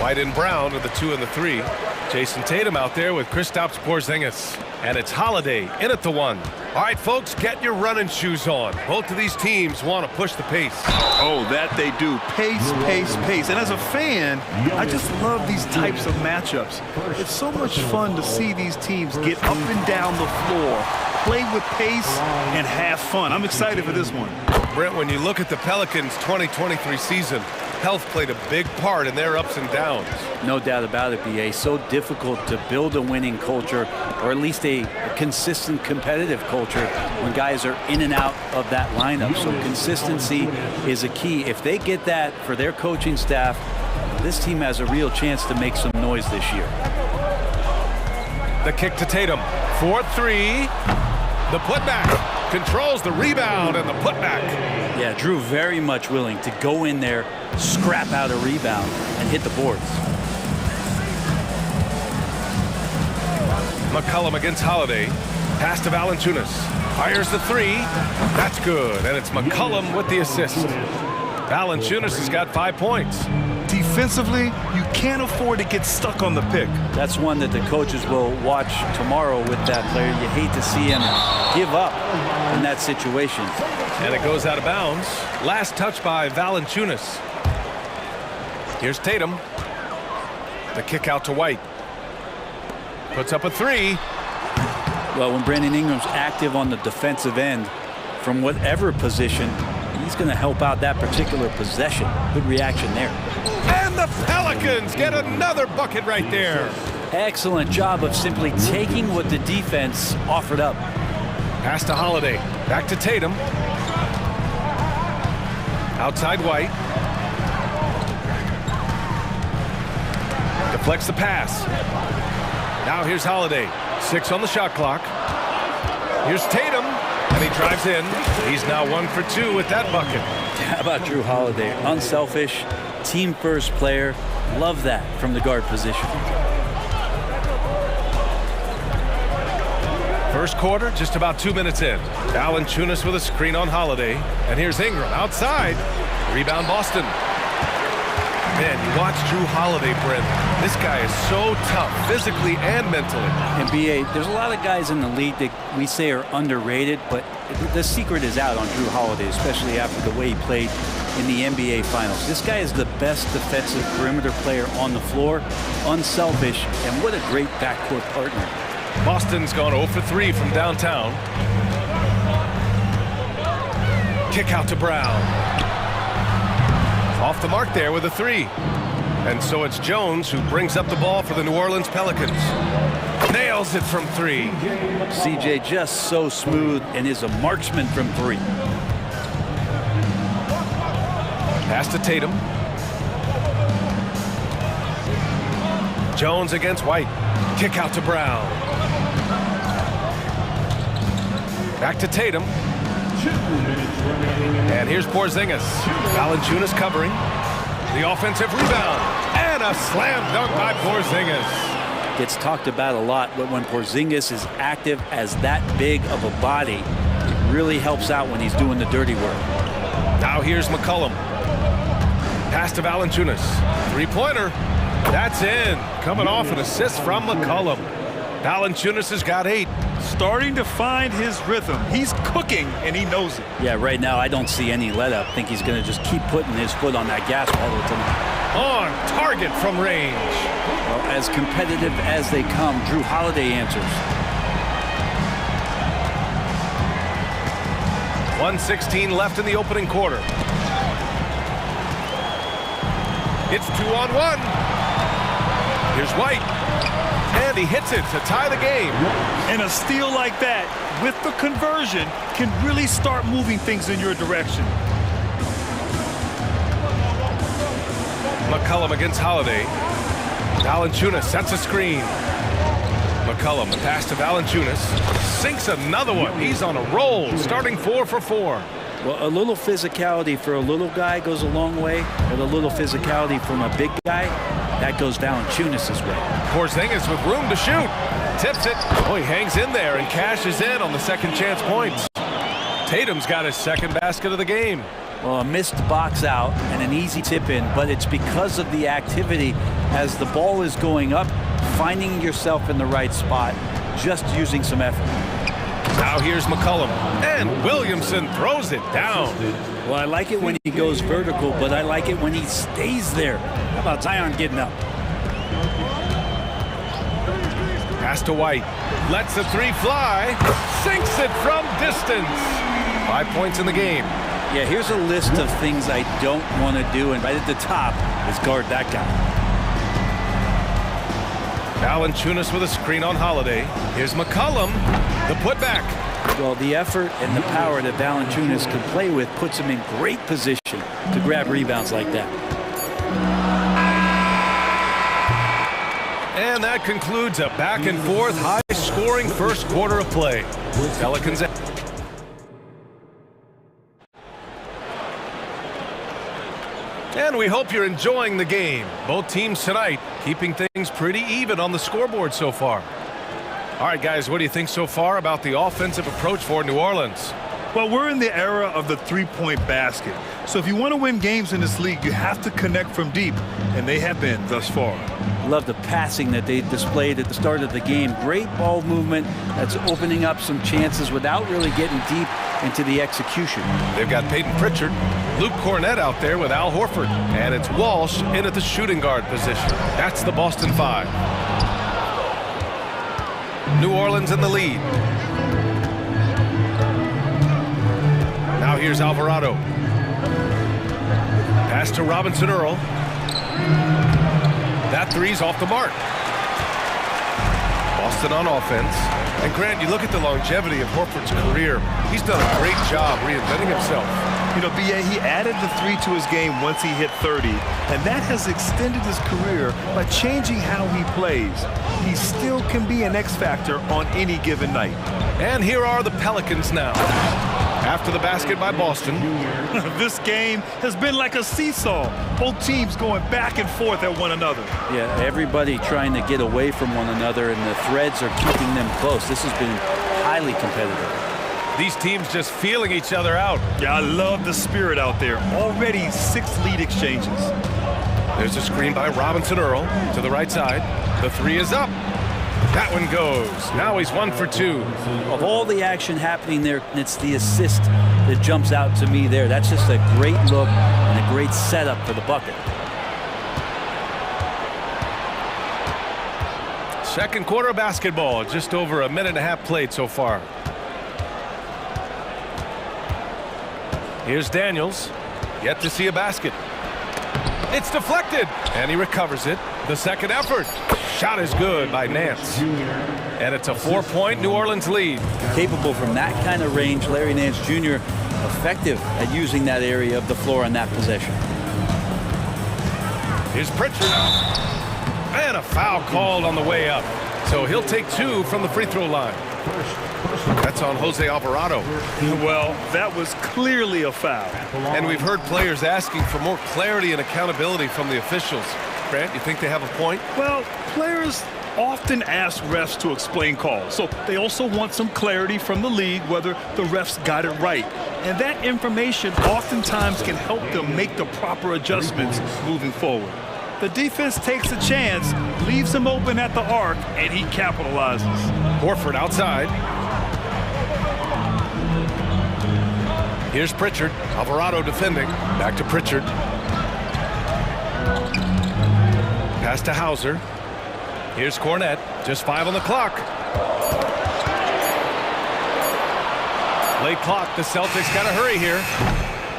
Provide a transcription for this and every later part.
White and Brown are the 2 and the 3. Jason Tatum out there with Kristaps Porzingis. And it's Holiday in at the 1. All right, folks, get your running shoes on. Both of these teams want to push the pace. Oh, that they do. Pace, pace, pace. And as a fan, I just love these types of matchups. It's so much fun to see these teams get up and down the floor, play with pace, and have fun. I'm excited for this one. Brent, when you look at the Pelicans' 2023 season, health played a big part in their ups and downs. No doubt about it, B.A. So difficult to build a winning culture, or at least a consistent competitive culture when guys are in and out of that lineup. So consistency is a key. If they get that for their coaching staff, this team has a real chance to make some noise this year. The kick to Tatum. 4-3. The putback. Controls the rebound and the putback. Yeah, Drew very much willing to go in there, scrap out a rebound, and hit the boards. McCollum against Holiday. Pass to Valanciunas. Fires the 3. That's good. And it's McCollum with the assist. Valanciunas has got 5 points. Defensively, you can't afford to get stuck on the pick. That's one that the coaches will watch tomorrow with that player. You hate to see him give up in that situation. And it goes out of bounds. Last touch by Valanciunas. Here's Tatum. The kick out to White. Puts up a 3. Well, when Brandon Ingram's active on the defensive end, from whatever position, he's going to help out that particular possession. Good reaction there. And the Pelicans get another bucket right there. Excellent job of simply taking what the defense offered up. Pass to Holiday. Back to Tatum. Outside White. Deflects the pass. Now here's Holiday. 6 on the shot clock. Here's Tatum. And he drives in. He's now 1 for 2 with that bucket. How about Drew Holiday? Unselfish, team-first player. Love that from the guard position. First quarter, just about 2 minutes in. Valanciunas with a screen on Holiday. And here's Ingram outside. Rebound Boston. Man, you watch Drew Holiday, Brent. This guy is so tough, physically and mentally. And B.A., there's a lot of guys in the league that we say are underrated, but the secret is out on Drew Holiday, especially after the way he played in the NBA Finals. This guy is the best defensive perimeter player on the floor, unselfish, and what a great backcourt partner. Boston's gone 0 for 3 from downtown. Kick out to Brown. Off the mark there with a 3. And so it's Jones who brings up the ball for the New Orleans Pelicans. Nails it from 3. CJ just so smooth and is a marksman from 3. Pass to Tatum. Jones against White. Kick out to Brown. Back to Tatum. And here's Porzingis. Valanciunas covering. The offensive rebound. And a slam dunk by Porzingis. Gets talked about a lot, but when Porzingis is active as that big of a body, it really helps out when he's doing the dirty work. Now here's McCollum. Pass to Valanciunas. 3-pointer. That's in. Coming off an assist from McCollum. Valanciunas has got 8. Starting to find his rhythm. He's cooking, and he knows it. Yeah, right now I don't see any let-up. I think he's going to just keep putting his foot on that gas pedal tonight. On target from range. Well, as competitive as they come, Drew Holiday answers. 1:16 left in the opening quarter. It's 2-on-1. Here's White. And he hits it to tie the game. And a steal like that, with the conversion, can really start moving things in your direction. McCollum against Holiday. Valanciunas sets a screen. McCollum, the pass to Valanciunas. Sinks another one. He's on a roll, starting 4 for 4. Well, a little physicality for a little guy goes a long way, but a little physicality from a big guy, that goes Valanciunas' way. Porzingis with room to shoot. Tips it. Oh, he hangs in there and cashes in on the second chance points. Tatum's got his second basket of the game. Well, a missed box out and an easy tip in, but it's because of the activity as the ball is going up, finding yourself in the right spot, just using some effort. Now here's McCullum, and Williamson throws it down. Well, I like it when he goes vertical, but I like it when he stays there. How about Zion getting up? Pass to White, lets the three fly, sinks it from distance. 5 points in the game. Yeah, here's a list of things I don't want to do, and right at the top is guard that guy. Valanciunas with a screen on Holiday. Here's McCullum, the putback. Well, the effort and the power that Valanciunas can play with puts him in great position to grab rebounds like that. And that concludes a back-and-forth, high-scoring first quarter of play. Pelicans. And we hope you're enjoying the game. Both teams tonight keeping things pretty even on the scoreboard so far. All right, guys, what do you think so far about the offensive approach for New Orleans? Well, we're in the era of the three-point basket. So if you want to win games in this league, you have to connect from deep, and they have been thus far. Love the passing that they displayed at the start of the game. Great ball movement that's opening up some chances without really getting deep into the execution. They've got Peyton Pritchard, Luke Cornett out there with Al Horford, and it's Walsh in at the shooting guard position. That's the Boston Five. New Orleans in the lead. Now here's Alvarado. Pass to Robinson Earl. That three's off the mark. Boston on offense. And Grant, you look at the longevity of Horford's career. He's done a great job reinventing himself. You know, B.A., he added the three to his game once he hit 30, and that has extended his career by changing how he plays. He still can be an X factor on any given night. And here are the Pelicans now. After the basket by Boston. This game has been like a seesaw. Both teams going back and forth at one another. Yeah, everybody trying to get away from one another, and the threads are keeping them close. This has been highly competitive. These teams just feeling each other out. Yeah, I love the spirit out there. Already 6 lead exchanges. There's a screen by Robinson Earl to the right side. The three is up. That one goes. Now he's 1 for 2. Of all the action happening there, it's the assist that jumps out to me there. That's just a great look and a great setup for the bucket. Second quarter of basketball. Just over a minute and a half played so far. Here's Daniels. Yet to see a basket. It's deflected, and he recovers it. The second effort. Shot is good by Nance. And it's a 4-point New Orleans lead. Capable from that kind of range, Larry Nance Jr. effective at using that area of the floor on that possession. Here's Pritchard. And a foul called on the way up. So he'll take 2 from the free throw line. That's on Jose Alvarado. Well, that was clearly a foul. And we've heard players asking for more clarity and accountability from the officials. Grant, you think they have a point? Well, players often ask refs to explain calls. So they also want some clarity from the league whether the refs got it right. And that information oftentimes can help them make the proper adjustments moving forward. The defense takes a chance, leaves him open at the arc, and he capitalizes. Horford outside. Here's Pritchard. Alvarado defending. Back to Pritchard. Pass to Hauser. Here's Cornett. Just 5 on the clock. Late clock. The Celtics got to hurry here.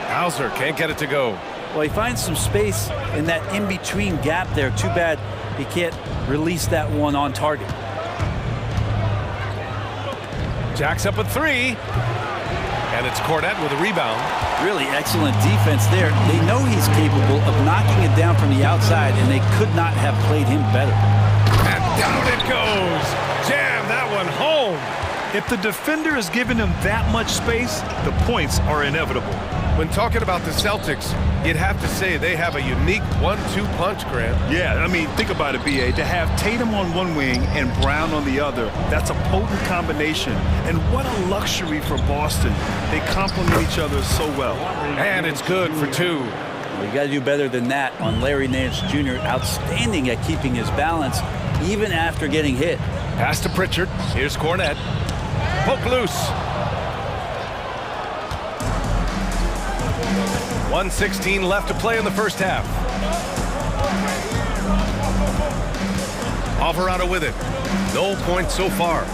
Hauser can't get it to go. Well, he finds some space in that in-between gap there. Too bad he can't release that one on target. Jacks up a 3. And it's Cornett with a rebound. Really excellent defense there. They know he's capable of knocking it down from the outside, and they could not have played him better. And down it goes. Jam that one home. If the defender is giving him that much space, the points are inevitable. When talking about the Celtics, You'd have to say they have a unique 1-2 punch, Grant. Yeah, I mean, think about it, B.A. To have Tatum on one wing and Brown on the other, that's a potent combination. And what a luxury for Boston. They complement each other so well. And it's good for two. Well, you got to do better than that on Larry Nance Jr. Outstanding at keeping his balance, even after getting hit. Pass to Pritchard. Here's Cornette. Poke loose. 1:16 left to play in the first half. Alvarado with it. No points so far.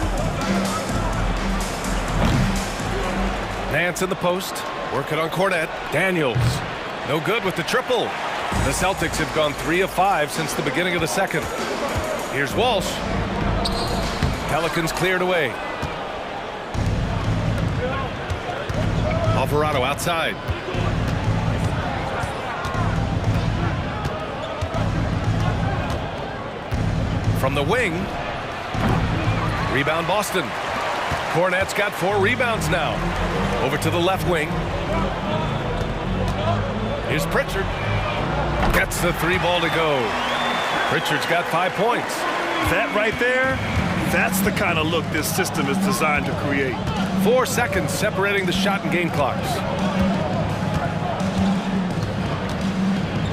Nance in the post. Working on Cornette. Daniels. No good with the triple. The Celtics have gone 3 of 5 since the beginning of the second. Here's Walsh. Pelicans cleared away. Alvarado outside. From the wing. Rebound Boston. Cornette's got 4 rebounds now. Over to the left wing. Here's Pritchard. Gets the 3 ball to go. Pritchard's got 5 points. That right there, that's the kind of look this system is designed to create. 4 seconds separating the shot and game clocks.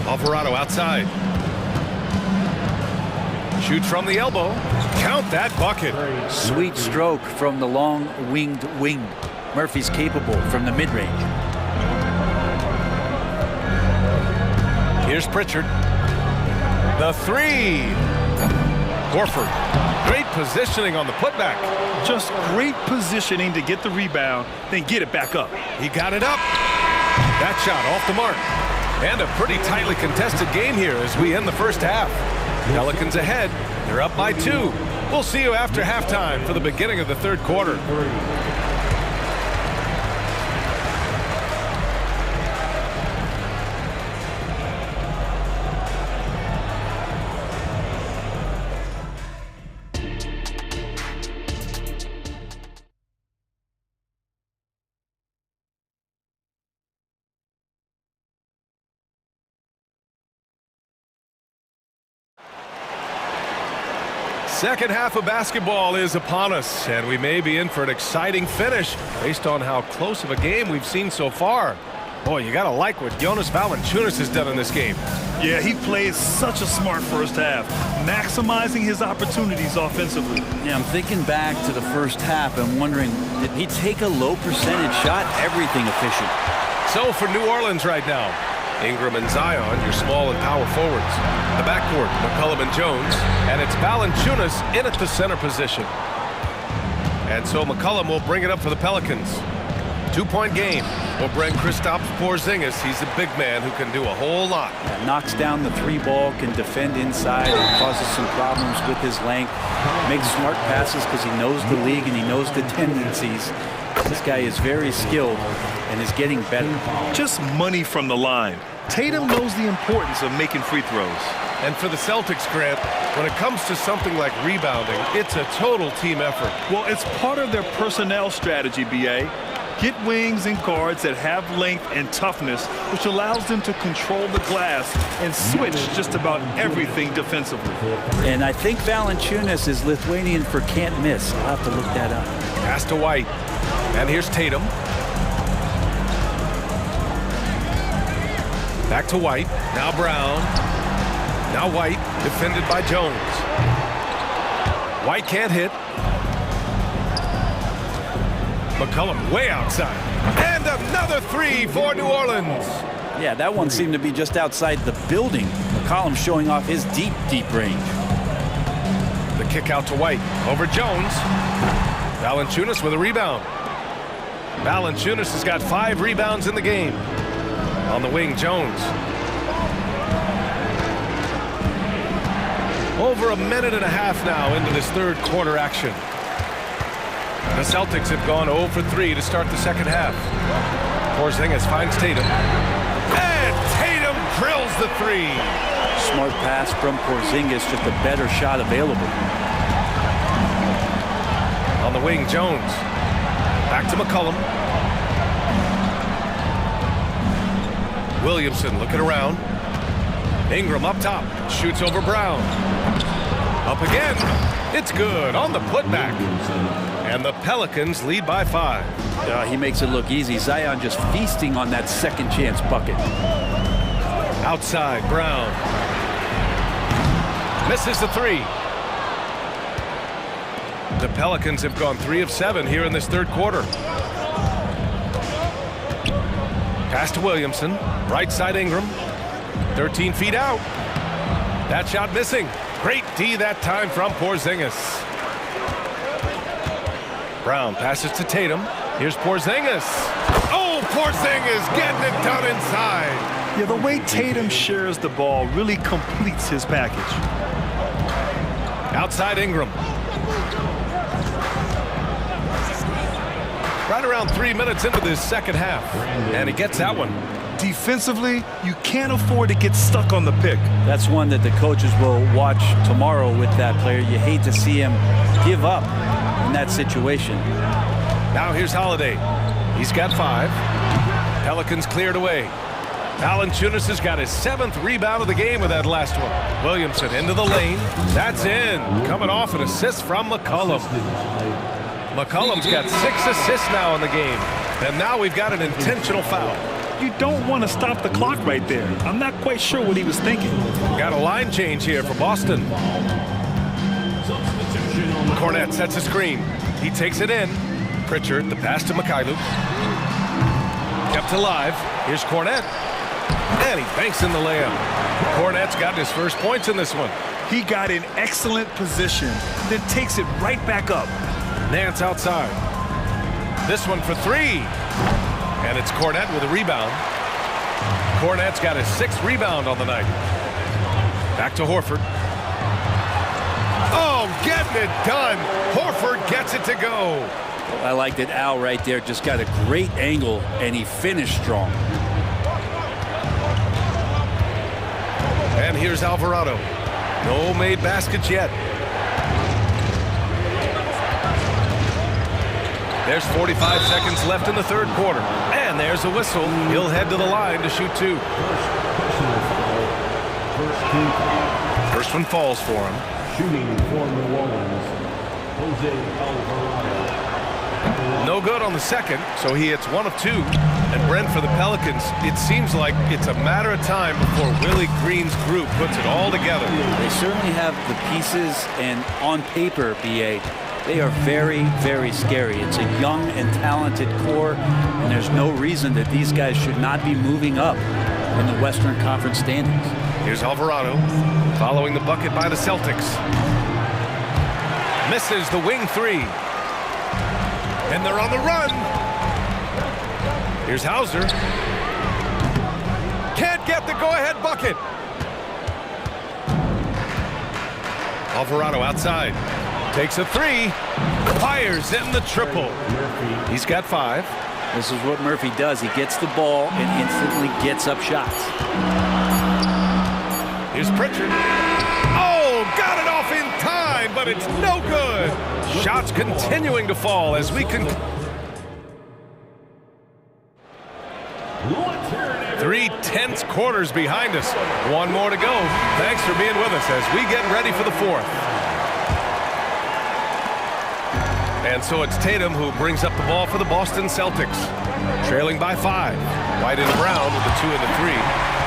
Alvarado outside. Shoots from the elbow. Count that bucket. Sweet stroke from the long-winged wing. Murphy's capable from the mid-range. Here's Pritchard. The 3. Horford. Great positioning on the putback. Just great positioning to get the rebound, then get it back up. He got it up. That shot off the mark. And a pretty tightly contested game here as we end the first half. Pelicans ahead. They're up by 2. We'll see you after halftime for the beginning of the third quarter. Second half of basketball is upon us, and we may be in for an exciting finish based on how close of a game we've seen so far. Boy, you gotta like what Jonas Valanciunas has done in this game. Yeah, he played such a smart first half, maximizing his opportunities offensively. Yeah, I'm thinking back to the first half and wondering, did he take a low percentage shot? Everything efficient. So for New Orleans right now, Ingram and Zion, your small and power forwards. The backcourt, McCollum and Jones, and it's Valanciunas in at the center position. And so McCollum will bring it up for the Pelicans. 2-point game will bring Kristaps Porzingis. He's a big man who can do a whole lot. Yeah, knocks down the 3 ball, can defend inside, and causes some problems with his length. Makes smart passes because he knows the league and he knows the tendencies. This guy is very skilled and is getting better. Just money from the line. Tatum knows the importance of making free throws. And for the Celtics, Grant, when it comes to something like rebounding, it's a total team effort. Well, it's part of their personnel strategy, B.A. Get wings and guards that have length and toughness, which allows them to control the glass and switch just about everything defensively. And I think Valanciunas is Lithuanian for can't miss. I'll have to look that up. Pass to White. And here's Tatum. Back to White. Now Brown. Now White, defended by Jones. White can't hit. McCollum way outside. And another 3 for New Orleans. Yeah, that one seemed to be just outside the building. McCollum showing off his deep, deep range. The kick out to White. Over Jones. Valanciunas with a rebound. Valanciunas has got 5 rebounds in the game. On the wing, Jones. Over a minute and a half now into this third quarter action. The Celtics have gone 0 for 3 to start the second half. Porzingis finds Tatum. And Tatum drills the 3. Smart pass from Porzingis, just a better shot available. On the wing, Jones. Back to McCollum. Williamson looking around. Ingram up top, shoots over Brown. Up again, it's good on the putback. And the Pelicans lead by 5. He makes it look easy. Zion just feasting on that second chance bucket. Outside, Brown. Misses the 3. The Pelicans have gone 3 of 7 here in this third quarter. Pass to Williamson, right side Ingram. 13 feet out. That shot missing. Great D that time from Porzingis. Brown passes to Tatum. Here's Porzingis. Oh, Porzingis getting it done inside. Yeah, the way Tatum shares the ball really completes his package. Outside Ingram. Right around 3 minutes into this second half. And he gets that one. Defensively, you can't afford to get stuck on the pick. That's one that the coaches will watch tomorrow with that player. You hate to see him give up in that situation. Now here's Holiday. He's got 5. Pelicans cleared away. Valanciunas has got his 7th rebound of the game with that last one. Williamson into the lane. That's in. Coming off an assist from McCollum. McCollum's got 6 assists now in the game. And now we've got an intentional foul. You don't want to stop the clock right there. I'm not quite sure what he was thinking. Got a line change here for Boston. Cornette sets a screen. He takes it in. Pritchard, the pass to Mikhailuk. Kept alive. Here's Cornette. And he banks in the layup. Cornette's gotten his first points in this one. He got in excellent position, then takes it right back up. Nance outside. This one for 3. And it's Cornette with a rebound. Cornette's got his 6th rebound on the night. Back to Horford. Oh, getting it done. Horford gets it to go. I like that Al right there just got a great angle, and he finished strong. And here's Alvarado. No made baskets yet. There's 45 seconds left in the third quarter. And there's a whistle. He'll head to the line to shoot 2. First one falls for him. Shooting for New Orleans, Jose Alvarado. No good on the second, so he hits 1 of 2. And Brent, for the Pelicans, it seems like it's a matter of time before Willie Green's group puts it all together. They certainly have the pieces, and on paper, BA, they are very, very scary. It's a young and talented core, and there's no reason that these guys should not be moving up in the Western Conference standings. Here's Alvarado, following the bucket by the Celtics. Misses the wing 3. And they're on the run. Here's Hauser. Can't get the go-ahead bucket. Alvarado outside. Takes a 3. Fires in the triple. He's got 5. This is what Murphy does. He gets the ball and instantly gets up shots. Here's Pritchard. Oh, got it off in time, but it's no good. Shots continuing to fall as we can. 3 tense quarters behind us. 1 more to go. Thanks for being with us as we get ready for the 4th. And so it's Tatum who brings up the ball for the Boston Celtics. Trailing by 5. White and Brown with the 2 and the 3.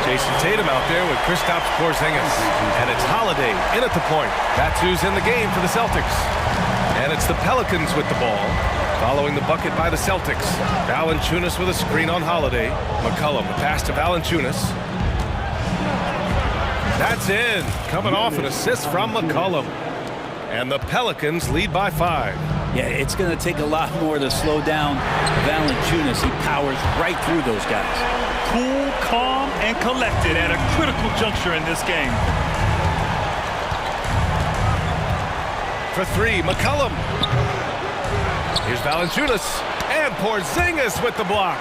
Jason Tatum out there with Kristaps Porzingis. And it's Holiday in at the point. That's who's in the game for the Celtics. And it's the Pelicans with the ball. Following the bucket by the Celtics. Valanciunas with a screen on Holiday. McCollum, the pass to Valanciunas. That's in. Coming off an assist from McCollum. And the Pelicans lead by 5. Yeah, it's going to take a lot more to slow down Valanciunas. He powers right through those guys. Cool, calm, and collected at a critical juncture in this game. For 3, McCollum. Here's Valanciunas. And Porzingis with the block.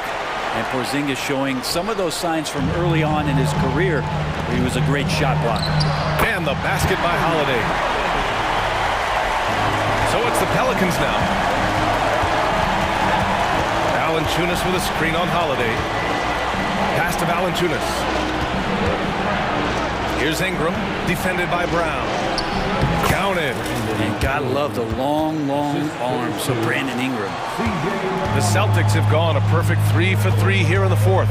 And Porzingis showing some of those signs from early on in his career where he was a great shot blocker. And the basket by Holiday. So it's the Pelicans now. Valanciunas with a screen on Holiday. Pass to Valanciunas. Here's Ingram, defended by Brown. Counted. And gotta love the long, long arms of Brandon Ingram. The Celtics have gone a perfect 3 for 3 here in the fourth.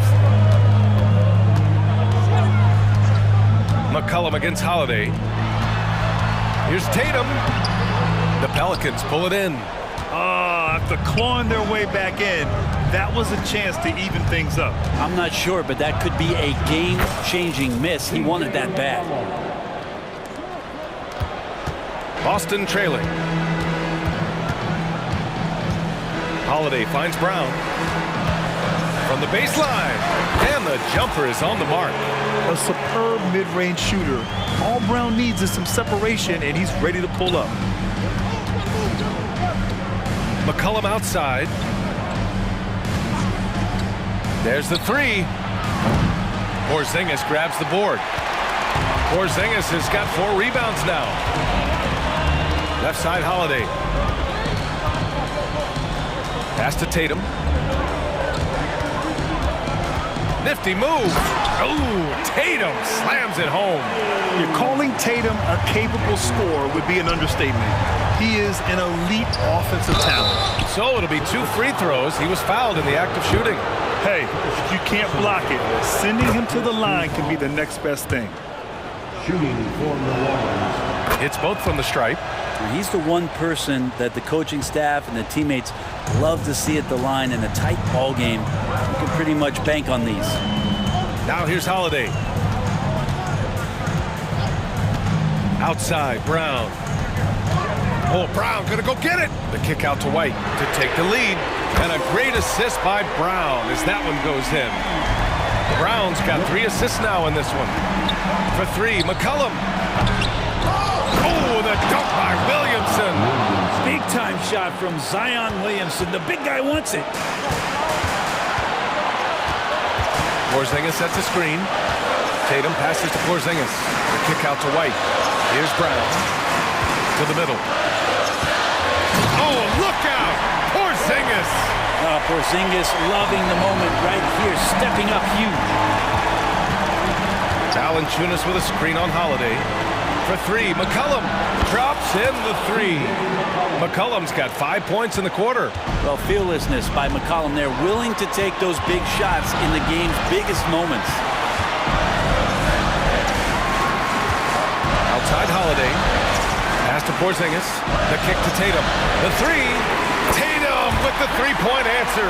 McCollum against Holiday. Here's Tatum. The Pelicans pull it in. After clawing their way back in, that was a chance to even things up. I'm not sure, but that could be a game-changing miss. He wanted that bad. Boston trailing. Holiday finds Brown. From the baseline. And the jumper is on the mark. A superb mid-range shooter. All Brown needs is some separation, and he's ready to pull up. McCollum outside. There's the three. Porzingis grabs the board. Porzingis has got 4 rebounds now. Left side, Holiday. Pass to Tatum. Nifty move. Oh, Tatum slams it home. You're calling Tatum a capable scorer would be an understatement. He is an elite offensive talent. So it'll be 2 free throws. He was fouled in the act of shooting. Hey, if you can't block it, sending him to the line can be the next best thing. Shooting for Milwaukee. Hits both from the stripe. He's the one person that the coaching staff and the teammates love to see at the line in a tight ball game. You can pretty much bank on these. Now here's Holiday. Outside, Brown. Oh, Brown gonna go get it. The kick out to White to take the lead. And a great assist by Brown as that one goes in. Brown's got 3 assists now in this one. For 3, McCollum. Oh, the dunk by Williamson. Big time shot from Zion Williamson. The big guy wants it. Porzingis sets a screen. Tatum passes to Porzingis. The kick out to White. Here's Brown. To the middle. Oh, look out! Porzingis! Porzingis loving the moment right here, stepping up huge. Valanciunas with a screen on Holiday. For 3, McCollum drops in the 3. McCollum's got 5 points in the quarter. Well, fearlessness by McCollum there, willing to take those big shots in the game's biggest moments. Outside Holiday. Pass to Porzingis. The kick to Tatum. The 3. Tatum with the 3-point answer.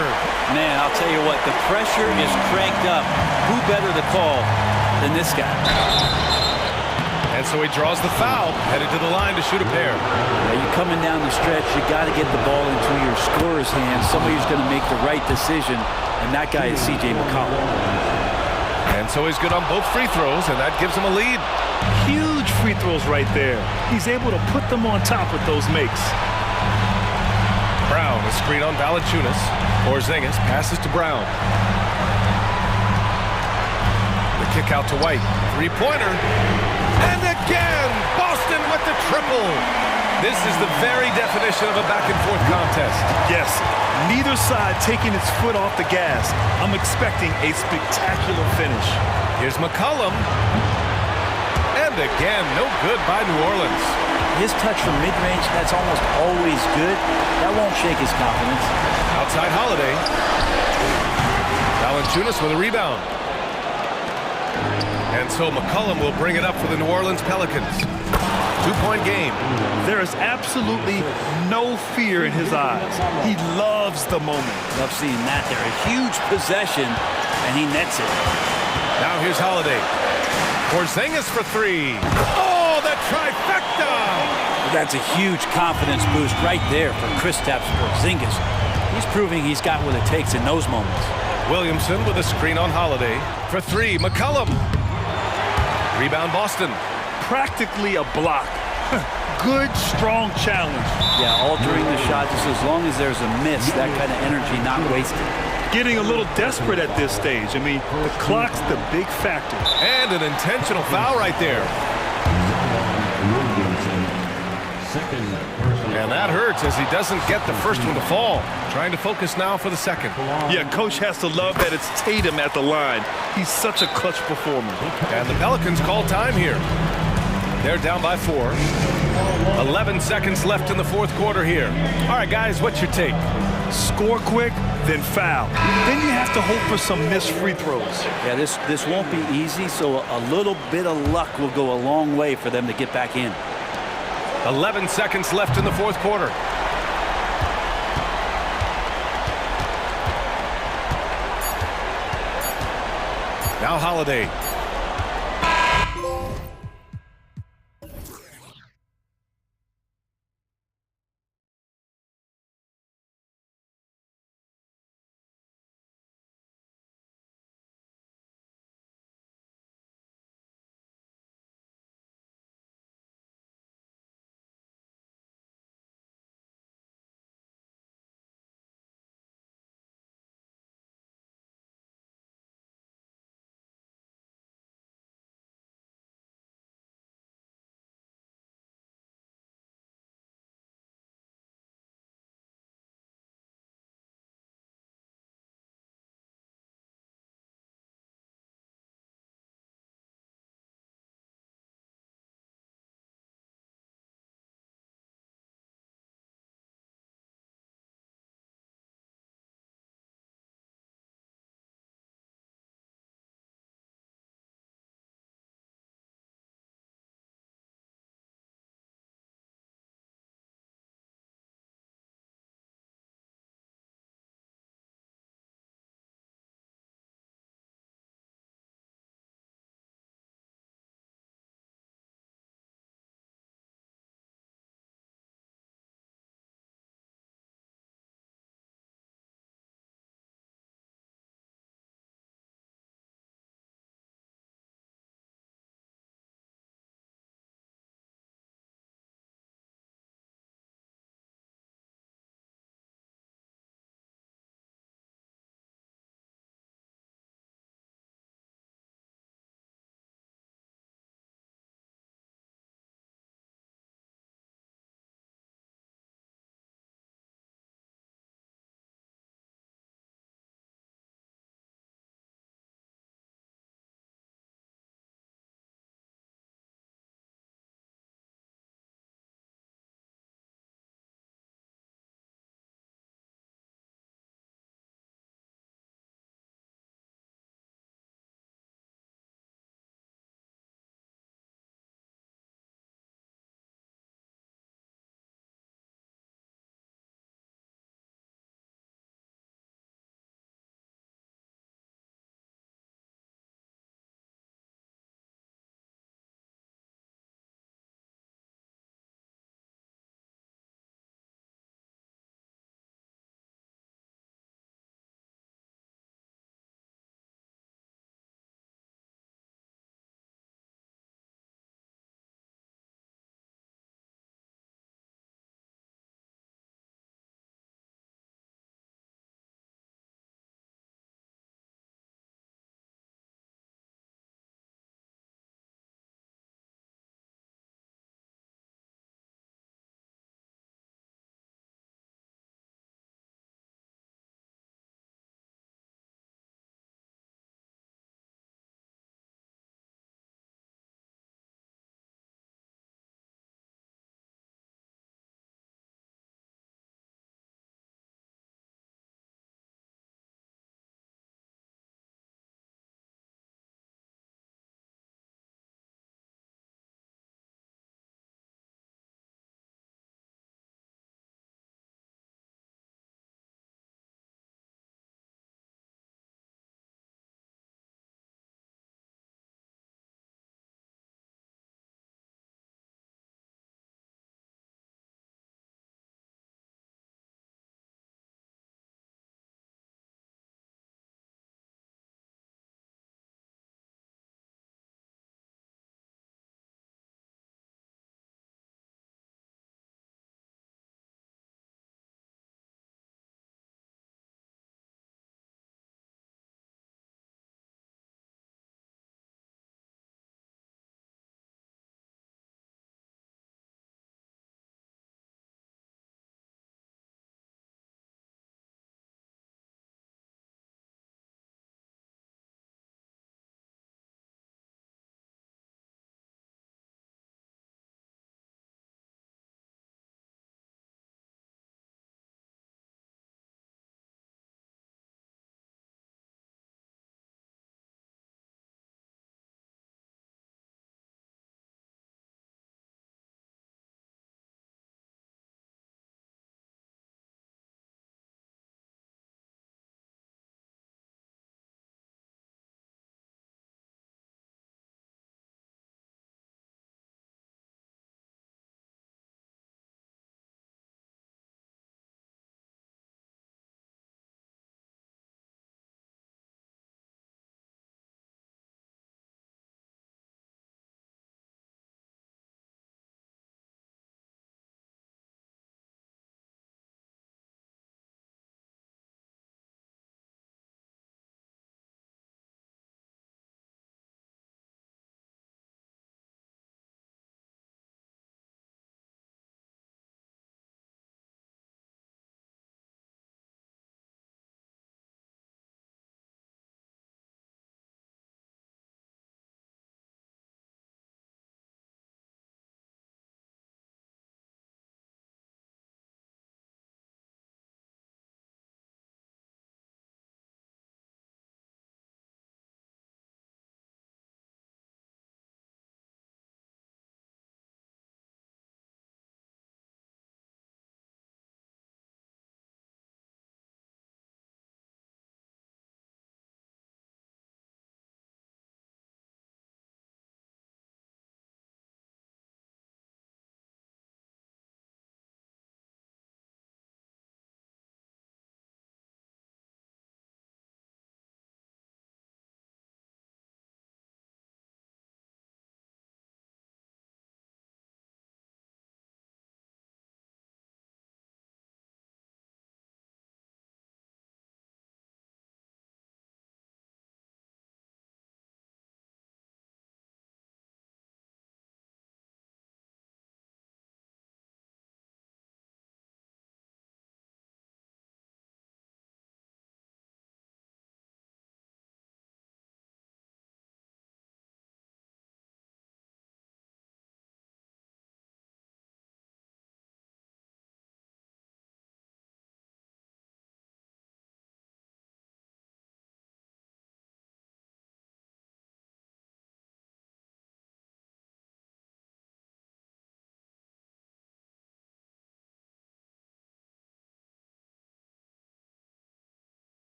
Man, I'll tell you what, the pressure is cranked up. Who better to call than this guy? And so he draws the foul, headed to the line to shoot a pair. You're coming down the stretch, you got to get the ball into your scorer's hands. Somebody who's going to make the right decision, and that guy is C.J. McCollum. And so he's good on both free throws, and that gives him a lead. Huge free throws right there. He's able to put them on top with those makes. Brown, a screen on Valanciunas. Porzingis passes to Brown. The kick out to White. 3-pointer. And again, Boston with the triple. This is the very definition of a back-and-forth contest. Yes, neither side taking its foot off the gas. I'm expecting a spectacular finish. Here's McCollum. And again, no good by New Orleans. His touch from mid-range, that's almost always good. That won't shake his confidence. Outside Holiday. Valanciunas with a rebound. And so McCollum will bring it up for the New Orleans Pelicans. 2-point game. There is absolutely no fear in his eyes. He loves the moment. Love seeing that there. A huge possession, and he nets it. Now here's Holiday. Porzingis for 3. Oh, the trifecta! That's a huge confidence boost right there for Kristaps Porzingis. He's proving he's got what it takes in those moments. Williamson with a screen on Holiday. For 3, McCollum. Rebound Boston. Practically a block. Good, strong challenge. Yeah, altering the shot just as long as there's a miss, that kind of energy not wasted. Getting a little desperate at this stage. I mean, the clock's the big factor. And an intentional foul right there. And that hurts as he doesn't get the first one to fall. Trying to focus now for the second. Yeah, coach has to love that it's Tatum at the line. He's such a clutch performer. And the Pelicans call time here. They're down by 4. 11 seconds left in the fourth quarter here. All right, guys, what's your take? Score quick, then foul. Then you have to hope for some missed free throws. Yeah, this won't be easy, so a little bit of luck will go a long way for them to get back in. 11 seconds left in the fourth quarter. Now Holiday.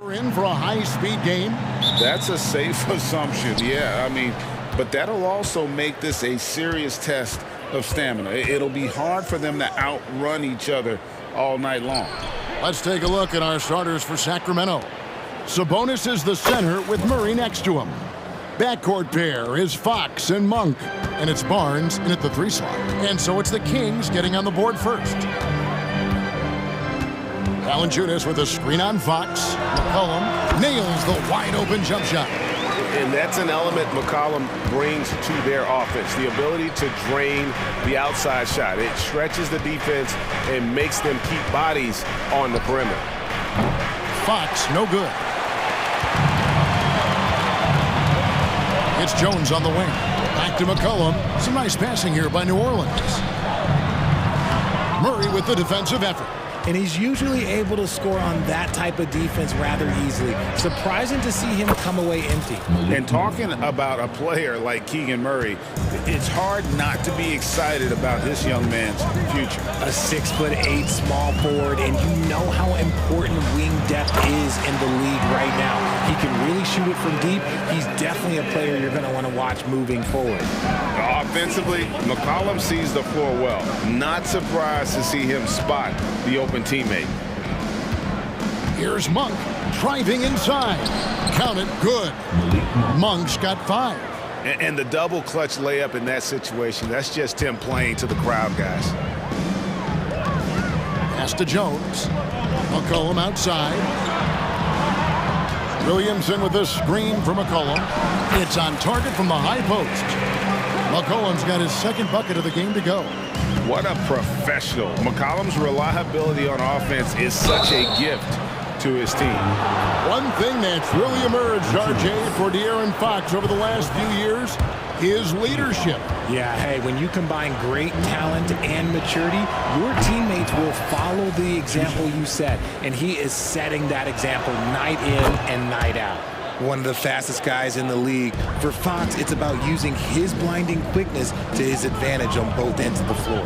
We're in for a high-speed game. That's a safe assumption, yeah. I mean, but that'll also make this a serious test of stamina. It'll be hard for them to outrun each other all night long. Let's take a look at our starters for Sacramento. Sabonis is the center with Murray next to him. Backcourt pair is Fox and Monk, and it's Barnes in at the 3 slot. And so it's the Kings getting on the board first. Valanciunas with a screen on Fox. McCollum nails the wide-open jump shot. And that's an element McCollum brings to their offense, the ability to drain the outside shot. It stretches the defense and makes them keep bodies on the perimeter. Fox, no good. It's Jones on the wing. Back to McCollum. Some nice passing here by New Orleans. Murray with the defensive effort. And he's usually able to score on that type of defense rather easily. Surprising to see him come away empty. And talking about a player like Keegan Murray, it's hard not to be excited about this young man's future. A 6'8" small forward, and you know how important wing depth is in the league right now. He can really shoot it from deep. He's definitely a player you're going to want to watch moving forward. Offensively, McCollum sees the floor well. Not surprised to see him spot the open teammate. Here's Monk driving inside. Count it, good. Monk's got 5. And the double clutch layup in that situation, that's just him playing to the crowd, guys. Pass to Jones. McCollum outside. Williamson with a screen for McCollum. It's on target from the high post. McCollum's got his second bucket of the game to go. What a professional. McCollum's reliability on offense is such a gift to his team. One thing that's really emerged, RJ, for De'Aaron Fox over the last few years is leadership. Yeah, hey, when you combine great talent and maturity, your teammates will follow the example you set. And he is setting that example night in and night out. One of the fastest guys in the league. For Fox, it's about using his blinding quickness to his advantage on both ends of the floor.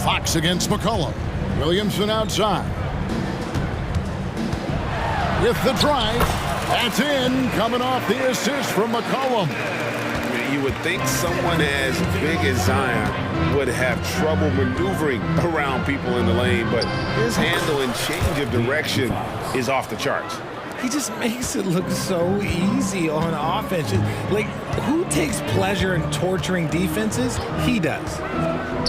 Fox against McCollum. Williamson outside. With the drive, that's in, coming off the assist from McCollum. You would think someone as big as Zion would have trouble maneuvering around people in the lane, but his handle and change of direction is off the charts. He just makes it look so easy on offense. Like, who takes pleasure in torturing defenses? He does.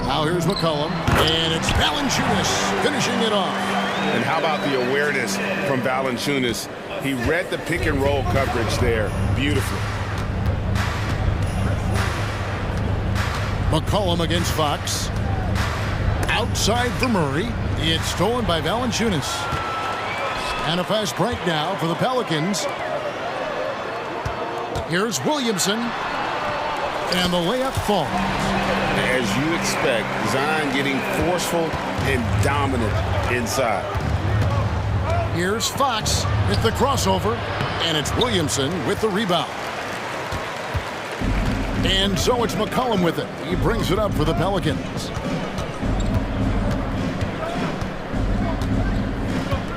Now here's McCollum, and it's Valanciunas finishing it off. And how about the awareness from Valanciunas? He read the pick and roll coverage there beautifully. McCollum against Fox. Outside for Murray. It's stolen by Valanciunas. And a fast break now for the Pelicans. Here's Williamson. And the layup falls. As you expect, Zion getting forceful and dominant inside. Here's Fox with the crossover. And it's Williamson with the rebound. And so it's McCollum with it. He brings it up for the Pelicans.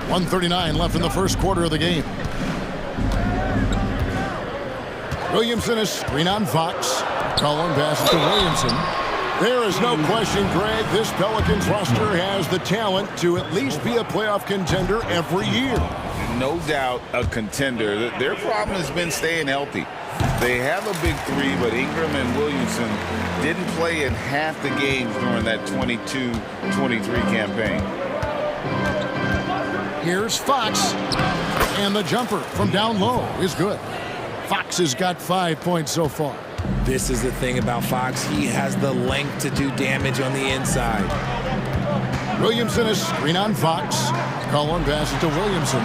1:39 left in the first quarter of the game. Williamson is screen on Fox. McCollum passes to Williamson. There is no question, Greg, this Pelicans roster has the talent to at least be a playoff contender every year. No doubt a contender. Their problem has been staying healthy. They have a big 3, but Ingram and Williamson didn't play in half the games during that 22-23 campaign. Here's Fox. And the jumper from down low is good. Fox has got 5 points so far. This is the thing about Fox. He has the length to do damage on the inside. Williamson is screen on Fox. McCollum passes to Williamson.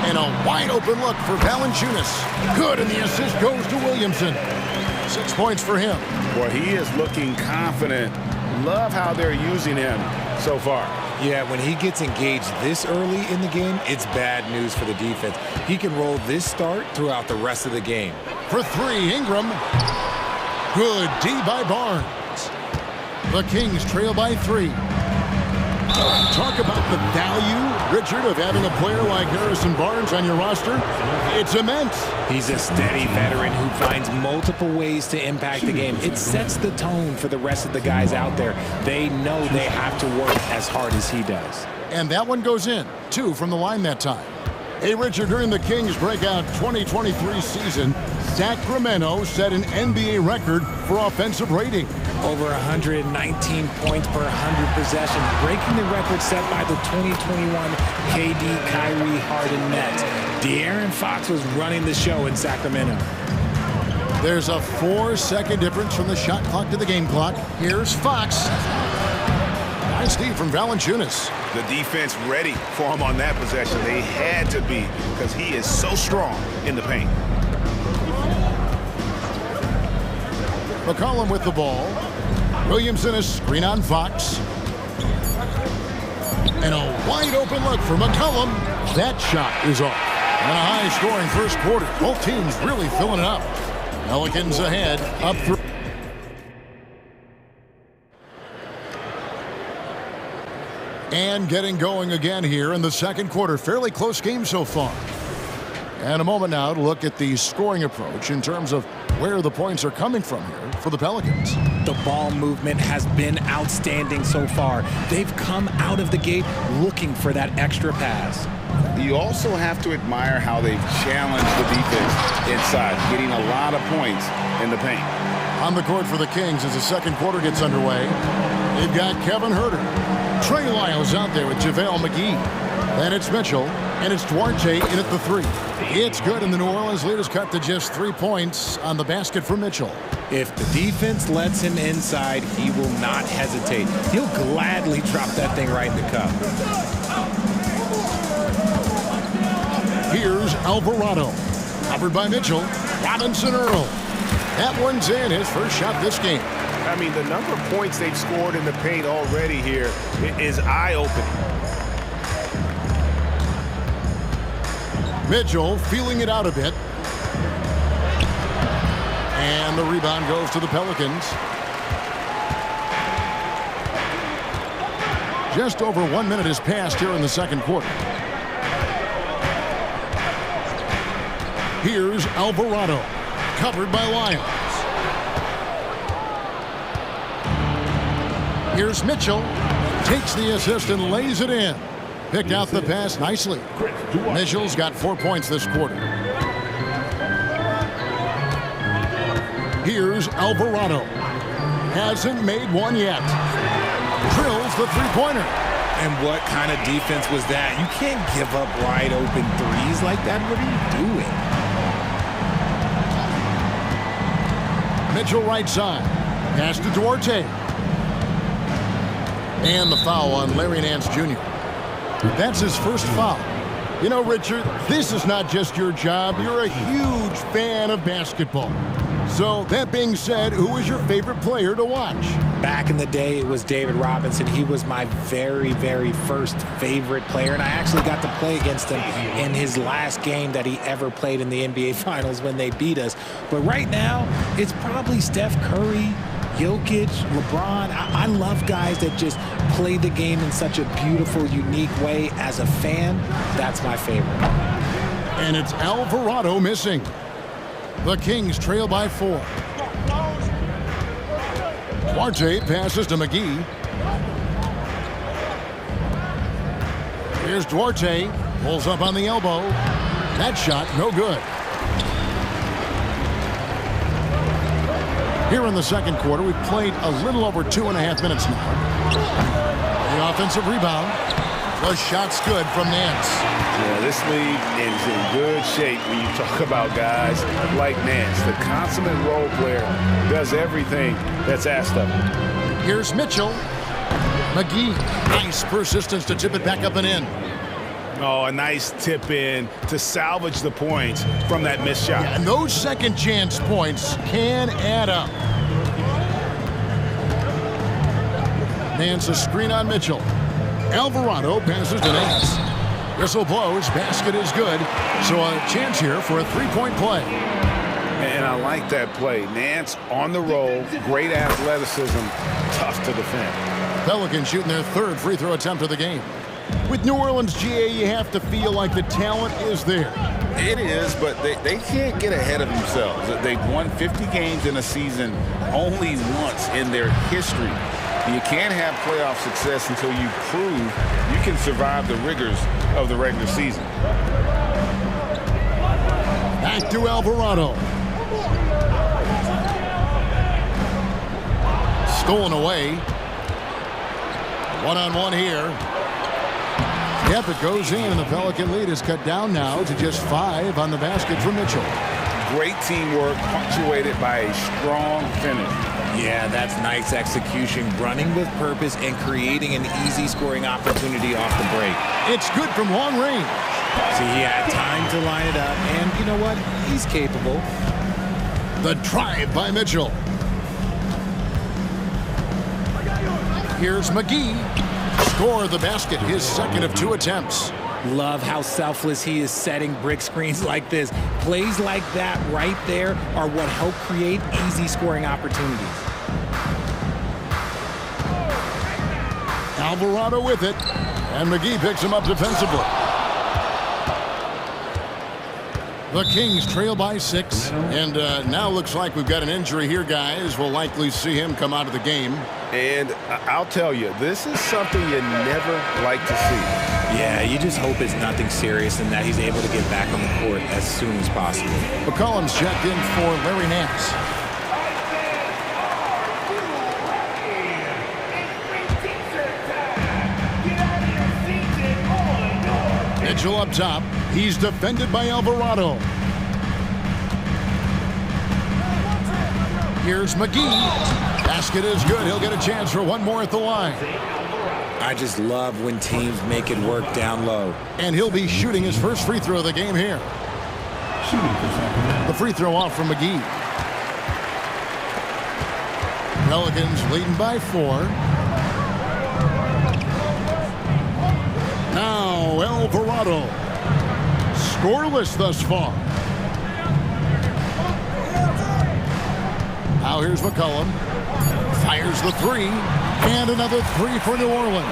And a wide open look for Valanciunas. Good, and the assist goes to Williamson. 6 points for him. Well, he is looking confident. Love how they're using him so far. Yeah, when he gets engaged this early in the game, it's bad news for the defense. He can roll this start throughout the rest of the game. For 3, Ingram. Good D by Barnes. The Kings trail by 3. Talk about the value, Richard, of having a player like Harrison Barnes on your roster. It's immense. He's a steady veteran who finds multiple ways to impact the game. It sets the tone for the rest of the guys out there. They know they have to work as hard as he does. And that one goes in. 2 from the line that time. Hey, Richard, during the Kings' breakout 2023 season, Sacramento set an NBA record for offensive rating. Over 119 points per 100 possessions, breaking the record set by the 2021 KD Kyrie Harden Nets. De'Aaron Fox was running the show in Sacramento. There's a 4-second difference from the shot clock to the game clock. Here's Fox. Nice Steve from Valanciunas. The defense ready for him on that possession. They had to be because he is so strong in the paint. McCollum with the ball. Williamson a screen on Fox. And a wide open look for McCollum. That shot is off. And a high-scoring first quarter. Both teams really filling it up. Pelicans ahead, up 3. And getting going again here in the second quarter. Fairly close game so far. And a moment now to look at the scoring approach in terms of where the points are coming from here for the Pelicans. The ball movement has been outstanding so far. They've come out of the gate looking for that extra pass. You also have to admire how they've challenged the defense inside, getting a lot of points in the paint. On the court for the Kings as the second quarter gets underway, they've got Kevin Huerter. Trey Lyles out there with JaVale McGee. Then it's Mitchell, and it's Duarte in at the 3. It's good, and the New Orleans lead is cut to just 3 points on the basket for Mitchell. If the defense lets him inside, he will not hesitate. He'll gladly drop that thing right in the cup. Here's Alvarado. Covered by Mitchell. Robinson Earl. That one's in, his first shot this game. I mean, the number of points they've scored in the paint already here is eye-opening. Mitchell feeling it out a bit. And the rebound goes to the Pelicans. Just over 1 minute has passed here in the second quarter. Here's Alvarado. Covered by Lyons. Here's Mitchell. Takes the assist and lays it in. Picked out the pass nicely. Mitchell's got 4 points this quarter. Here's Alvarado. Hasn't made one yet. Drills the three-pointer. And what kind of defense was that? You can't give up wide open threes like that. What are you doing? Mitchell right side. Pass to Duarte. And the foul on Larry Nance Jr. That's his first foul. You know, Richard, this is not just your job. You're a huge fan of basketball. So, that being said, who is your favorite player to watch? Back in the day, it was David Robinson. He was my very, very first favorite player, and I actually got to play against him in his last game that he ever played in the NBA Finals when they beat us. But right now, it's probably Steph Curry, Jokic, LeBron. I love guys that just play the game in such a beautiful, unique way. As a fan, that's my favorite. And it's Alvarado missing. The Kings trail by 4. Duarte passes to McGee. Here's Duarte. Pulls up on the elbow. That shot, no good. Here in the second quarter, we've played a little over 2.5 minutes now. The offensive rebound. The shot's good from Nance. Yeah, this league is in good shape when you talk about guys like Nance. The consummate role player does everything that's asked of him. Here's Mitchell. McGee. Nice persistence to tip it back up and in. Oh, a nice tip in to salvage the points from that missed shot. Yeah, and those second chance points can add up. Nance a screen on Mitchell. Alvarado passes to Nance. Whistle blows. Basket is good. So a chance here for a three-point play. And And I like that play. Nance on the roll, great athleticism, tough to defend. Pelicans shooting their third free throw attempt of the game. With New Orleans, GA, you have to feel like the talent is there. It is, but they can't get ahead of themselves. They've won 50 games in a season only once in their history. You can't have playoff success until you prove you can survive the rigors of the regular season. Back to Alvarado. Stolen away. One-on-one here. Yep, it goes in, and the Pelican lead is cut down now to just 5 on the basket for Mitchell. Great teamwork punctuated by a strong finish. Yeah, that's nice execution, running with purpose and creating an easy scoring opportunity off the break. It's good from long range. See, he had time to line it up, and you know what? He's capable. The drive by Mitchell. Here's McGee. Score the basket, his second of 2 attempts. Love how selfless he is setting brick screens like this. Plays like that right there are what help create easy scoring opportunities. Alvarado with it, and McGee picks him up defensively. The Kings trail by 6, and now looks like we've got an injury here, guys. We'll likely see him come out of the game. And I'll tell you, this is something you never like to see. Yeah, you just hope it's nothing serious and that he's able to get back on the court as soon as possible. McCollum's checked in for Larry Nance. Mitchell up top. He's defended by Alvarado. Here's McGee. Basket is good. He'll get a chance for one more at the line. I just love when teams make it work down low. And he'll be shooting his first free throw of the game here. The free throw off from McGee. Pelicans leading by 4. Now Alvarado. Scoreless thus far. Now here's McCollum. Fires the 3. And another 3 for New Orleans.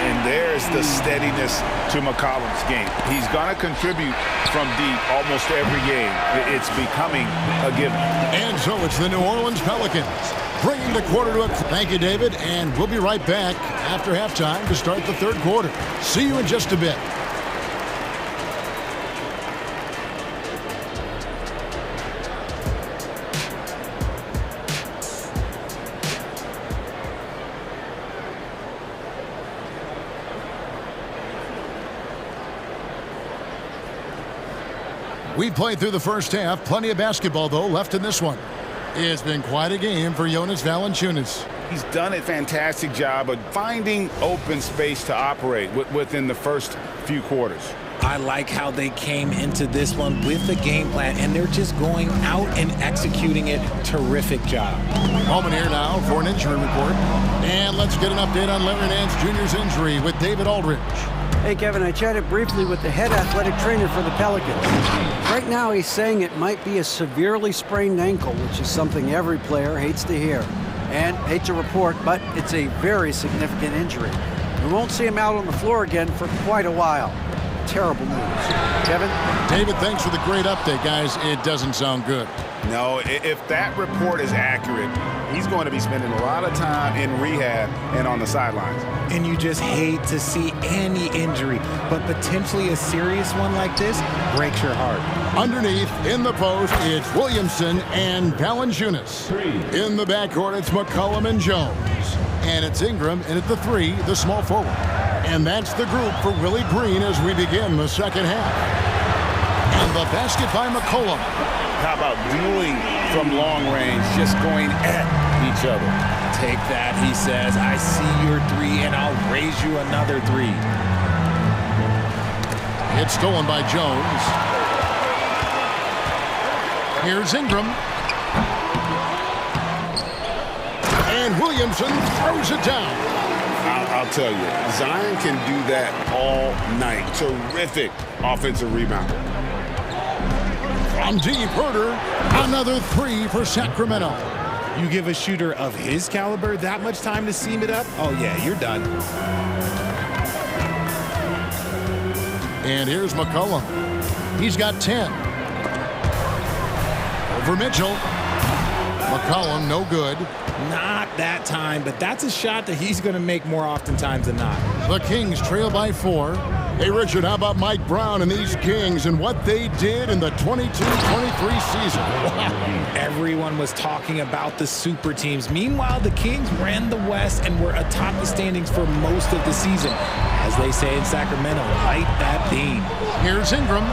And there's the steadiness to McCollum's game. He's going to contribute from deep almost every game. It's becoming a given. And so it's the New Orleans Pelicans bringing the quarter to a... Thank you, David. And we'll be right back after halftime to start the third quarter. See you in just a bit. We played through the first half. Plenty of basketball, though, left in this one. It's been quite a game for Jonas Valanciunas. He's done a fantastic job of finding open space to operate within the first few quarters. I like how they came into this one with a game plan, and they're just going out and executing it. Terrific job. Moment here now for an injury report. And let's get an update on Larry Nance Jr.'s injury with David Aldridge. Hey, Kevin, I chatted briefly with the head athletic trainer for the Pelicans. Right now, he's saying it might be a severely sprained ankle, which is something every player hates to hear. And hate to report, but it's a very significant injury. We won't see him out on the floor again for quite a while. Terrible news. Kevin? David, thanks for the great update, guys. It doesn't sound good. No, if that report is accurate, he's going to be spending a lot of time in rehab and on the sidelines. And you just hate to see any injury, but potentially a serious one like this breaks your heart. Underneath, in the post, it's Williamson and Valanciunas. In the backcourt, it's McCollum and Jones. And it's Ingram, and at the 3, the small forward. And that's the group for Willie Green as we begin the second half. And the basket by McCollum. How about dueling from long range, just going at each other? Take that, he says. I see your 3, and I'll raise you another 3. It's stolen by Jones. Here's Ingram. And Williamson throws it down. I'll tell you, Zion can do that all night. Terrific offensive rebound. From deep, Herter Another three for Sacramento. You give a shooter of his caliber that much time to seam it up, oh yeah, you're done. And here's McCollum. He's got 10. Over Mitchell. McCollum, no good. Not that time, but that's a shot that he's going to make more oftentimes than not. The Kings trail by 4. Hey, Richard, how about Mike Brown and these Kings and what they did in the 22-23 season? Wow. Everyone was talking about the super teams. Meanwhile, the Kings ran the West and were atop the standings for most of the season. As they say in Sacramento, light that beam. Here's Ingram.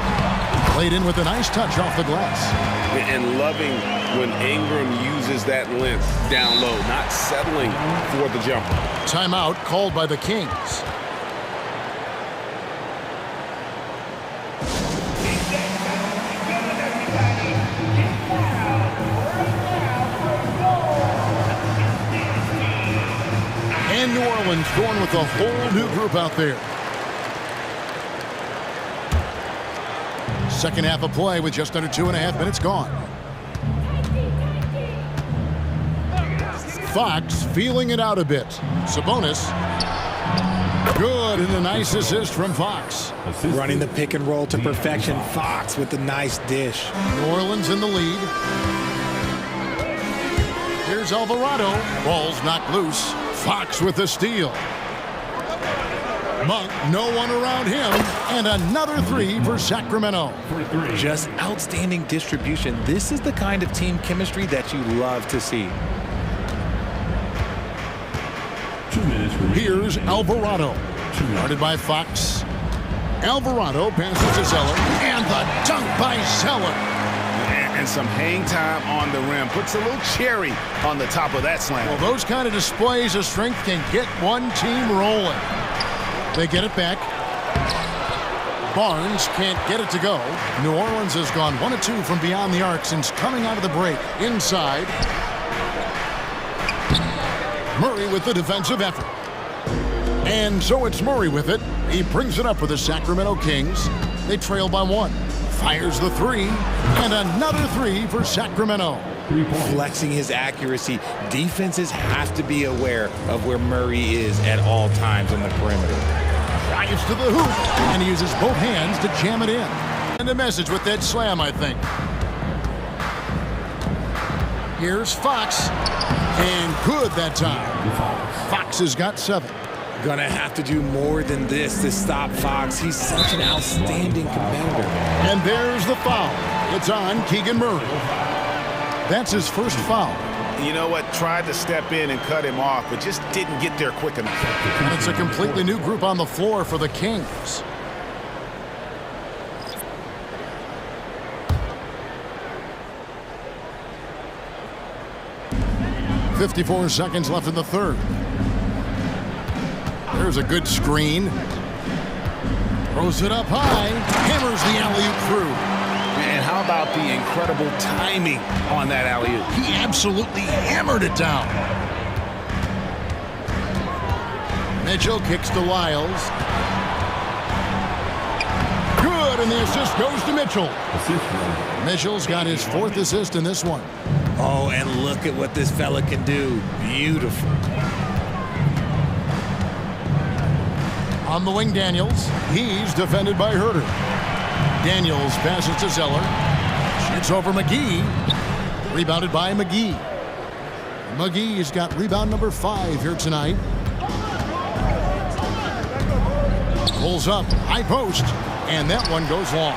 Played in with a nice touch off the glass. And loving when Ingram uses that length down low, not settling for the jumper. Timeout called by the Kings. And New Orleans going with a whole new group out there. Second half of play with just under 2.5 minutes gone. Fox feeling it out a bit. Sabonis. Good, and a nice assist from Fox. Running the pick and roll to perfection. Fox with a nice dish. New Orleans in the lead. Here's Alvarado. Ball's knocked loose. Fox with the steal. Monk, no one around him, and another three for Sacramento. Just outstanding distribution. This is the kind of team chemistry that you love to see. 2 minutes remaining. Here's Alvarado. Guarded by Fox. Alvarado passes to Zeller, and the dunk by Zeller. And some hang time on the rim. Puts a little cherry on the top of that slam. Well, those kind of displays of strength can get one team rolling. They get it back. Barnes can't get it to go. New Orleans has gone 1 of 2 from beyond the arc since coming out of the break. Inside. Murray with the defensive effort. And so it's Murray with it. He brings it up for the Sacramento Kings. They trail by 1. Fires the three. And another three for Sacramento. Flexing his accuracy. Defenses have to be aware of where Murray is at all times on the perimeter. Drives to the hoop, and he uses both hands to jam it in. And a message with that slam, I think. Here's Fox, and good that time. Fox has got 7. Gonna have to do more than this to stop Fox. He's such an outstanding competitor. And there's the foul. It's on Keegan Murray. That's his first foul. You know what? Tried to step in and cut him off, but just didn't get there quick enough. And it's a completely new group on the floor for the Kings. .54 seconds left in the third. There's a good screen. Throws it up high. Hammers the alley-oop through. And how about the incredible timing on that alley-oop? He absolutely hammered it down. Mitchell kicks to Lyles. Good, and the assist goes to Mitchell. Mitchell's got his 4th assist in this one. Oh, and look at what this fella can do. Beautiful. On the wing, Daniels. He's defended by Herter. Daniels passes to Zeller. Shoots over McGee. Rebounded by McGee. McGee's got rebound number 5 here tonight. Pulls up, high post, and that one goes long.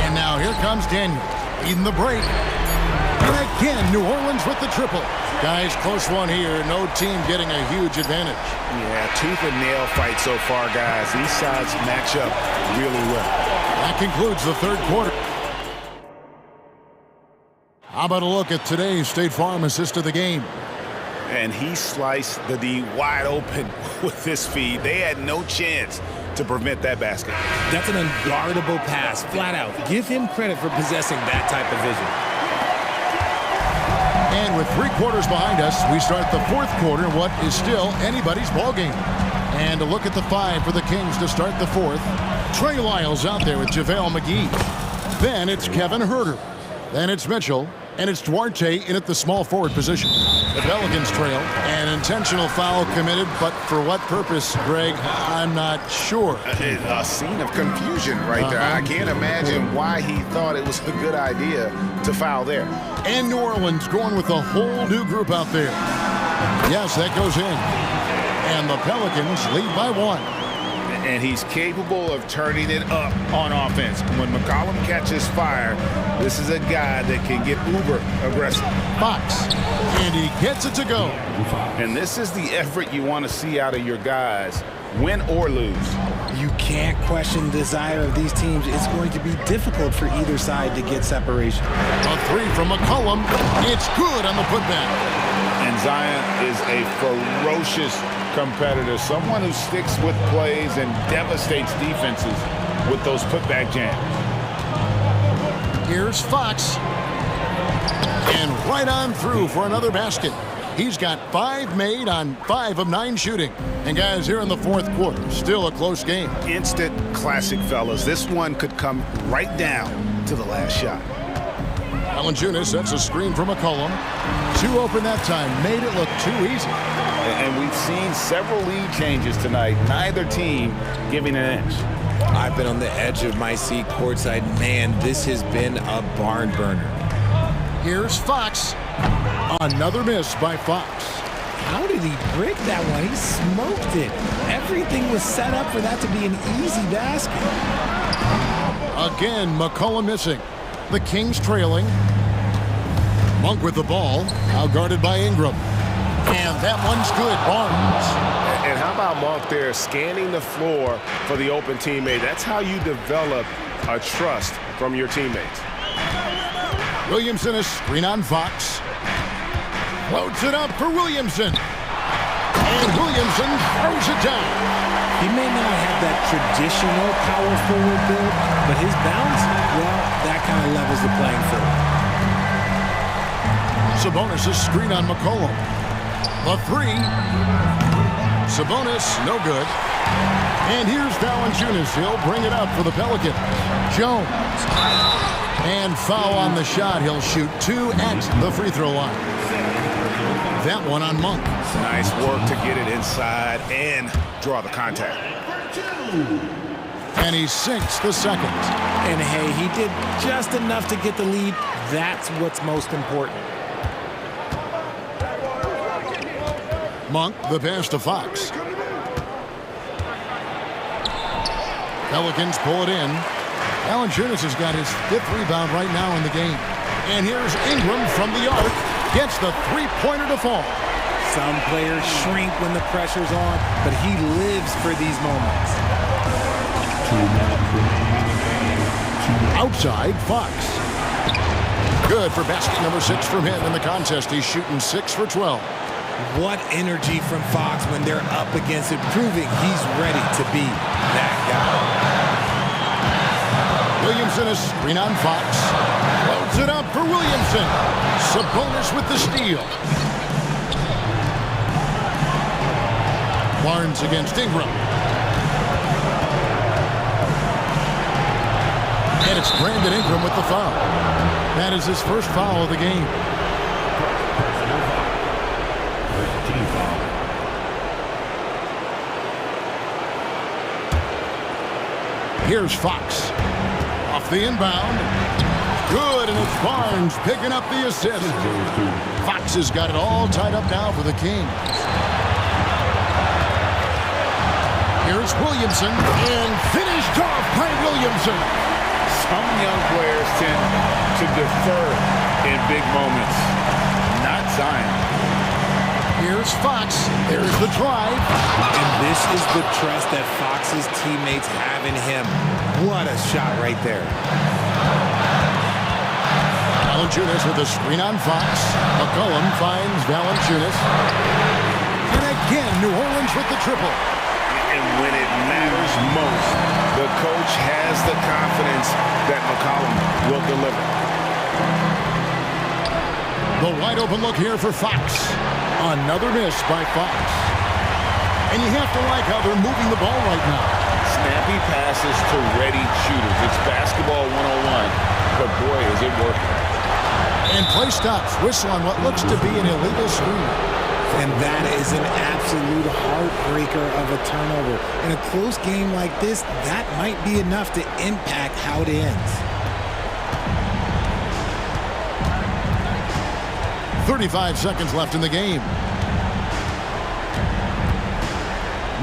And now here comes Daniels, leading the break. And again, New Orleans with the triple. Guys, close one here. No team getting a huge advantage. Yeah, tooth and nail fight so far, guys. These sides match up really well. That concludes the third quarter. How about a look at today's State Farm assist of the game? And he sliced the D wide open with this feed. They had no chance to prevent that basket. That's an unguardable pass, flat out. Give him credit for possessing that type of vision. And with 3 quarters behind us, we start the 4th quarter, what is still anybody's ballgame. And a look at the 5 for the Kings to start the 4th. Trey Lyles out there with JaVale McGee. Then it's Kevin Herter. Then it's Mitchell, and it's Duarte in at the small forward position. The Pelicans trail. An intentional foul committed, but for what purpose, Greg? I'm not sure. A scene of confusion right there. I can't imagine why he thought it was a good idea to foul there. And New Orleans going with a whole new group out there. Yes, that goes in. And the Pelicans lead by 1. And he's capable of turning it up on offense. When McCollum catches fire, this is a guy that can get uber aggressive. Fox, and he gets it to go. And this is the effort you want to see out of your guys, win or lose. You can't question the desire of these teams. It's going to be difficult for either side to get separation. A 3 from McCollum. It's good on the putback. And Zion is a ferocious competitor, someone who sticks with plays and devastates defenses with those putback jams. Here's Fox. And right on through for another basket. He's got 5 made on 5 of 9 shooting. And guys, here in the fourth quarter, still a close game. Instant classic, fellas. This one could come right down to the last shot. Valanciunas sets a screen for McCollum. 2 open that time, made it look too easy. And we've seen several lead changes tonight, neither team giving an inch. I've been on the edge of my seat courtside. Man, this has been a barn burner. Here's Fox. Another miss by Fox. How did he break that one? He smoked it. Everything was set up for that to be an easy basket. Again, McCollum missing. The Kings trailing. Monk with the ball, now guarded by Ingram. And that one's good, Barnes. And how about Monk there scanning the floor for the open teammate? That's how you develop a trust from your teammates. Williamson is screen on Fox. Floats it up for Williamson. And Williamson throws it down. He may not have that traditional power forward build, but his bounce, well, that kind of levels the playing field. Sabonis is screen on McCollum. The 3. Sabonis, no good. And here's Valanciunas. He'll bring it up for the Pelicans. Jones. And foul on the shot. He'll shoot 2 at the free throw line. That one on Monk. Nice work to get it inside and draw the contact. And he sinks the second. And hey, he did just enough to get the lead. That's what's most important. Monk, the pass to Fox. Pelicans pull it in. Valanciunas has got his 5th rebound right now in the game. And here's Ingram from the arc. Gets the 3-pointer to fall. Some players shrink when the pressure's on, but he lives for these moments. Outside, Fox. Good for basket number 6 from him in the contest. He's shooting 6 for 12. What energy from Fox when they're up against it, proving he's ready to be that guy. Williamson is screen on Fox. Loads it up for Williamson. Sabonis with the steal. Barnes against Ingram. And it's Brandon Ingram with the foul. That is his first foul of the game. Here's Fox. Off the inbound. Good, and it's Barnes picking up the assist. Fox has got it all tied up now for the Kings. Here's Williamson, and finished off by Williamson. Some young players tend to defer in big moments. Not Zion. Here's Fox. There's the drive. And this is the trust that Fox's teammates have in him. What a shot right there. Valanciunas with a screen on Fox. McCollum finds Valanciunas. And again, New Orleans with the triple. And when it matters most, the coach has the confidence that McCollum will deliver. The wide open look here for Fox. Another miss by Fox. And you have to like how they're moving the ball right now. Snappy passes to ready shooters. It's basketball 101, but boy, is it working. And play stops. Whistle on what looks to be an illegal screen. And that is an absolute heartbreaker of a turnover. In a close game like this, that might be enough to impact how it ends. 35 seconds left in the game.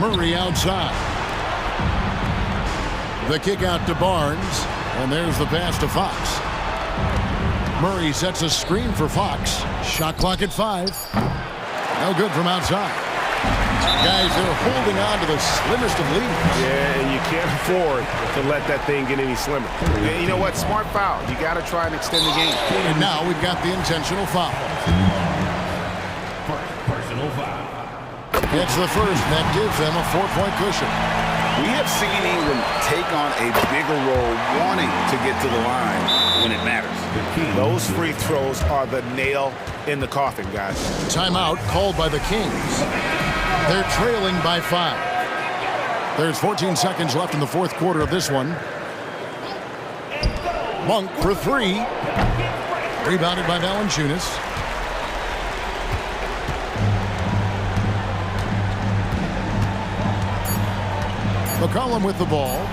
Murray outside. The kick out to Barnes. And there's the pass to Fox. Murray sets a screen for Fox. Shot clock at 5. No good from outside. Guys, they're holding on to the slimmest of leads. Yeah, and you can't afford to let that thing get any slimmer. And you know what? Smart foul. You got to try and extend the game. And now we've got the intentional foul. Personal foul. It's the first, and that gives them a 4-point cushion. We have seen Ingram take on a bigger role, wanting to get to the line when it matters. Those free throws are the nail in the coffin, guys. Timeout called by the Kings. They're trailing by 5. There's 14 seconds left in the fourth quarter of this one. Monk for 3. Rebounded by Valanciunas. McCollum with the ball.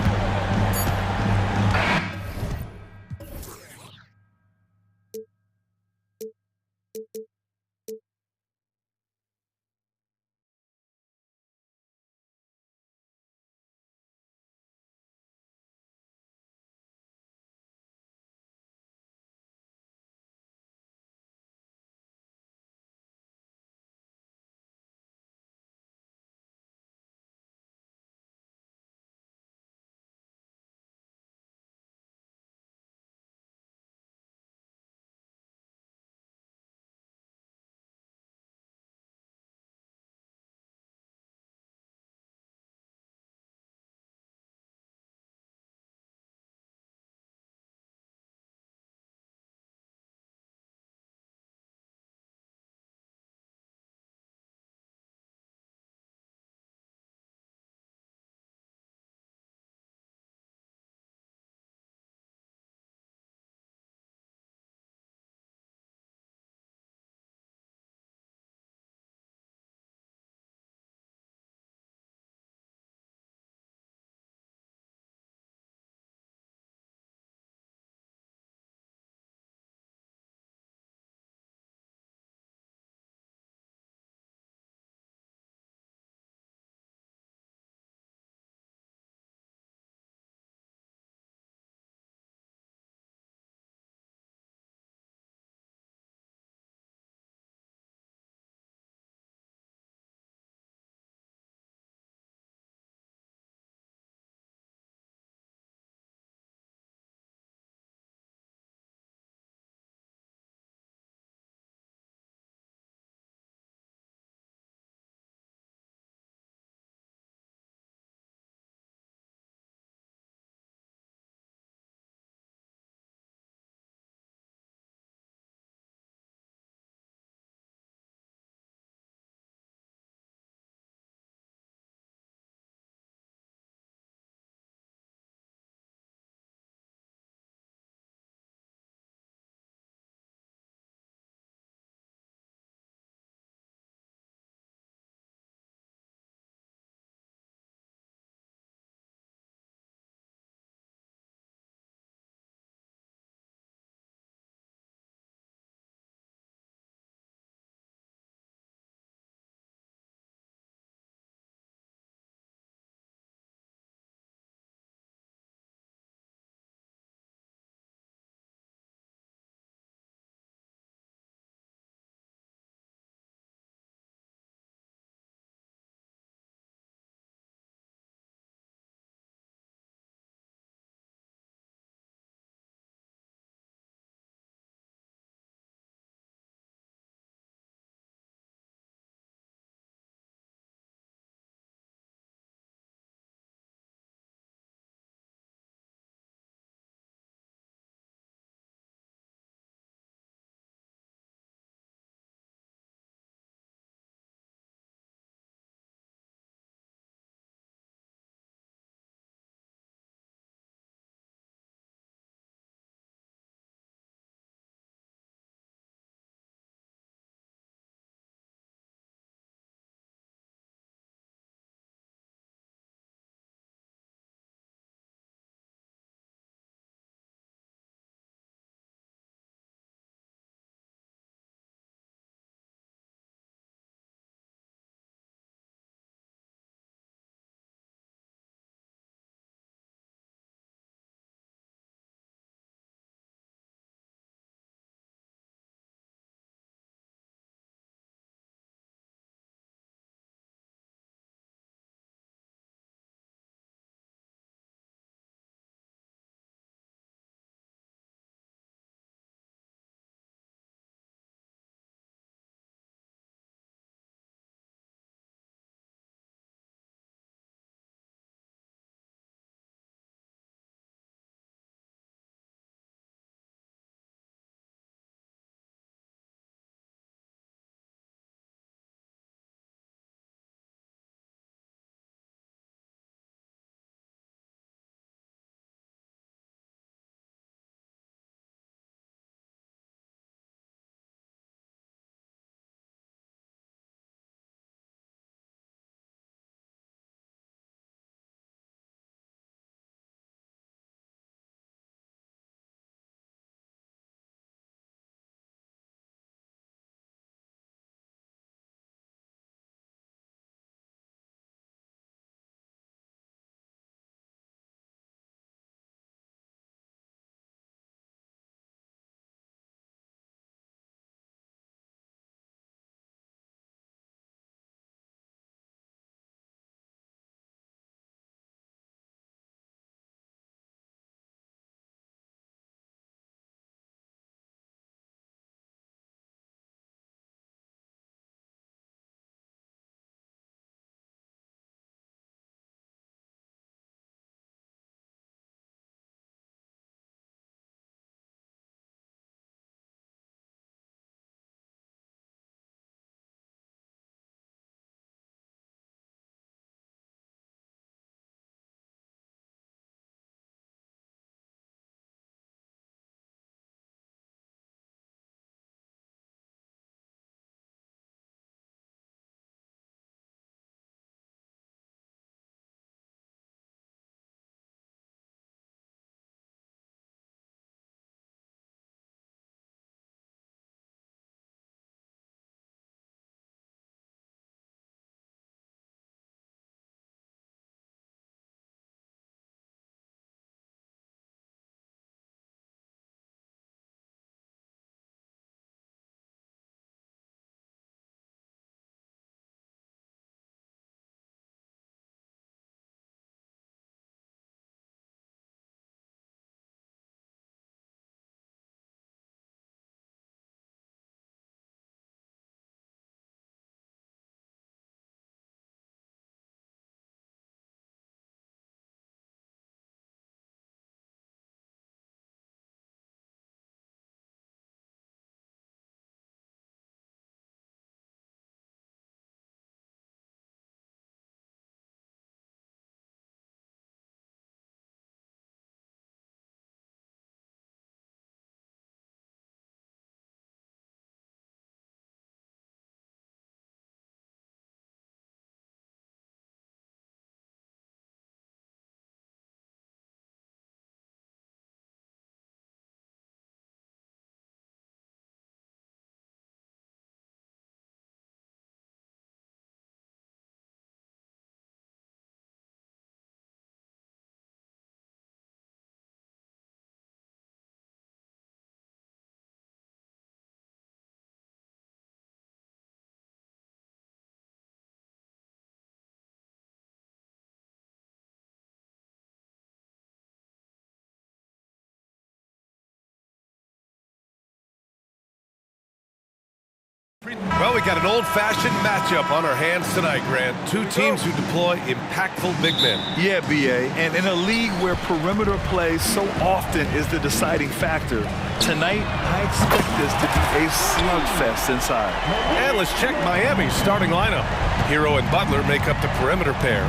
Well, we got an old-fashioned matchup on our hands tonight, Grant. Two teams who deploy impactful big men. Yeah, B.A., and in a league where perimeter play so often is the deciding factor, tonight I expect this to be a slugfest inside. And let's check Miami's starting lineup. Hero and Butler make up the perimeter pair.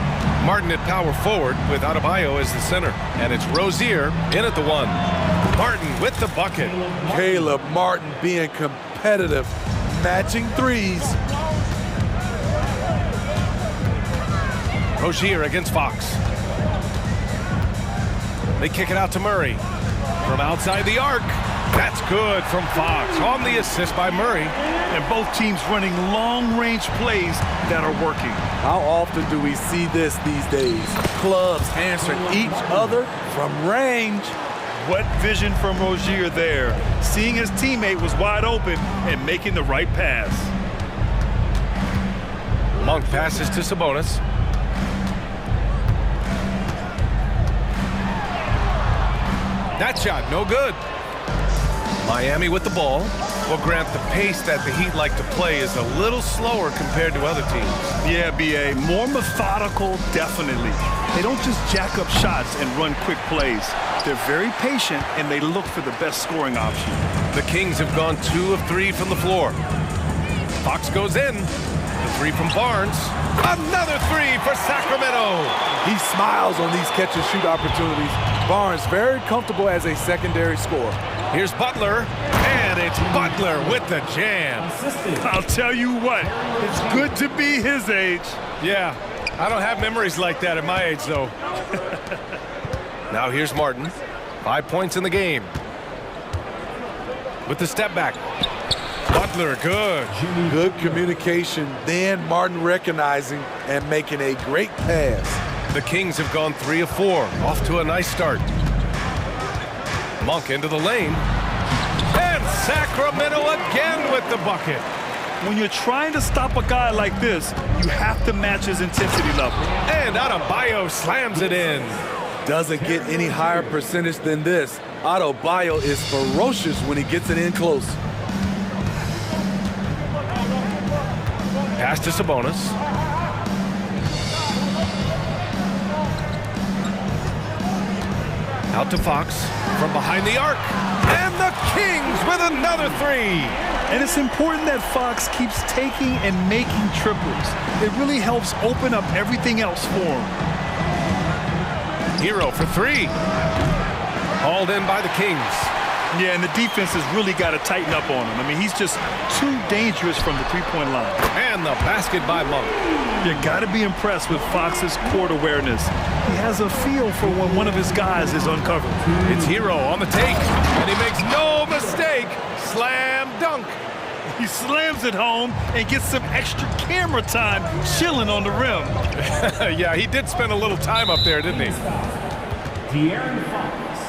Martin at power forward with Adebayo as the center. And it's Rozier in at the one. Martin with the bucket. Caleb Martin being competitive, matching threes. Rozier against Fox. They kick it out to Murray. From outside the arc. That's good from Fox on the assist by Murray. And both teams running long-range plays that are working. How often do we see this these days? Clubs answering each other from range. What vision from Rozier there. Seeing his teammate was wide open and making the right pass. Monk passes to Sabonis. That shot, no good. Miami with the ball. Well, Grant, the pace that the Heat like to play is a little slower compared to other teams. Yeah, B.A., more methodical, definitely. They don't just jack up shots and run quick plays. They're very patient, and they look for the best scoring option. The Kings have gone 2 of 3 from the floor. Fox goes in. The three from Barnes. Another three for Sacramento. He smiles on these catch-and-shoot opportunities. Barnes very comfortable as a secondary scorer. Here's Butler, and it's Butler with the jam. I'll tell you what, it's good to be his age. Yeah, I don't have memories like that at my age, though. Now here's Martin. 5 points in the game. With the step back. Butler, good. Good communication, then Martin recognizing and making a great pass. The Kings have gone 3 of 4, off to a nice start. Monk into the lane. And Sacramento again with the bucket. When you're trying to stop a guy like this, you have to match his intensity level. And Adebayo slams it in. Doesn't get any higher percentage than this. Adebayo is ferocious when he gets it in close. Pass to Sabonis. Out to Fox from behind the arc. And the Kings with another three. And it's important that Fox keeps taking and making triples. It really helps open up everything else for him. Hero for three. Hauled in by the Kings. Yeah, and the defense has really got to tighten up on him. I mean, he's just too dangerous from the three-point line. And the basket by Monk. You got to be impressed with Fox's court awareness. He has a feel for when one of his guys is uncovered. It's Hero on the take, and he makes no mistake. Slam dunk. He slams it home and gets some extra camera time chilling on the rim. Yeah, he did spend a little time up there, didn't he? De'Aaron Fox,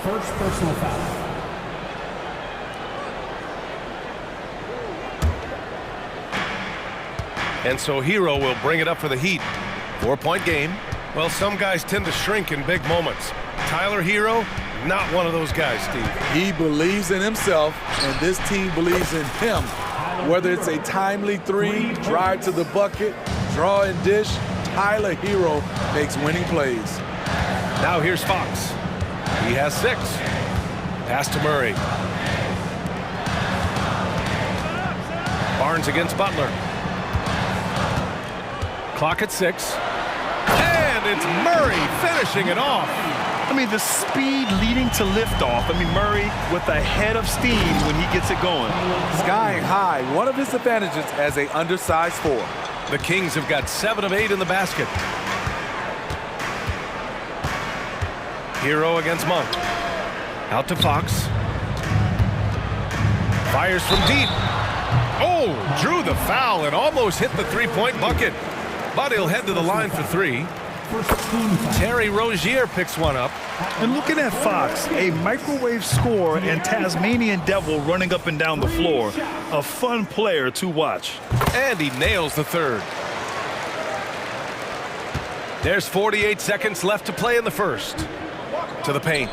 first personal foul. And so Hero will bring it up for the Heat. 4-point game. Well, some guys tend to shrink in big moments. Tyler Hero, not one of those guys, Steve. He believes in himself, and this team believes in him. Whether it's a timely three, drive to the bucket, draw and dish, Tyler Hero makes winning plays. Now here's Fox. He has 6. Pass to Murray. Barnes against Butler. Clock at 6. And it's Murray finishing it off. I mean, the speed leading to liftoff. I mean, Murray with a head of steam when he gets it going. Skying high, one of his advantages as an undersized 4. The Kings have got 7 of 8 in the basket. Hero against Monk. Out to Fox. Fires from deep. Oh, drew the foul and almost hit the three-point bucket. But he'll head to the line for 3. Terry Rozier picks one up. And looking at Fox, a microwave scorer and Tasmanian devil running up and down the floor. A fun player to watch. And he nails the third. There's 48 seconds left to play in the first. To the paint.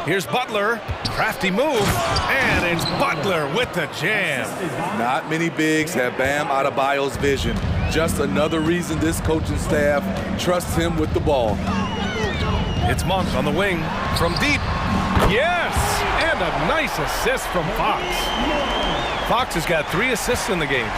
Here's Butler. Crafty move, and it's Butler with the jam. Not many bigs have Bam Adebayo's vision. Just another reason this coaching staff trusts him with the ball. It's Monk on the wing from deep. Yes, and a nice assist from Fox. Fox has got 3 assists in the game.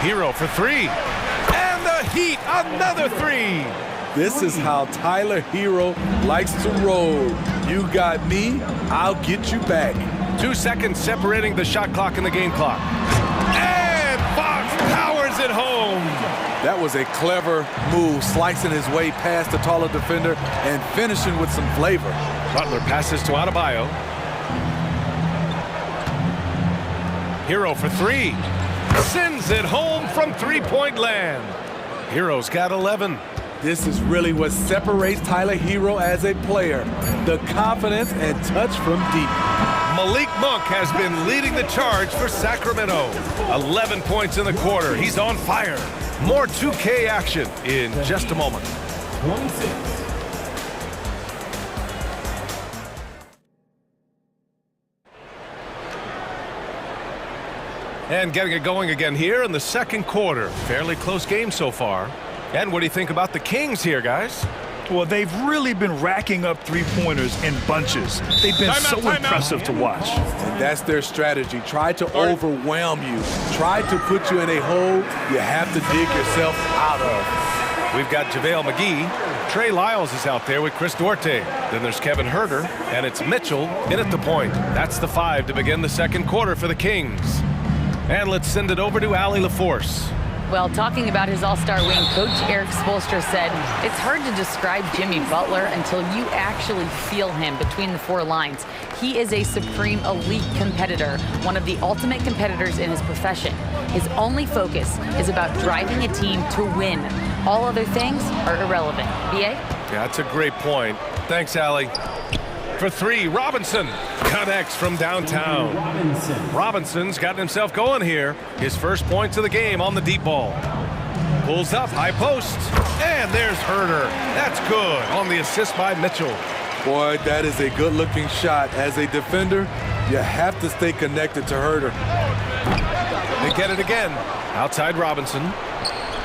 Hero for 3. And the Heat, another 3. This is how Tyler Hero likes to roll. You got me, I'll get you back. 2 seconds separating the shot clock and the game clock. And Fox powers it home. That was a clever move, slicing his way past the taller defender and finishing with some flavor. Butler passes to Adebayo. Hero for 3. Sends it home from three-point land. Hero's got 11. This is really what separates Tyler Hero as a player. The confidence and touch from deep. Malik Monk has been leading the charge for Sacramento. 11 points in the quarter. He's on fire. More 2K action in just a moment. 26. And getting it going again here in the second quarter. Fairly close game so far. And what do you think about the Kings here, guys? Well, they've really been racking up three-pointers in bunches. They've been so impressive to watch. And that's their strategy. Try to overwhelm you. Try to put you in a hole you have to dig yourself out of. We've got JaVale McGee. Trey Lyles is out there with Chris Duarte. Then there's Kevin Huerter, and it's Mitchell in at the point. That's the 5 to begin the second quarter for the Kings. And let's send it over to Allie LaForce. Well, talking about his all-star wing, Coach Eric Spoelstra said, it's hard to describe Jimmy Butler until you actually feel him between the 4 lines. He is a supreme elite competitor, one of the ultimate competitors in his profession. His only focus is about driving a team to win. All other things are irrelevant. B.A.? Yeah, that's a great point. Thanks, Allie. For 3, Robinson connects from downtown. Robinson's gotten himself going here. His first points of the game on the deep ball. Pulls up, high post, and there's Huerter. That's good on the assist by Mitchell. Boy, that is a good-looking shot. As a defender, you have to stay connected to Huerter. They get it again. Outside Robinson.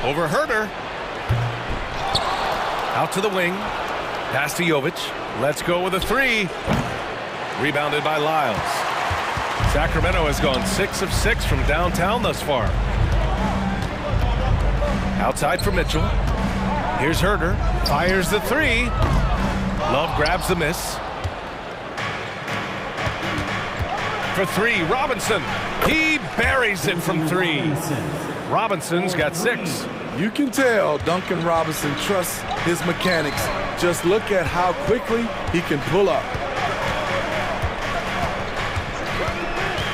Over Huerter. Out to the wing. Pass to Jovic. Let's go with a 3. Rebounded by Lyles. Sacramento has gone 6 of 6 from downtown thus far. Outside for Mitchell. Here's Huerter. Fires the 3. Love grabs the miss. For 3, Robinson. He buries it from 3. Robinson's got 6. You can tell Duncan Robinson trusts his mechanics. Just look at how quickly he can pull up.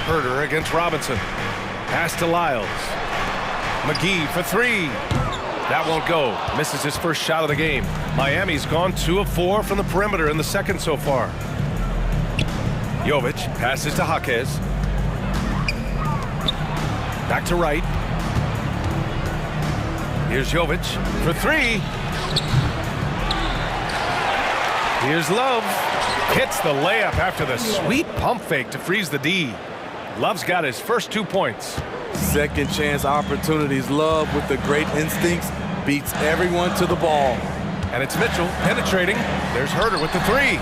Huerter against Robinson. Pass to Lyles. McGee for 3. That won't go. Misses his first shot of the game. Miami's gone 2 of 4 from the perimeter in the second so far. Jovic passes to Jaquez. Back to right. Here's Jovic for 3. Here's Love. Hits the layup after the sweet pump fake to freeze the D. Love's got his first 2 points. Second chance opportunities. Love with the great instincts beats everyone to the ball. And it's Mitchell penetrating. There's Huerter with the 3.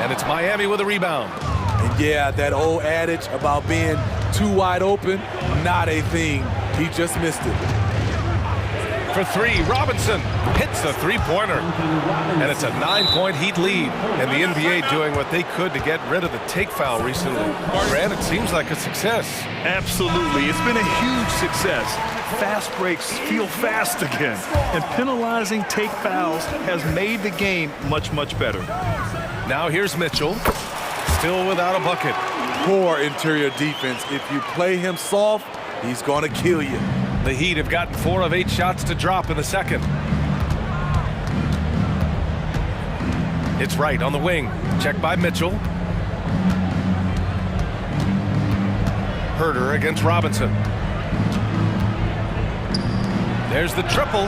And it's Miami with a rebound. And yeah, that old adage about being too wide open, not a thing. He just missed it. For 3, Robinson hits the 3-pointer. And it's a 9-point Heat lead. And the NBA doing what they could to get rid of the take foul recently. Grant, it seems like a success. Absolutely. It's been a huge success. Fast breaks feel fast again. And penalizing take fouls has made the game much, much better. Now here's Mitchell. Still without a bucket. Poor interior defense. If you play him soft, he's going to kill you. The Heat have gotten 4 of 8 shots to drop in the second. It's right on the wing. Checked by Mitchell. Huerter against Robinson. There's the triple.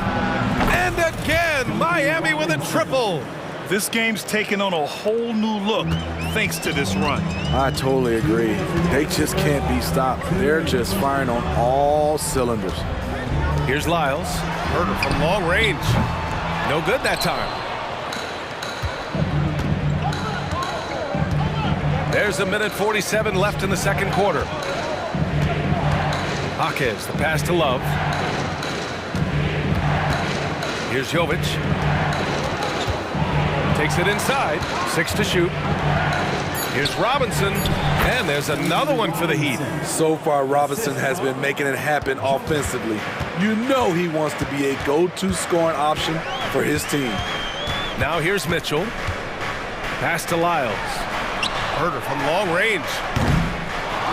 And again, Miami with a triple. This game's taken on a whole new look thanks to this run. I totally agree. They just can't be stopped. They're just firing on all cylinders. Here's Lyles. Herder from long range. No good that time. There's 1:47 left in the second quarter. Jaquez, the pass to Love. Here's Jovic. Takes it inside. 6 to shoot. Here's Robinson. And there's another one for the Heat. So far, Robinson has been making it happen offensively. You know he wants to be a go-to scoring option for his team. Now here's Mitchell. Pass to Lyles. Herder from long range.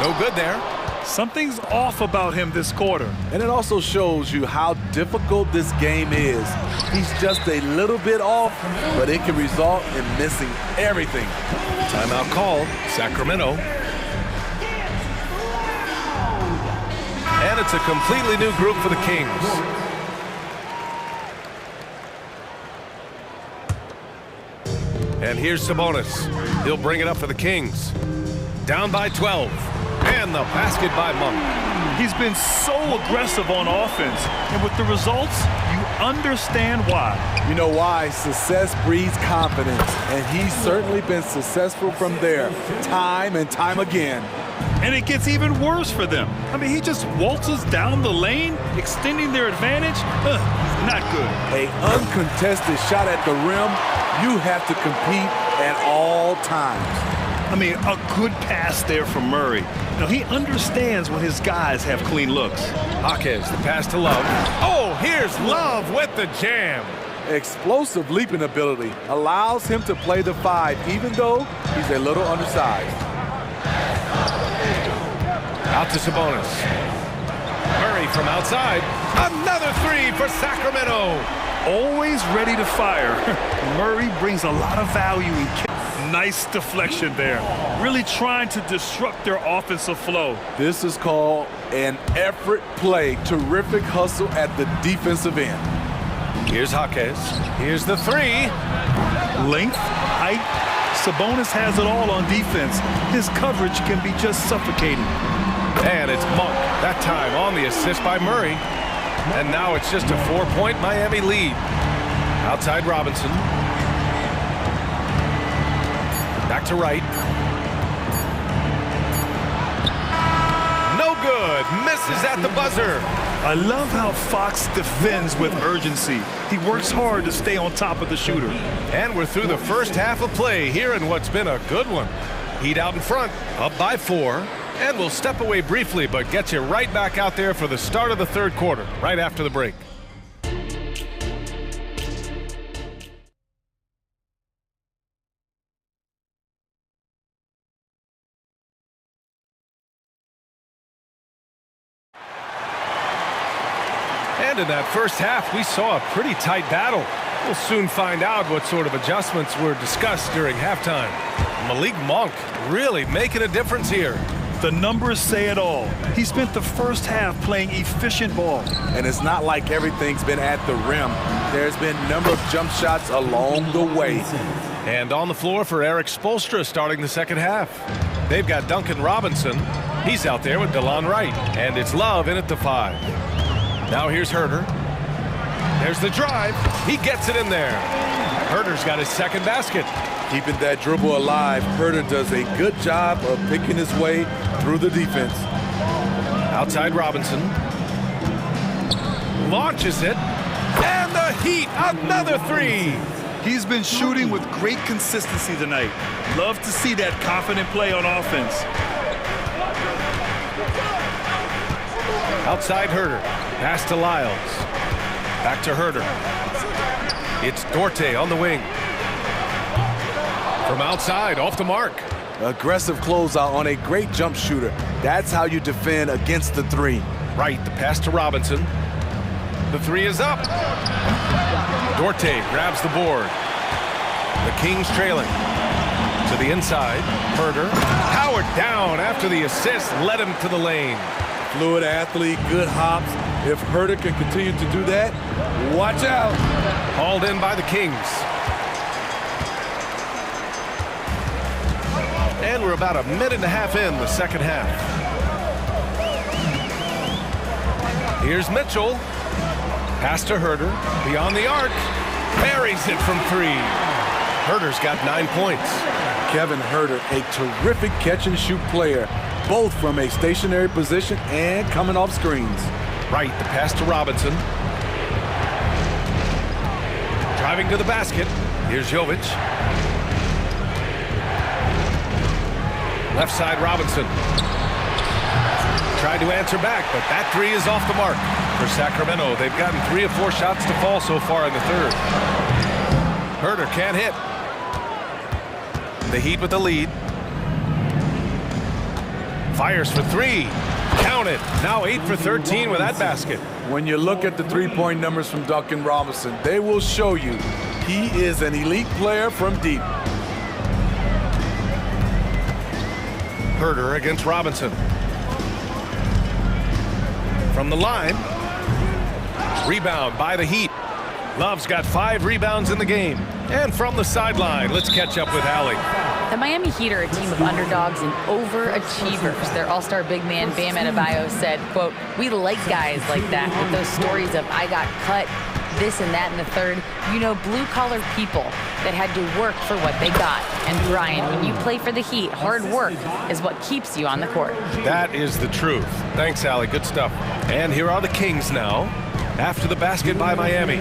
No good there. Something's off about him this quarter. And it also shows you how difficult this game is. He's just a little bit off, but it can result in missing everything. Timeout called. Sacramento. And it's a completely new group for the Kings. And here's Sabonis. He'll bring it up for the Kings. Down by 12. And the basket by Monk. He's been so aggressive on offense, and with the results, you understand why. You know why? Success breeds confidence, and he's certainly been successful from there, time and time again. And it gets even worse for them. I mean, he just waltzes down the lane, extending their advantage. Not good. An uncontested shot at the rim, you have to compete at all times. I mean, a good pass there from Murray. You know, he understands when his guys have clean looks. Jaquez, the pass to Love. Oh, here's Love with the jam. Explosive leaping ability allows him to play the 5, even though he's a little undersized. Out to Sabonis. Murray from outside. Another 3 for Sacramento. Always ready to fire. Murray brings a lot of value in kicks. Nice deflection there. Really trying to disrupt their offensive flow. This is called an effort play. Terrific hustle at the defensive end. Here's Jaquez. Here's the 3. Length, height. Sabonis has it all on defense. His coverage can be just suffocating. And it's Monk. That time on the assist by Murray. And now it's just a 4-point Miami lead. Outside Robinson. Back to Wright. No good. Misses at the buzzer. I love how Fox defends with urgency. He works hard to stay on top of the shooter. And we're through the first half of play here in what's been a good one. Heat out in front, up by 4. And we'll step away briefly, but get you right back out there for the start of the third quarter, right after the break. And in that first half, we saw a pretty tight battle. We'll soon find out what sort of adjustments were discussed during halftime. Malik Monk really making a difference here. The numbers say it all. He spent the first half playing efficient ball. And it's not like everything's been at the rim. There's been a number of jump shots along the way. And on the floor for Eric Spoelstra starting the second half. They've got Duncan Robinson. He's out there with DeLon Wright. And it's Love in at the 5. Now here's Herder. There's the drive. He gets it in there. Herder's got his second basket. Keeping that dribble alive, Herder does a good job of picking his way through the defense. Outside Robinson. Launches it. And the Heat, another 3. He's been shooting with great consistency tonight. Love to see that confident play on offense. Outside Herder. Pass to Lyles. Back to Herder. It's Dorte on the wing. From outside, off the mark. Aggressive closeout on a great jump shooter. That's how you defend against the 3. Right, the pass to Robinson. The 3 is up. Dorte grabs the board. The Kings trailing. To the inside, Herder. Powered down after the assist led him to the lane. Fluid athlete, good hops. If Herder can continue to do that, watch out. Hauled in by the Kings. And we're about a minute and a half in the second half. Here's Mitchell. Pass to Herder. Beyond the arc. Buries it from 3. Herder's got 9 points. Kevin Herder, a terrific catch-and-shoot player, both from a stationary position and coming off screens. Right, the pass to Robinson. Driving to the basket. Here's Jovic. Left side, Robinson. Tried to answer back, but that 3 is off the mark. For Sacramento, they've gotten 3 of 4 shots to fall so far in the third. Herder can't hit. The Heat with the lead. Fires for 3. Count it. Now 8 for 13 with that basket. When you look at the three-point numbers from Duncan Robinson, they will show you he is an elite player from deep. Herder against Robinson. From the line. Rebound by the Heat. Love's got 5 rebounds in the game. And from the sideline, let's catch up with Allie. The Miami Heat are a team of underdogs and overachievers. Their all-star big man, Bam Adebayo, said, quote, "We like guys like that with those stories of I got cut, this and that in the third. You know, blue-collar people that had to work for what they got." And Brian, when you play for the Heat, hard work is what keeps you on the court. That is the truth. Thanks, Allie. Good stuff. And here are the Kings now, after the basket by Miami.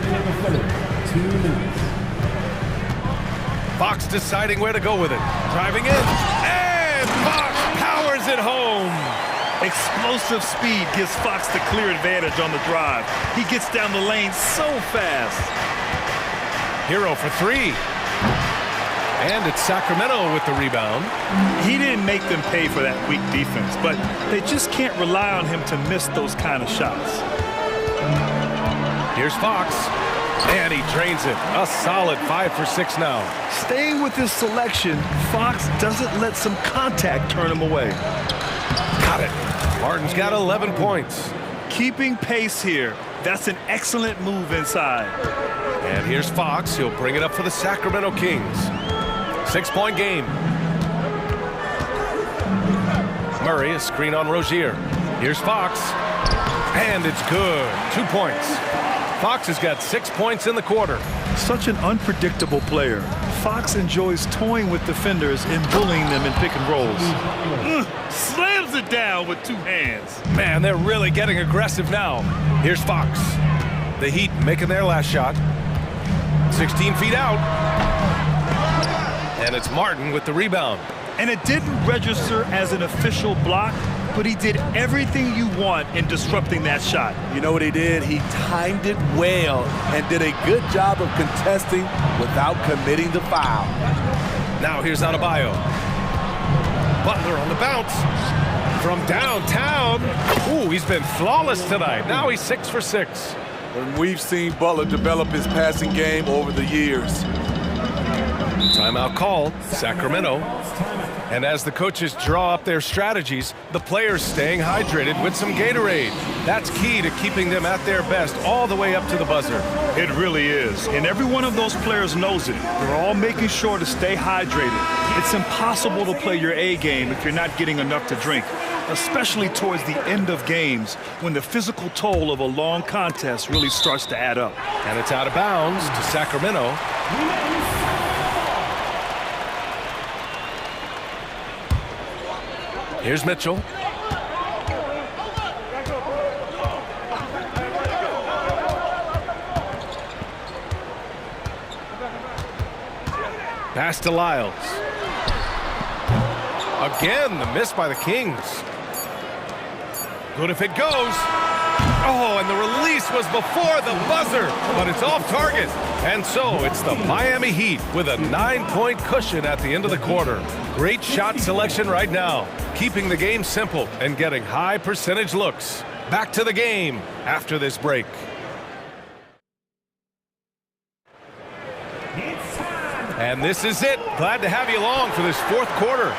Fox deciding where to go with it. Driving in. And Fox powers it home. Explosive speed gives Fox the clear advantage on the drive. He gets down the lane so fast. Hero for 3. And it's Sacramento with the rebound. He didn't make them pay for that weak defense, but they just can't rely on him to miss those kind of shots. Here's Fox. And he drains it. A solid 5 for 6 now. Staying with his selection, Fox doesn't let some contact turn him away. Got it. Martin's got 11 points. Keeping pace here. That's an excellent move inside. And here's Fox. He'll bring it up for the Sacramento Kings. 6-point game. Murray, a screen on Rozier. Here's Fox. And it's good. 2 points. Fox has got 6 points in the quarter. Such an unpredictable player. Fox enjoys toying with defenders and bullying them in pick and rolls. Slams it down with 2 hands. Man, they're really getting aggressive now. Here's Fox. The Heat making their last shot. 16 feet out. And it's Martin with the rebound. And it didn't register as an official block, but he did everything you want in disrupting that shot. You know what he did? He timed it well and did a good job of contesting without committing the foul. Now here's Adebayo. Butler on the bounce. From downtown. Ooh, he's been flawless tonight. Now he's 6 for 6. And we've seen Butler develop his passing game over the years. Timeout called, Sacramento. And as the coaches draw up their strategies, the players staying hydrated with some Gatorade. That's key to keeping them at their best all the way up to the buzzer. It really is. And every one of those players knows it. They're all making sure to stay hydrated. It's impossible to play your A game if you're not getting enough to drink, especially towards the end of games when the physical toll of a long contest really starts to add up. And it's out of bounds to Sacramento. Here's Mitchell. Pass to Lyles. Again, the miss by the Kings. Good if it goes. Oh, and the release was before the buzzer, but it's off target. And so it's the Miami Heat with a 9-point cushion at the end of the quarter. Great shot selection right now, keeping the game simple and getting high percentage looks. Back to the game after this break. And this is it. Glad to have you along for this fourth quarter.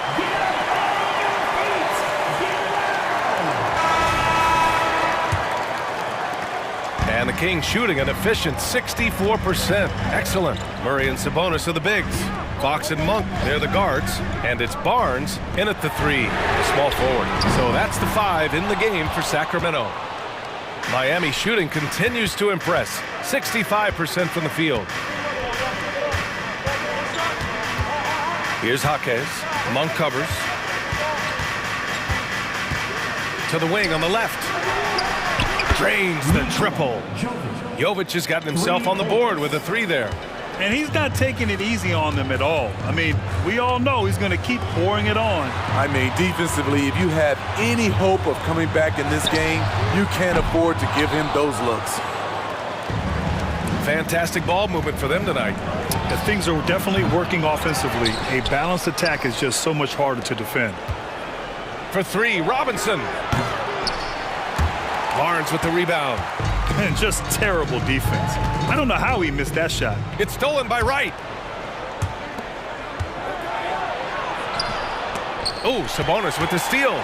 And the Kings shooting an efficient 64%. Excellent. Murray and Sabonis are the bigs. Fox and Monk, they're the guards. And it's Barnes in at the 3, the small forward. So that's the 5 in the game for Sacramento. Miami shooting continues to impress. 65% from the field. Here's Jaquez. Monk covers. To the wing on the left. Drains the triple. Jovic has gotten himself on the board with a 3 there. And he's not taking it easy on them at all. I mean, we all know he's going to keep pouring it on. I mean, defensively, if you have any hope of coming back in this game, you can't afford to give him those looks. Fantastic ball movement for them tonight. As things are definitely working offensively, a balanced attack is just so much harder to defend. For 3, Robinson. Barnes with the rebound. And just terrible defense. I don't know how he missed that shot. It's stolen by Wright. Oh, Sabonis with the steal.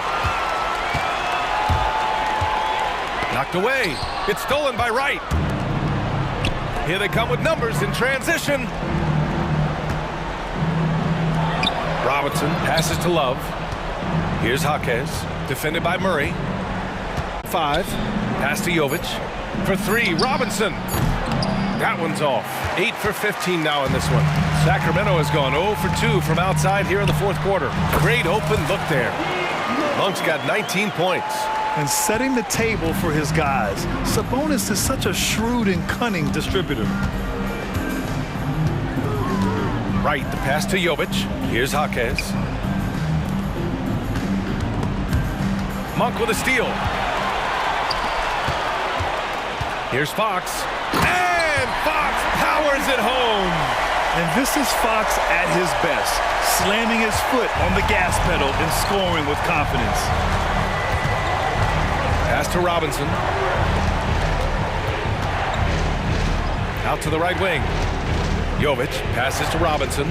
Knocked away. It's stolen by Wright. Here they come with numbers in transition. Robinson passes to Love. Here's Jaquez, defended by Murray. 5, pass to Jovic. For 3, Robinson. That one's off. 8 for 15 now in this one. Sacramento has gone 0 for 2 from outside here in the fourth quarter. Great open look there. Monk's got 19 points. And setting the table for his guys. Sabonis is such a shrewd and cunning distributor. Right, the pass to Jovic. Here's Jaquez. Monk with a steal. Here's Fox. And Fox powers it home. And this is Fox at his best, slamming his foot on the gas pedal and scoring with confidence. Pass to Robinson. Out to the right wing. Jovic passes to Robinson.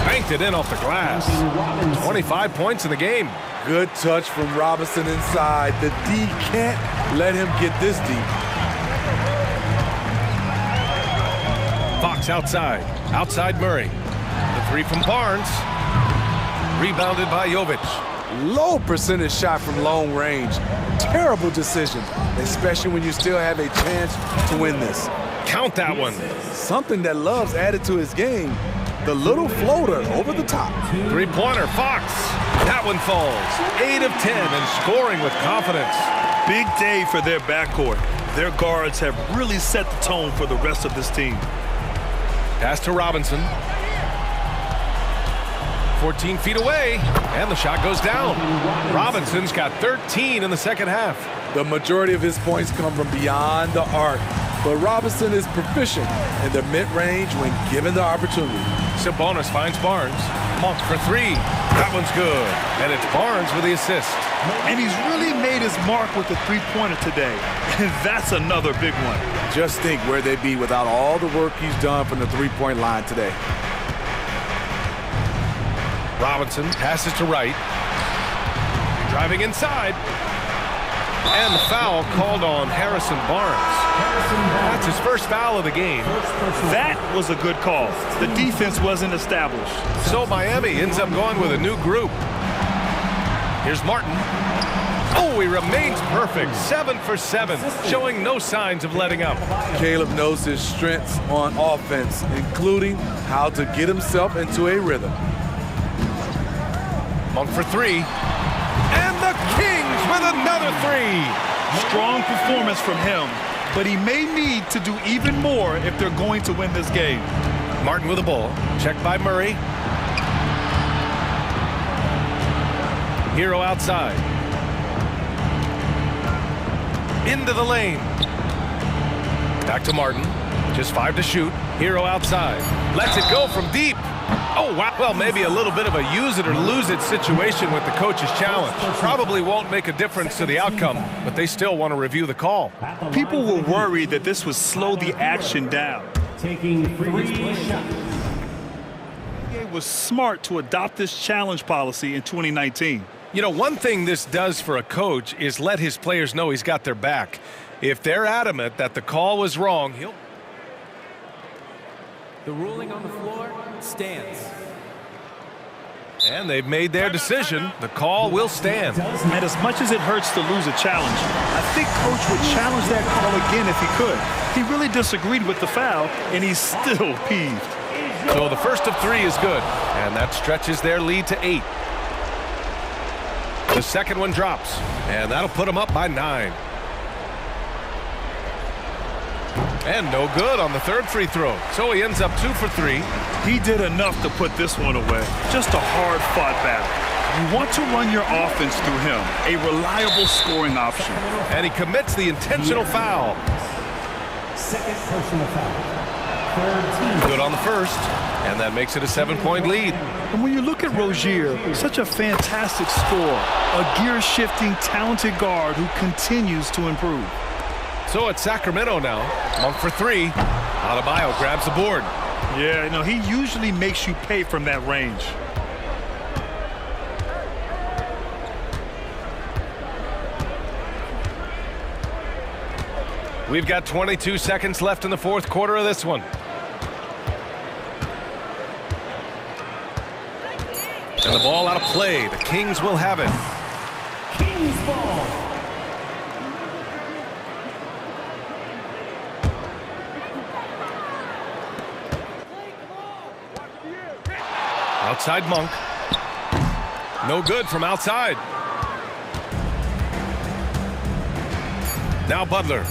Banked it in off the glass. 25 points in the game. Good touch from Robinson inside. The D can't let him get this deep. Fox outside. Outside Murray. The 3 from Barnes. Rebounded by Jovic. Low percentage shot from long range. Terrible decision, especially when you still have a chance to win this. Count that one. Something that Love's added to his game. The little floater over the top. 3-pointer, Fox. That one falls. 8 of 10 and scoring with confidence. Big day for their backcourt. Their guards have really set the tone for the rest of this team. Pass to Robinson. 14 feet away, and the shot goes down. Robinson's got 13 in the second half. The majority of his points come from beyond the arc, but Robinson is proficient in the mid-range when given the opportunity. Sabonis finds Barnes. Monk for 3. That one's good, and it's Barnes with the assist. And he's really made his mark with the 3-pointer today, and that's another big one. Just think where they'd be without all the work he's done from the 3-point line today. Robinson passes to Wright. Driving inside. And the foul called on Harrison Barnes. That's his first foul of the game. That was a good call. The defense wasn't established. So Miami ends up going with a new group. Here's Martin. Oh, he remains perfect. 7 for 7, showing no signs of letting up. Caleb knows his strengths on offense, including how to get himself into a rhythm. Monk for 3. And the Kings with another 3. Strong performance from him, but he may need to do even more if they're going to win this game. Martin with the ball. Checked by Murray. Hero outside. Into the lane. Back to Martin. Just 5 to shoot. Hero outside. Lets it go from deep. Oh, wow. Well, maybe a little bit of a use it or lose it situation with the coach's challenge. Probably won't make a difference to the outcome, but they still want to review the call. People were worried that this would slow the action down. Taking 3 shots. It was smart to adopt this challenge policy in 2019. You know, one thing this does for a coach is let his players know he's got their back. If they're adamant that the call was wrong, he'll... The ruling on the floor stands. And they've made their decision. The call will stand. And as much as it hurts to lose a challenge, I think Coach would challenge that call again if he could. He really disagreed with the foul, and he's still peeved. So the first of 3 is good, and that stretches their lead to 8. The second one drops, and that'll put them up by 9. And no good on the third free throw. So he ends up 2 for 3. He did enough to put this one away. Just a hard-fought battle. You want to run your offense through him, a reliable scoring option. And he commits the intentional foul. Second personal foul. Third team. Good on the first, and that makes it a 7-point lead. And when you look at Rozier, such a fantastic scorer, a gear-shifting, talented guard who continues to improve. So it's Sacramento now. Monk for 3. Adebayo grabs the board. Yeah, you know, he usually makes you pay from that range. We've got 22 seconds left in the fourth quarter of this one. And the ball out of play. The Kings will have it. Kings ball. Outside Monk. No good from outside. Now Butler.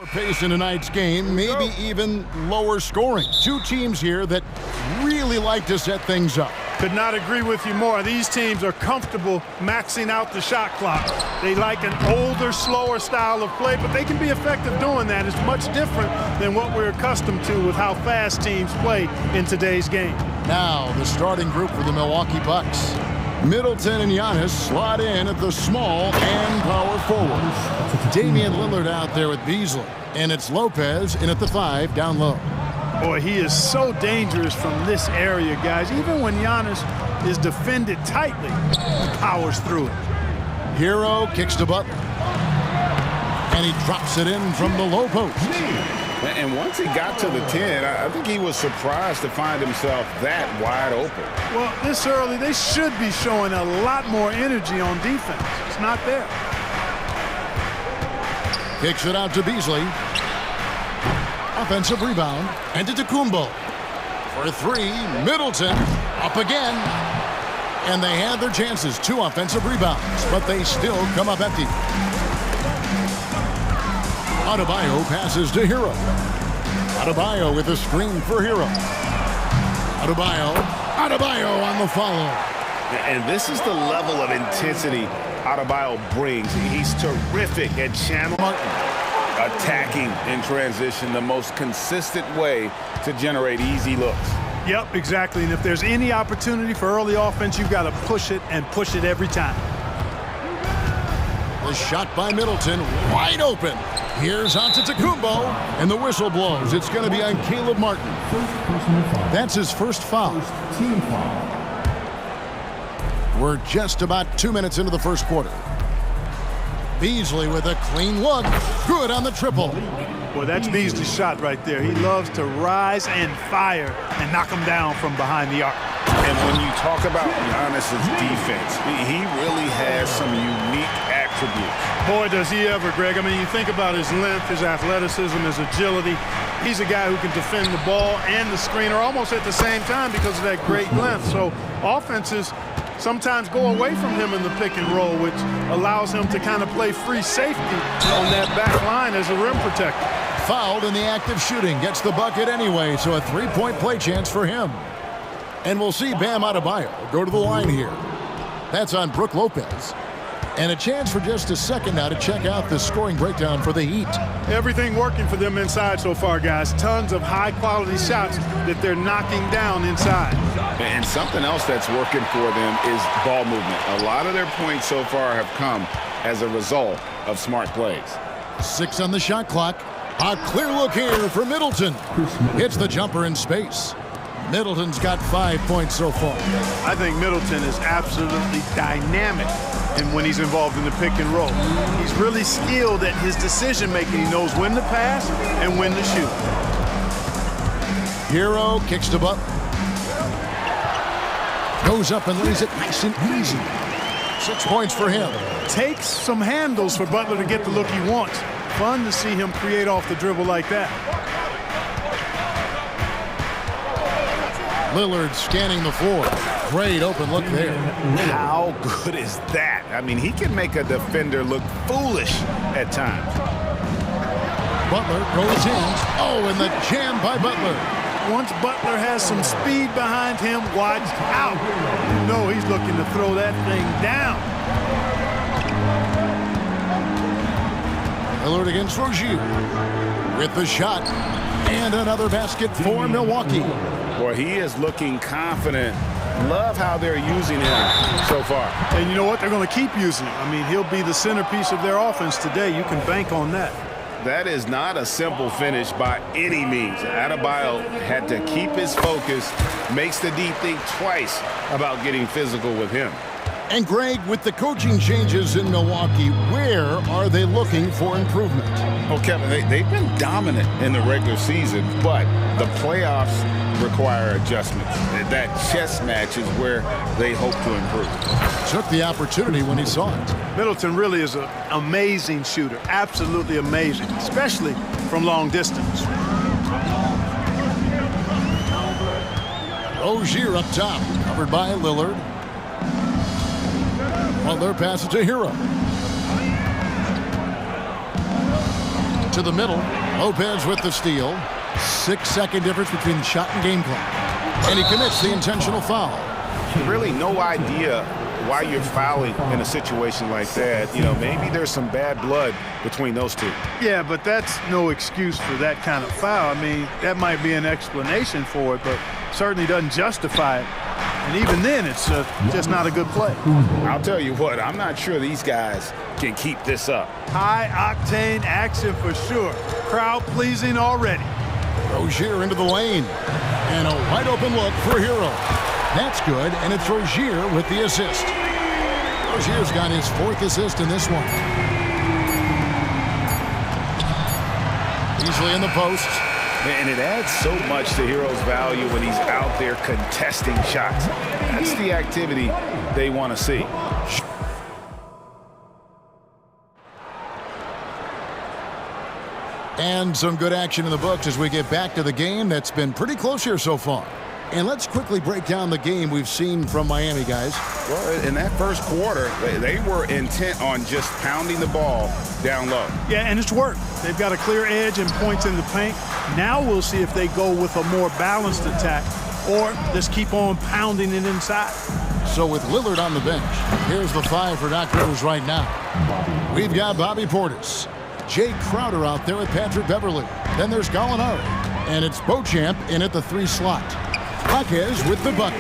Pace in tonight's game, maybe even lower scoring. Two teams here that really like to set things up. Could not agree with you more. These teams are comfortable maxing out the shot clock. They like an older, slower style of play, but they can be effective doing that. It's much different than what we're accustomed to with how fast teams play in today's game. Now, the starting group for the Milwaukee Bucks. Middleton and Giannis slot in at the small and power forward. Damian Lillard out there with Beasley. And it's Lopez in at the 5 down low. Boy, he is so dangerous from this area, guys. Even when Giannis is defended tightly, he powers through it. Hero kicks to Butler. And he drops it in from the low post. And once he got to the 10, I think he was surprised to find himself that wide open. Well, this early, they should be showing a lot more energy on defense. It's not there. Kicks it out to Beasley. Offensive rebound. And to Tacumbo. For 3, Middleton. Up again. And they had their chances. 2 offensive rebounds. But they still come up empty. Adebayo passes to Hero. Adebayo with a screen for Hero. Adebayo on the follow. And this is the level of intensity Adebayo brings. He's terrific at channel attacking in transition, the most consistent way to generate easy looks. Yep, exactly. And if there's any opportunity for early offense, you've got to push it and push it every time. The shot by Middleton, wide open. Here's Antetokounmpo, and the whistle blows. It's going to be on Caleb Martin. That's his first foul. We're just about 2 minutes into the first quarter. Beasley with a clean look. Good on the triple. Boy, that's Beasley's shot right there. He loves to rise and fire and knock him down from behind the arc. And when you talk about Giannis's defense, he really has some unique attributes. Boy, does he ever, Greg. I mean, you think about his length, his athleticism, his agility. He's a guy who can defend the ball and the screener almost at the same time because of that great length. So offenses sometimes go away from him in the pick and roll, which allows him to kind of play free safety on that back line as a rim protector. Fouled in the act of shooting. Gets the bucket anyway, so a 3-point play chance for him. And we'll see Bam Adebayo go to the line here. That's on Brook Lopez. And a chance for just a second now to check out the scoring breakdown for the Heat. Everything working for them inside so far, guys. Tons of high-quality shots that they're knocking down inside. And something else that's working for them is ball movement. A lot of their points so far have come as a result of smart plays. 6 on the shot clock. A clear look here for Middleton. Hits the jumper in space. Middleton's got 5 points so far. I think Middleton is absolutely dynamic and when he's involved in the pick and roll. He's really skilled at his decision making. He knows when to pass and when to shoot. Hero kicks to Butler. Goes up and lays it nice and easy. 6 points for him. Takes some handles for Butler to get the look he wants. Fun to see him create off the dribble like that. Lillard scanning the floor. Great open look there. How good is that? I mean, he can make a defender look foolish at times. Butler goes in. Oh, and the jam by Butler. Once Butler has some speed behind him, watch out. You know he's looking to throw that thing down. Lillard against Rozier with the shot. And another basket for Milwaukee. Boy, he is looking confident. Love how they're using him so far. And you know what? They're going to keep using him. I mean, he'll be the centerpiece of their offense today. You can bank on that. That is not a simple finish by any means. Adebayo had to keep his focus, makes the D think twice about getting physical with him. And Greg, with the coaching changes in Milwaukee, where are they looking for improvement? Well, Kevin, they've been dominant in the regular season, but the playoffs require adjustments. That chess match is where they hope to improve. Took the opportunity when he saw it. Middleton really is an amazing shooter, absolutely amazing, especially from long distance. Rozier up top, covered by Lillard. Butler passes to Hero. to the middle. Lopez with the steal. 6-second difference between the shot and game clock. And he commits the intentional foul. Really no idea why you're fouling in a situation like that. You know, maybe there's some bad blood between those two. Yeah, but that's no excuse for that kind of foul. I mean, that might be an explanation for it, but certainly doesn't justify it. And even then, it's just not a good play. I'll tell you what, I'm not sure these guys can keep this up. High-octane action for sure. Crowd-pleasing already. Rozier into the lane. And a wide-open look for Hero. That's good, and it's Rozier with the assist. Rozier's got his 4th assist in this one. Easily in the post. And it adds so much to Hero's value when he's out there contesting shots. That's the activity they want to see. And some good action in the books as we get back to the game that's been pretty close here so far. And let's quickly break down the game we've seen from Miami, guys. Well, in that first quarter, they were intent on just pounding the ball down low. Yeah, and it's worked. They've got a clear edge and points in the paint. Now we'll see if they go with a more balanced attack or just keep on pounding it inside. So with Lillard on the bench, here's the 5 for Doc Rivers right now. We've got Bobby Portis. Jay Crowder out there with Patrick Beverly. Then there's Gallinari. And it's Beauchamp in at the 3 slot. Marquez with the bucket.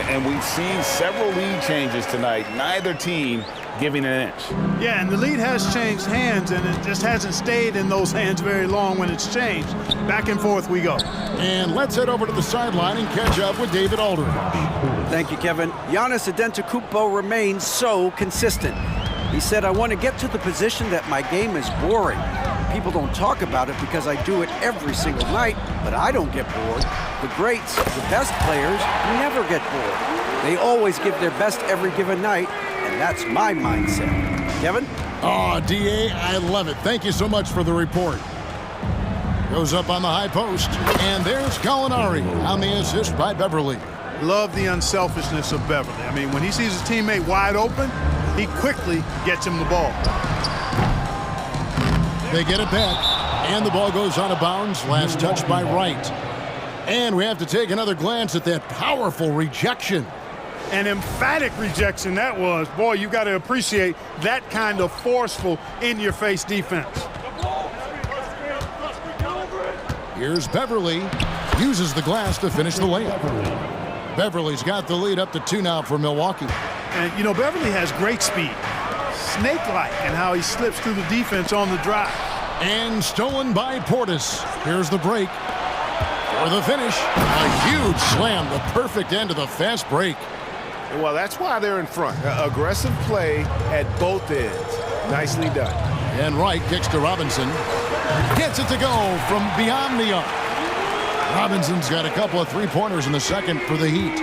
And we've seen several lead changes tonight. Neither team giving an inch. Yeah, and the lead has changed hands, and it just hasn't stayed in those hands very long when it's changed. Back and forth we go. And let's head over to the sideline and catch up with David Aldridge. Thank you, Kevin. Giannis Antetokounmpo remains so consistent. He said, I want to get to the position that my game is boring. People don't talk about it because I do it every single night, but I don't get bored. The greats, the best players, never get bored. They always give their best every given night, and that's my mindset. Kevin? Oh, D.A., I love it. Thank you so much for the report. Goes up on the high post, and there's Gallinari on the assist by Beverly. Love the unselfishness of Beverly. I mean, when he sees his teammate wide open, he quickly gets him the ball. They get it back, and the ball goes out of bounds. Last touch by Wright. And we have to take another glance at that powerful rejection. An emphatic rejection that was. Boy, you got to appreciate that kind of forceful, in-your-face defense. Here's Beverly. Uses the glass to finish the layup. Beverly's got the lead up to 2 now for Milwaukee. And, you know, Beverly has great speed. Snake-like in how he slips through the defense on the drive. And stolen by Portis. Here's the break. For the finish, a huge slam, the perfect end of the fast break. Well, that's why they're in front. Aggressive play at both ends. Nicely done. And Wright kicks to Robinson. Gets it to go from beyond the arc. Robinson's got a couple of 3-pointers in the second for the Heat.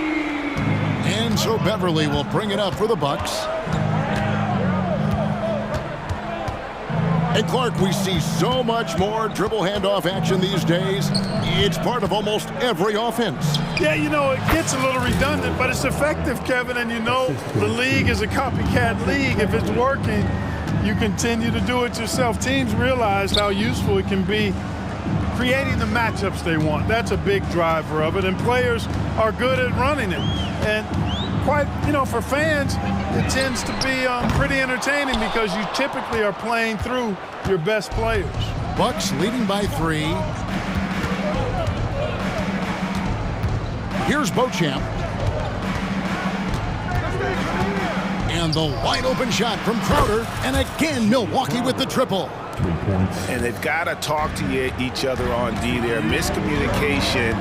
And so Beverly will bring it up for the Bucks. And Clark, we see so much more dribble handoff action these days. It's part of almost every offense. Yeah, you know, it gets a little redundant, but it's effective, Kevin. And you know, the league is a copycat league. If it's working, you continue to do it yourself. Teams realize how useful it can be creating the matchups they want. That's a big driver of it, and players are good at running it. And quite, you know, for fans, it tends to be pretty entertaining because you typically are playing through your best players. Bucks leading by 3. Here's Beauchamp. And the wide open shot from Crowder. And again, Milwaukee with the triple. And they've got to talk to each other on D there. Miscommunication,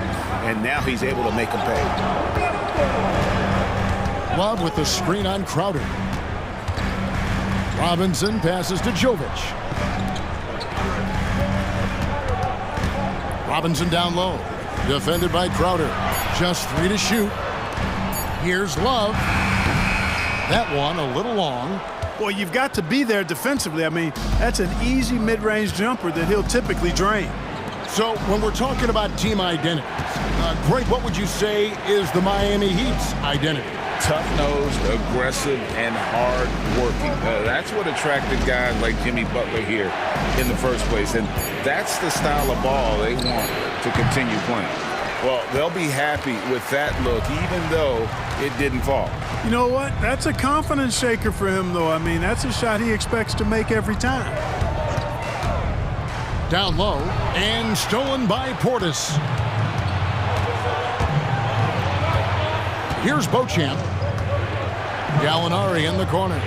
and now he's able to make them pay. Love with the screen on Crowder. Robinson passes to Jovic. Robinson down low. Defended by Crowder. Just 3 to shoot. Here's Love. That one a little long. Well, you've got to be there defensively. I mean, that's an easy mid-range jumper that he'll typically drain. So when we're talking about team identities, Greg, what would you say is the Miami Heat's identity? tough-nosed, aggressive, and hard-working. That's what attracted guys like Jimmy Butler here in the first place, and that's the style of ball they want to continue playing. Well, they'll be happy with that look, even though it didn't fall. You know what? That's a confidence shaker for him, though. I mean, that's a shot he expects to make every time. Down low, and stolen by Portis. Here's Beauchamp. Gallinari in the corner.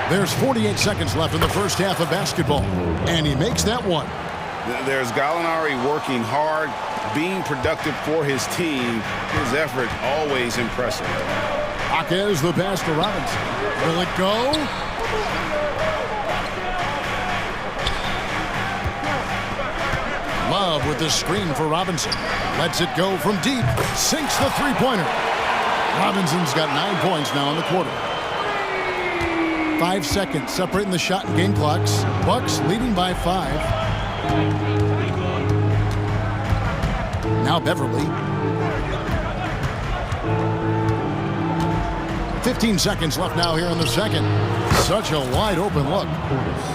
There's 48 seconds left in the first half of basketball, and he makes that one. There's Gallinari working hard, being productive for his team. His effort always impressive. Jaquez the pass to Robinson. Will it go? Love with the screen for Robinson. Lets it go from deep. Sinks the three-pointer. Robinson's got 9 points now in the quarter. 5 seconds separating the shot and game clocks. Bucks leading by 5. Now Beverly. 15 seconds left now here in the second. Such a wide open look.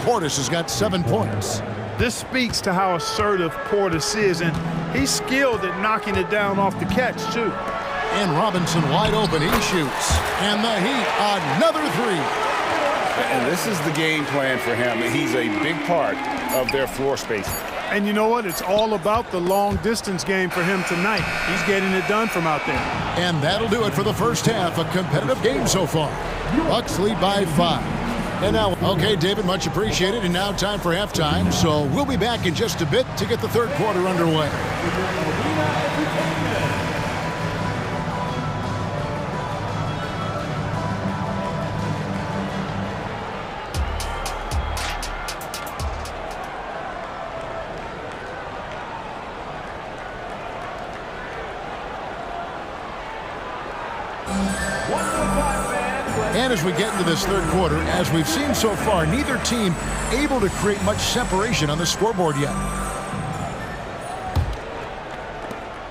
Portis has got 7 points. This speaks to how assertive Portis is, and he's skilled at knocking it down off the catch, too. And Robinson wide open. He shoots. And the Heat, another three. And this is the game plan for him. He's a big part of their floor spacing. And you know what? It's all about the long-distance game for him tonight. He's getting it done from out there. And that'll do it for the first half. A competitive game so far. Bucks lead by 5. And now, okay, David, much appreciated. And now time for halftime. So we'll be back in just a bit to get the third quarter underway. And as we get into this third quarter, as we've seen so far, neither team able to create much separation on the scoreboard yet.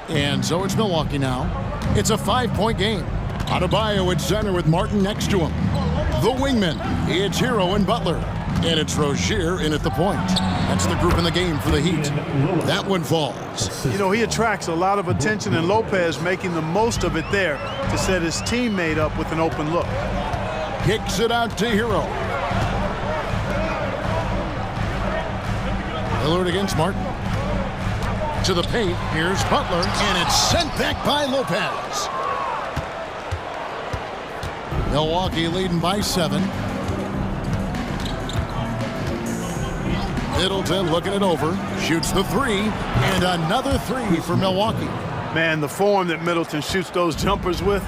And so it's Milwaukee now. It's a 5-point game. Adebayo at center with Martin next to him. The wingman, it's Hero and Butler. And it's Rozier in at the point. That's the group in the game for the Heat. That one falls. You know, he attracts a lot of attention, and Lopez making the most of it there to set his teammate up with an open look. Kicks it out to Hero. Lillard against Martin. To the paint, here's Butler, and it's sent back by Lopez. Milwaukee leading by 7. Middleton looking it over, shoots the 3, and another 3 for Milwaukee. Man, the form that Middleton shoots those jumpers with,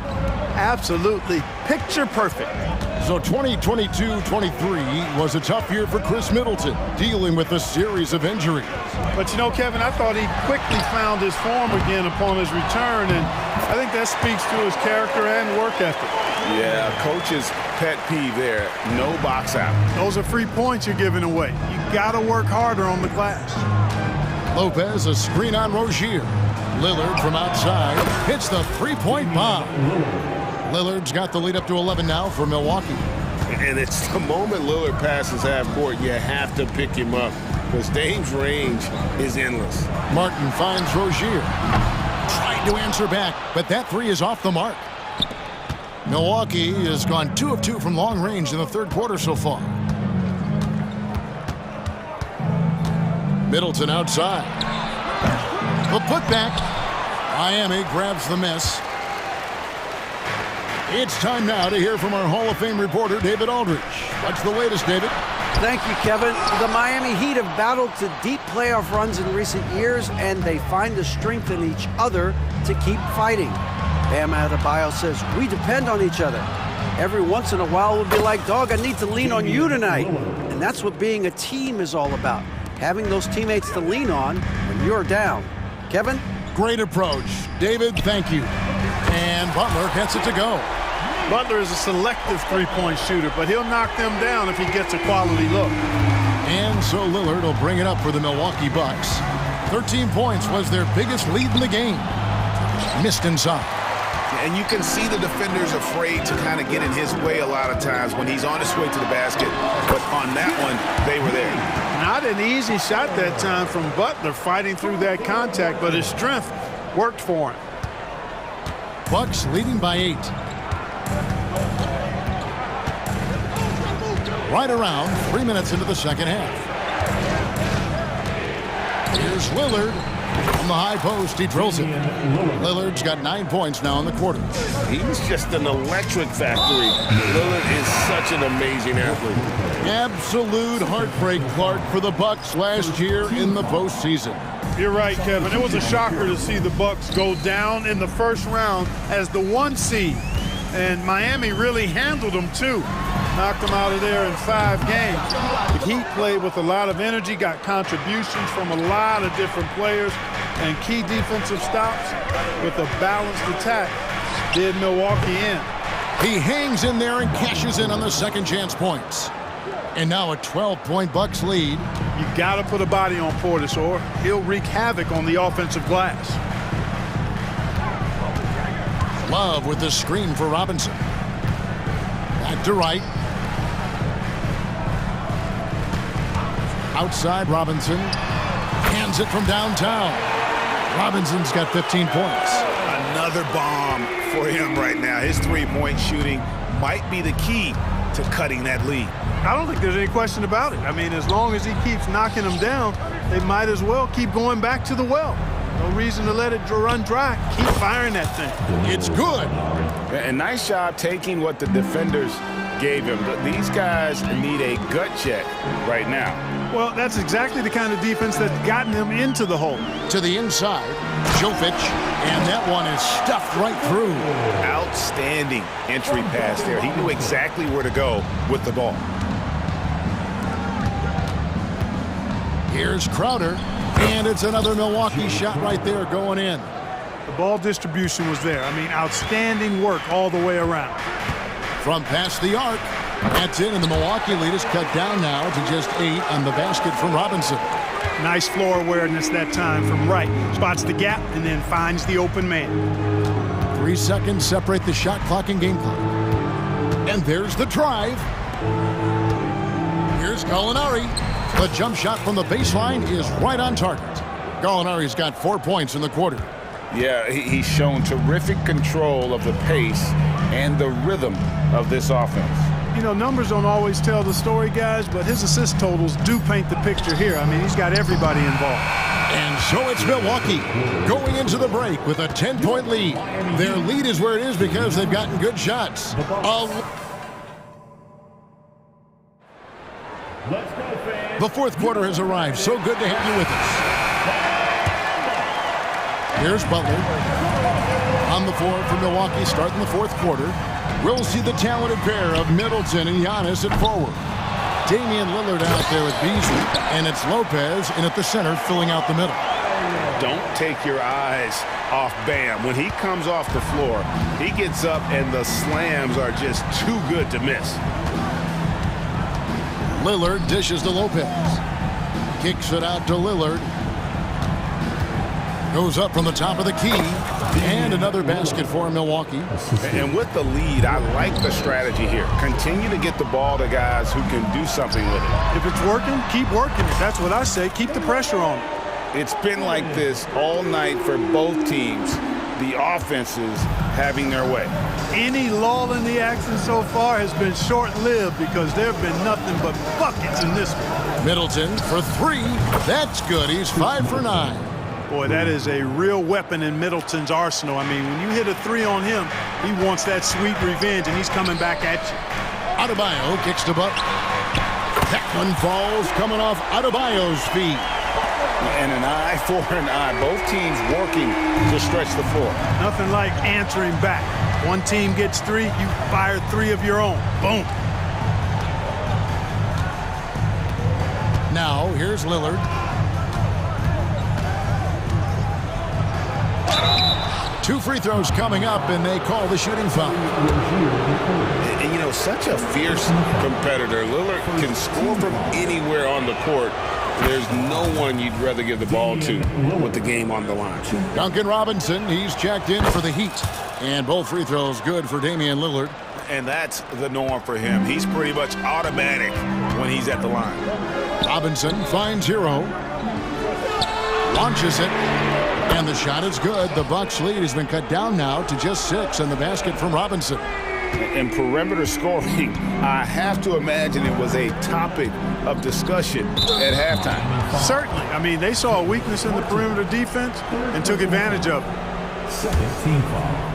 absolutely picture perfect. So 2022-23 was a tough year for Chris Middleton, dealing with a series of injuries. But you know, Kevin, I thought he quickly found his form again upon his return, and I think that speaks to his character and work ethic. Yeah, coach's pet peeve there, no box out. Those are free points you're giving away. You got to work harder on the glass. Lopez, a screen on Rozier. Lillard from outside hits the three-point bomb. Lillard's got the lead up to 11 now for Milwaukee. And it's the moment Lillard passes half court, you have to pick him up because Dame's range is endless. Martin finds Rozier. Tried to answer back, but that 3 is off the mark. Milwaukee has gone 2 of 2 from long range in the third quarter so far. Middleton outside. The putback. Miami grabs the miss. It's time now to hear from our Hall of Fame reporter, David Aldridge. What's the latest, David? Thank you, Kevin. The Miami Heat have battled to deep playoff runs in recent years, and they find the strength in each other to keep fighting. Bam Adebayo says, we depend on each other. Every once in a while, we'll be like, dog, I need to lean on you tonight. And that's what being a team is all about. Having those teammates to lean on when you're down. Kevin? Great approach. David, thank you. And Butler gets it to go. Butler is a selective three-point shooter, but he'll knock them down if he gets a quality look. And so Lillard will bring it up for the Milwaukee Bucks. 13 points was their biggest lead in the game. Missed inside. And you can see the defenders afraid to kind of get in his way a lot of times when he's on his way to the basket. But on that one, they were there. Not an easy shot that time from Butler fighting through that contact, but his strength worked for him. Bucks leading by 8. Right around 3 minutes into the second half. Here's Lillard. From the high post, he drills it. Lillard's got 9 points now in the quarter. He's just an electric factory. Lillard is such an amazing athlete. Absolute heartbreak, Clark, for the Bucks last year in the postseason. You're right, Kevin. It was a shocker to see the Bucks go down in the first round as the 1 seed. And Miami really handled them, too. Knocked them out of there in 5 games. The Heat played with a lot of energy, got contributions from a lot of different players, and key defensive stops with a balanced attack did Milwaukee in. He hangs in there and cashes in on the second chance points. And now a 12-point Bucks lead. You got to put a body on Portis or he'll wreak havoc on the offensive glass. Love with the screen for Robinson. Back to Wright. Outside Robinson. Hands it from downtown. Robinson's got 15 points. Another bomb for him right now. His three-point shooting might be the key to cutting that lead. I don't think there's any question about it. I mean, as long as he keeps knocking them down, they might as well keep going back to the well. No reason to let it run dry. Keep firing that thing. It's good. And nice job taking what the defenders gave him. These guys need a gut check right now. Well, that's exactly the kind of defense that's gotten them into the hole. To the inside, Jovic, and that one is stuffed right through. Outstanding entry pass there. He knew exactly where to go with the ball. Here's Crowder, and it's another Milwaukee shot right there going in. The ball distribution was there. I mean, outstanding work all the way around. From past the arc, that's in, and the Milwaukee lead is cut down now to just 8 on the basket from Robinson. Nice floor awareness that time from Wright. Spots the gap and then finds the open man. 3 seconds separate the shot clock and game clock. And there's the drive. Here's Gallinari. The jump shot from the baseline is right on target. Gallinari's got 4 points in the quarter. Yeah, he's shown terrific control of the pace and the rhythm of this offense. You know, numbers don't always tell the story, guys, but his assist totals do paint the picture here. I mean, he's got everybody involved. And so it's Milwaukee going into the break with a 10-point lead. Their lead is where it is because they've gotten good shots. The fourth quarter has arrived. So good to have you with us. Here's Butler. On the floor for Milwaukee starting the fourth quarter. We'll see the talented pair of Middleton and Giannis at forward. Damian Lillard out there with Beasley. And it's Lopez in at the center filling out the middle. Don't take your eyes off Bam. When he comes off the floor, he gets up and the slams are just too good to miss. Lillard dishes to Lopez. Kicks it out to Lillard. Goes up from the top of the key. And another basket for Milwaukee. And with the lead, I like the strategy here. Continue to get the ball to guys who can do something with it. If it's working, keep working it. That's what I say. Keep the pressure on it. It's been like this all night for both teams. The offenses having their way. Any lull in the action so far has been short-lived because there have been nothing but buckets in this one. Middleton for 3. That's good. He's 5 for 9. Boy, that is a real weapon in Middleton's arsenal. I mean, when you hit a 3 on him, he wants that sweet revenge, and he's coming back at you. Adebayo kicks to Buck. That one falls coming off Adebayo's feet. And an eye for an eye. Both teams working to stretch the floor. Nothing like answering back. One team gets 3, you fire 3 of your own. Boom. Now, here's Lillard. Two free throws coming up, and they call the shooting foul. And, you know, such a fierce competitor. Lillard can score from anywhere on the court, There's no one you'd rather give the ball to with the game on the line. Duncan Robinson, he's checked in for the Heat. And both free throws good for Damian Lillard. And that's the norm for him. He's pretty much automatic when he's at the line. Robinson finds Hero. Launches it. And the shot is good. The Bucks lead has been cut down now to just 6 in the basket from Robinson. And perimeter scoring, I have to imagine it was a topic of discussion at halftime. Certainly. I mean, they saw a weakness in the perimeter defense and took advantage of it. Second team foul.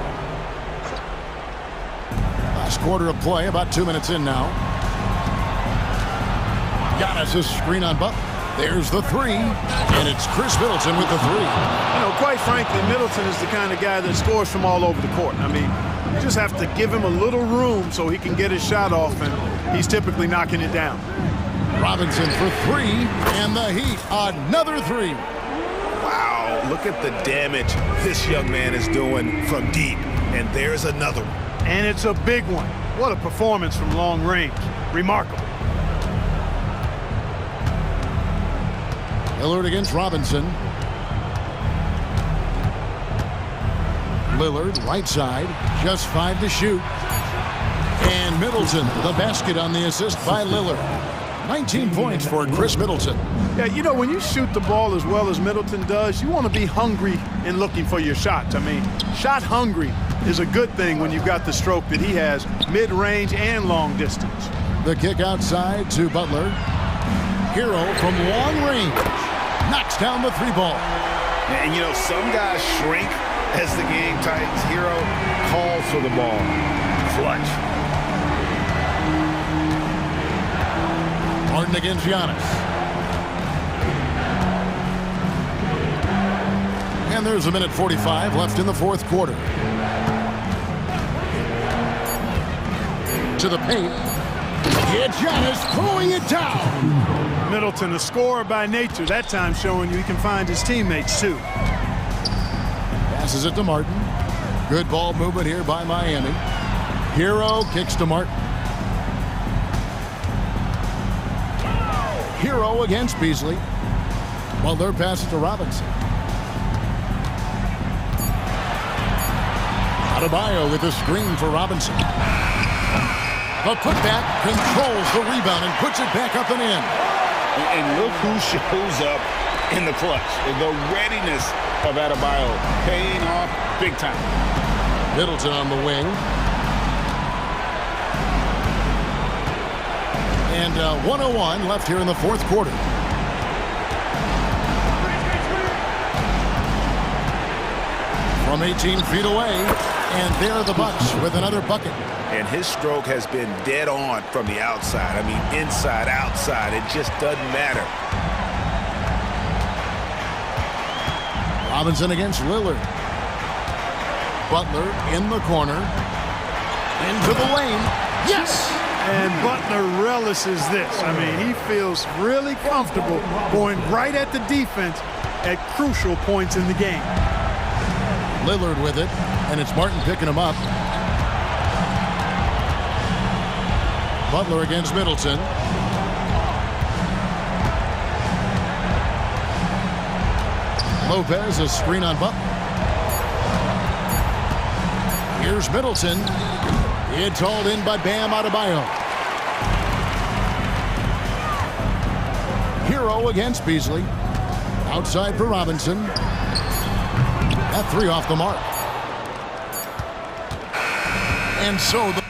Last quarter of play, about 2 minutes in now. Giannis' screen on Butler. There's the three, and it's Chris Middleton with the three. You know, quite frankly, Middleton is the kind of guy that scores from all over the court. I mean, you just have to give him a little room so he can get his shot off, and he's typically knocking it down. Robinson for three, and the Heat, another three. Wow, look at the damage this young man is doing from deep, and there's another one. And it's a big one. What a performance from long range. Remarkable. Lillard against Robinson. Lillard, right side, just 5 to shoot. And Middleton, the basket on the assist by Lillard. 19 points for Chris Middleton. Yeah, you know, when you shoot the ball as well as Middleton does, you want to be hungry in looking for your shots. I mean, shot hungry is a good thing when you've got the stroke that he has, mid-range and long distance. The kick outside to Butler. Hero from long range. Knocks down the three ball. And, you know, some guys shrink as the game tightens. Hero calls for the ball. Clutch. Harden against Giannis. And there's a minute 45 left in the fourth quarter. To the paint. It's Giannis pulling it down. Middleton, a scorer by nature, that time showing you he can find his teammates too. Passes it to Martin. Good ball movement here by Miami. Hero kicks to Martin. Hero against Beasley. Butler passes to Robinson. Adebayo with a screen for Robinson. The putback controls the rebound and puts it back up and in. And look who shows up in the clutch. The readiness of Adebayo paying off big time. Middleton on the wing. And 1:01 left here in the fourth quarter. From 18 feet away, and there the Bucks with another bucket. And his stroke has been dead on from the outside. I mean, inside, outside, it just doesn't matter. Robinson against Lillard. Butler in the corner. Into the lane. Yes! And Butler relishes this. I mean, he feels really comfortable going right at the defense at crucial points in the game. Lillard with it, and it's Martin picking him up. Butler against Middleton. Lopez, a screen on Butler. Here's Middleton. It's hauled in by Bam Adebayo. Hero against Beasley. Outside for Robinson. That three off the mark. And so the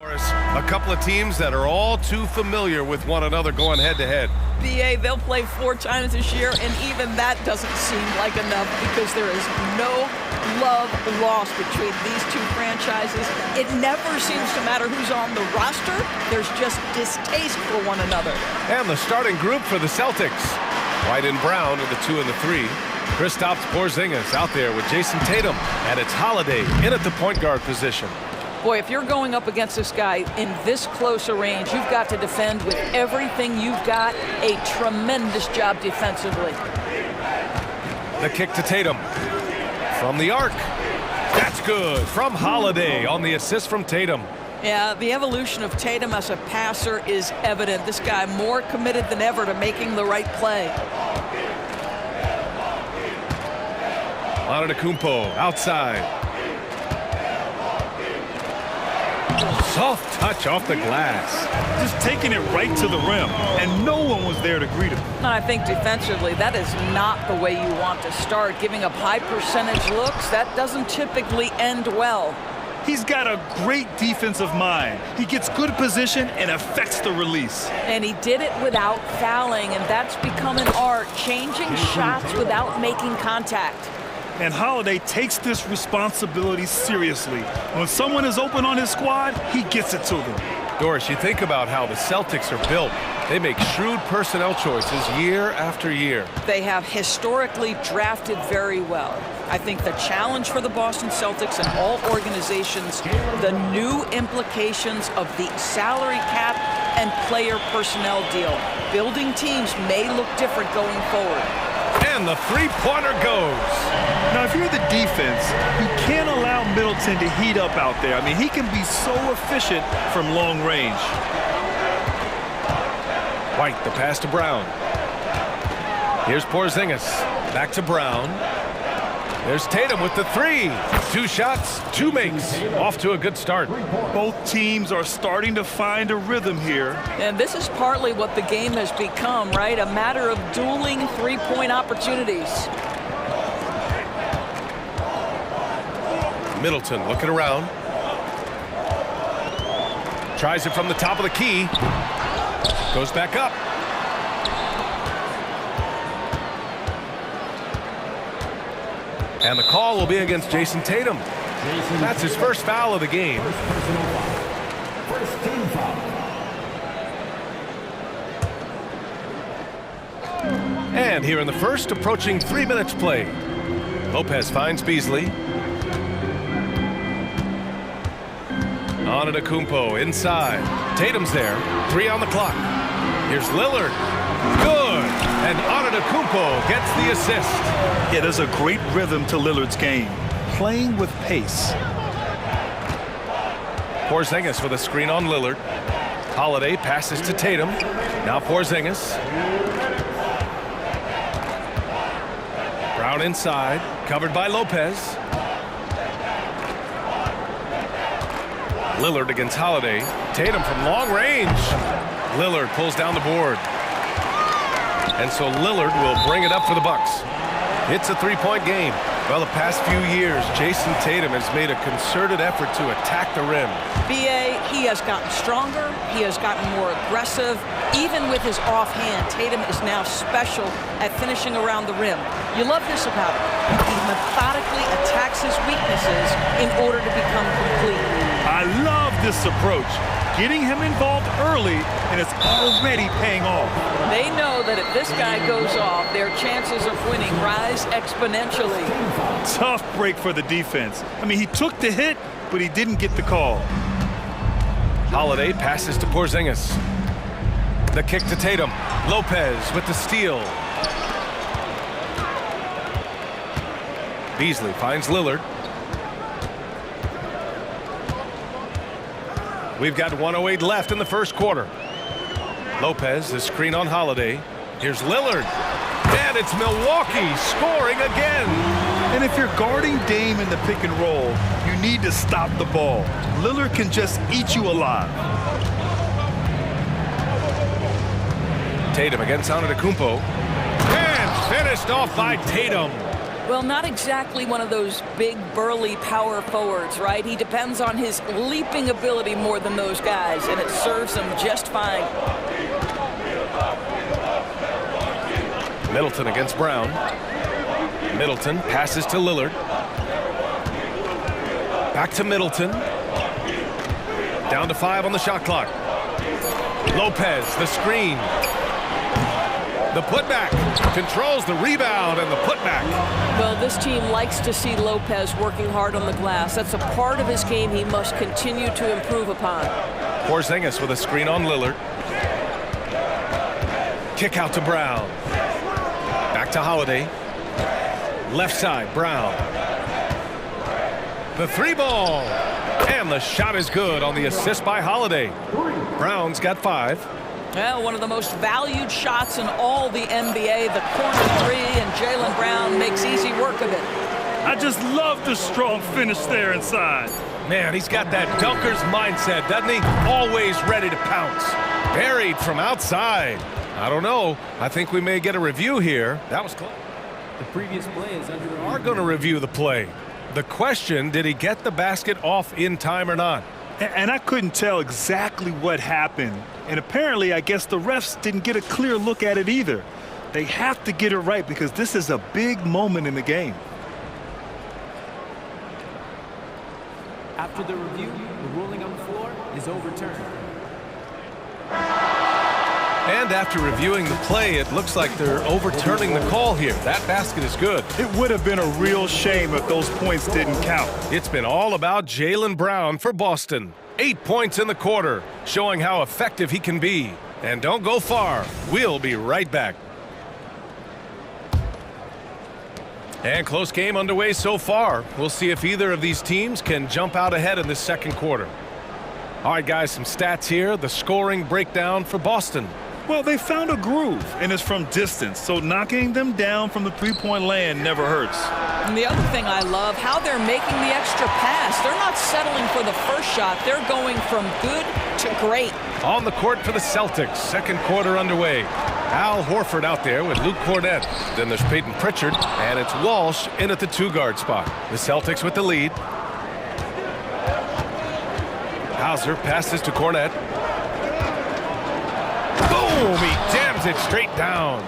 A couple of teams that are all too familiar with one another going head-to-head. BA, they'll play 4 times this year, and even that doesn't seem like enough because there is no love lost between these two franchises. It never seems to matter who's on the roster. There's just distaste for one another. And the starting group for the Celtics. White and Brown are the 2 and the 3. Kristaps Porzingis out there with Jason Tatum, and it's Holiday in at the point guard position. Boy, if you're going up against this guy in this close a range, you've got to defend with everything you've got. A tremendous job defensively. The kick to Tatum. From the arc. That's good. From Holiday on the assist from Tatum. Yeah, the evolution of Tatum as a passer is evident. This guy more committed than ever to making the right play. Antetokounmpo outside. Soft touch off the glass. Just taking it right to the rim, and no one was there to greet him. And I think defensively, that is not the way you want to start. Giving up high percentage looks, that doesn't typically end well. He's got a great defensive mind. He gets good position and affects the release. And he did it without fouling, and that's become an art, changing shots without making contact. And Holiday takes this responsibility seriously. When someone is open on his squad, he gets it to them. Doris, you think about how the Celtics are built. They make shrewd personnel choices year after year. They have historically drafted very well. I think the challenge for the Boston Celtics and all organizations, the new implications of the salary cap and player personnel deal. Building teams may look different going forward. And the three-pointer goes. Now, if you're the defense, you can't allow Middleton to heat up out there. I mean, he can be so efficient from long range. White, the pass to Brown. Here's Porzingis. Back to Brown. There's Tatum with the 3. 2 shots, 2 makes. Off to a good start. Both teams are starting to find a rhythm here. And this is partly what the game has become, right? A matter of dueling three-point opportunities. Middleton looking around. Tries it from the top of the key. Goes back up. And the call will be against Jason Tatum. That's his first foul of the game. First team foul. And here in the first, approaching 3 minutes played. Lopez finds Beasley. Antetokounmpo inside. Tatum's there. 3 on the clock. Here's Lillard. Good. And Antetokounmpo gets the assist. Yeah, there's a great rhythm to Lillard's game. Playing with pace. Porzingis with a screen on Lillard. Holiday passes to Tatum. Now Porzingis. Brown inside. Covered by Lopez. Lillard against Holiday. Tatum from long range. Lillard pulls down the board. And so Lillard will bring it up for the Bucks. It's a three-point game. Well, the past few years, Jason Tatum has made a concerted effort to attack the rim. BA, he has gotten stronger. He has gotten more aggressive. Even with his offhand, Tatum is now special at finishing around the rim. You love this about him. He methodically attacks his weaknesses in order to become complete. I love this approach. Getting him involved early, and it's already paying off. They know that if this guy goes off, their chances of winning rise exponentially. Tough break for the defense. I mean, he took the hit, but he didn't get the call. Holiday passes to Porzingis. The kick to Tatum. Lopez with the steal. Beasley finds Lillard. We've got 1:08 left in the first quarter. Lopez, the screen on Holiday. Here's Lillard. And it's Milwaukee scoring again. And if you're guarding Dame in the pick and roll, you need to stop the ball. Lillard can just eat you alive. Tatum against Antetokounmpo. And finished off by Tatum. Well, not exactly one of those big, burly power forwards, right? He depends on his leaping ability more than those guys, and it serves him just fine. Middleton against Brown. Middleton passes to Lillard. Back to Middleton. Down to 5 on the shot clock. Lopez, the screen. The putback. Controls the rebound and the putback. Well, this team likes to see Lopez working hard on the glass. That's a part of his game he must continue to improve upon. Porzingis with a screen on Lillard. Kick out to Brown. Back to Holiday. Left side, Brown. The 3 ball. And the shot is good on the assist by Holiday. Brown's got 5. Well, one of the most valued shots in all the NBA, the corner 3, and Jaylen Brown makes easy work of it. I just love the strong finish there inside. Man, he's got that dunker's mindset, doesn't he? Always ready to pounce. Buried from outside. I don't know. I think we may get a review here. That was close. The previous play is under. We are going to review the play. The question, did he get the basket off in time or not? And I couldn't tell exactly what happened. And apparently, I guess the refs didn't get a clear look at it either. They have to get it right because this is a big moment in the game. After the review, the ruling on the floor is overturned. And after reviewing the play, it looks like they're overturning the call here. That basket is good. It would have been a real shame if those points didn't count. It's been all about Jaylen Brown for Boston. 8 points in the quarter, showing how effective he can be. And don't go far. We'll be right back. And close game underway so far. We'll see if either of these teams can jump out ahead in this second quarter. All right, guys, some stats here. The scoring breakdown for Boston. Well, they found a groove, and it's from distance, so knocking them down from the three-point land never hurts. And the other thing I love, how they're making the extra pass. They're not settling for the first shot. They're going from good to great. On the court for the Celtics, second quarter underway. Al Horford out there with Luke Cornett. Then there's Peyton Pritchard, and it's Walsh in at the 2-guard spot. The Celtics with the lead. Hauser passes to Cornett. Boom! He jams it straight down.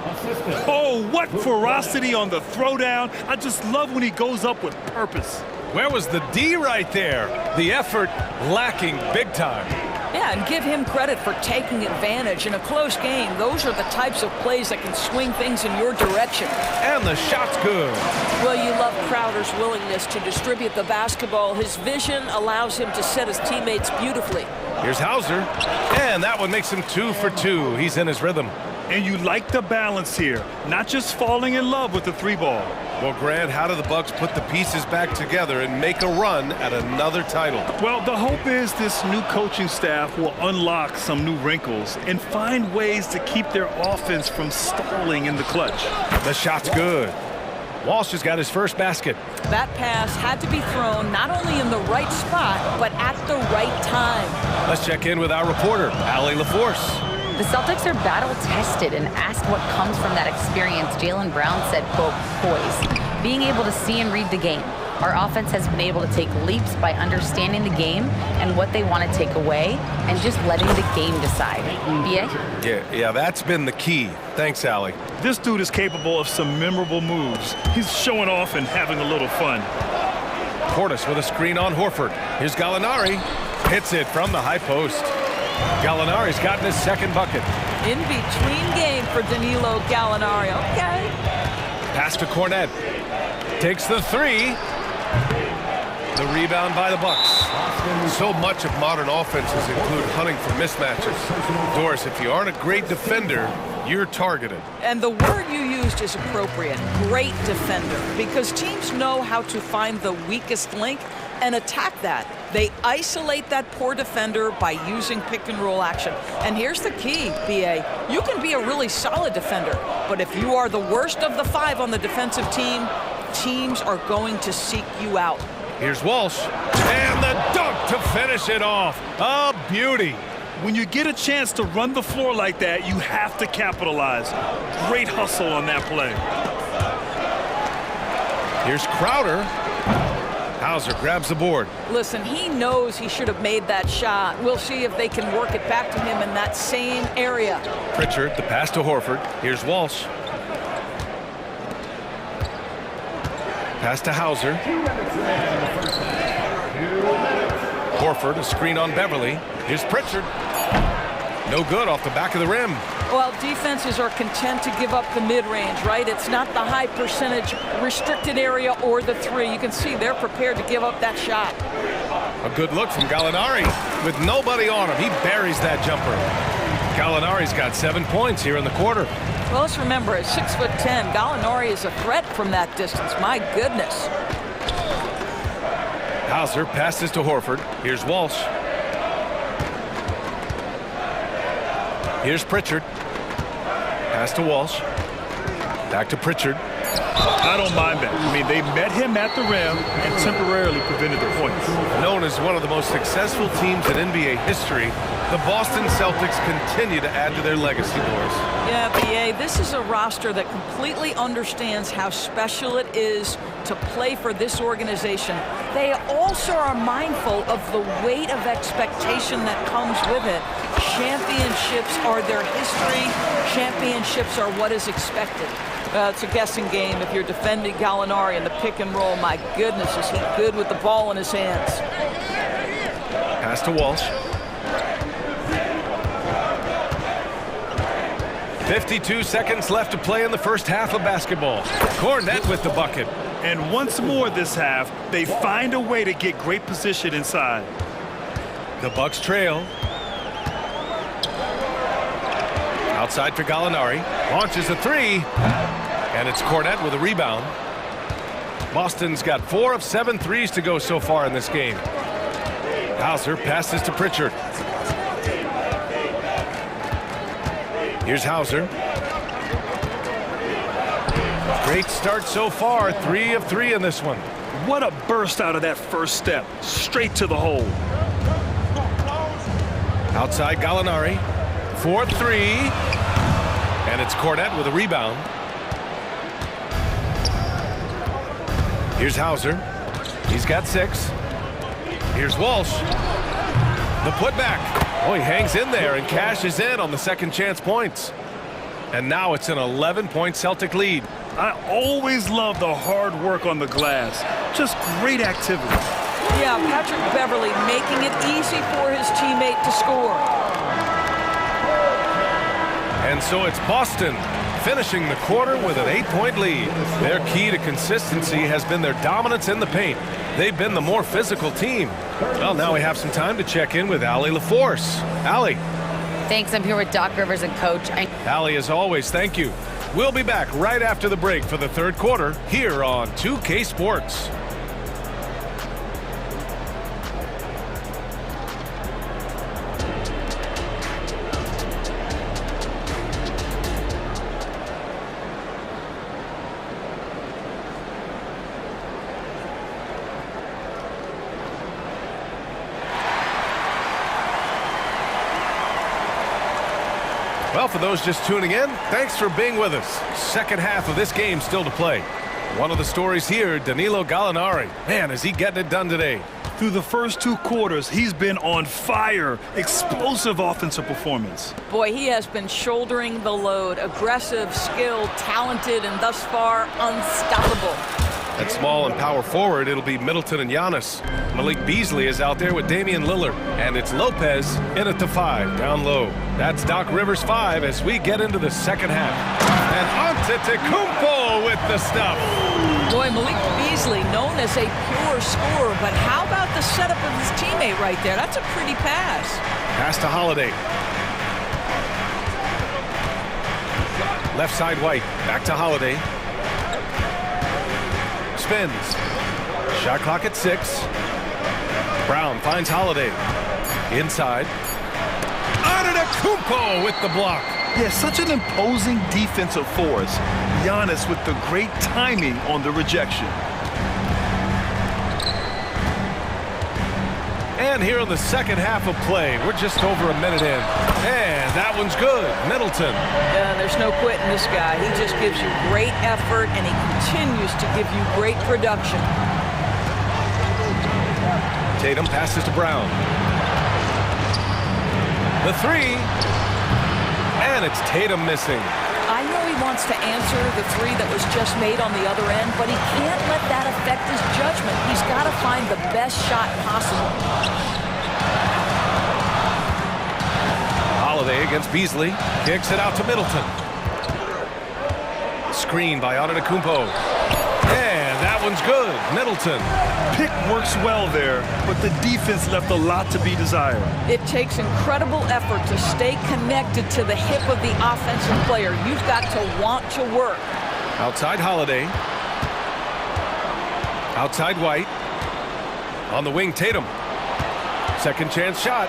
Oh, what ferocity on the throwdown. I just love when he goes up with purpose. Where was the D right there? The effort lacking big time. Yeah, and give him credit for taking advantage. In a close game, those are the types of plays that can swing things in your direction. And the shot's good. Well, you love Crowder's willingness to distribute the basketball. His vision allows him to set his teammates beautifully. Here's Hauser, and that one makes him 2 for 2. He's in his rhythm. And you like the balance here, not just falling in love with the 3-ball. Well, Grant, how do the Bucks put the pieces back together and make a run at another title? Well, the hope is this new coaching staff will unlock some new wrinkles and find ways to keep their offense from stalling in the clutch. The shot's good. Walsh has got his first basket. That pass had to be thrown not only in the right spot, but at the right time. Let's check in with our reporter, Allie LaForce. The Celtics are battle-tested, and asked what comes from that experience, Jaylen Brown said, quote, poise, being able to see and read the game. Our offense has been able to take leaps by understanding the game and what they want to take away and just letting the game decide. BA? Yeah, that's been the key. Thanks, Allie. This dude is capable of some memorable moves. He's showing off and having a little fun. Portis with a screen on Horford. Here's Gallinari. Hits it from the high post. Gallinari's gotten his second bucket. In between game for Danilo Gallinari. Okay. Pass to Cornett. Takes the 3. The rebound by the Bucks. So much of modern offenses include hunting for mismatches. Doris, if you aren't a great defender, you're targeted. And the word you used is appropriate. Great defender. Because teams know how to find the weakest link and attack that. They isolate that poor defender by using pick-and-roll action. And here's the key, BA. You can be a really solid defender, but if you are the worst of the 5 on the defensive team, teams are going to seek you out. Here's Walsh, and the dunk to finish it off. A beauty. When you get a chance to run the floor like that, you have to capitalize. Great hustle on that play. Here's Crowder. Hauser grabs the board. Listen, he knows he should have made that shot. We'll see if they can work it back to him in that same area. Pritchard, the pass to Horford. Here's Walsh. Pass to Hauser. Horford, a screen on Beverly. Here's Pritchard. No good off the back of the rim. Well, defenses are content to give up the mid-range, right? It's not the high percentage restricted area or the three. You can see they're prepared to give up that shot. A good look from Gallinari. With nobody on him, he buries that jumper. Gallinari's got 7 points here in the quarter. Well, let's remember, at 6'10", Gallinari is a threat from that distance. My goodness. Hauser passes to Horford. Here's Walsh. Here's Pritchard. Pass to Walsh. Back to Pritchard. I don't mind that. I mean, they met him at the rim and temporarily prevented the points. Known as one of the most successful teams in NBA history, the Boston Celtics continue to add to their legacy, boys. Yeah, BA, this is a roster that completely understands how special it is to play for this organization. They also are mindful of the weight of expectation that comes with it. Championships are their history. Championships are what is expected. It's a guessing game if you're defending Gallinari in the pick and roll. My goodness, is he good with the ball in his hands. Pass to Walsh. 52 seconds left to play in the first half of basketball. Cornette with the bucket. And once more this half, they find a way to get great position inside. The Bucks trail. Outside for Gallinari. Launches a three. And it's Cornette with a rebound. Boston's got 4 of 7 threes to go so far in this game. Hauser passes to Pritchard. Here's Hauser. Great start so far. 3 of 3 in this one. What a burst out of that first step. Straight to the hole. Outside Gallinari. 4-3. And it's Cornette with a rebound. Here's Hauser. He's got 6. Here's Walsh. The putback. Oh, he hangs in there and cashes in on the second chance points. And now it's an 11-point Celtic lead. I always love the hard work on the glass. Just great activity. Yeah, Patrick Beverly making it easy for his teammate to score. And so it's Boston finishing the quarter with an 8-point lead. Their key to consistency has been their dominance in the paint. They've been the more physical team. Well, now we have some time to check in with Allie LaForce. Allie. Thanks. I'm here with Doc Rivers and Coach. Allie, as always, thank you. We'll be back right after the break for the third quarter here on 2K Sports. Well, for those just tuning in, thanks for being with us. Second half of this game still to play. One of the stories here, Danilo Gallinari. Man, is he getting it done today. Through the first 2 quarters, he's been on fire. Explosive offensive performance. Boy, he has been shouldering the load. Aggressive, skilled, talented, and thus far unstoppable. At small and power forward, it'll be Middleton and Giannis. Malik Beasley is out there with Damian Lillard. And it's Lopez in at the 5, down low. That's Doc Rivers 5 as we get into the second half. And Antetokounmpo with the stuff. Boy, Malik Beasley, known as a pure scorer, but how about the setup of his teammate right there? That's a pretty pass. Pass to Holiday. Left side White, back to Holiday. Spins. Shot clock at 6. Brown finds Holiday. Inside. Antetokounmpo with the block. Yeah, such an imposing defensive force. Giannis with the great timing on the rejection. And And here in the second half of play, we're just over a minute in. And that one's good. Middleton. Yeah, there's no quitting this guy. He just gives you great effort, and he continues to give you great production. Tatum passes to Brown. The three. And it's Tatum missing. I know he wants to answer the three that was just made on the other end, but he can't let that affect his judgment. He's got to find the best shot possible. Holiday against Beasley. Kicks it out to Middleton. Screen by Antetokounmpo. And that one's good. Middleton. Pick works well there, but the defense left a lot to be desired. It takes incredible effort to stay connected to the hip of the offensive player. You've got to want to work. Outside Holiday. Outside White. On the wing, Tatum. Second chance shot.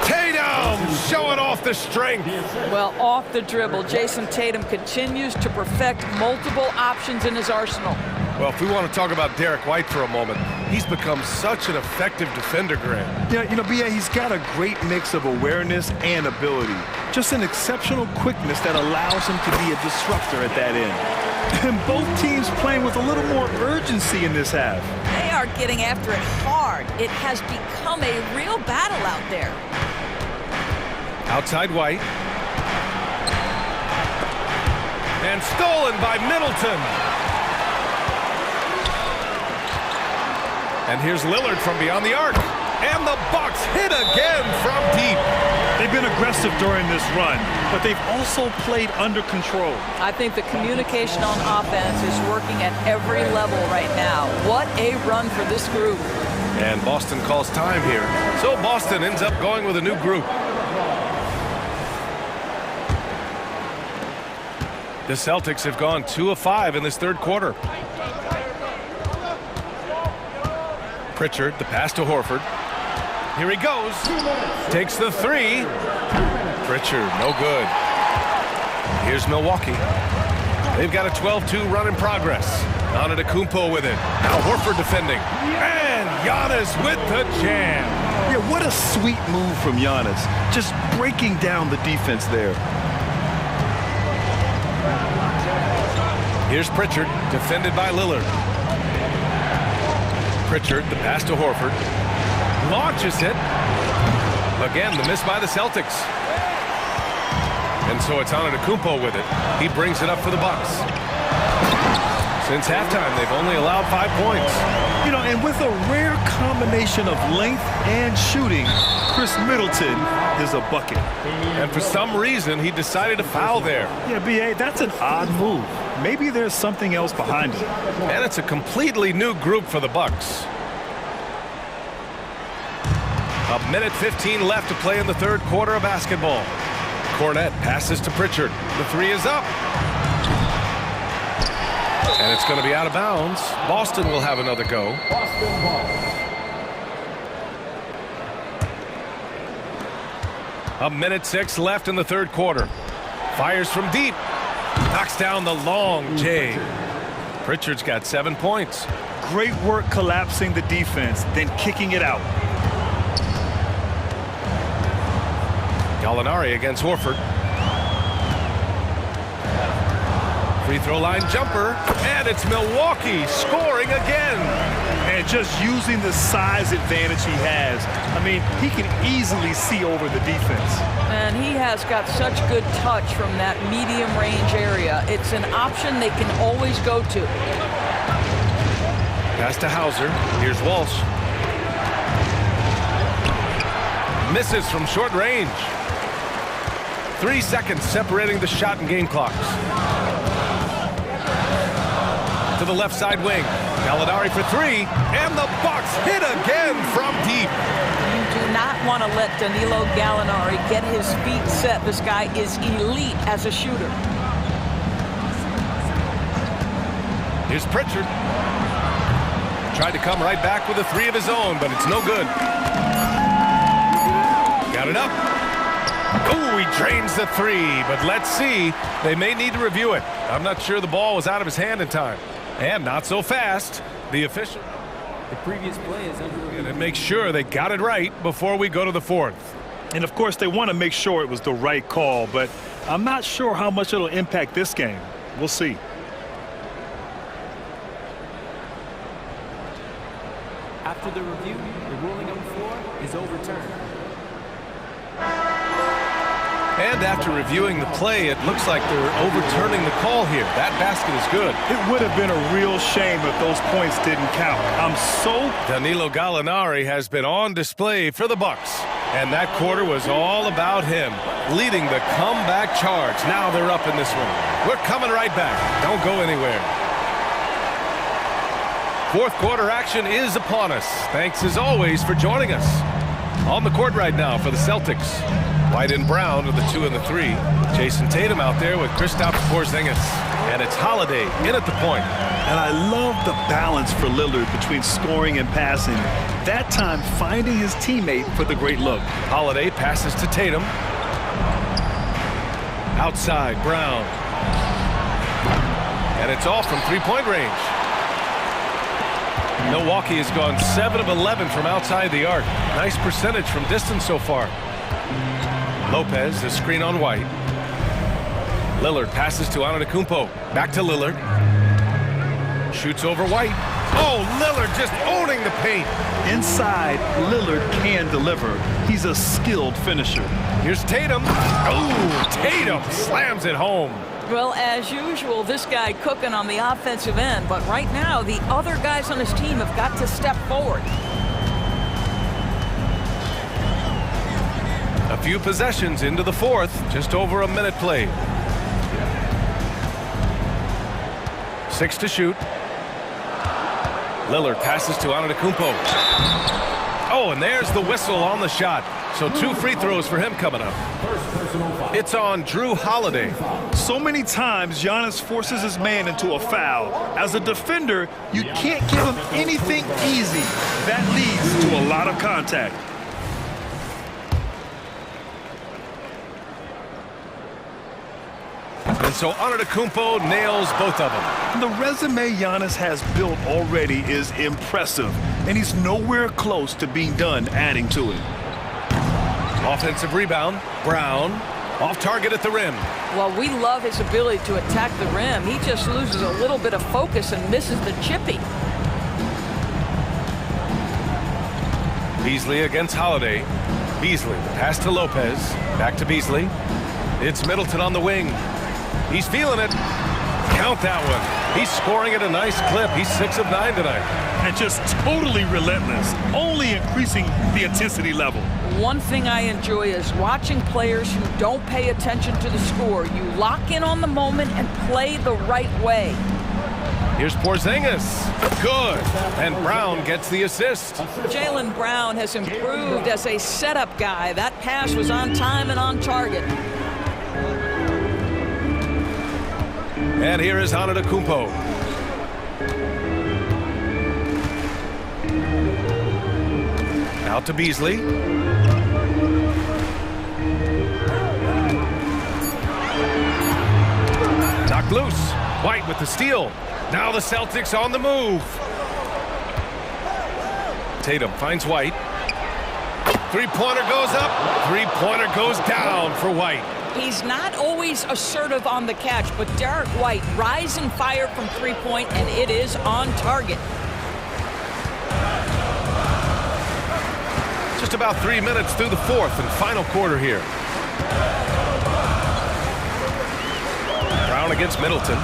Tatum showing off the strength. Well, off the dribble, Jason Tatum continues to perfect multiple options in his arsenal. Well, if we want to talk about Derek White for a moment, he's become such an effective defender, Grant. Yeah, you know, B.A., he's got a great mix of awareness and ability. Just an exceptional quickness that allows him to be a disruptor at that end. And both teams playing with a little more urgency in this half. They are getting after it hard. It has become a real battle out there. Outside White. And stolen by Middleton. And here's Lillard from beyond the arc. And the Bucks hit again from deep. They've been aggressive during this run, but they've also played under control. I think the communication on offense is working at every level right now. What a run for this group. And Boston calls time here. So Boston ends up going with a new group. The Celtics have gone 2 of 5 in this third quarter. Pritchard, the pass to Horford. Here he goes. Takes the three. Pritchard, no good. Here's Milwaukee. They've got a 12-2 run in progress. Antetokounmpo with it. Now Horford defending. And Giannis with the jam. Yeah, what a sweet move from Giannis. Just breaking down the defense there. Here's Pritchard, defended by Lillard. Pritchard, the pass to Horford. Launches it. Again, the miss by the Celtics. And so it's Antetokounmpo with it. He brings it up for the Bucks. Since halftime, they've only allowed 5 points. You know, and with a rare combination of length and shooting, Chris Middleton is a bucket. And for some reason, he decided to foul there. Yeah, B.A., that's an odd move. Maybe there's something else behind it. And it's a completely new group for the Bucks. A minute 15 left to play in the third quarter of basketball. Cornette passes to Pritchard. The three is up. And it's going to be out of bounds. Boston will have another go. A minute 6 left in the third quarter. Fires from deep. Knocks down the long J. Pritchard's got 7 points. Great work collapsing the defense, then kicking it out. Gallinari against Horford. Free throw line jumper, and it's Milwaukee scoring again. And just using the size advantage he has. I mean, he can easily see over the defense. And he has got such good touch from that medium range area. It's an option they can always go to. Pass to Hauser. Here's Walsh. Misses from short range. 3 seconds separating the shot and game clocks. To the left side wing. Gallinari for three. And the Bucks hit again from deep. You do not want to let Danilo Gallinari get his feet set. This guy is elite as a shooter. Here's Pritchard. Tried to come right back with a three of his own, but it's no good. Got it up. Oh, he drains the three, but let's see. They may need to review it. I'm not sure the ball was out of his hand in time. And not so fast. The official. The previous play is under review. And make sure they got it right before we go to the fourth. And of course, they want to make sure it was the right call, but I'm not sure how much it'll impact this game. We'll see. After the review, the ruling on the floor is overturned. And after reviewing the play, it looks like they're overturning the call here. That basket is good. It would have been a real shame if those points didn't count. Danilo Gallinari has been on display for the Bucks. And that quarter was all about him, leading the comeback charge. Now they're up in this one. We're coming right back. Don't go anywhere. Fourth quarter action is upon us. Thanks as always for joining us. On the court right now for the Celtics. White and Brown are the 2 and the 3. Jason Tatum out there with Kristaps Porzingis. And it's Holiday in at the point. And I love the balance for Lillard between scoring and passing. That time finding his teammate for the great look. Holiday passes to Tatum. Outside, Brown. And it's off from three-point range. Milwaukee has gone 7 of 11 from outside the arc. Nice percentage from distance so far. Lopez, the screen on White. Lillard passes to Antetokounmpo. Back to Lillard. Shoots over White. Oh, Lillard just owning the paint. Inside, Lillard can deliver. He's a skilled finisher. Here's Tatum. Oh, Tatum slams it home. Well, as usual, this guy cooking on the offensive end, but right now the other guys on his team have got to step forward. A few possessions into the fourth, just over a minute played. 6 to shoot. Lillard passes to Antetokounmpo. Oh, and there's the whistle on the shot. So 2 free throws for him coming up. It's on Drew Holiday. So many times Giannis forces his man into a foul. As a defender, you can't give him anything easy. That leads to a lot of contact. And so Antetokounmpo nails both of them. The resume Giannis has built already is impressive, and he's nowhere close to being done adding to it. Offensive rebound. Brown off target at the rim. Well, we love his ability to attack the rim. He just loses a little bit of focus and misses the chippy. Beasley against Holiday. Beasley, pass to Lopez. Back to Beasley. It's Middleton on the wing. He's feeling it. Count that one. He's scoring at a nice clip. He's 6 of 9 tonight. And just totally relentless, only increasing the intensity level. One thing I enjoy is watching players who don't pay attention to the score. You lock in on the moment and play the right way. Here's Porzingis. Good. And Brown gets the assist. Jaylen Brown has improved as a setup guy. That pass was on time and on target. And here is Antetokounmpo. Out to Beasley. Knocked loose. White with the steal. Now the Celtics on the move. Tatum finds White. Three-pointer goes up. Three-pointer goes down for White. He's not always assertive on the catch, but Derek White rising fire from three-point, and it is on target. Just about 3 minutes through the fourth and final quarter here. Brown against Middleton.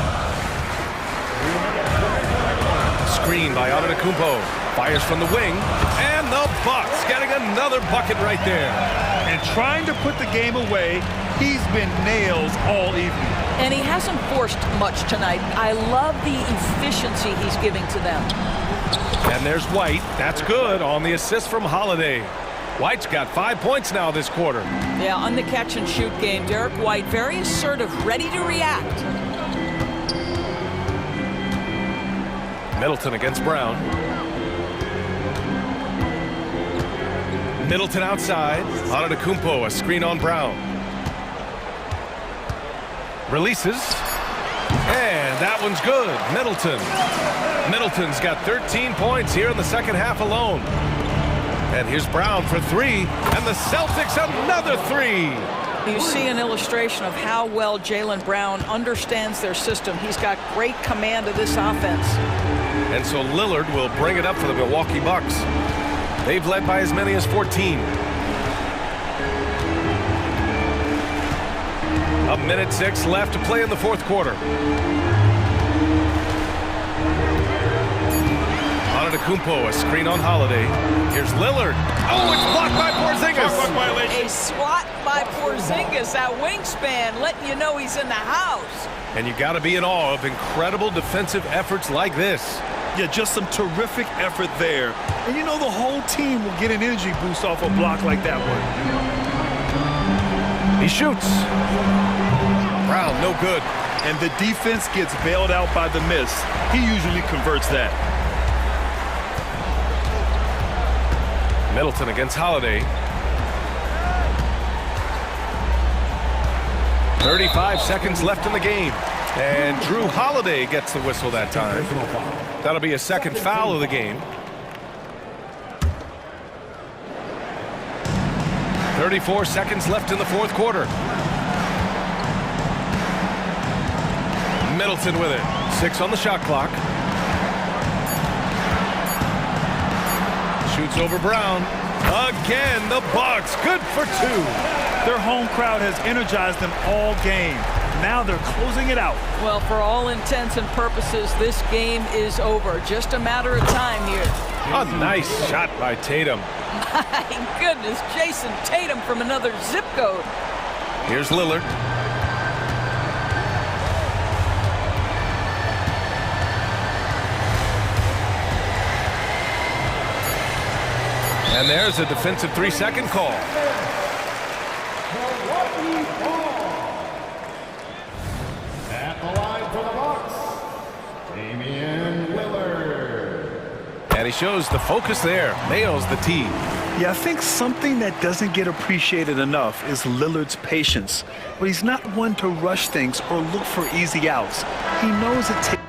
Screen by Antetokounmpo. Fires from the wing. And the Bucks getting another bucket right there. And trying to put the game away, he's been nails all evening. And he hasn't forced much tonight. I love the efficiency he's giving to them. And there's White. That's good on the assist from Holiday. White's got 5 points now this quarter. Yeah, on the catch-and-shoot game, Derek White very assertive, ready to react. Middleton against Brown. Middleton outside. Antetokounmpo, a screen on Brown. Releases. And that one's good. Middleton. Middleton's got 13 points here in the second half alone. And here's Brown for three, and the Celtics another three. You see an illustration of how well Jaylen Brown understands their system. He's got great command of this offense. And so Lillard will bring it up for the Milwaukee Bucks. They've led by as many as 14. A minute 6 left to play in the fourth quarter. Antetokounmpo, a screen on Holiday. Here's Lillard. Oh, it's blocked by Porzingis. A swat by Porzingis. That wingspan letting you know he's in the house. And you got to be in awe of incredible defensive efforts like this. Yeah, just some terrific effort there. And you know the whole team will get an energy boost off a block like that one. He shoots. Brown, no good. And the defense gets bailed out by the miss. He usually converts that. Middleton against Holiday. 35 seconds left in the game. And Drew Holiday gets the whistle that time. That'll be a second foul of the game. 34 seconds left in the fourth quarter. Middleton with it. 6 on the shot clock. Shoots over Brown. Again, the Bucks. Good for 2. Their home crowd has energized them all game. Now they're closing it out. Well, for all intents and purposes, this game is over. Just a matter of time here. A nice shot by Tatum. My goodness, Jason Tatum from another zip code. Here's Lillard. And there's a defensive 3-second call. At the line for the Bucks, Damian Lillard. And he shows the focus there. Nails the tee. Yeah, I think something that doesn't get appreciated enough is Lillard's patience. But he's not one to rush things or look for easy outs. He knows it takes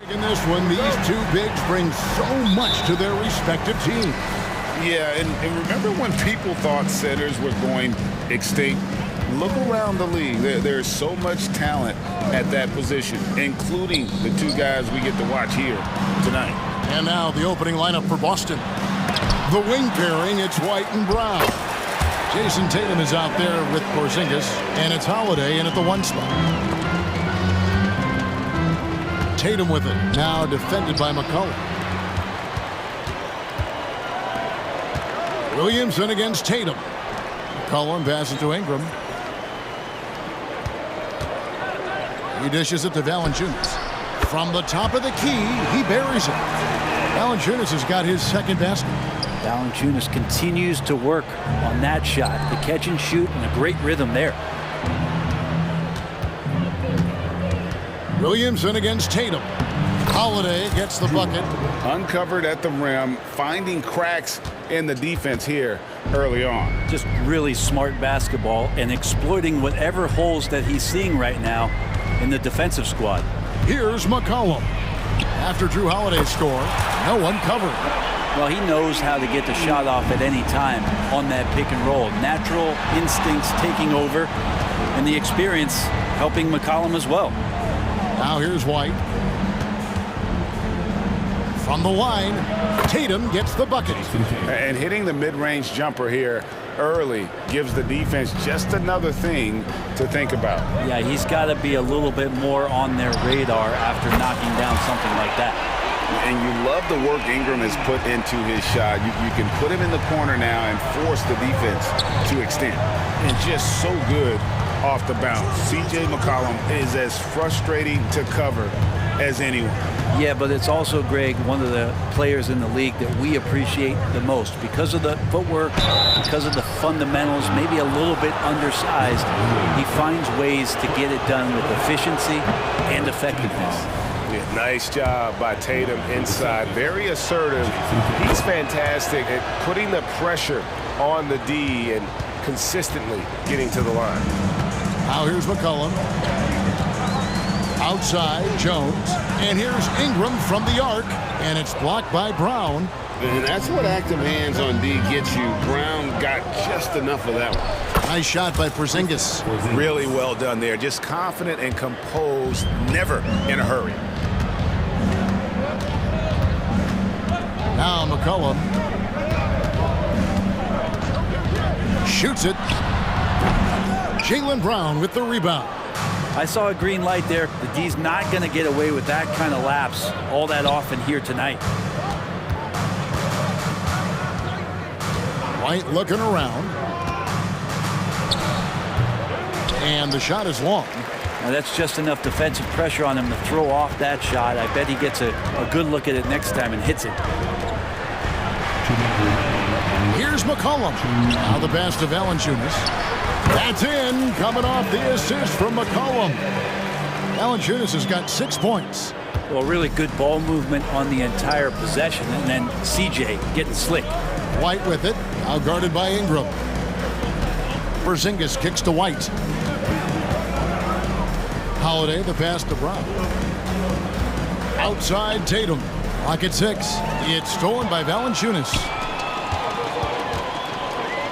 In this one, these two bigs bring so much to their respective teams. Yeah, and remember when people thought centers were going extinct? Look around the league. There's so much talent at that position, including the two guys we get to watch here tonight. And now the opening lineup for Boston. The wing pairing, it's White and Brown. Jason Tatum is out there with Porzingis, and it's Holiday in at the 1 spot. Tatum with it, now defended by McCollum. Williamson against Tatum. McCollum passes to Ingram. He dishes it to Valanciunas. From the top of the key, he buries it. Valanciunas has got his second basket. Valanciunas continues to work on that shot. The catch and shoot and a great rhythm there. Williamson against Tatum. Holiday gets the bucket. Uncovered at the rim, finding cracks in the defense here early on. Just really smart basketball and exploiting whatever holes that he's seeing right now in the defensive squad. Here's McCollum. After Drew Holiday's score, no one covered. Well, he knows how to get the shot off at any time on that pick and roll. Natural instincts taking over, and the experience helping McCollum as well. Now here's White. From the line, Tatum gets the bucket. And hitting the mid-range jumper here early gives the defense just another thing to think about. Yeah, he's got to be a little bit more on their radar after knocking down something like that. And you love the work Ingram has put into his shot. You can put him in the corner now and force the defense to extend. And just so good off the bounce. C.J. McCollum is as frustrating to cover as anyone. Yeah, but it's also, Greg, one of the players in the league that we appreciate the most because of the footwork, because of the fundamentals, maybe a little bit undersized. He finds ways to get it done with efficiency and effectiveness. Yeah, nice job by Tatum inside. Very assertive. He's fantastic at putting the pressure on the D and consistently getting to the line. Now here's McCollum. Outside, Jones. And here's Ingram from the arc. And it's blocked by Brown. And that's what active hands on D gets you. Brown got just enough of that one. Nice shot by Porzingis. Really well done there. Just confident and composed, never in a hurry. Now McCollum shoots it. Jaylen Brown with the rebound. I saw a green light there. The D's not going to get away with that kind of lapse all that often here tonight. White looking around. And the shot is long. Now that's just enough defensive pressure on him to throw off that shot. I bet he gets a good look at it next time and hits it. Here's McCollum. Now the pass to Valanciunas. That's in, coming off the assist from McCollum. Valanciunas has got 6 points. Well, really good ball movement on the entire possession, and then CJ getting slick. White with it, now guarded by Ingram. Porzingis kicks to White. Holiday, the pass to Brown. Outside Tatum, clock at 6. It's stolen by Valanciunas.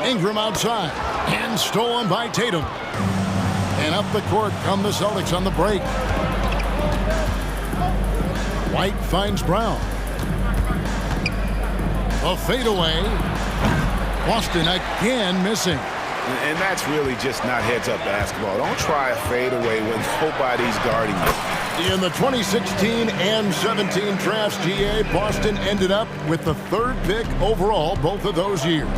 Ingram outside. And stolen by Tatum. And up the court come the Celtics on the break. White finds Brown. A fadeaway. Boston again missing. And that's really just not heads-up basketball. Don't try a fadeaway when nobody's guarding you. In the 2016 and 17 drafts, GA, Boston ended up with the 3rd pick overall both of those years.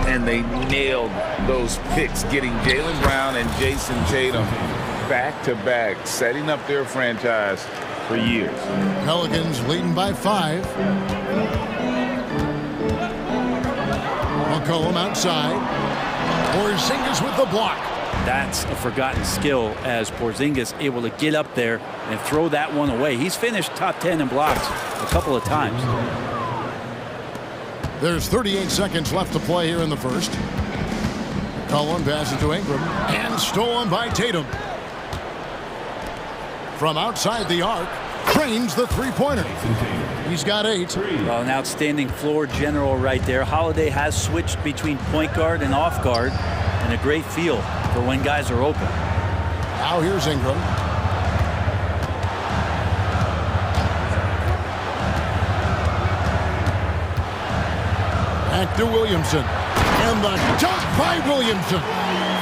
And they nailed those picks, getting Jaylen Brown and Jason Tatum back-to-back, setting up their franchise for years. Pelicans leading by 5. McCollum outside. Porzingis with the block. That's a forgotten skill as Porzingis able to get up there and throw that one away. He's finished top 10 in blocks a couple of times. There's 38 seconds left to play here in the first. McCollum passes to Ingram and stolen by Tatum. From outside the arc, Drains the three-pointer. He's got 8. Well, an outstanding floor general right there. Holiday has switched between point guard and off guard, and a great feel for when guys are open. Now here's Ingram. Back to Williamson. And the dunk by Williamson.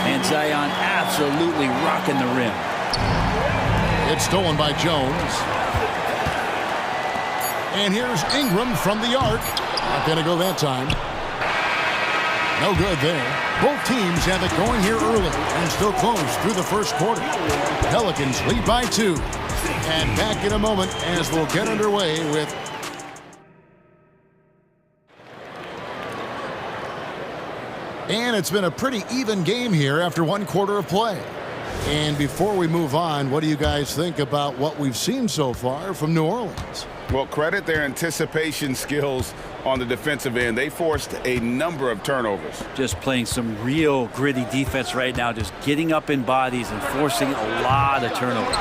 And Zion absolutely rocking the rim. It's stolen by Jones. And here's Ingram from the arc. Not going to go that time. No good there. Both teams have it going here early and still close through the first quarter. Pelicans lead by 2. And back in a moment as we'll get underway with... And it's been a pretty even game here after one quarter of play. And before we move on, what do you guys think about what we've seen so far from New Orleans? Well, credit their anticipation skills on the defensive end. They forced a number of turnovers. Just playing some real gritty defense right now, just getting up in bodies and forcing a lot of turnovers.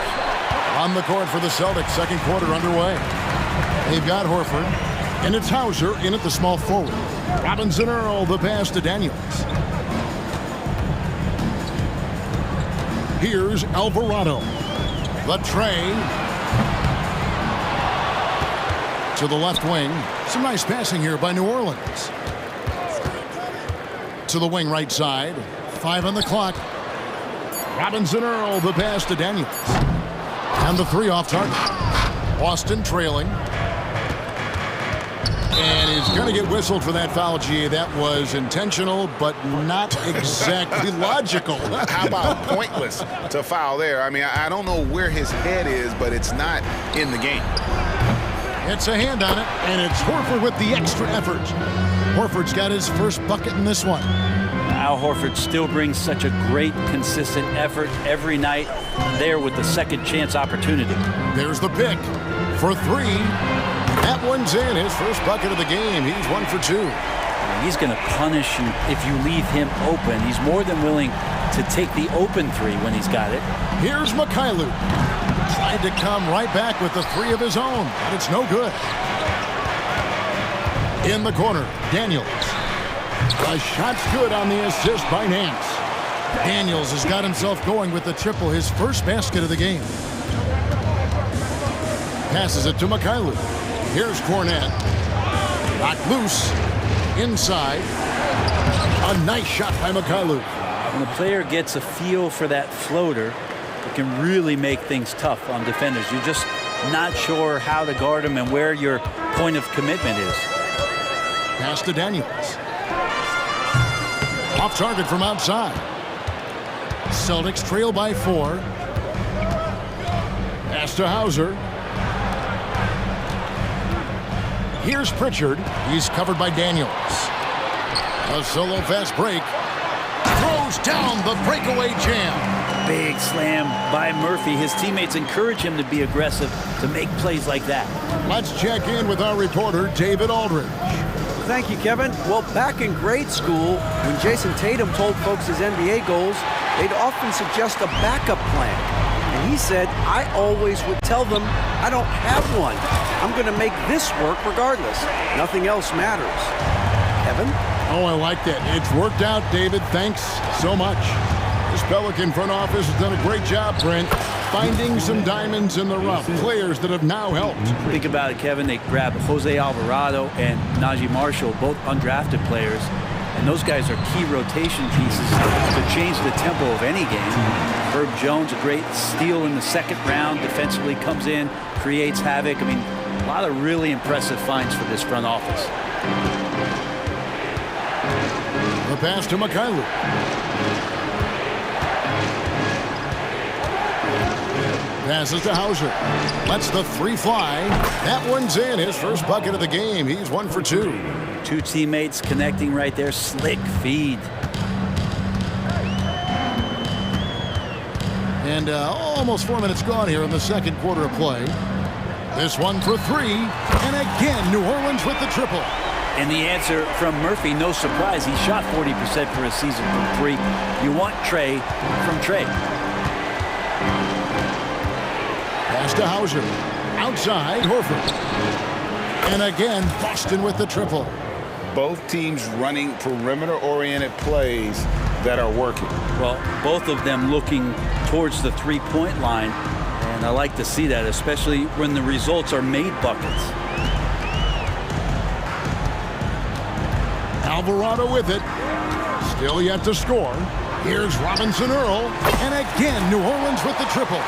On the court for the Celtics, second quarter underway. They've got Horford, and it's Hauser in at the small forward. Robinson Earl, the pass to Daniels. Here's Alvarado. The tray. To the left wing. Some nice passing here by New Orleans. To the wing right side. 5 on the clock. Robinson Earl, the pass to Daniels. And the 3 off target. Boston trailing. And he's going to get whistled for that foul, G. That was intentional, but not exactly logical. How about pointless to foul there? I mean, I don't know where his head is, but it's not in the game. It's a hand on it, and it's Horford with the extra effort. Horford's got his first bucket in this one. Al Horford still brings such a great, consistent effort every night there with the second chance opportunity. There's the pick for 3. That one's in, his first bucket of the game. He's 1 for 2. He's going to punish you if you leave him open. He's more than willing to take the open 3 when he's got it. Here's Mikhailuk. Tried to come right back with the 3 of his own, but it's no good. In the corner, Daniels. A shot's good on the assist by Nance. Daniels has got himself going with the triple, his first basket of the game. Passes it to Mikhailuk. Here's Cornette. Knocked loose. Inside. A nice shot by Mikhailuk. When a player gets a feel for that floater, it can really make things tough on defenders. You're just not sure how to guard him and where your point of commitment is. Pass to Daniels. Off target from outside. Celtics trail by 4. Pass to Hauser. Here's Pritchard. He's covered by Daniels. A solo fast break. Throws down the breakaway jam. Big slam by Murphy. His teammates encourage him to be aggressive, to make plays like that. Let's check in with our reporter, David Aldridge. Thank you, Kevin. Well, back in grade school, when Jason Tatum told folks his NBA goals, they'd often suggest a backup plan. And he said, I always would tell them, I don't have one. I'm going to make this work regardless. Nothing else matters. Kevin? Oh, I like that. It's worked out, David. Thanks so much. This Pelican front office has done a great job, Brent, finding some diamonds in the rough, players that have now helped. Think about it, Kevin. They grabbed Jose Alvarado and Najee Marshall, both undrafted players. And those guys are key rotation pieces to change the tempo of any game. Herb Jones, a great steal in the second round, defensively comes in, creates havoc. I mean, a lot of really impressive finds for this front office. The pass to Mikhailuk. Passes to Hauser. Lets the 3 fly. That one's in, his first bucket of the game. He's 1 for 2. 2 teammates connecting right there. Slick feed. And almost 4 minutes gone here in the second quarter of play. This one for 3. And again, New Orleans with the triple. And the answer from Murphy, no surprise. He shot 40% for a season from 3. You want Trey from Trey. Pass to Hauser. Outside, Horford. And again, Boston with the triple. Both teams running perimeter-oriented plays that are working. Well, both of them looking towards the three-point line, and I like to see that, especially when the results are made buckets. Alvarado with it. Still yet to score. Here's Robinson Earl. And again, New Orleans with the triple.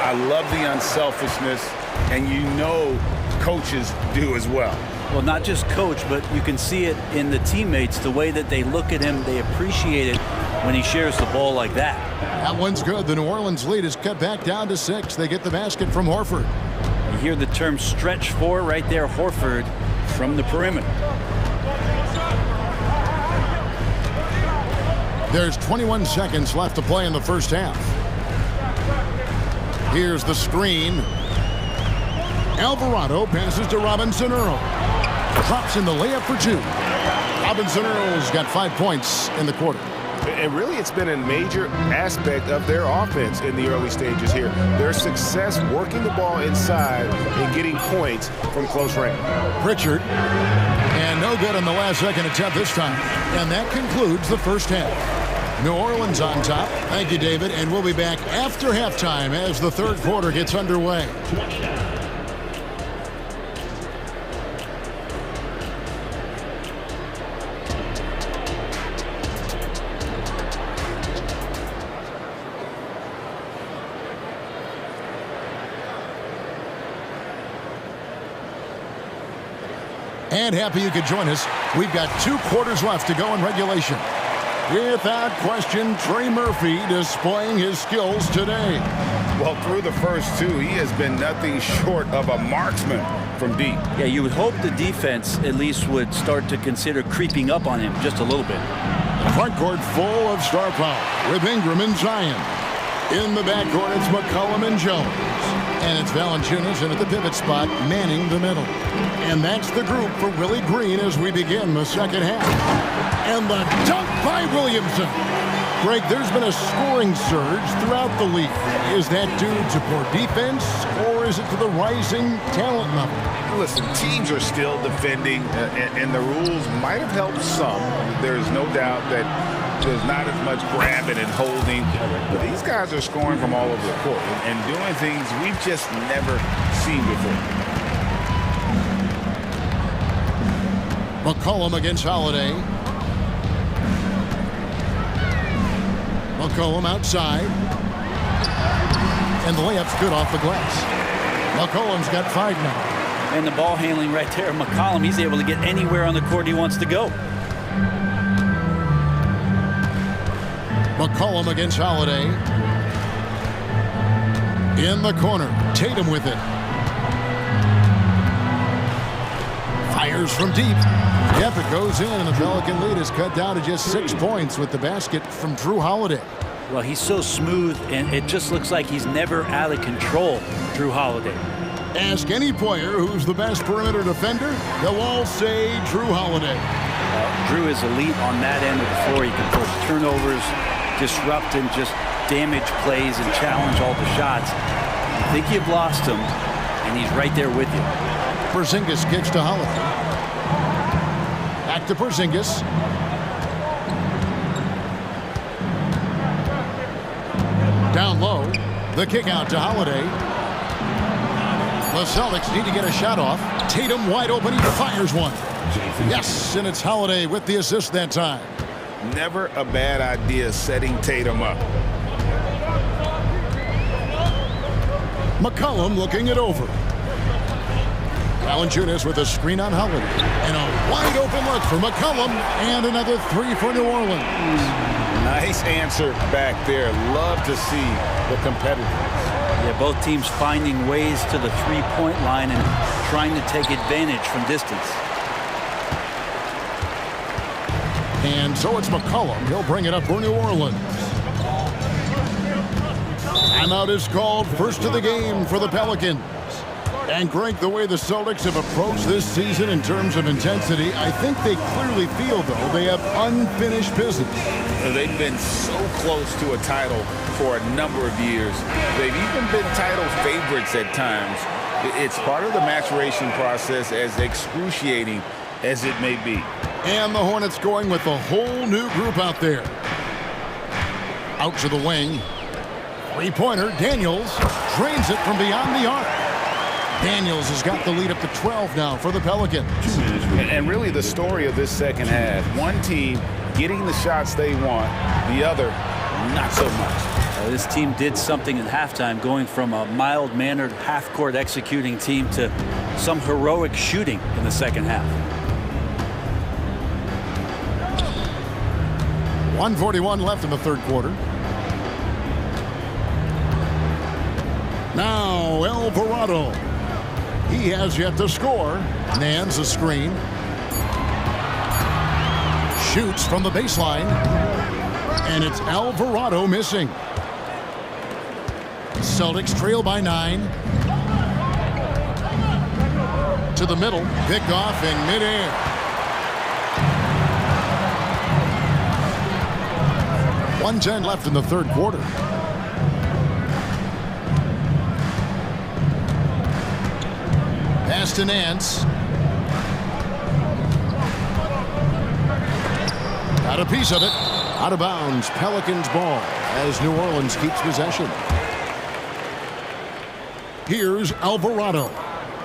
I love the unselfishness, and you know coaches do as well. Well, not just coach, but you can see it in the teammates, the way that they look at him. They appreciate it when he shares the ball like that. That one's good. The New Orleans lead is cut back down to 6. They get the basket from Horford. You hear the term stretch four right there, Horford from the perimeter. There's 21 seconds left to play in the first half. Here's the screen. Alvarado passes to Robinson Earl. Drops in the layup for 2. Robinson Earl's got 5 points in the quarter. And really, it's been a major aspect of their offense in the early stages here. Their success working the ball inside and getting points from close range. Pritchard. And no good on the last second attempt this time. And that concludes the first half. New Orleans on top. Thank you, David. And we'll be back after halftime as the third quarter gets underway. And happy you could join us. We've got 2 quarters left to go in regulation. Without question, Trey Murphy displaying his skills today. Well, through the first 2, he has been nothing short of a marksman from deep. Yeah, you would hope the defense at least would start to consider creeping up on him just a little bit. Front court full of star power with Ingram and Zion. In the backcourt, it's McCollum and Jones. And it's Valanciunas in at the pivot spot, manning the middle. And that's the group for Willie Green as we begin the second half. And the dunk by Williamson. Greg, there's been a scoring surge throughout the league. Is that due to poor defense, or is it to the rising talent level? Listen, teams are still defending, and the rules might have helped some. There's no doubt that there's not as much grabbing and holding, but these guys are scoring from all over the court and doing things we've just never seen before. McCollum against Holiday. McCollum outside. And the layup's good off the glass. McCollum's got 5 now. And the ball handling right there, McCollum, he's able to get anywhere on the court he wants to go. McCollum against Holiday. In the corner. Tatum with it. Fires from deep. Yep, it goes in, and the Pelican lead is cut down to just 6 points with the basket from Drew Holiday. Well, he's so smooth, and it just looks like he's never out of control, Drew Holiday. Ask any player who's the best perimeter defender, they'll all say Drew Holiday. Drew is elite on that end of the floor. He can force turnovers, disrupt and just damage plays and challenge all the shots. You think you've lost him, and he's right there with you. Porzingis kicks to Holiday. Back to Porzingis. Down low. The kick out to Holiday. The Celtics need to get a shot off. Tatum wide open. He fires one. Yes, and it's Holiday with the assist that time. Never a bad idea setting Tatum up. McCollum looking it over. Valanciunas with a screen on Holiday. And a wide open look for McCollum. And another 3 for New Orleans. Nice answer back there. Love to see the competitiveness. Yeah, both teams finding ways to the three-point line and trying to take advantage from distance. And so it's McCollum. He'll bring it up for New Orleans. Timeout is called, first of the game for the Pelicans. And Greg, the way the Celtics have approached this season in terms of intensity, I think they clearly feel, though, they have unfinished business. They've been so close to a title for a number of years. They've even been title favorites at times. It's part of the maturation process, as excruciating as it may be. And the Hornets going with a whole new group out there. Out to the wing. Three-pointer, Daniels drains it from beyond the arc. Daniels has got the lead up to 12 now for the Pelicans. And really the story of this second half, one team getting the shots they want, the other not so much. This team did something at halftime, going from a mild-mannered half-court executing team to some heroic shooting in the second half. 1:41 left in the third quarter. Now Alvarado. He has yet to score. Nans a screen. Shoots from the baseline. And it's Alvarado missing. Celtics trail by 9. To the middle. Pick off in midair. .110 left in the third quarter. Pass to Nance. Got a piece of it. Out of bounds. Pelicans ball as New Orleans keeps possession. Here's Alvarado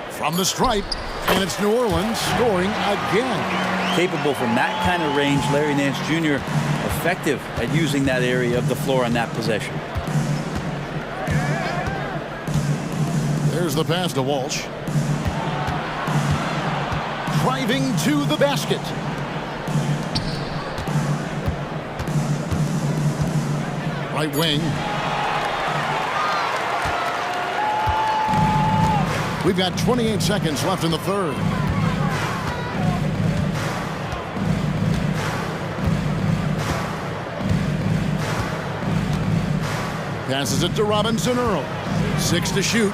from the stripe, and it's New Orleans scoring again. Capable from that kind of range, Larry Nance Jr. effective at using that area of the floor on that possession. There's the pass to Walsh. Driving to the basket. Right wing. We've got 28 seconds left in the third. Passes it to Robinson Earl. 6 to shoot.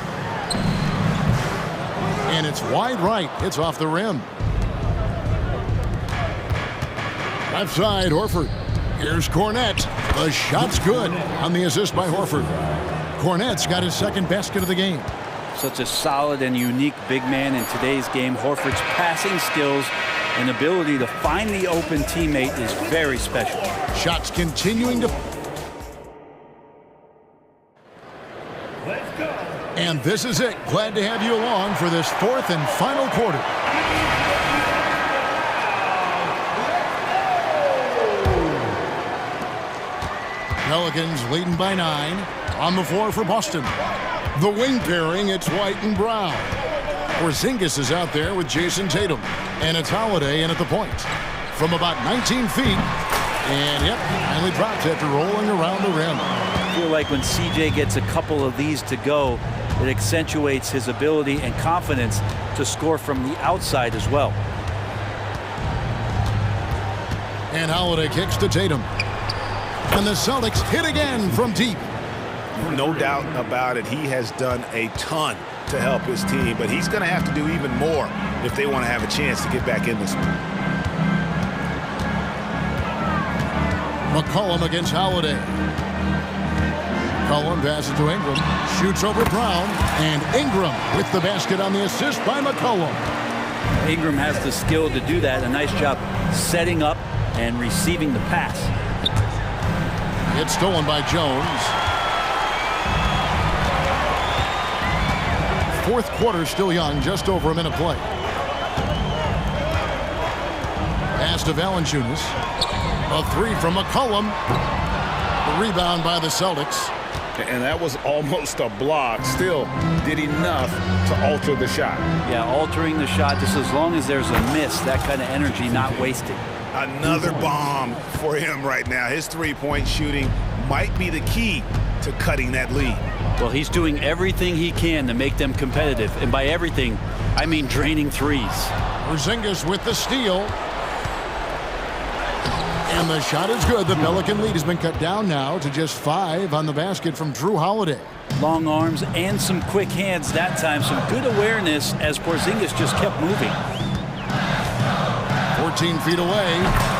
And it's wide right. It's off the rim. Left side, Horford. Here's Cornette. The shot's good on the assist by Horford. Cornette's got his second basket of the game. Such a solid and unique big man in today's game. Horford's passing skills and ability to find the open teammate is very special. Shots continuing to... And this is it. Glad to have you along for this fourth and final quarter. Pelicans leading by 9. On the floor for Boston. The wing pairing, it's White and Brown. Porzingis is out there with Jason Tatum. And it's Holiday in at the point. From about 19 feet. And yep, finally drops after rolling around the rim. I feel like when CJ gets a couple of these to go, it accentuates his ability and confidence to score from the outside as well. And Holiday kicks to Tatum. And the Celtics hit again from deep. No doubt about it. He has done a ton to help his team, but he's going to have to do even more if they want to have a chance to get back in this one. McCollum against Holiday. McCollum passes to Ingram. Shoots over Brown. And Ingram with the basket on the assist by McCollum. Ingram has the skill to do that. A nice job setting up and receiving the pass. It's stolen by Jones. Fourth quarter still young, just over a minute play. Pass to Valanciunas. A three from McCollum. The rebound by the Celtics. And that was almost a block. Still did enough to alter the shot. Yeah, altering the shot just as long as there's a miss, that kind of energy not wasted. Another bomb for him right now. His three-point shooting might be the key to cutting that lead. Well, he's doing everything he can to make them competitive. And by everything, I mean draining threes. Porzingis with the steal. And the shot is good. The Pelican lead has been cut down now to just 5 on the basket from Drew Holiday. Long arms and some quick hands that time. Some good awareness as Porzingis just kept moving. 14 feet away,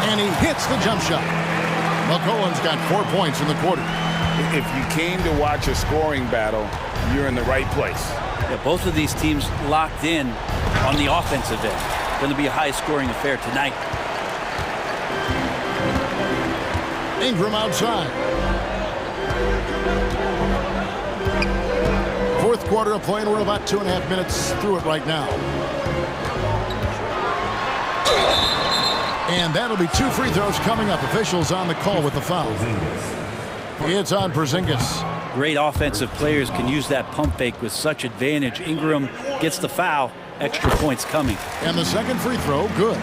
and he hits the jump shot. McCollum's got 4 points in the quarter. If you came to watch a scoring battle, you're in the right place. Yeah, both of these teams locked in on the offensive end. Going to be a high-scoring affair tonight. Ingram outside. Fourth quarter of play, and we're about 2.5 minutes through it right now. And that'll be 2 free throws coming up. Officials on the call with the foul. It's on Porzingis. Great offensive players can use that pump fake with such advantage. Ingram gets the foul. Extra points coming. And the second free throw, good.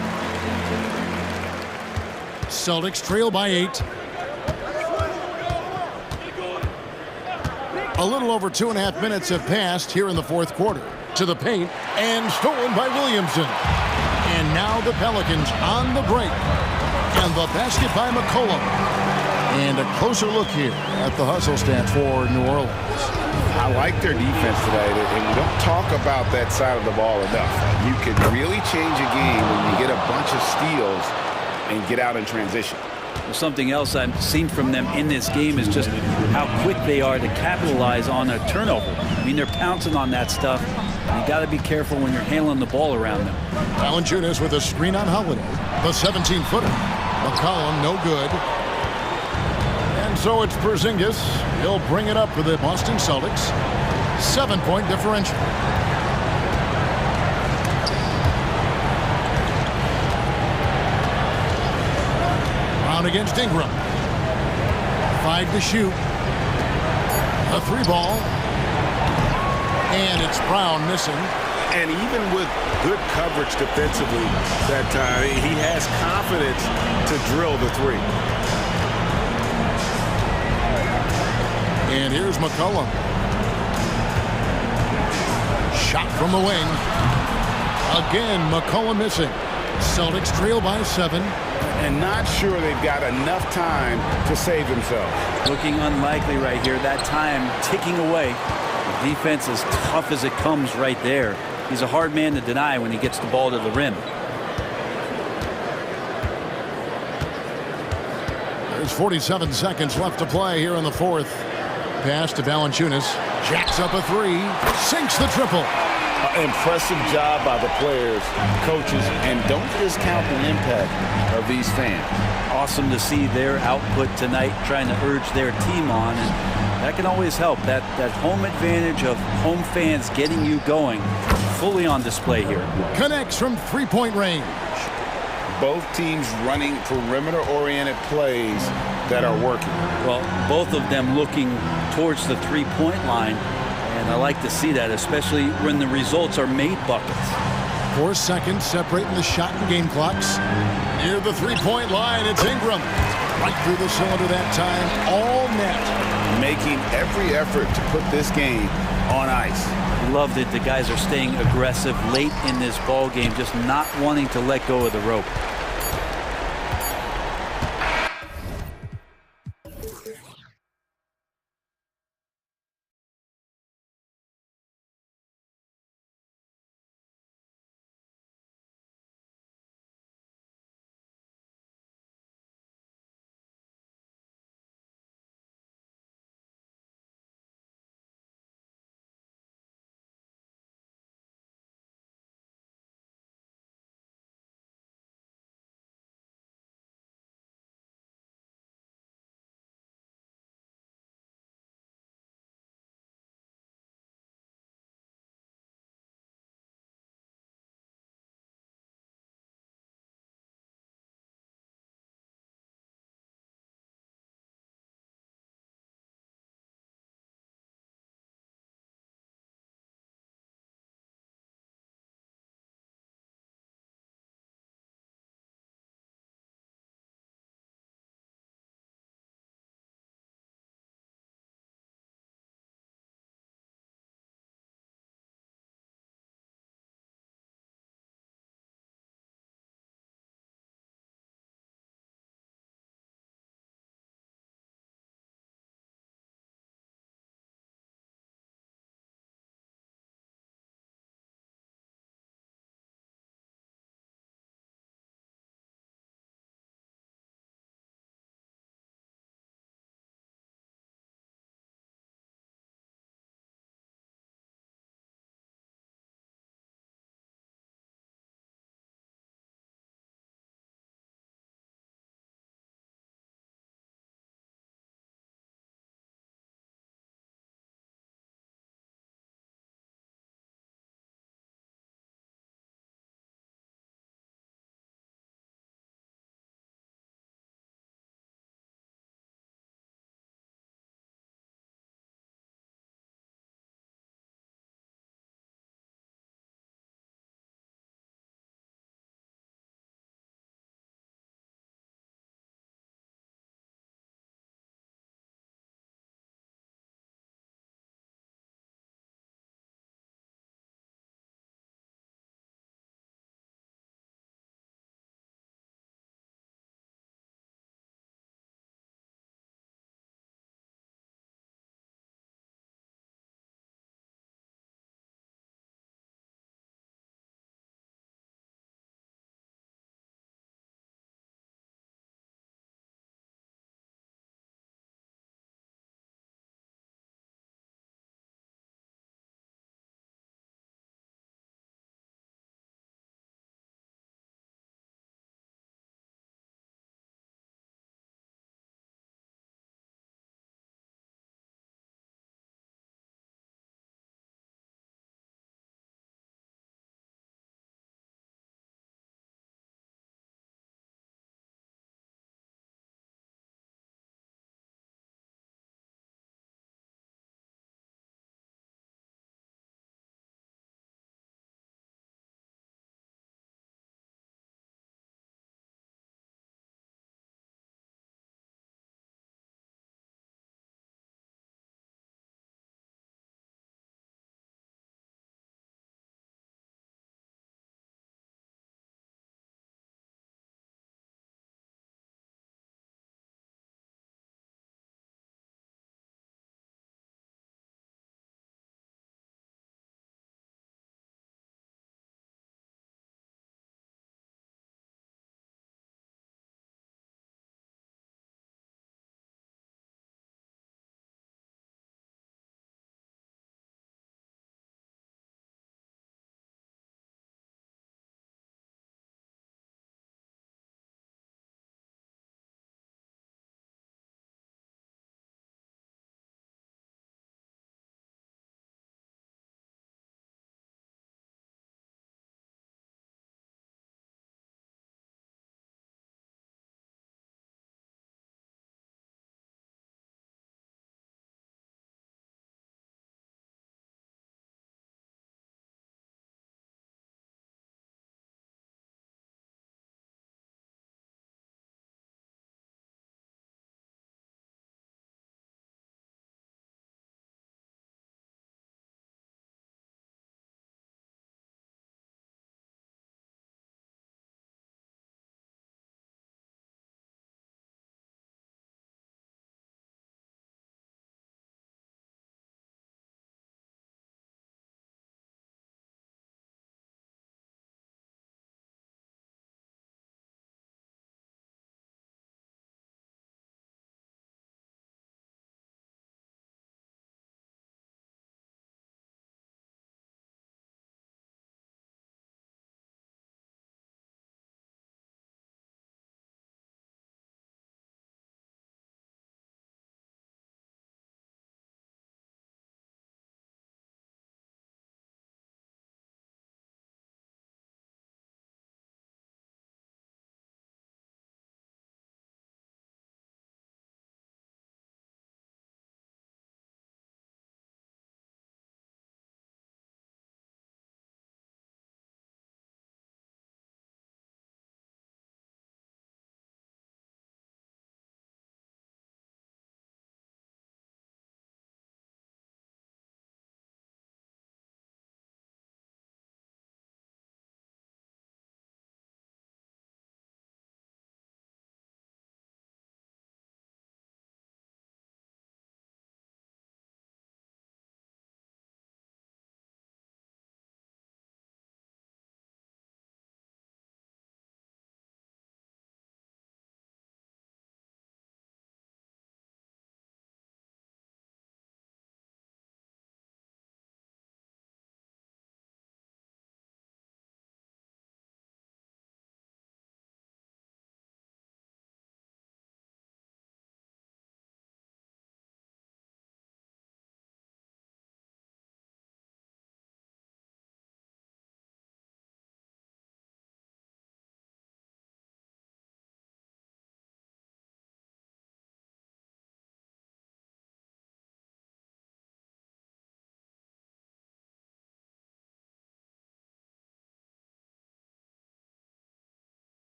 Celtics trail by 8. A little over 2.5 minutes have passed here in the fourth quarter. To the paint, and stolen by Williamson. And now the Pelicans on the break. And the basket by McCollum. And a closer look here at the hustle stats for New Orleans. I like their defense today, and we don't talk about that side of the ball enough. You can really change a game when you get a bunch of steals and get out in transition. Well, something else I've seen from them in this game is just how quick they are to capitalize on a turnover. I mean, they're pouncing on that stuff. You got to be careful when you're handling the ball around them. Valanciunas with a screen on Holiday. The 17-footer. McCollum, no good. And so it's Porzingis. He'll bring it up for the Boston Celtics. 7-point differential. Brown against Ingram. 5 to shoot. A 3 ball. And it's Brown missing. And even with good coverage defensively that time, he has confidence to drill the 3. And here's McCollum. Shot from the wing. Again, McCollum missing. Celtics trail by 7. And not sure they've got enough time to save themselves. Looking unlikely right here. That time ticking away. The defense is tough as it comes right there. He's a hard man to deny when he gets the ball to the rim. There's 47 seconds left to play here in the fourth. Pass to Valanciunas. Jacks up a 3. Sinks the triple. Impressive job by the players, coaches, and don't discount the impact of these fans. Awesome to see their output tonight, trying to urge their team on, and that can always help. That home advantage of home fans getting you going, fully on display here. Connects from 3-point range. Both teams running perimeter-oriented plays that are working. Well, both of them looking towards the 3-point line. And I like to see that, especially when the results are made buckets. 4 seconds separating the shot and game clocks. Near the 3-point line, it's Ingram. Right through the cylinder that time, all net. Making every effort to put this game on ice. Love that the guys are staying aggressive late in this ball game, just not wanting to let go of the rope.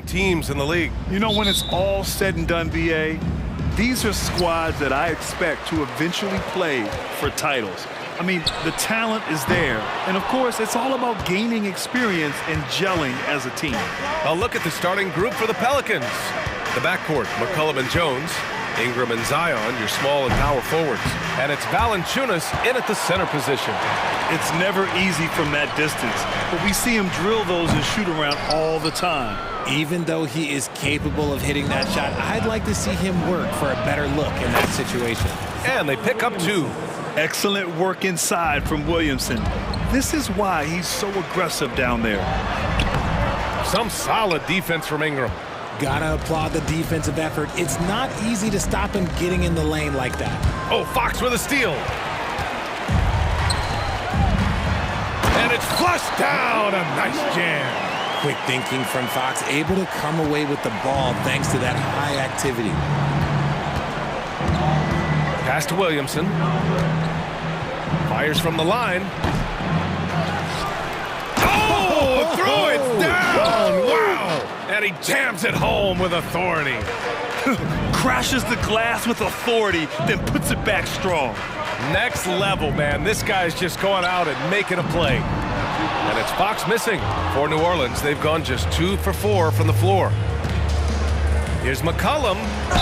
Teams in the league. You know, when it's all said and done, BA, these are squads that I expect to eventually play for titles. I mean, the talent is there. And, of course, it's all about gaining experience and gelling as a team. A look at the starting group for the Pelicans. The backcourt, McCollum and Jones. Ingram and Zion, your small and power forwards. And it's Valanciunas in at the center position. It's never easy from that distance, but we see him drill those and shoot around all the time. Even though he is capable of hitting that shot, I'd like to see him work for a better look in that situation. And they pick up 2. Excellent work inside from Williamson. This is why he's so aggressive down there. Some solid defense from Ingram. Gotta applaud the defensive effort. It's not easy to stop him getting in the lane like that. Oh, Fox with a steal. And it's flushed down. A nice jam. Quick thinking from Fox, able to come away with the ball thanks to that high activity. Pass to Williamson. Fires from the line. Oh, throw it down. Wow. And he jams it home with authority. Crashes the glass with authority, then puts it back strong. Next level, man. This guy's just going out and making a play. And it's Fox missing. For New Orleans, they've gone just 2 for 4 from the floor. Here's McCollum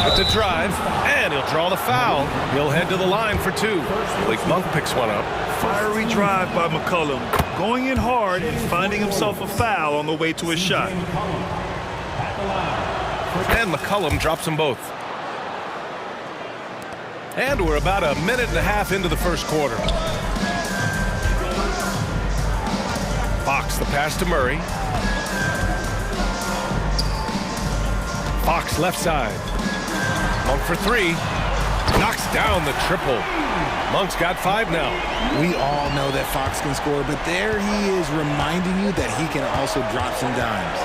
with the drive, and he'll draw the foul. He'll head to the line for 2. Blake Monk picks one up. Fiery drive by McCollum, going in hard and finding himself a foul on the way to his shot. And McCollum drops them both. And we're about a minute and a half into the first quarter. Fox the pass to Murray. Fox left side. Monk for 3. Knocks down the triple. Monk's got 5 now. We all know that Fox can score, but there he is reminding you that he can also drop some dimes.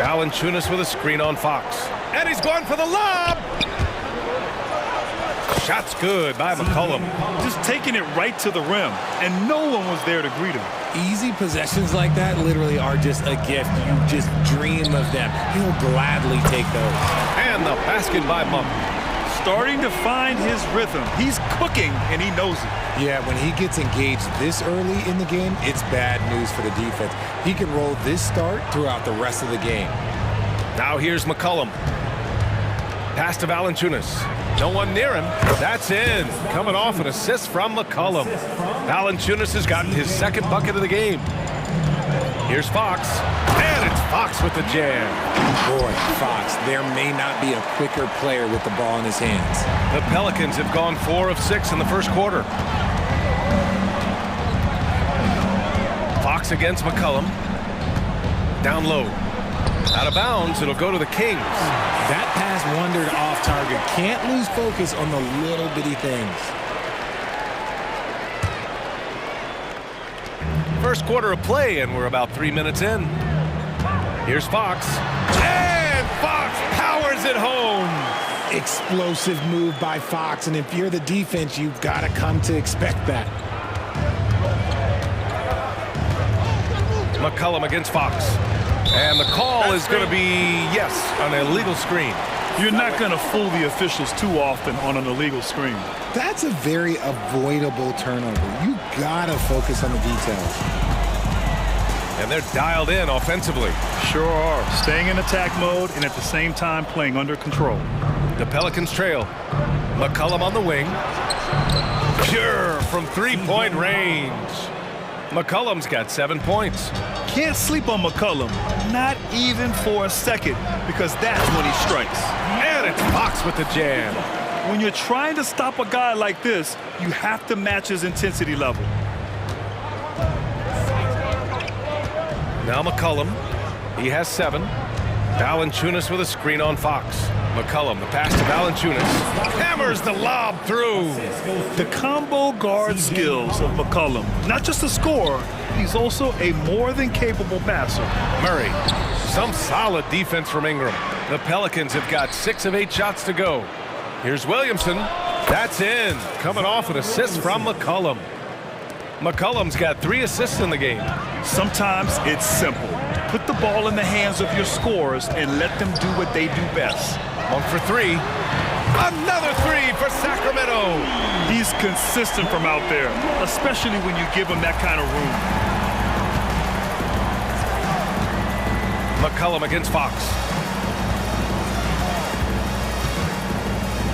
Valanciunas with a screen on Fox. And he's going for the lob! Shot's good by McCollum. Just taking it right to the rim, and no one was there to greet him. Easy possessions like that literally are just a gift. You just dream of them. He'll gladly take those. And the basket by Monk. Starting to find his rhythm. He's cooking, and he knows it. Yeah, when he gets engaged this early in the game, it's bad news for the defense. He can roll this start throughout the rest of the game. Now here's McCollum. Pass to Valanciunas. No one near him. That's in. Coming off an assist from McCollum. Valanciunas has gotten his 2nd bucket of the game. Here's Fox. And it's Fox with the jam. Boy, Fox, there may not be a quicker player with the ball in his hands. The Pelicans have gone 4 of 6 in the first quarter. Fox against McCollum. Down low. Out of bounds, it'll go to the Kings. That pass wandered off target. Can't lose focus on the little bitty things. First quarter of play, and we're about 3 minutes in. Here's Fox. And Fox powers it home. Explosive move by Fox, and if you're the defense, you've got to come to expect that. McCollum against Fox. And the call is going to be, yes, an illegal screen. You're not going to fool the officials too often on an illegal screen. That's a very avoidable turnover. You got to focus on the details. And they're dialed in offensively. Sure are. Staying in attack mode and at the same time playing under control. The Pelicans trail. McCollum on the wing. Pure from 3-point range. McCollum's got 7 points. Can't sleep on McCollum, not even for a second, because that's when he strikes. And it's Fox with the jam. When you're trying to stop a guy like this, you have to match his intensity level. Now McCollum, he has 7. Valanciunas with a screen on Fox. McCollum, the pass to Valanciunas. Hammers the lob through. The combo guard skills of McCollum. Not just a scorer, he's also a more than capable passer. Murray, some solid defense from Ingram. The Pelicans have got 6 of 8 shots to go. Here's Williamson. That's in. Coming off an assist from McCollum. McCollum's got 3 assists in the game. Sometimes it's simple. Put the ball in the hands of your scorers and let them do what they do best. Monk for three. Another three for Sacramento. He's consistent from out there, especially when you give him that kind of room. McCollum against Fox.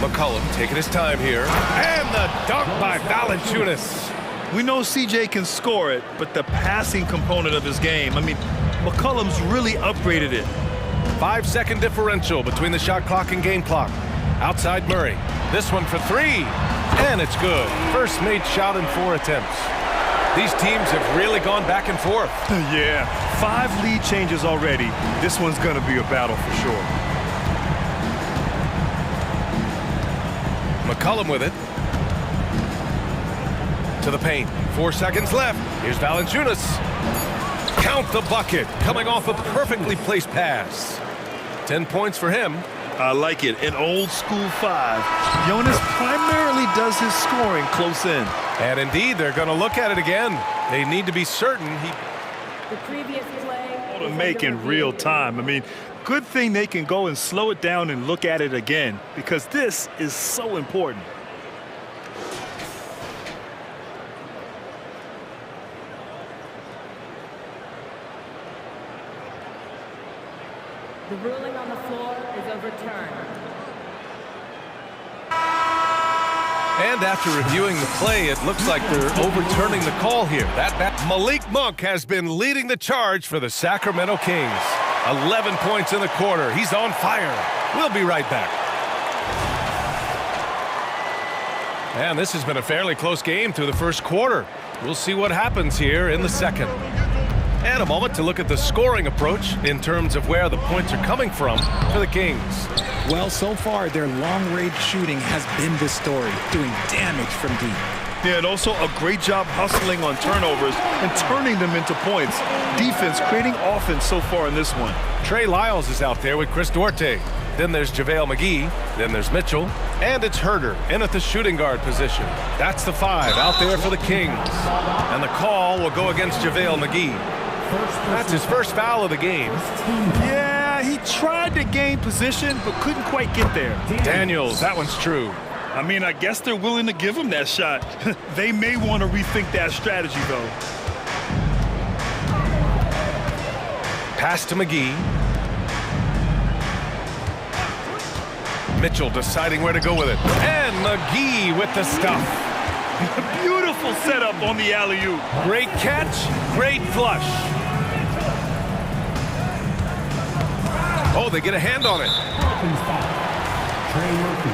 McCollum taking his time here. And the dunk by Valanciunas. We know CJ can score it, but the passing component of his game, I mean, McCollum's really upgraded it. 5-second differential between the shot clock and game clock. Outside Murray. This one for three. And it's good. First made shot in 4 attempts. These teams have really gone back and forth. Yeah, 5 lead changes already. This one's going to be a battle for sure. McCollum with it. To the paint. 4 seconds left. Here's Valanciunas. Count the bucket. Coming off a perfectly placed pass. 10 points for him. I like it. An old school 5. Jonas primarily does his scoring close in. And indeed, they're going to look at it again. They need to be certain The previous play to make in real time. I mean, good thing they can go and slow it down and look at it again, because this is so important. The ruling on the floor is overturned. And after reviewing the play, it looks like they're overturning the call here. That Malik Monk has been leading the charge for the Sacramento Kings. 11 points in the quarter. He's on fire. We'll be right back. And this has been a fairly close game through the first quarter. We'll see what happens here in the second. And a moment to look at the scoring approach in terms of where the points are coming from for the Kings. Well, so far, their long-range shooting has been the story, doing damage from deep. Yeah, and also a great job hustling on turnovers and turning them into points. Defense creating offense so far in this one. Trey Lyles is out there with Chris Duarte. Then there's JaVale McGee. Then there's Mitchell. And it's Herder in at the shooting guard position. That's the 5 out there for the Kings. And the call will go against JaVale McGee. That's his first foul of the game. Yeah, he tried to gain position, but couldn't quite get there. Daniels, that one's true. I mean, I guess they're willing to give him that shot. They may want to rethink that strategy, though. Pass to McGee. Mitchell deciding where to go with it. And McGee with the stuff. Beautiful setup on the alley-oop. Great catch, great flush. Oh, they get a hand on it. Trey Murphy.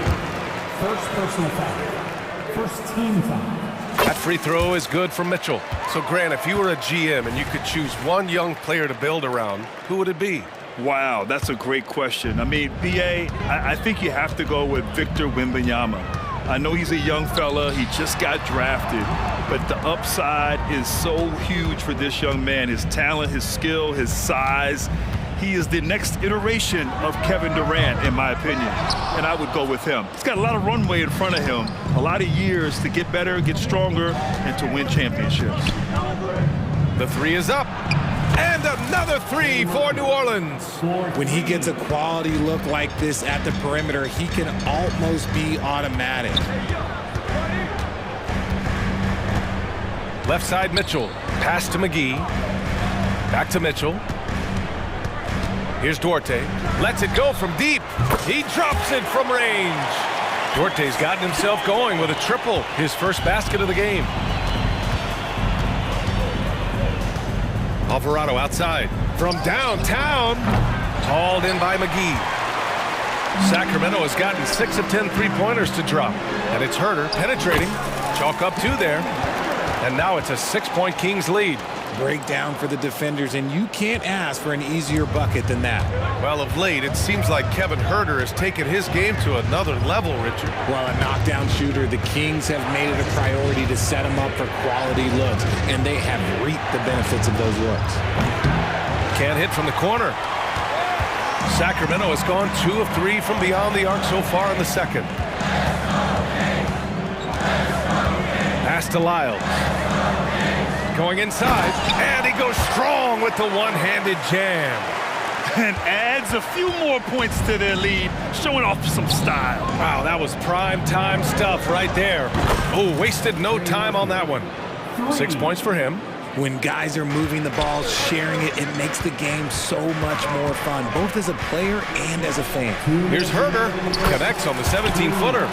First personal foul. First team foul. That free throw is good from Mitchell. So, Grant, if you were a GM and you could choose one young player to build around, who would it be? Wow, that's a great question. I mean, BA, I think you have to go with Victor Wembanyama. I know he's a young fella. He just got drafted. But the upside is so huge for this young man. His talent, his skill, his size. He is the next iteration of Kevin Durant, in my opinion. And I would go with him. He's got a lot of runway in front of him. A lot of years to get better, get stronger, and to win championships. The 3 is up. And another 3 for New Orleans. When he gets a quality look like this at the perimeter, he can almost be automatic. Left side, Mitchell. Pass to McGee. Back to Mitchell. Here's Duarte. Lets it go from deep. He drops it from range. Duarte's gotten himself going with a triple. His first basket of the game. Alvarado outside. From downtown. Hauled in by McGee. Sacramento has gotten 6 of 10 three-pointers to drop. And it's Herder penetrating. Chalk up 2 there. And now it's a 6-point Kings lead. Breakdown for the defenders, and you can't ask for an easier bucket than that. Well, of late, it seems like Kevin Herder has taken his game to another level, Richard. Well, a knockdown shooter, the Kings have made it a priority to set him up for quality looks, and they have reaped the benefits of those looks. Can't hit from the corner. Sacramento has gone 2 of 3 from beyond the arc so far in the second. Pass to Lyles. Going inside, and he goes strong with the one-handed jam. And adds a few more points to their lead, showing off some style. Wow, that was prime time stuff right there. Oh, wasted no time on that one. 6 points for him. When guys are moving the ball, sharing it, it makes the game so much more fun, both as a player and as a fan. Here's Herder, connects on the 17-footer.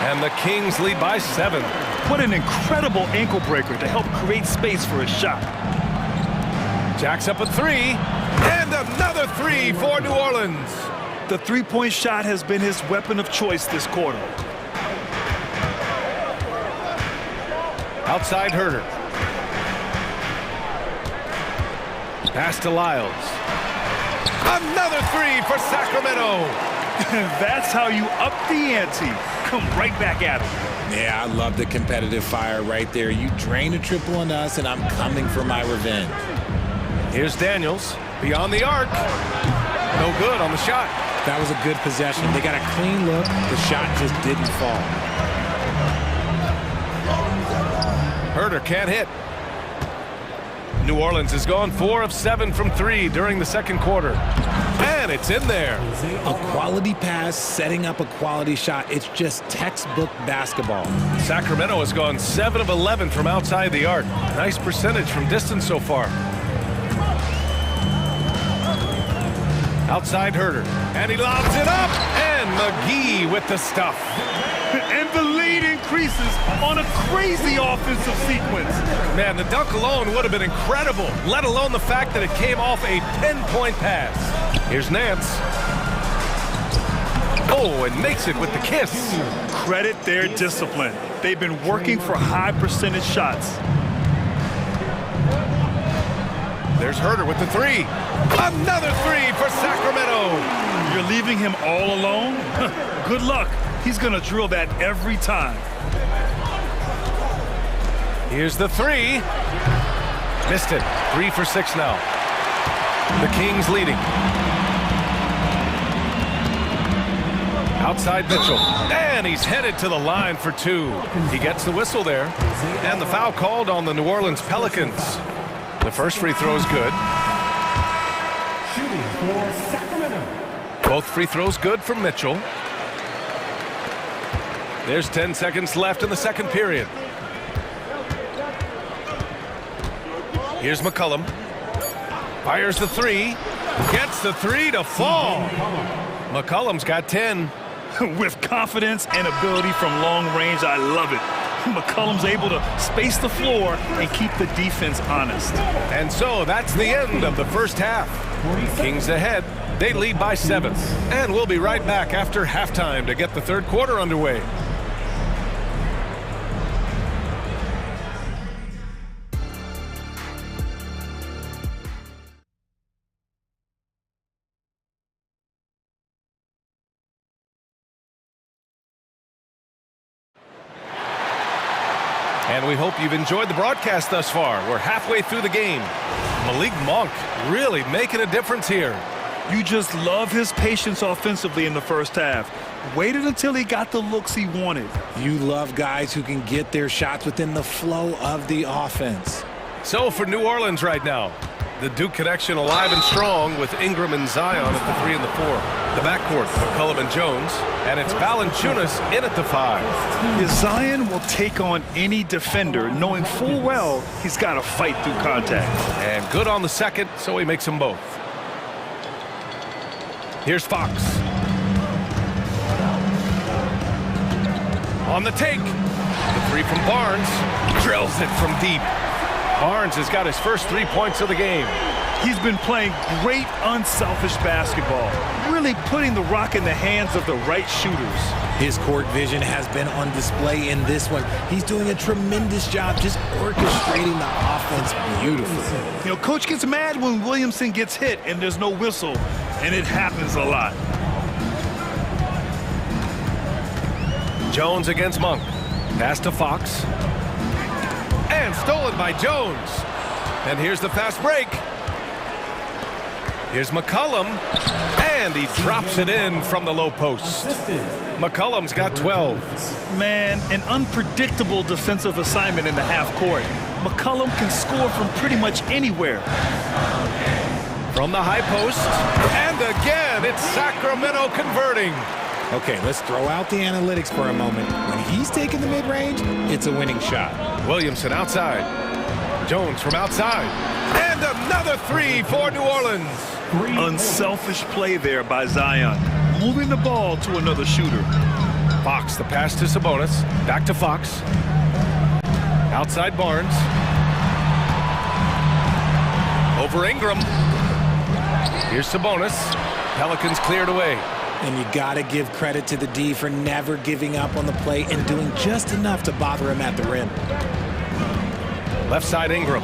And the Kings lead by 7. What an incredible ankle breaker to help create space for a shot. Jacks up a 3, and another 3 for New Orleans. The three-point shot has been his weapon of choice this quarter. Outside Herder. Pass to Lyles. Another 3 for Sacramento. That's how you up the ante. Come right back at him. Yeah, I love the competitive fire right there. You drain a triple on us, and I'm coming for my revenge. Here's Daniels, beyond the arc. No good on the shot. That was a good possession. They got a clean look. The shot just didn't fall. Herder can't hit. New Orleans has gone 4 of 7 from 3 during the second quarter. And it's in there. A quality pass, setting up a quality shot. It's just textbook basketball. Sacramento has gone 7 of 11 from outside the arc. Nice percentage from distance so far. Outside Herder. And he lobs it up. And McGee with the stuff. And the lead increases on a crazy offensive sequence. Man, the dunk alone would have been incredible, let alone the fact that it came off a 10-point pass. Here's Nance. Oh, and makes it with the kiss. Credit their discipline. They've been working for high percentage shots. There's Herder with the 3. Another 3 for Sacramento. You're leaving him all alone? Good luck. He's going to drill that every time. Here's the 3. Missed it. 3 for 6 now. The Kings leading. Outside Mitchell. And he's headed to the line for 2. He gets the whistle there. And the foul called on the New Orleans Pelicans. The first free throw is good. Shooting for Sacramento. Both free throws good from Mitchell. There's 10 seconds left in the second period. Here's McCollum. Fires the 3. Gets the 3 to fall. McCollum's got 10. With confidence and ability from long range, I love it. McCollum's able to space the floor and keep the defense honest. And so that's the end of the first half. Kings ahead. They lead by 7. And we'll be right back after halftime to get the third quarter underway. And we hope you've enjoyed the broadcast thus far. We're halfway through the game. Malik Monk really making a difference here. You just love his patience offensively in the first half. Waited until he got the looks he wanted. You love guys who can get their shots within the flow of the offense. So for New Orleans right now, the Duke connection alive and strong with Ingram and Zion at the 3 and the 4. The backcourt, McCollum and Jones, and it's Valanciunas in at the 5. Zion will take on any defender, knowing full well he's got to fight through contact. And good on the second, so he makes them both. Here's Fox. On the take. The 3 from Barnes. Drills it from deep. Barnes has got his first 3 points of the game. He's been playing great, unselfish basketball, really putting the rock in the hands of the right shooters. His court vision has been on display in this one. He's doing a tremendous job just orchestrating the offense beautifully. You know, coach gets mad when Williamson gets hit and there's no whistle, and it happens a lot. Jones against Monk. Pass to Fox. And stolen by Jones. And here's the fast break. Here's McCollum. And he drops it in from the low post. McCollum's got 12. Man, an unpredictable defensive assignment in the half court. McCollum can score from pretty much anywhere. From the high post, and again, it's Sacramento converting. Okay, let's throw out the analytics for a moment. When he's taking the mid-range, it's a winning shot. Williamson outside. Jones from outside. And another three for New Orleans. Unselfish play there by Zion, moving the ball to another shooter. Fox, the pass to Sabonis. Back to Fox. Outside Barnes. Over Ingram. Here's Sabonis. Pelicans cleared away. And you got to give credit to the D for never giving up on the play and doing just enough to bother him at the rim. Left side Ingram.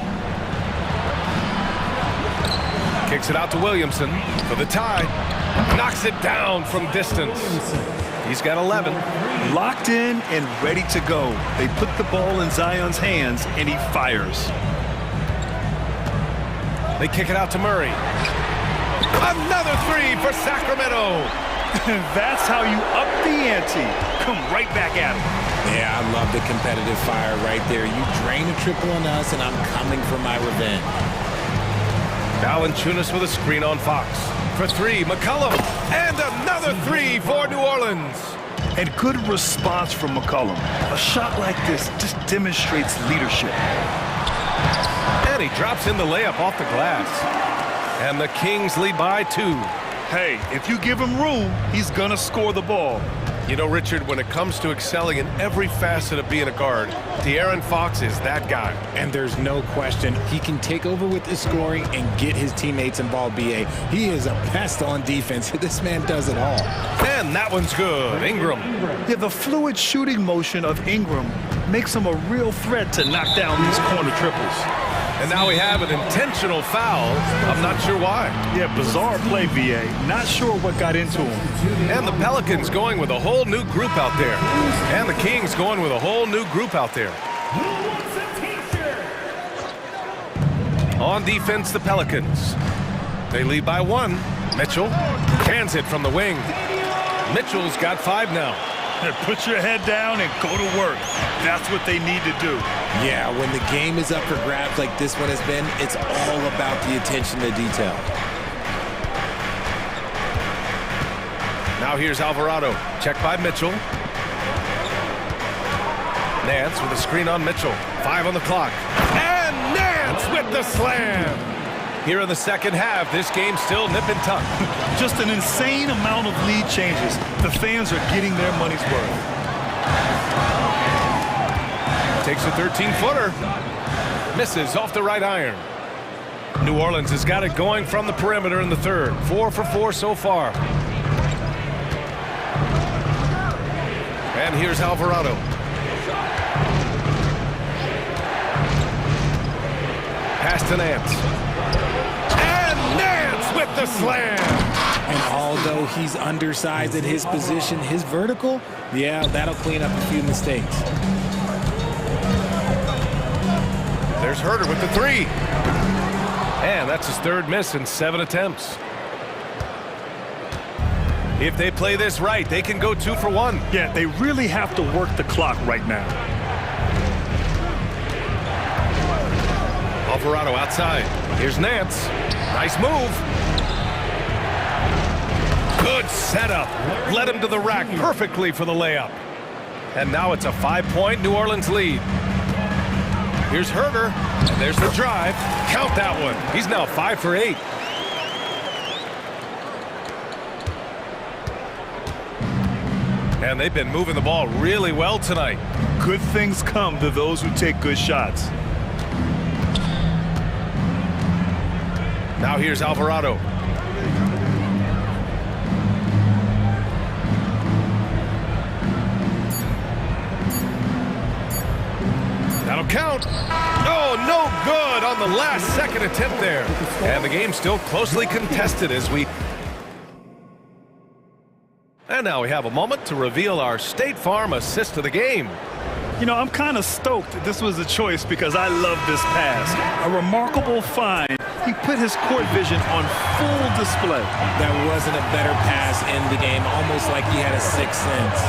Kicks it out to Williamson for the tie. Knocks it down from distance. He's got 11. Locked in and ready to go. They put the ball in Zion's hands, and he fires. They kick it out to Murray. Another three for Sacramento. That's how you up the ante. Come right back at him. Yeah, I love the competitive fire right there. You drain a triple on us, and I'm coming for my revenge. Valanciunas with a screen on Fox. For three, McCollum. And another three for New Orleans. And good response from McCollum. A shot like this just demonstrates leadership. And he drops in the layup off the glass. And the Kings lead by 2. Hey, if you give him room, he's gonna score the ball. You know, Richard, when it comes to excelling in every facet of being a guard, De'Aaron Fox is that guy. And there's no question he can take over with his scoring and get his teammates involved, B.A. He is a pest on defense. This man does it all. And that one's good. Ingram. Yeah, the fluid shooting motion of Ingram makes him a real threat to knock down these corner triples. And now we have an intentional foul. I'm not sure why. Yeah, bizarre play, VA. Not sure what got into him. And the Pelicans going with a whole new group out there. And the Kings going with a whole new group out there. On defense, the Pelicans. They lead by 1. Mitchell cans it from the wing. Mitchell's got 5 now. Put your head down and go to work. That's what they need to do. Yeah, when the game is up for grabs like this one has been, it's all about the attention to detail. Now here's Alvarado. Checked by Mitchell. Nance with a screen on Mitchell. 5 on the clock. And Nance with the slam. Here in the second half, this game's still nip and tuck. Just an insane amount of lead changes. The fans are getting their money's worth. Takes a 13-footer. Misses off the right iron. New Orleans has got it going from the perimeter in the third. 4 for 4 so far. And here's Alvarado. Pass to Nance. With the slam. And although he's undersized at his position, his vertical, yeah, that'll clean up a few mistakes. There's Herter with the 3. And that's his 3rd miss in 7 attempts. If they play this right, they can go 2 for 1. Yeah, they really have to work the clock right now. Alvarado outside. Here's Nance. Nice move. Good setup. Led him to the rack perfectly for the layup. And now it's a 5-point New Orleans lead. Here's Herter. And there's the drive. Count that one. He's now 5 for 8. And they've been moving the ball really well tonight. Good things come to those who take good shots. Now here's Alvarado. That'll count. Oh, no good on the last second attempt there. And the game's still closely contested as we... And now we have a moment to reveal our State Farm assist of the game. You know, I'm kind of stoked that this was a choice because I love this pass. A remarkable find. He put his court vision on full display. That wasn't a better pass in the game, almost like he had a 6th sense.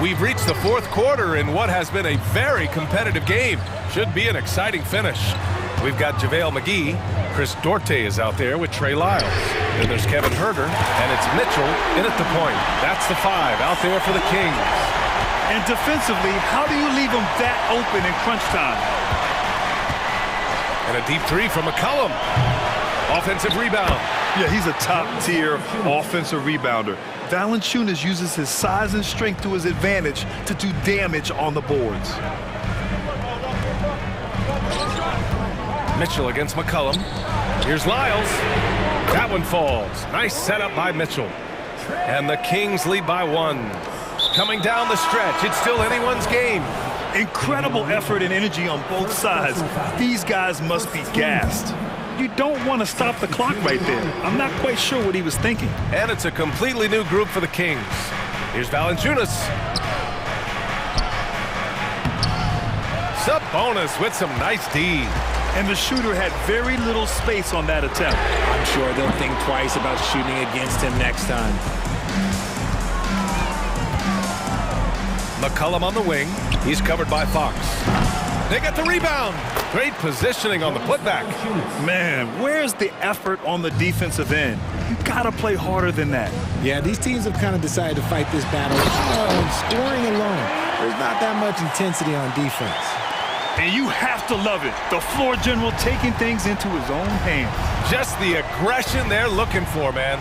We've reached the fourth quarter in what has been a very competitive game. Should be an exciting finish. We've got JaVale McGee. Chris Dorte is out there with Trey Lyles. Then there's Kevin Herter, and it's Mitchell in at the point. That's the 5 out there for the Kings. And defensively, how do you leave them that open in crunch time? And a deep 3 from McCollum. Offensive rebound. Yeah, he's a top-tier offensive rebounder. Valanciunas uses his size and strength to his advantage to do damage on the boards. Mitchell against McCollum. Here's Lyles. That one falls. Nice setup by Mitchell. And the Kings lead by 1. Coming down the stretch, it's still anyone's game. Incredible effort and energy on both sides. These guys must be gassed. You don't want to stop the clock right there. I'm not quite sure what he was thinking. And it's a completely new group for the Kings. Here's Valanciunas. Sabonis with some nice D. And the shooter had very little space on that attempt. I'm sure they'll think twice about shooting against him next time. McCollum on the wing. He's covered by Fox. They get the rebound. Great positioning on the putback. Man, where's the effort on the defensive end? You gotta play harder than that. Yeah, these teams have kind of decided to fight this battle on scoring alone. There's not that much intensity on defense. And you have to love it. The floor general taking things into his own hands. Just the aggression they're looking for, man.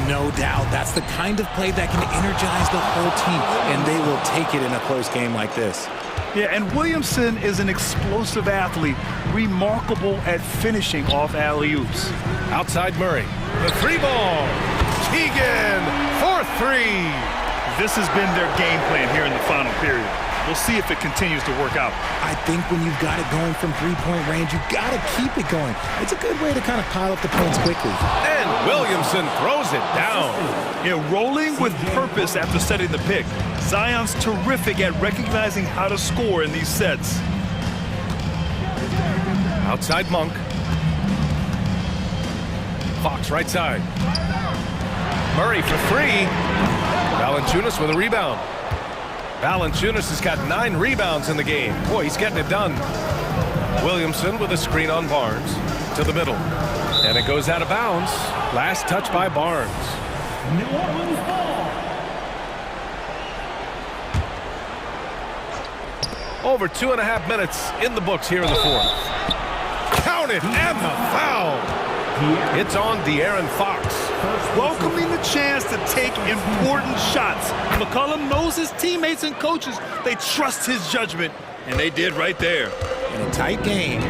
No doubt. That's the kind of play that can energize the whole team, and they will take it in a close game like this. Yeah, and Williamson is an explosive athlete, remarkable at finishing off alley-oops. Outside Murray. The 3 ball. Keegan for 3. This has been their game plan here in the final period. We'll see if it continues to work out. I think when you've got it going from three-point range, you've got to keep it going. It's a good way to kind of pile up the points quickly. And Williamson throws it down. Yeah, rolling with purpose after setting the pick. Zion's terrific at recognizing how to score in these sets. Outside Monk. Fox right side. Murray for 3. Valanciunas with a rebound. Valanciunas has got 9 rebounds in the game. Boy, he's getting it done. Williamson with a screen on Barnes to the middle. And it goes out of bounds. Last touch by Barnes. New Orleans ball. Over 2.5 minutes in the books here in the 4th. Count it, and the foul. It's on De'Aaron Fox. Welcoming the chance to take important shots. McCollum knows his teammates and coaches. They trust his judgment, and they did right there. In a tight game,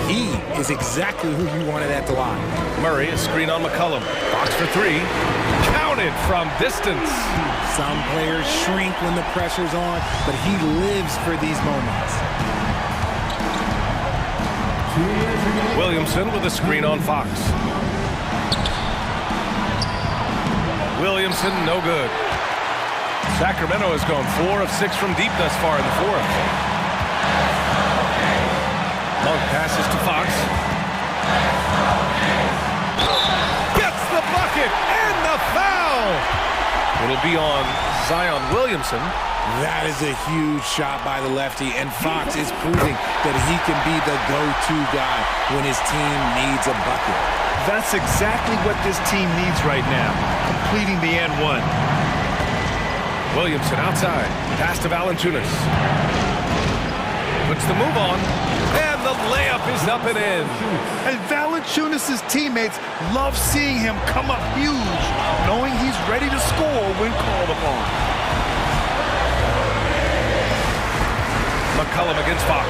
he is exactly who you wanted at the line. Murray, a screen on McCollum. Fox for 3. Counted from distance. Some players shrink when the pressure's on, but he lives for these moments. Williamson with a screen on Fox. Williamson, no good. Sacramento has gone 4 of 6 from deep thus far in the 4th. Monk passes to Fox. Gets the bucket and the foul. It'll be on Zion Williamson. That is a huge shot by the lefty, and Fox is proving that he can be the go-to guy when his team needs a bucket. That's exactly what this team needs right now, completing the and one. Williamson outside, pass to Valanciunas. Puts the move on, and the layup is up and in. And Valanciunas' teammates love seeing him come up huge, knowing he's ready to score when called upon. McCollum against Fox.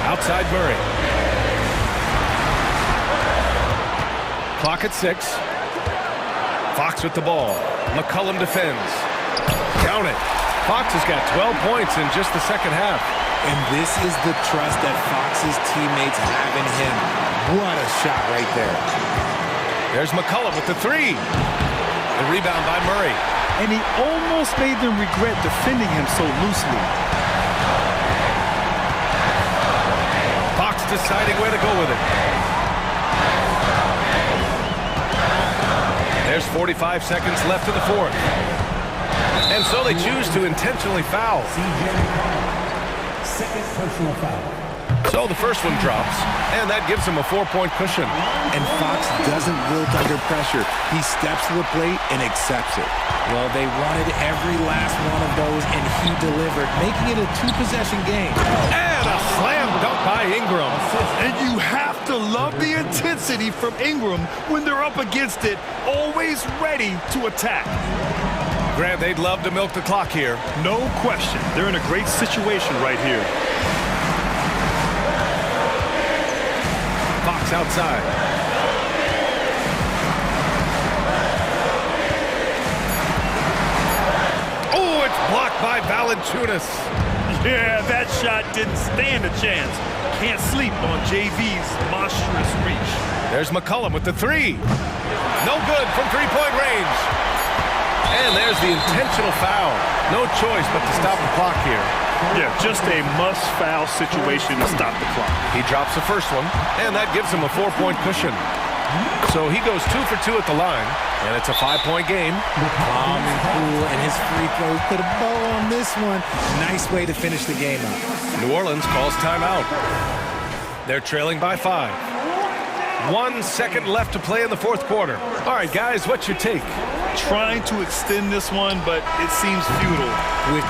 Outside Murray. Clock at 6. Fox with the ball. McCollum defends. Count it. Fox has got 12 points in just the second half. And this is the trust that Fox's teammates have in him. What a shot right there. There's McCollum with the 3. The rebound by Murray. And he almost made them regret defending him so loosely. Fox deciding where to go with it. There's 45 seconds left in the 4th. And so they choose to intentionally foul. Second personal foul. So the first one drops, and that gives him a 4-point cushion. And Fox doesn't wilt under pressure. He steps to the plate and accepts it. Well, they wanted every last one of those, and he delivered, making it a two-possession game. And a slam dunk by Ingram. And you have to love the intensity from Ingram when they're up against it, always ready to attack. Grant, they'd love to milk the clock here. No question. They're in a great situation right here. Fox outside. Oh, it's blocked by Valanciunas. Yeah, that shot didn't stand a chance. Can't sleep on JV's monstrous reach. There's McCollum with the three. No good from three-point range. And there's the intentional foul. No choice but to stop the clock here. Yeah, just a must-foul situation to stop the clock. He drops the first one, and that gives him a 4-point cushion. So he goes 2 for 2 at the line, and it's a 5-point game. Calm and cool, and his free throws put a bow on this one. Nice way to finish the game up. New Orleans calls timeout. They're trailing by 5. 1 second left to play in the fourth quarter. All right, guys, what's your take? Trying to extend this one, but it seems futile. With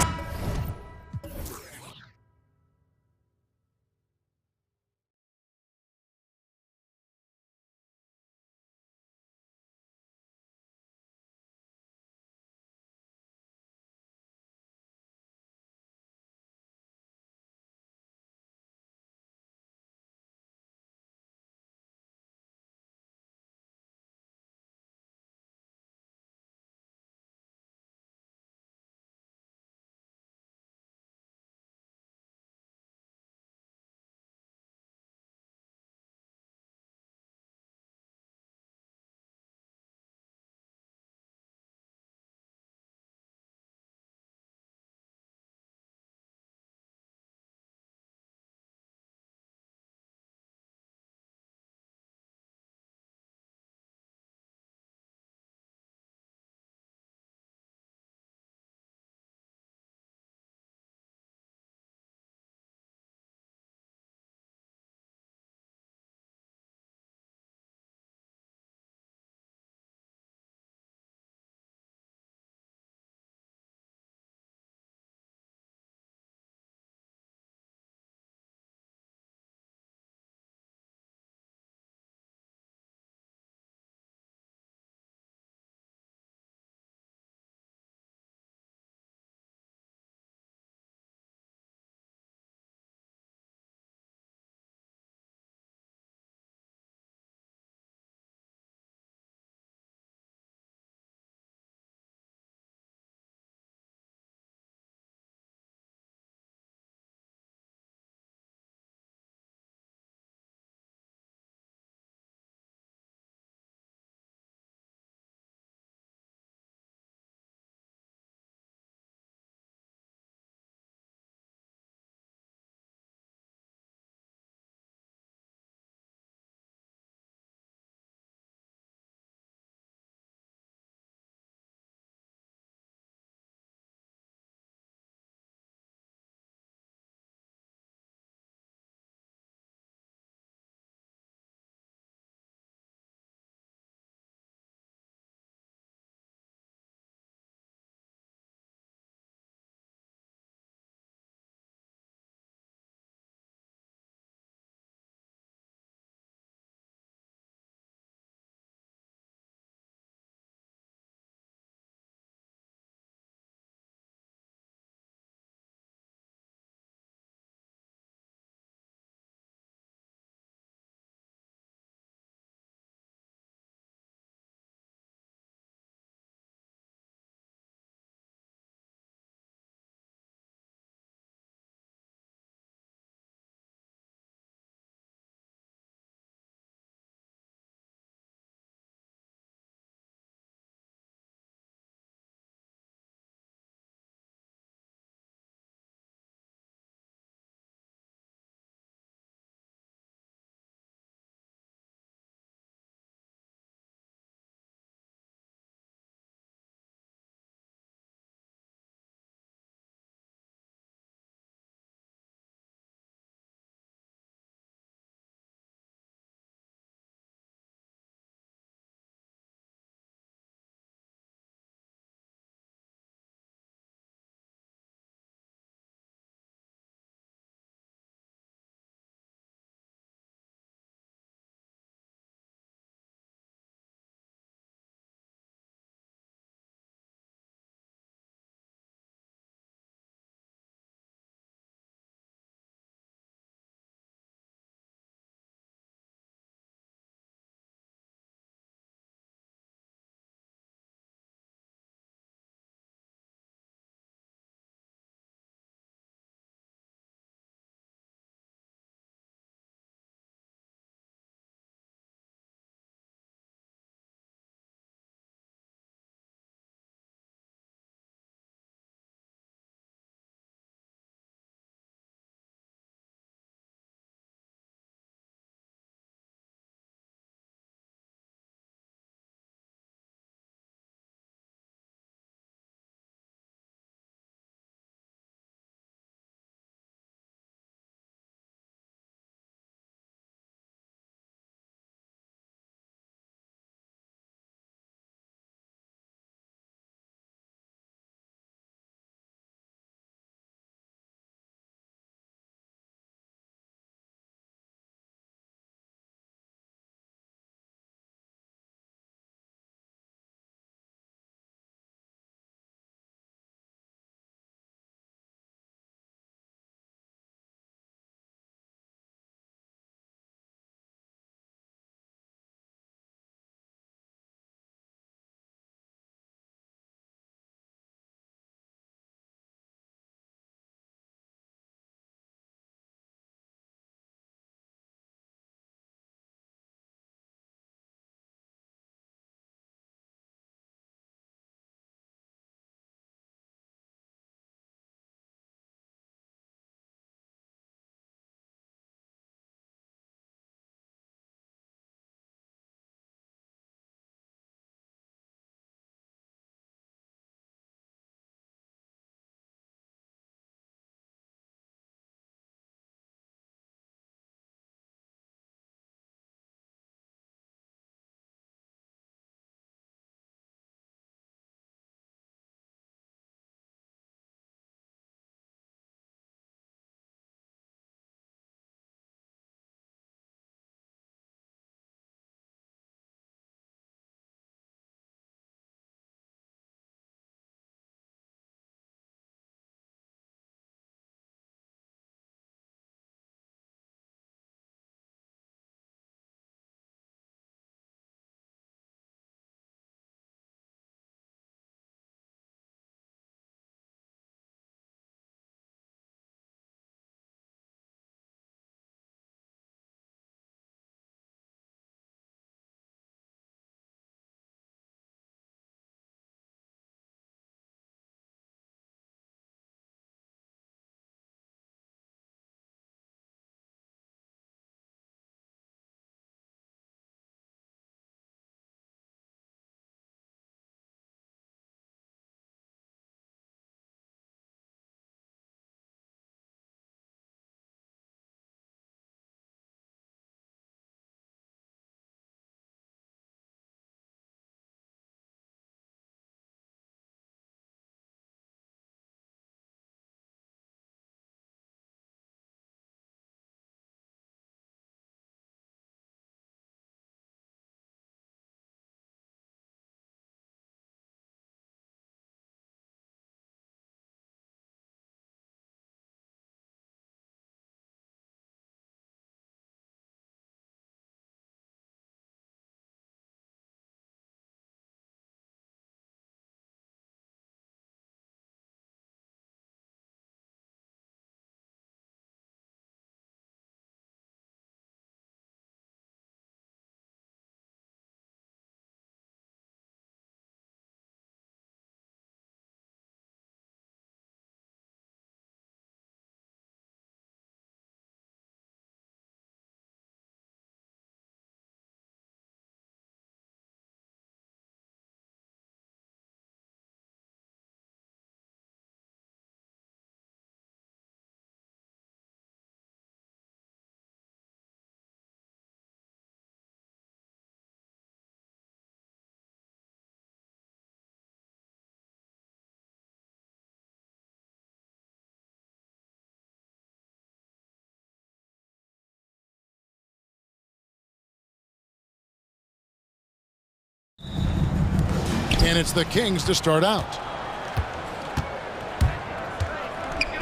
And it's the Kings to start out.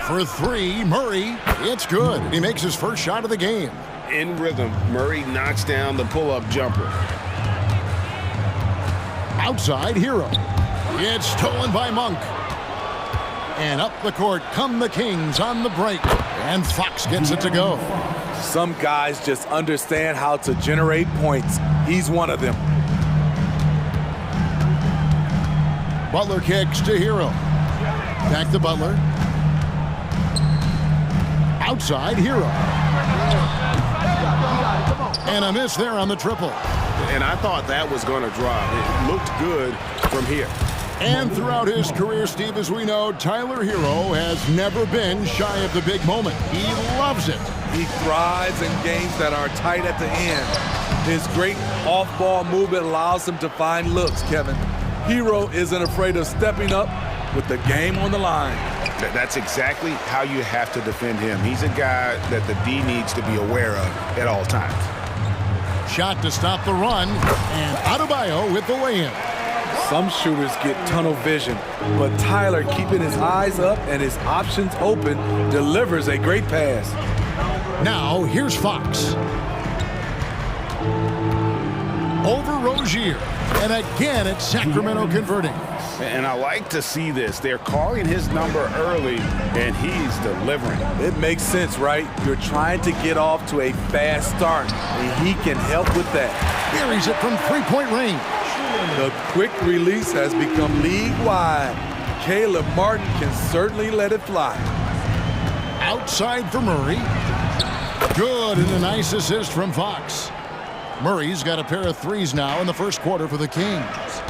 For three, Murray. It's good. He makes his first shot of the game. In rhythm, Murray knocks down the pull-up jumper. Outside, Hero. It's stolen by Monk. And up the court come the Kings on the break. And Fox gets it to go. Some guys just understand how to generate points. He's one of them. Butler kicks to Hero. Back to Butler. Outside, Hero. And a miss there on the triple. And I thought that was going to drop. It looked good from here. And throughout his career, Steve, as we know, Tyler Hero has never been shy of the big moment. He loves it. He thrives in games that are tight at the end. His great off-ball movement allows him to find looks, Kevin. Hero isn't afraid of stepping up with the game on the line. That's exactly how you have to defend him. He's a guy that the D needs to be aware of at all times. Shot to stop the run, and Adebayo with the lay-in. Some shooters get tunnel vision, but Tyler, keeping his eyes up and his options open, delivers a great pass. Now, here's Fox. Over Rozier, and again it's Sacramento converting. And I like to see this. They're calling his number early, and he's delivering. It makes sense, right? You're trying to get off to a fast start, and he can help with that. Buries it from three-point range. The quick release has become league-wide. Caleb Martin can certainly let it fly. Outside for Murray. Good, and a nice assist from Fox. Murray's got a pair of threes now in the first quarter for the Kings.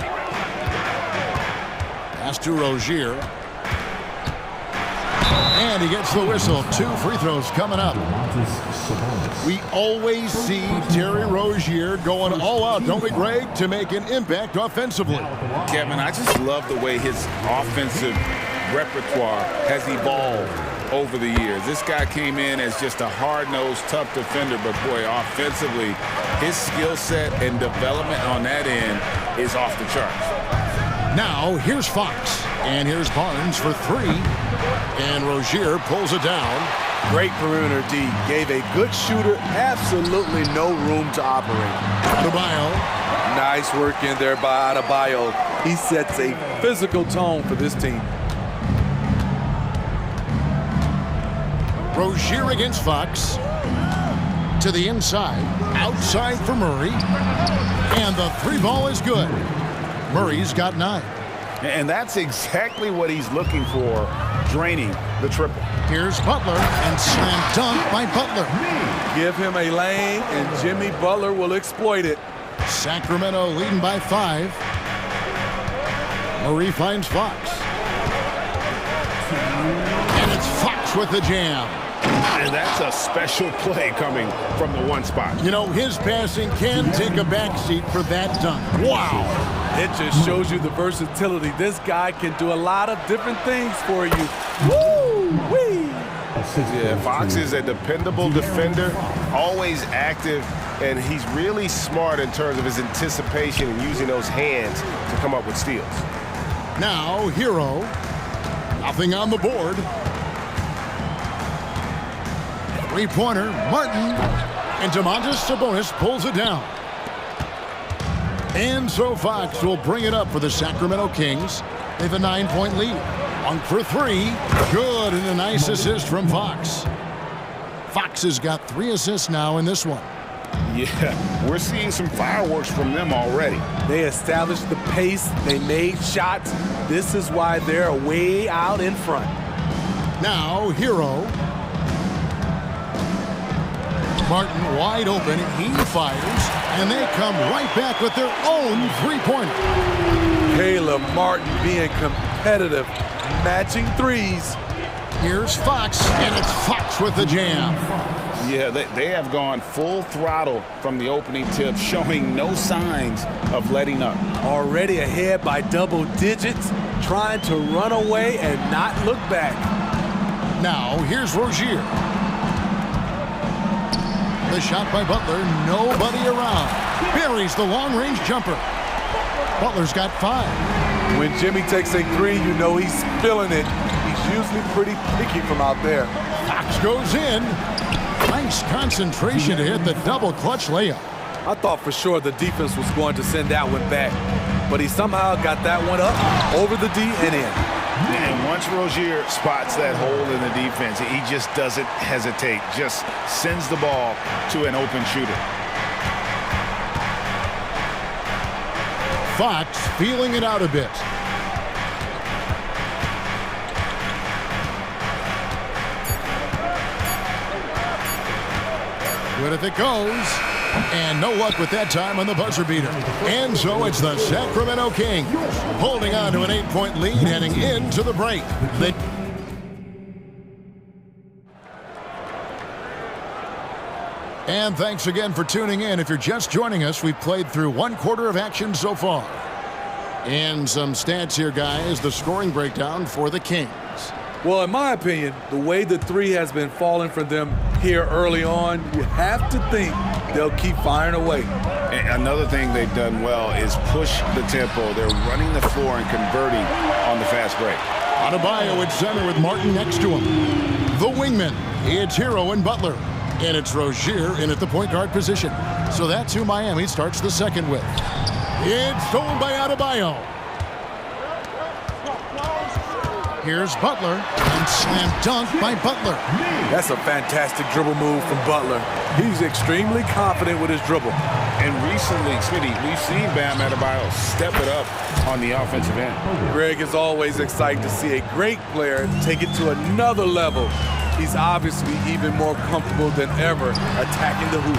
Pass to Rozier. And he gets the whistle. 2 free throws coming up. We always see Terry Rozier going all out, don't we, Greg, to make an impact offensively. Kevin, I just love the way his offensive repertoire has evolved over the years. This guy came in as just a hard-nosed, tough defender, but boy, offensively, his skill set and development on that end is off the charts. Now, here's Fox. And here's Barnes for 3. And Rozier pulls it down. Great perimeter D. Gave a good shooter absolutely no room to operate. Adebayo. Nice work in there by Adebayo. He sets a physical tone for this team. Rozier against Fox. To the inside. Outside for Murray. And the 3-ball is good. Murray's got 9. And that's exactly what he's looking for, draining the triple. Here's Butler, and slam dunk by Butler. Give him a lane, and Jimmy Butler will exploit it. Sacramento leading by 5. Murray finds Fox. And it's Fox with the jam. And that's a special play coming from the one spot. You know, his passing can take a backseat for that dunk. Wow. It just shows you the versatility. This guy can do a lot of different things for you. Woo-wee! Yeah, Fox is a dependable defender, always active, and he's really smart in terms of his anticipation and using those hands to come up with steals. Now, Hero. Nothing on the board. 3-pointer, Martin. And Domantas Sabonis pulls it down. And so Fox will bring it up for the Sacramento Kings. They have a 9-point lead. Monk for 3. Good, and a nice assist from Fox. Fox has got 3 assists now in this one. Yeah, we're seeing some fireworks from them already. They established the pace. They made shots. This is why they're way out in front. Now, Hero. Martin wide open. He fires, and they come right back with their own 3-pointer. Caleb Martin being competitive, matching threes. Here's Fox, and it's Fox with the jam. Yeah, they have gone full throttle from the opening tip, showing no signs of letting up. Already ahead by double digits, trying to run away and not look back. Now, here's Rozier. The shot by Butler, nobody around. Buries the long-range jumper. Butler's got 5. When Jimmy takes a three, you know he's feeling it. He's usually pretty picky from out there. Fox goes in. Nice concentration to hit the double clutch layup. I thought for sure the defense was going to send that one back, but he somehow got that one up over the D and in. And once Rozier spots that hole in the defense, he just doesn't hesitate, just sends the ball to an open shooter. Fox feeling it out a bit. Good if it goes. And no luck with that time on the buzzer beater. And so it's the Sacramento Kings holding on to an 8-point lead heading into the break. And thanks again for tuning in. If you're just joining us, we've played through 1/4 of action so far. And some stats here, guys. The scoring breakdown for the Kings. Well, in my opinion, the way the three has been falling for them here early on, you have to think they'll keep firing away. And another thing they've done well is push the tempo. They're running the floor and converting on the fast break. Adebayo at center with Martin next to him. The wingman, it's Hero and Butler. And it's Rozier in at the point guard position. So that's who Miami starts the second with. It's stolen by Adebayo. Here's Butler, and slam dunk by Butler. That's a fantastic dribble move from Butler. He's extremely confident with his dribble. And recently, Smitty, we've seen Bam Adebayo step it up on the offensive end. Greg is always excited to see a great player take it to another level. He's obviously even more comfortable than ever attacking the hoop.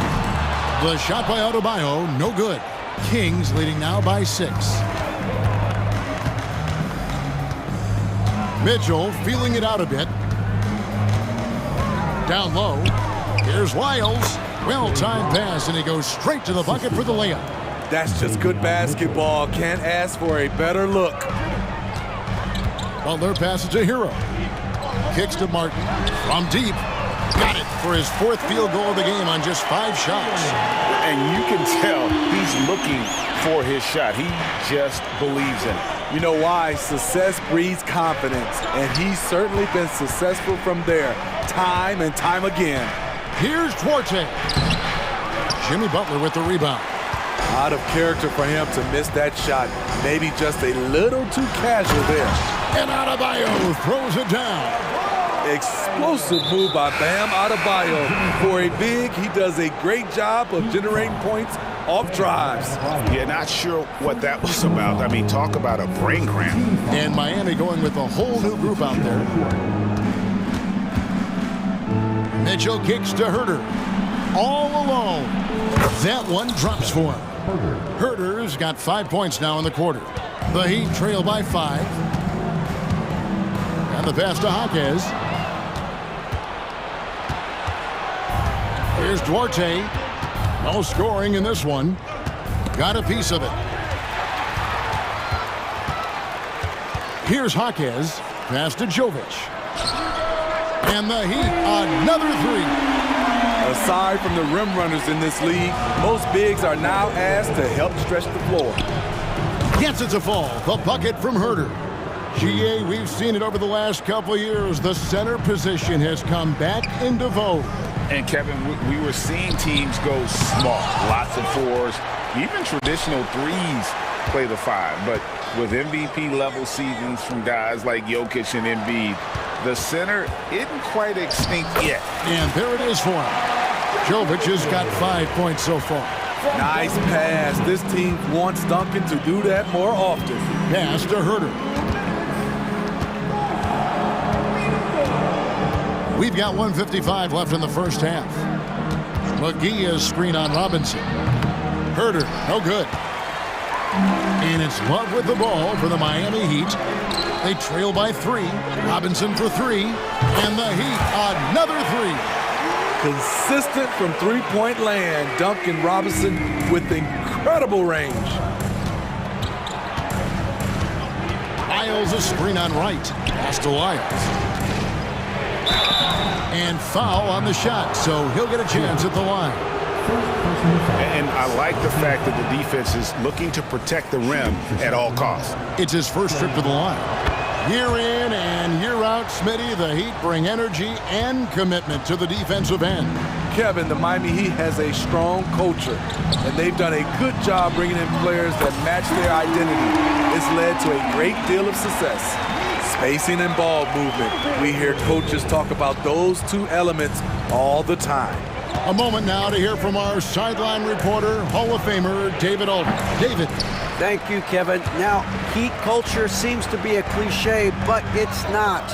The shot by Adebayo, no good. Kings leading now by 6. Mitchell feeling it out a bit. Down low. Here's Lyles. Well-timed pass, and he goes straight to the bucket for the layup. That's just good basketball. Can't ask for a better look. Butler passes to Hero. Kicks to Martin. From deep. Got it for his 4th field goal of the game on just 5 shots. And you can tell he's looking for his shot. He just believes in it. You know why? Success breeds confidence, and he's certainly been successful from there, time and time again. Here's Duarte. Jimmy Butler with the rebound. Out of character for him to miss that shot. Maybe just a little too casual there. And Adebayo throws it down. Explosive move by Bam Adebayo. For a big, he does a great job of generating points off drives. Yeah, not sure what that was about. I mean, talk about a brain cramp. And Miami going with a whole new group out there. Mitchell kicks to Herter. All alone. That one drops for him. Herter's got 5 points now in the quarter. The Heat trail by 5. And the pass to Jaquez. Here's Duarte. No scoring in this one. Got a piece of it. Here's Jaquez. Pass to Jovic. And the Heat, another 3. Aside from the rim runners in this league, most bigs are now asked to help stretch the floor. Gets it to fall. The bucket from Herter. GA, we've seen it over the last couple of years. The center position has come back into vogue. And Kevin, we were seeing teams go small, lots of 4s, even traditional 3s play the 5. But with MVP level seasons from guys like Jokic and Embiid, the center isn't quite extinct yet. And there it is for him. Jovic has got 5 points so far. Nice pass. This team wants Duncan to do that more often. Pass to Herter. We've got 1:55 left in the first half. McGee's screen on Robinson. Herter, no good. And it's Love with the ball for the Miami Heat. They trail by 3. Robinson for 3. And the Heat, another 3. Consistent from three-point land. Duncan Robinson with incredible range. Lyles a screen on right. Pass to Lyles. And foul on the shot, so he'll get a chance at the line. And I like the fact that the defense is looking to protect the rim at all costs. It's his first trip to the line. Year in and year out, Smitty, the Heat bring energy and commitment to the defensive end. Kevin, the Miami Heat has a strong culture, and they've done a good job bringing in players that match their identity. It's led to a great deal of success. Spacing and ball movement. We hear coaches talk about those two elements all the time. A moment now to hear from our sideline reporter, Hall of Famer David Alden. David. Thank you, Kevin. Now, Heat culture seems to be a cliche, but it's not.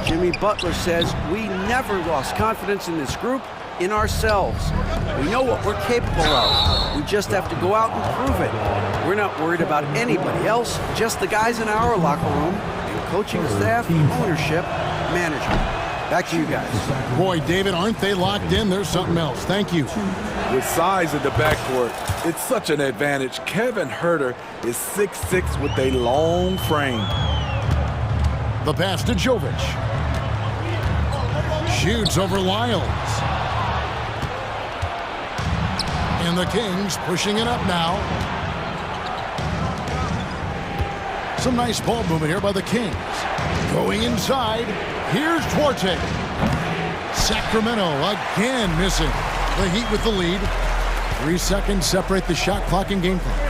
Jimmy Butler says we never lost confidence in this group, in ourselves. We know what we're capable of. We just have to go out and prove it. We're not worried about anybody else, just the guys in our locker room, and coaching staff, ownership, management. Back to you guys. Boy, David, aren't they locked in? There's something else. Thank you. With size in the backcourt, it's such an advantage. Kevin Huerter is 6'6" with a long frame. The pass to Jovic. Shoots over Lyles. And the Kings pushing it up now. Some nice ball movement here by the Kings. Going inside. Here's Duarte. Sacramento again missing. The Heat with the lead. 3 seconds separate the shot clock and game clock.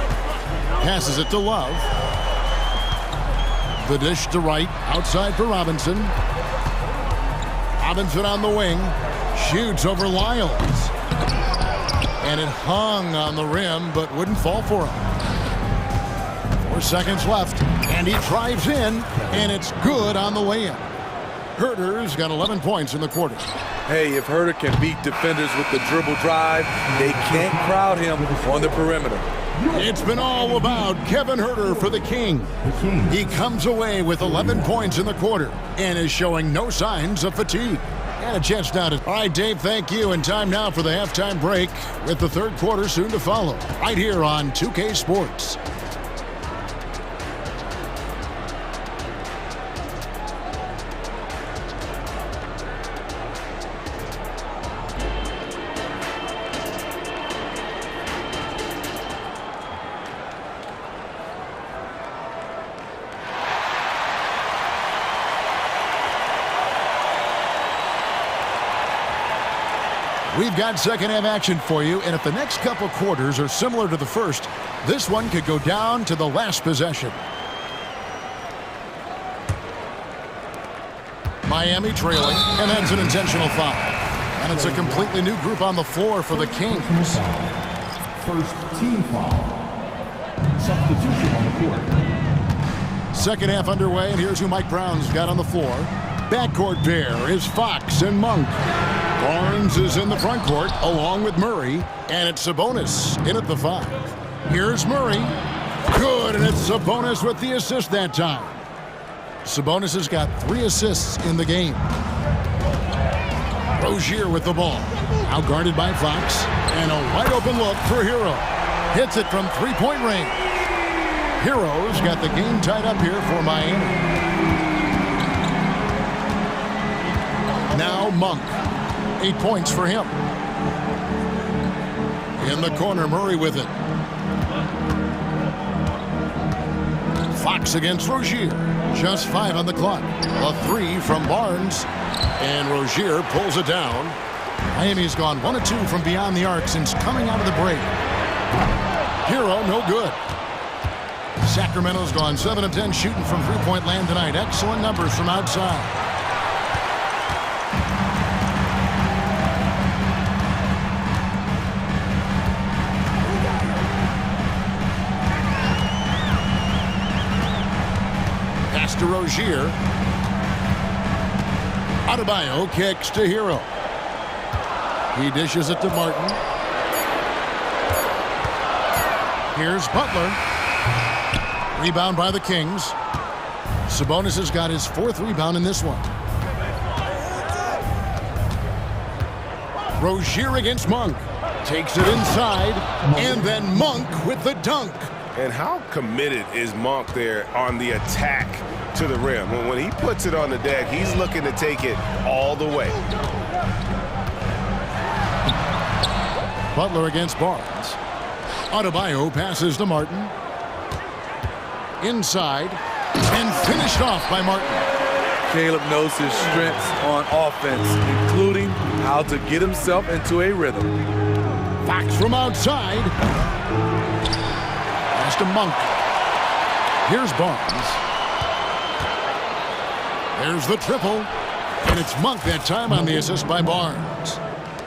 Passes it to Love. The dish to Wright. Outside for Robinson. Robinson on the wing. Shoots over Lyles. And it hung on the rim, but wouldn't fall for him. 4 seconds left. And he drives in, and it's good on the way in. Huerter's got 11 points in the quarter. Hey, if Huerter can beat defenders with the dribble drive, they can't crowd him on the perimeter. It's been all about Kevin Huerter for the King. He comes away with 11 points in the quarter and is showing no signs of fatigue. And a chance now to... All right, Dave, thank you. And time now for the halftime break with the third quarter soon to follow. Right here on 2K Sports. We've got second half action for you, and if the next couple quarters are similar to the first, this one could go down to the last possession. Miami trailing, and that's an intentional foul. And it's a completely new group on the floor for the Kings. First team foul. Substitution on the court. Second half underway, and here's who Mike Brown's got on the floor. Backcourt pair is Fox and Monk. Barnes is in the front court along with Murray, and it's Sabonis in at the 5. Here's Murray. Good, and it's Sabonis with the assist that time. Sabonis has got 3 assists in the game. Rozier with the ball. Out guarded by Fox, and a wide open look for Hero. Hits it from 3-point range. Hero's got the game tied up here for Miami. Now Monk. 8 points for him. In the corner, Murray with it. Fox against Rozier. Just 5 on the clock. A 3 from Barnes. And Rozier pulls it down. Miami's gone 1 of 2 from beyond the arc since coming out of the break. Hero, no good. Sacramento's gone 7 of 10 shooting from three-point land tonight. Excellent numbers from outside. To Rozier. Adebayo kicks to Hero. He dishes it to Martin. Here's Butler. Rebound by the Kings. Sabonis has got his 4th rebound in this one. Rozier against Monk. Takes it inside, and then Monk with the dunk. And how committed is Monk there on the attack to the rim? When he puts it on the deck, he's looking to take it all the way. Butler against Barnes. Adebayo passes to Martin. Inside. And finished off by Martin. Caleb knows his strengths on offense, including how to get himself into a rhythm. Fox from outside. Pass to Monk. Here's Barnes. There's the triple. And it's Monk that time on the assist by Barnes.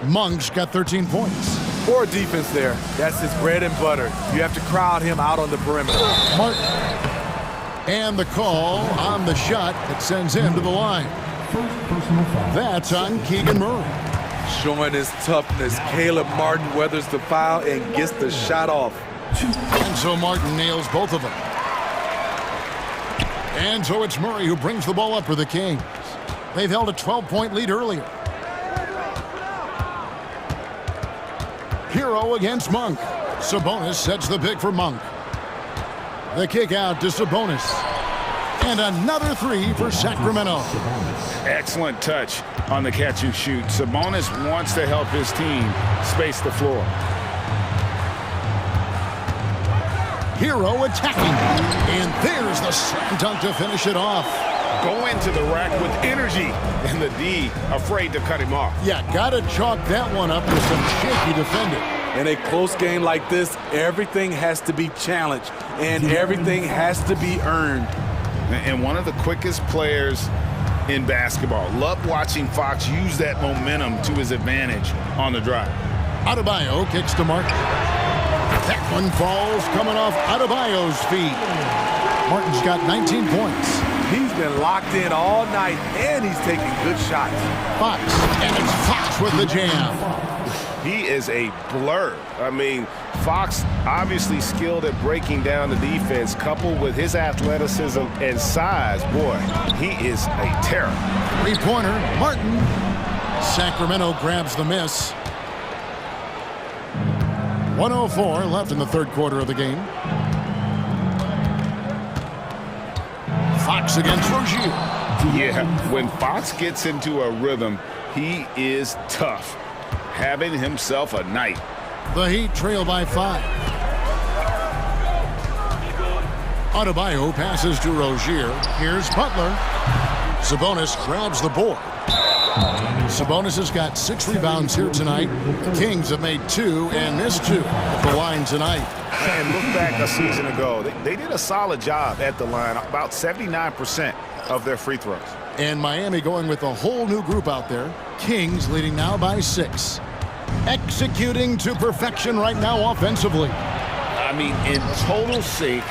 Monk's got 13 points. Poor defense there. That's his bread and butter. You have to crowd him out on the perimeter. Martin. And the call on the shot that sends him to the line. That's on Keegan Murray. Showing his toughness, Caleb Martin weathers the foul and gets the shot off. And so Martin nails both of them. And so it's Murray who brings the ball up for the Kings. They've held a 12-point lead earlier. Hero against Monk. Sabonis sets the pick for Monk. The kick out to Sabonis. And another three for Sacramento. Excellent touch on the catch and shoot. Sabonis wants to help his team space the floor. Hero attacking. And there's the slam dunk to finish it off. Go into the rack with energy. And the D afraid to cut him off. Yeah, gotta chalk that one up with some shaky defending. In a close game like this, everything has to be challenged and everything has to be earned. And one of the quickest players in basketball. Love watching Fox use that momentum to his advantage on the drive. Adebayo kicks to Martin. That one falls coming off Adebayo's feet. Martin's got 19 points. He's been locked in all night and he's taking good shots. Fox, and it's Fox with the jam. He is a blur. I mean, Fox obviously skilled at breaking down the defense, coupled with his athleticism and size. Boy, he is a terror. Three-pointer, Martin. Sacramento grabs the miss. 1:04 left in the third quarter of the game. Fox against Rozier. Yeah, when Fox gets into a rhythm, he is tough. Having himself a night. The Heat trail by 5. Adebayo passes to Rozier. Here's Butler. Sabonis grabs the board. Sabonis has got 6 rebounds here tonight. The Kings have made 2 and missed 2 at the line tonight. And look back a season ago. They did a solid job at the line, about 79% of their free throws. And Miami going with a whole new group out there. Kings leading now by 6. Executing to perfection right now offensively. I mean, in total sync.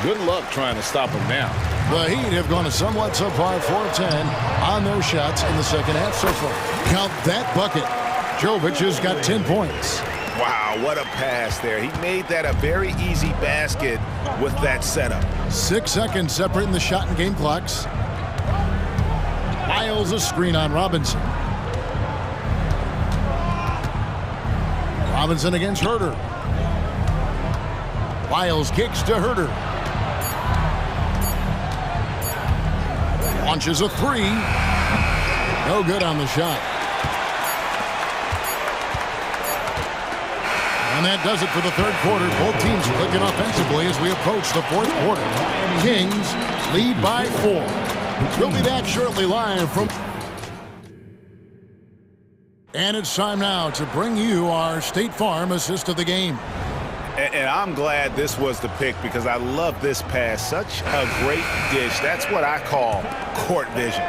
Good luck trying to stop him now. The Heat have gone a somewhat subpar 4-10 on their shots in the second half so far. Count that bucket. Jovic has got 10 points. Wow, what a pass there. He made that a very easy basket with that setup. 6 seconds separating the shot and game clocks. Miles a screen on Robinson. Robinson against Herter. Miles kicks to Herter. Launches a 3. No good on the shot. And that does it for the third quarter. Both teams clicking offensively as we approach the fourth quarter. Kings lead by 4. We'll be back shortly live from... And it's time now to bring you our State Farm assist of the game. And I'm glad this was the pick because I love this pass. Such a great dish. That's what I call court vision.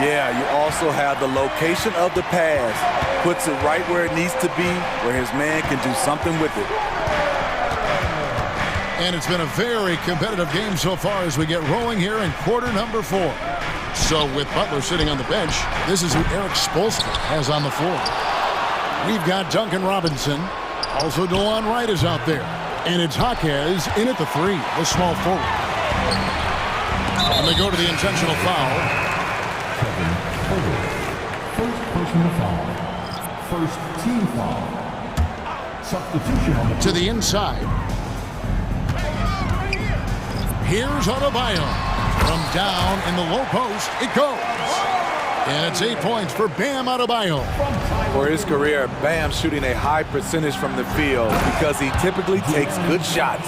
Yeah, you also have the location of the pass. Puts it right where it needs to be, where his man can do something with it. And it's been a very competitive game so far as we get rolling here in quarter number 4. So with Butler sitting on the bench, this is who Eric Spoelstra has on the floor. We've got Duncan Robinson. Also, DeLon Wright is out there. And it's Jaquez in at the 3, the small forward. And they go to the intentional foul. First personal foul. First team foul. Substitution on the to the inside. Here's Adebayo. From down in the low post, it goes. And it's 8 points for Bam Adebayo. For his career, Bam shooting a high percentage from the field because he typically takes good shots.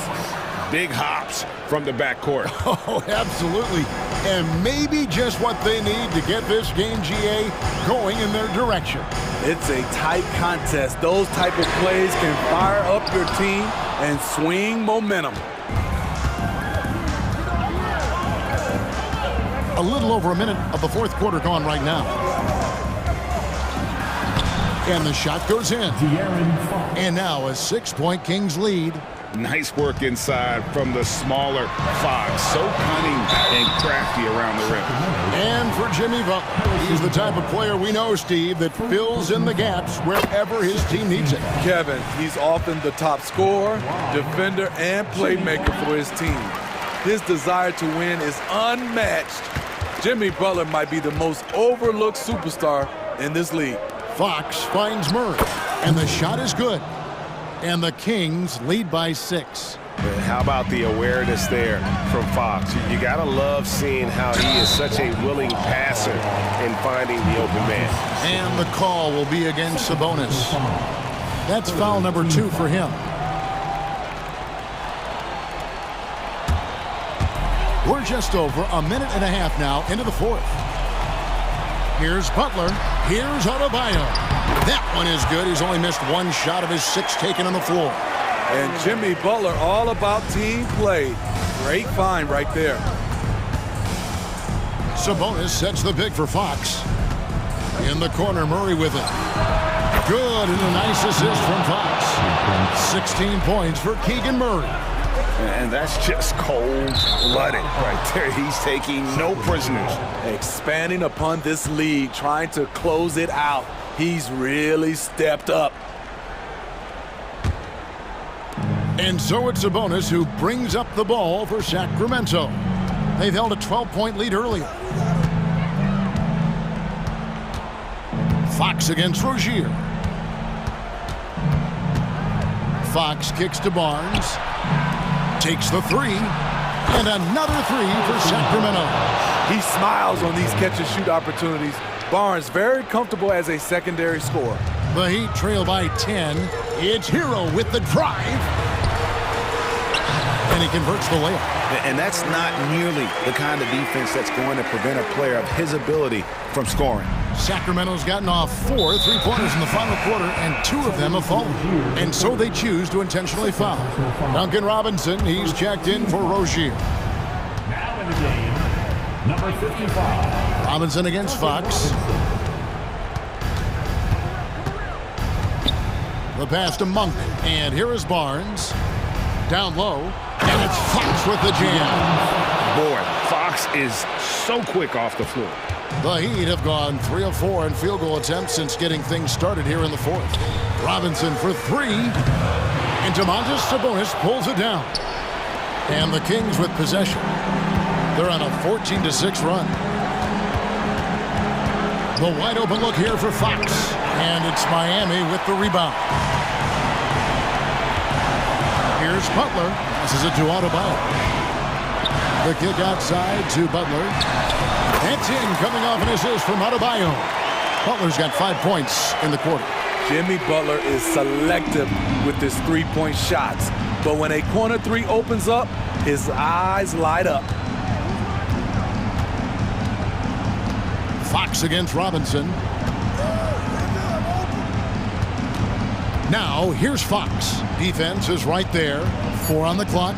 Big hops from the backcourt. Oh, absolutely. And maybe just what they need to get this game, GA, going in their direction. It's a tight contest. Those type of plays can fire up your team and swing momentum. A little over a minute of the fourth quarter gone right now. And the shot goes in. And now a 6-point Kings lead. Nice work inside from the smaller Fox. So cunning and crafty around the rim. And for Jimmy Butler, he's the type of player we know, Steve, that fills in the gaps wherever his team needs it. Kevin, he's often the top scorer, defender, and playmaker for his team. His desire to win is unmatched. Jimmy Butler might be the most overlooked superstar in this league. Fox finds Murray, and the shot is good. And the Kings lead by 6. How about the awareness there from Fox? You got to love seeing how he is such a willing passer in finding the open man. And the call will be against Sabonis. That's foul number 2 for him. We're just over a minute and a half now into the fourth. Here's Butler. Here's Adebayo. That one is good. He's only missed 1 shot of his 6 taken on the floor. And Jimmy Butler all about team play. Great find right there. Sabonis sets the pick for Fox. In the corner, Murray with it. Good, and a nice assist from Fox. 16 points for Keegan Murray. And that's just cold-blooded right there. He's taking no prisoners. Expanding upon this lead, trying to close it out. He's really stepped up. And so it's Sabonis who brings up the ball for Sacramento. They've held a 12-point lead earlier. Fox against Rozier. Fox kicks to Barnes. Takes the 3. And another 3 for Sacramento. He smiles on these catch-and-shoot opportunities. Barnes very comfortable as a secondary scorer. The Heat trail by 10. It's Hero with the drive. And he converts the layup. And that's not nearly the kind of defense that's going to prevent a player of his ability from scoring. Sacramento's gotten off 4 3-pointers in the final quarter, and 2 of them have fallen. And so they choose to intentionally foul. Duncan Robinson, he's checked in for Rozier. Now in the game, number 55. Robinson against Fox. The pass to Monk, and here is Barnes. Down low, and it's Fox with the jam. Boy, Fox is so quick off the floor. The Heat have gone 3 of 4 in field goal attempts since getting things started here in the fourth. Robinson for 3, and Domantas Sabonis pulls it down. And the Kings with possession. They're on a 14-6 run. The wide open look here for Fox, and it's Miami with the rebound. Here's Butler. This is a to Adebayo. The kick outside to Butler. That's in, coming off an assist from Adebayo. Butler's got 5 points in the quarter. Jimmy Butler is selective with his three-point shots. But when a corner 3 opens up, his eyes light up. Fox against Robinson. Now, here's Fox. Defense is right there. 4 on the clock.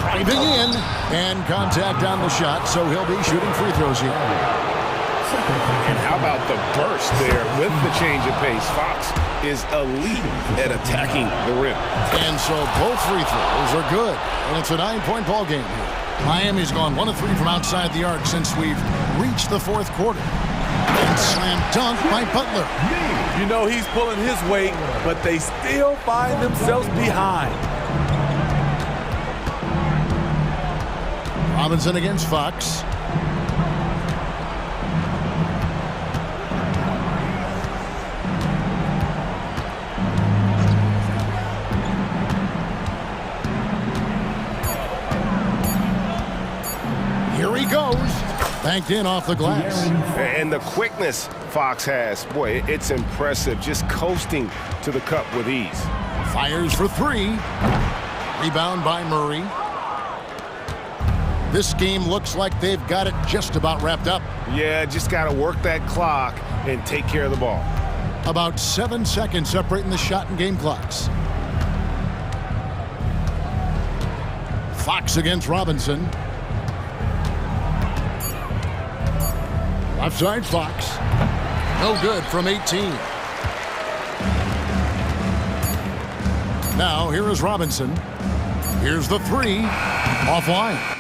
Driving in. And contact on the shot, so he'll be shooting free throws here. And how about the burst there with the change of pace? Fox is elite at attacking the rim. And so both free throws are good. And it's a 9-point ball game here. Miami's gone 1 of 3 from outside the arc since we've reached the fourth quarter. And slam dunk by Butler. You know he's pulling his weight, but they still find themselves behind. Robinson against Fox. Here he goes. Banked in off the glass. And the quickness Fox has, boy, it's impressive. Just coasting to the cup with ease. Fires for three. Rebound by Murray. This game looks like they've got it just about wrapped up. Yeah, just got to work that clock and take care of the ball. About 7 seconds separating the shot and game clocks. Fox against Robinson. Left side Fox. No good from 18. Now here is Robinson. Here's the three. Offline.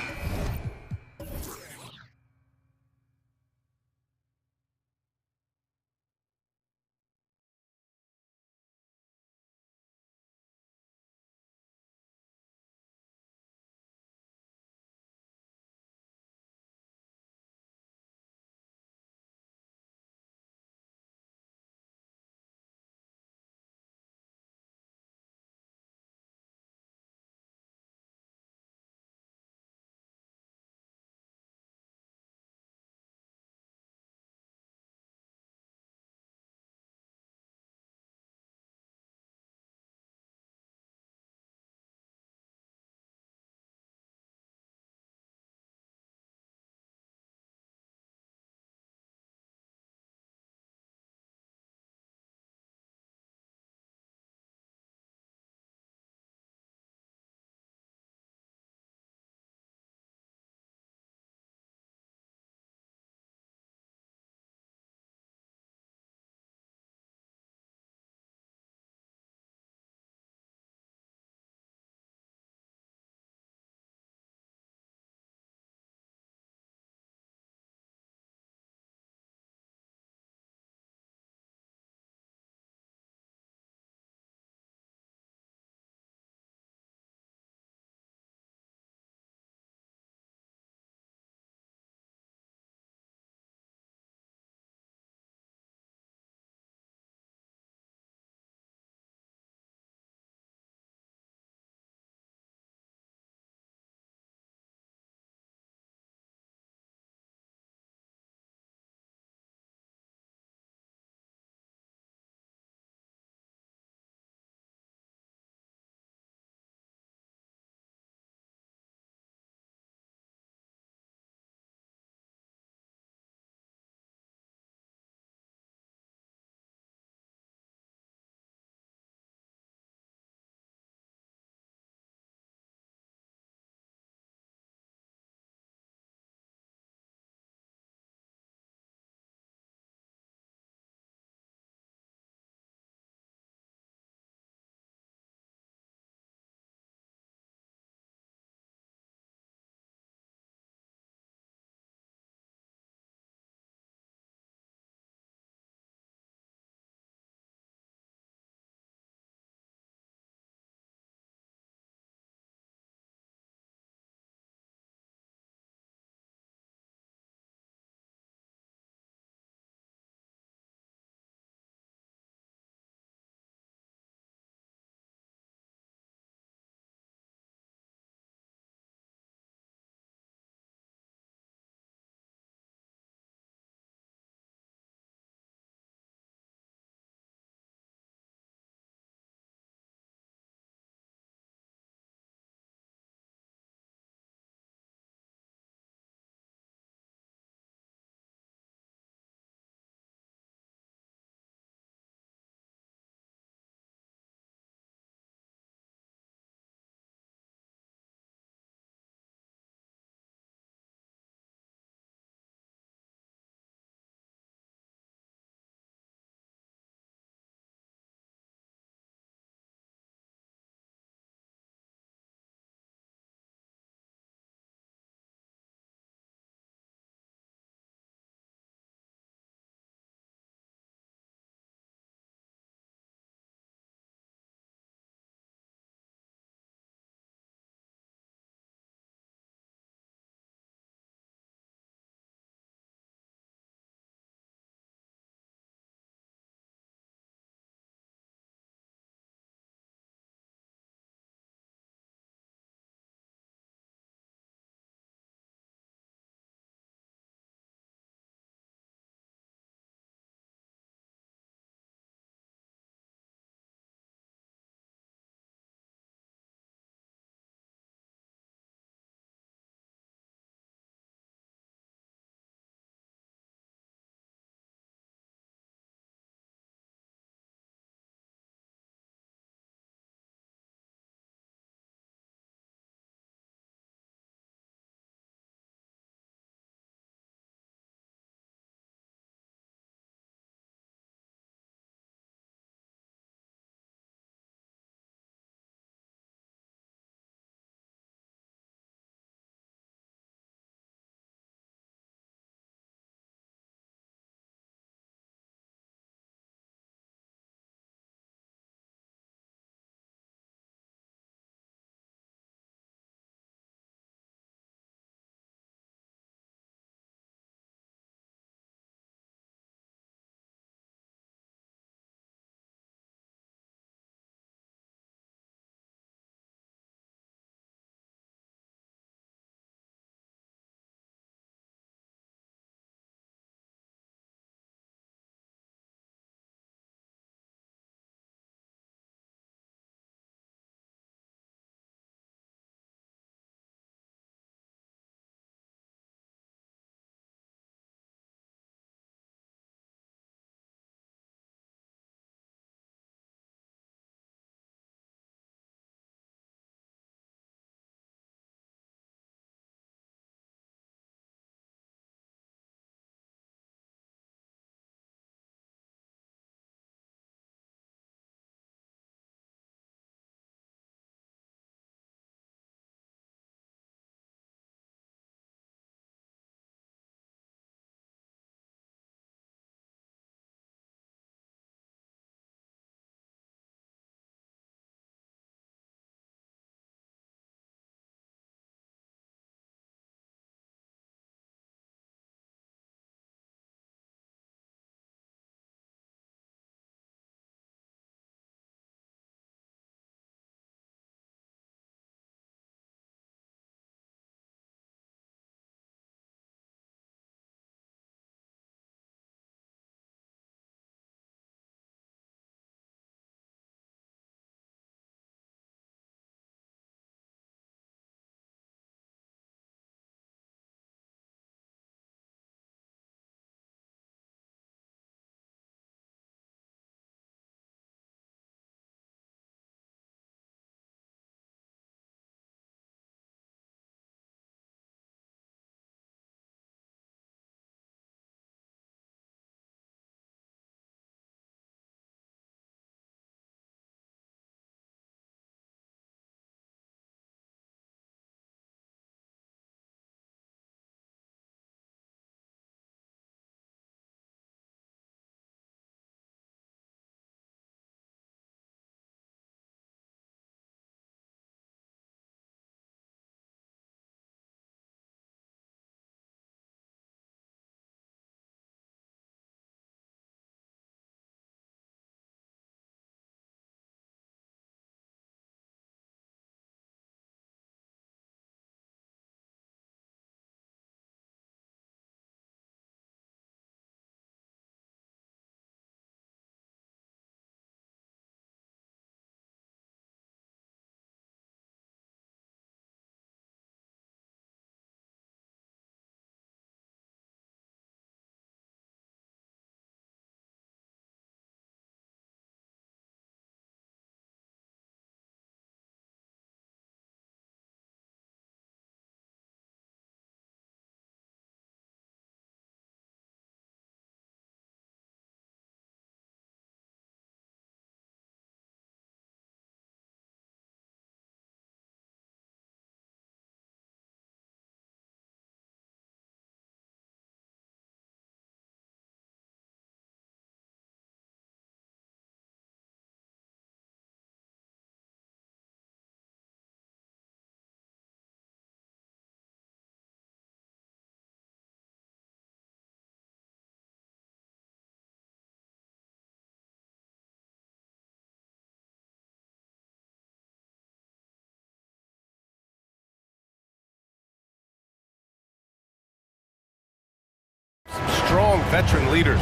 strong veteran leaders.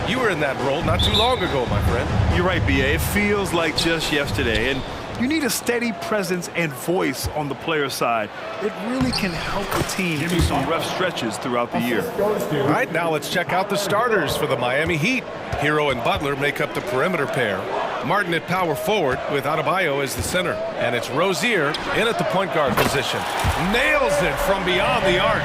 You were in that role not too long ago, my friend. You're right, B.A. It feels like just yesterday. And you need a steady presence and voice on the player side. It really can help the team do some rough stretches throughout the year. All right, now let's check out the starters for the Miami Heat. Hero and Butler make up the perimeter pair. Martin at power forward with Adebayo as the center. And it's Rozier in at the point guard position. Nails it from beyond the arc.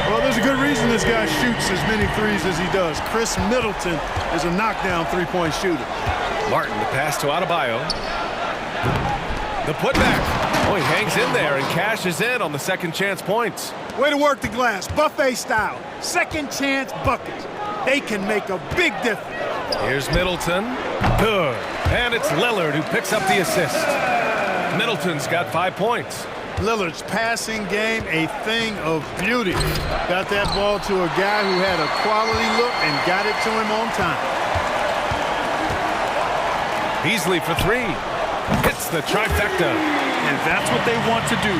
Well, there's a good reason this guy shoots as many threes as he does. Chris Middleton is a knockdown three-point shooter. Martin, the pass to Adebayo. The putback. Oh, he hangs in there and cashes in on the second chance points. Way to work the glass, buffet style. Second chance buckets. They can make a big difference. Here's Middleton. Good. And it's Lillard who picks up the assist. Middleton's got 5 points. Lillard's passing game, a thing of beauty. Got that ball to a guy who had a quality look and got it to him on time. Beasley for three. Hits the trifecta. And that's what they want to do.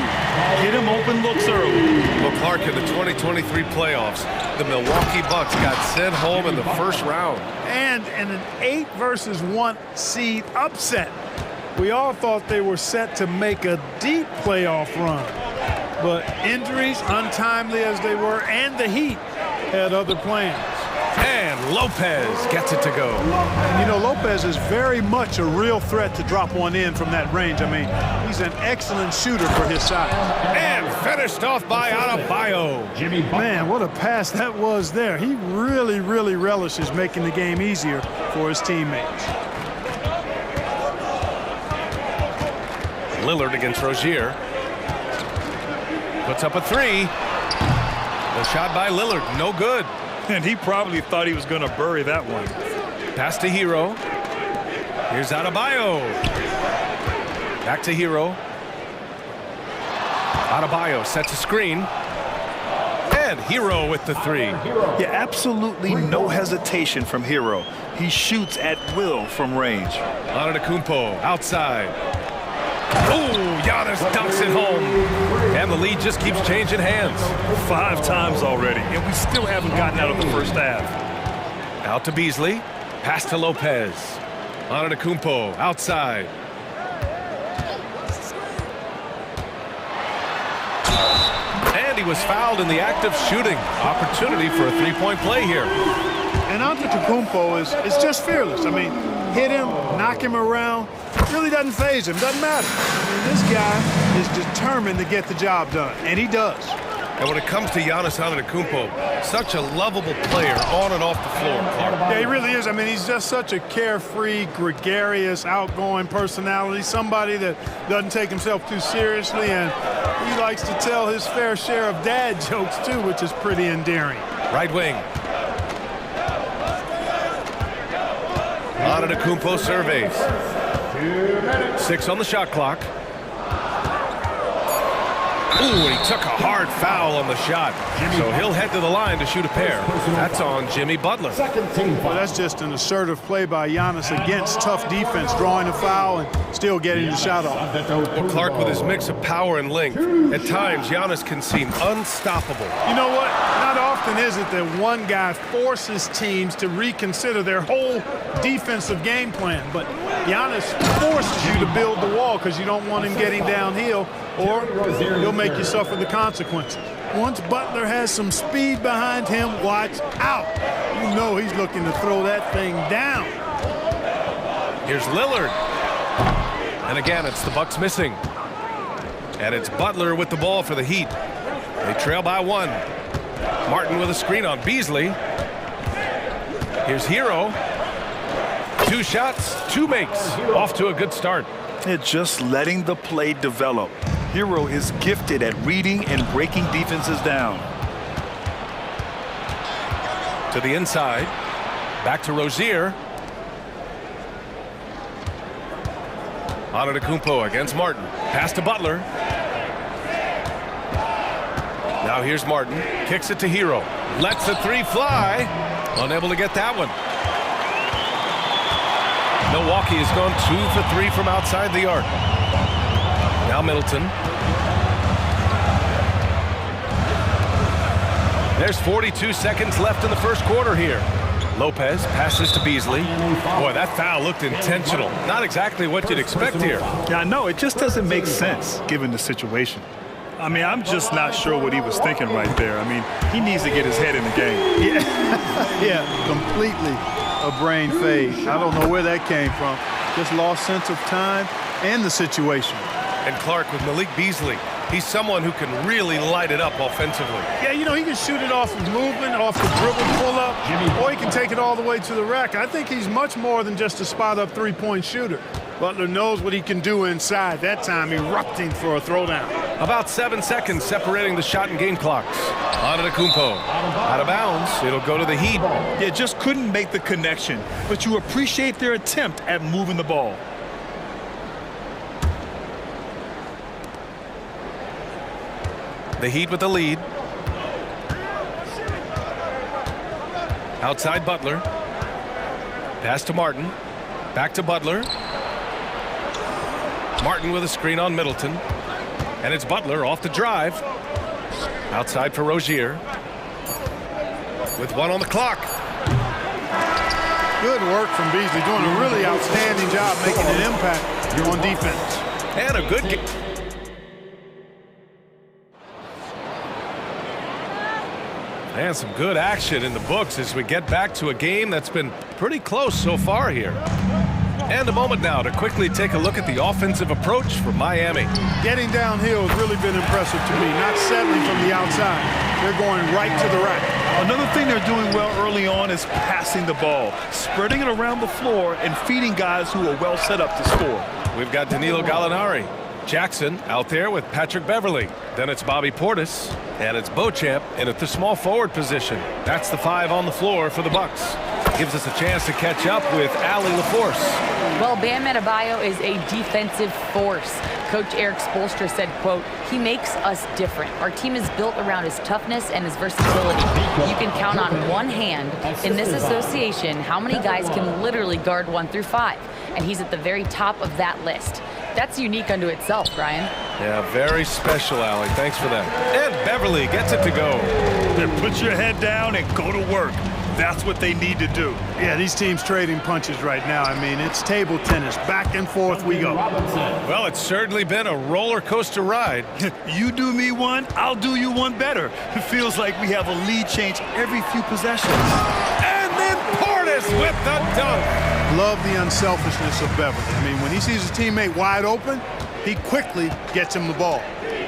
Get him open looks early. Well, Clark, in the 2023 playoffs, the Milwaukee Bucks got sent home in the first round. And in an 8-versus-1 seed upset. We all thought they were set to make a deep playoff run. But injuries, untimely as they were, and the Heat had other plans. And Lopez gets it to go. And you know, Lopez is very much a real threat to drop one in from that range. I mean, he's an excellent shooter for his size. And finished off by Adebayo. Man, what a pass that was there. He really, really relishes making the game easier for his teammates. Lillard against Rozier. Puts up a three. The shot by Lillard, no good. And he probably thought he was going to bury that one. Pass to Hero. Here's Adebayo. Back to Hero. Adebayo sets a screen. And Hero with the three. Yeah, absolutely no hesitation from Hero. He shoots at will from range. Antetokounmpo outside. Oh, Giannis dunks it home. And the lead just keeps changing hands. 5 times already, and we still haven't gotten out of the first half. Out to Beasley. Pass to Lopez. Antetokounmpo outside. And he was fouled in the act of shooting. Opportunity for a three-point play here. And Antetokounmpo is just fearless. I mean, hit him, knock him around. Really doesn't faze him, doesn't matter. I mean, this guy is determined to get the job done, and he does. And when it comes to Giannis Antetokounmpo, such a lovable player on and off the floor, Clark. Yeah, he really is. I mean, he's just such a carefree, gregarious, outgoing personality, somebody that doesn't take himself too seriously, and he likes to tell his fair share of dad jokes, too, which is pretty endearing. Right wing. Antetokounmpo surveys. 6 on the shot clock. Ooh, he took a hard foul on the shot. So he'll head to the line to shoot a pair. That's on Jimmy Butler. Well, that's just an assertive play by Giannis against tough defense, drawing a foul and still getting the shot off. Well, Clark, with his mix of power and length, at times Giannis can seem unstoppable. You know what? Not often is it that one guy forces teams to reconsider their whole defensive game plan, but Giannis forces you to build the wall because you don't want him getting downhill, or he'll make you suffer the consequences. Once Butler has some speed behind him, watch out. You know he's looking to throw that thing down. Here's Lillard. And again, it's the Bucks missing. And it's Butler with the ball for the Heat. They trail by 1. Martin with a screen on Beasley. Here's Hero. 2 shots, 2 makes. Off to a good start. It's just letting the play develop. Hero is gifted at reading and breaking defenses down. To the inside. Back to Rozier. Antetokounmpo against Martin. Pass to Butler. Now here's Martin. Kicks it to Hero. Lets the 3 fly. Unable to get that one. Milwaukee has gone 2 for 3 from outside the arc. Now Middleton. There's 42 seconds left in the first quarter here. Lopez passes to Beasley. Boy, that foul looked intentional. Not exactly what you'd expect here. Yeah, I know. It just doesn't make sense given the situation. I mean, I'm just not sure what he was thinking right there. I mean, he needs to get his head in the game. Yeah, completely a brain fade. I don't know where that came from. Just lost sense of time and the situation. And Clark with Malik Beasley. He's someone who can really light it up offensively. Yeah, you know, he can shoot it off of movement, off the dribble pull-up, or he can take it all the way to the rack. I think he's much more than just a spot-up three-point shooter. Butler knows what he can do inside. That time, erupting for a throwdown. About 7 seconds separating the shot and game clocks. Antetokounmpo out of bounds. It'll go to the Heat. Yeah, just couldn't make the connection, but you appreciate their attempt at moving the ball. The Heat with the lead. Outside Butler. Pass to Martin. Back to Butler. Martin with a screen on Middleton. And it's Butler off the drive. Outside for Rozier. With 1 on the clock. Good work from Beasley. Doing a really outstanding job making an impact on defense. And a good game. And some good action in the books as we get back to a game that's been pretty close so far here. And a moment now to quickly take a look at the offensive approach for Miami. Getting downhill has really been impressive to me. Not settling from the outside. They're going right to the rack. Another thing they're doing well early on is passing the ball, spreading it around the floor and feeding guys who are well set up to score. We've got Danilo Gallinari. Jackson out there with Patrick Beverly. Then it's Bobby Portis. And it's Beauchamp in at the small forward position. That's the 5 on the floor for the Bucks. Gives us a chance to catch up with Allie LaForce. Well, Bam Adebayo is a defensive force. Coach Eric Spoelstra said, quote, "He makes us different. Our team is built around his toughness and his versatility. You can count on one hand in this association how many guys can literally guard 1 through 5. And he's at the very top of that list. That's unique unto itself, Brian." Yeah, very special, Allie. Thanks for that. And Beverly gets it to go. Then put your head down and go to work. That's what they need to do. Yeah, these teams trading punches right now. I mean, it's table tennis. Back and forth we go. Well, it's certainly been a roller coaster ride. You do me one, I'll do you one better. It feels like we have a lead change every few possessions. And then Portis with the dunk. Love the unselfishness of Beverly. I mean, when he sees his teammate wide open, he quickly gets him the ball.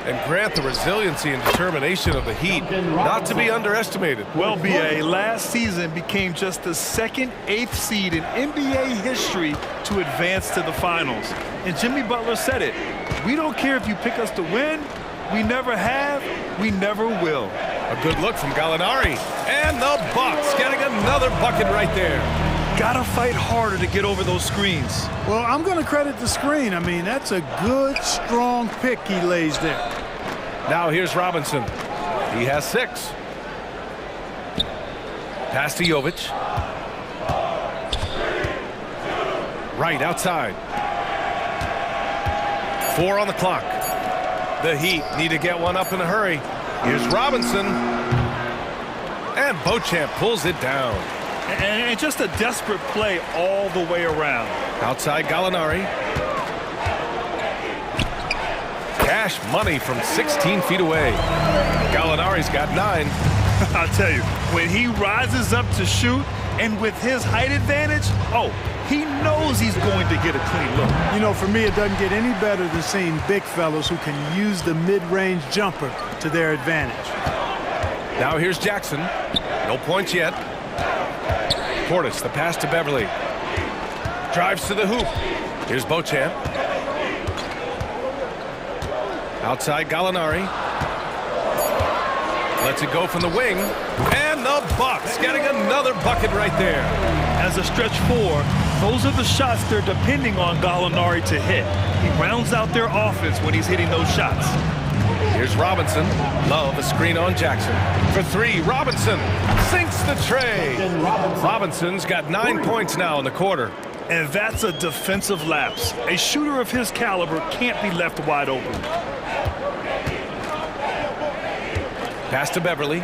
And Grant, the resiliency and determination of the Heat, not to be underestimated. Well, BA, last season became just the second 8th seed in NBA history to advance to the finals. And Jimmy Butler said it. We don't care if you pick us to win. We never have. We never will. A good look from Gallinari. And the Bucks getting another bucket right there. Gotta fight harder to get over those screens. Well, I'm going to credit the screen. I mean, that's a good, strong pick he lays there. Now here's Robinson. He has 6. Pass to Jovic. Right outside. 4 on the clock. The Heat need to get one up in a hurry. Here's Robinson. And Beauchamp pulls it down. And just a desperate play all the way around. Outside Gallinari. Cash money from 16 feet away. Gallinari's got 9. I'll tell you, when he rises up to shoot and with his height advantage, he knows he's going to get a clean look. You know, for me, it doesn't get any better than seeing big fellas who can use the mid-range jumper to their advantage. Now here's Jackson. No points yet. Portis, the pass to Beverly. Drives to the hoop. Here's Beauchamp. Outside Gallinari. Lets it go from the wing. And the Bucks getting another bucket right there. As a stretch 4, those are the shots they're depending on Gallinari to hit. He rounds out their offense when he's hitting those shots. Here's Robinson. Love a screen on Jackson. For 3, Robinson sinks the tray. Robinson's got 9 points now in the quarter. And that's a defensive lapse. A shooter of his caliber can't be left wide open. Pass to Beverly.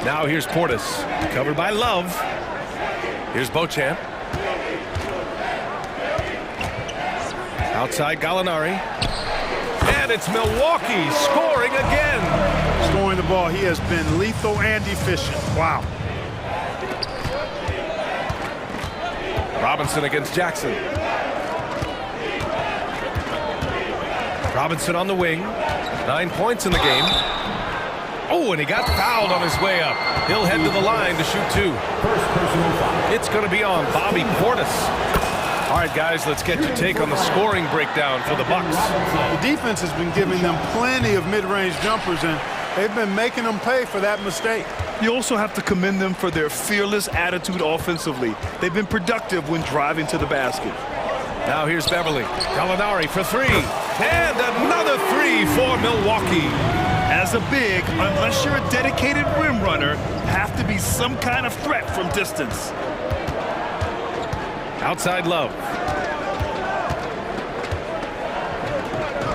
Now here's Portis, covered by Love. Here's Beauchamp. Outside Gallinari. And it's Milwaukee scoring again. Scoring the ball, he has been lethal and efficient. Wow. Robinson against Jackson. Robinson on the wing. 9 points in the game. Oh, and he got fouled on his way up. He'll head to the line to shoot 2. It's going to be on Bobby Portis. All right, guys, let's get your take on the scoring breakdown for the Bucks. The defense has been giving them plenty of mid-range jumpers, and they've been making them pay for that mistake. You also have to commend them for their fearless attitude offensively. They've been productive when driving to the basket. Now here's Beverly. Gallinari for 3. And another 3 for Milwaukee. As a big, unless you're a dedicated rim runner, have to be some kind of threat from distance. Outside Love.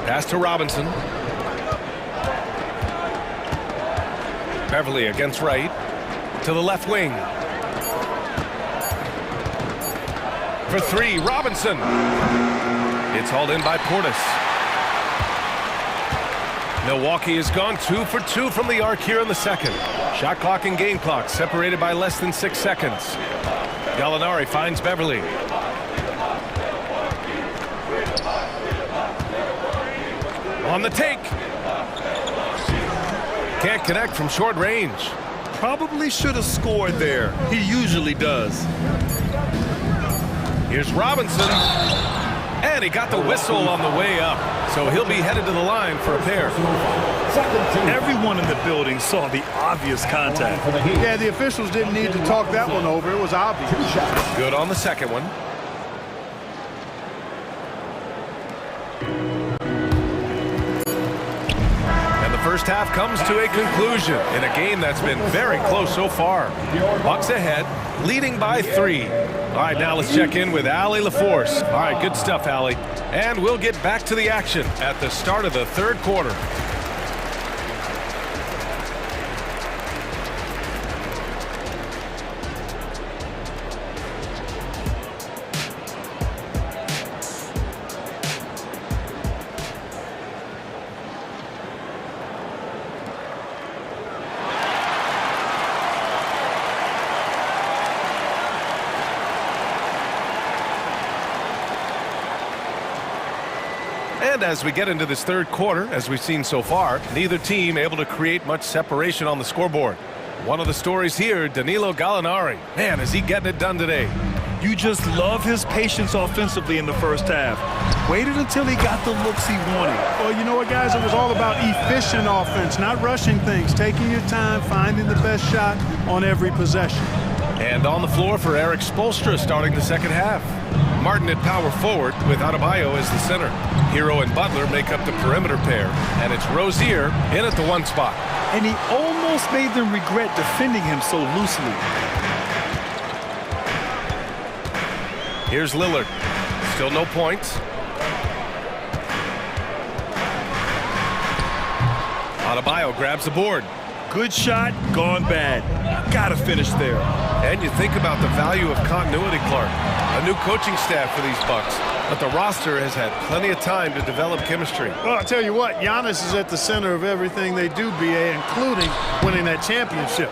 Pass to Robinson. Beverly against right. To the left wing. For 3, Robinson. It's hauled in by Portis. Milwaukee has gone 2 for 2 from the arc here in the second. Shot clock and game clock separated by less than 6 seconds. Gallinari finds Beverly. On the take. Can't connect from short range. Probably should have scored there. He usually does. Here's Robinson. And he got the whistle on the way up. So he'll be headed to the line for a pair. Everyone in the building saw the obvious contact. Yeah, the officials didn't need to talk that one over. It was obvious. Good on the second one. And the first half comes to a conclusion in a game that's been very close so far. Bucks ahead, leading by 3. All right, now let's check in with Allie LaForce. All right, good stuff, Allie. And we'll get back to the action at the start of the third quarter. And as we get into this third quarter, as we've seen so far, neither team able to create much separation on the scoreboard. One of the stories here, Danilo Gallinari. Man, is he getting it done today. You just love his patience offensively in the first half. Waited until he got the looks he wanted. Well, you know what, guys? It was all about efficient offense, not rushing things, taking your time, finding the best shot on every possession. And on the floor for Eric Spoelstra starting the second half. Martin at power forward with Adebayo as the center. Hero and Butler make up the perimeter pair, and it's Rozier in at the 1 spot. And he almost made them regret defending him so loosely. Here's Lillard. Still no points. Adebayo grabs the board. Good shot, gone bad. Gotta finish there. And you think about the value of continuity, Clark. A new coaching staff for these Bucks, but the roster has had plenty of time to develop chemistry. Well, I'll tell you what, Giannis is at the center of everything they do, BA, including winning that championship.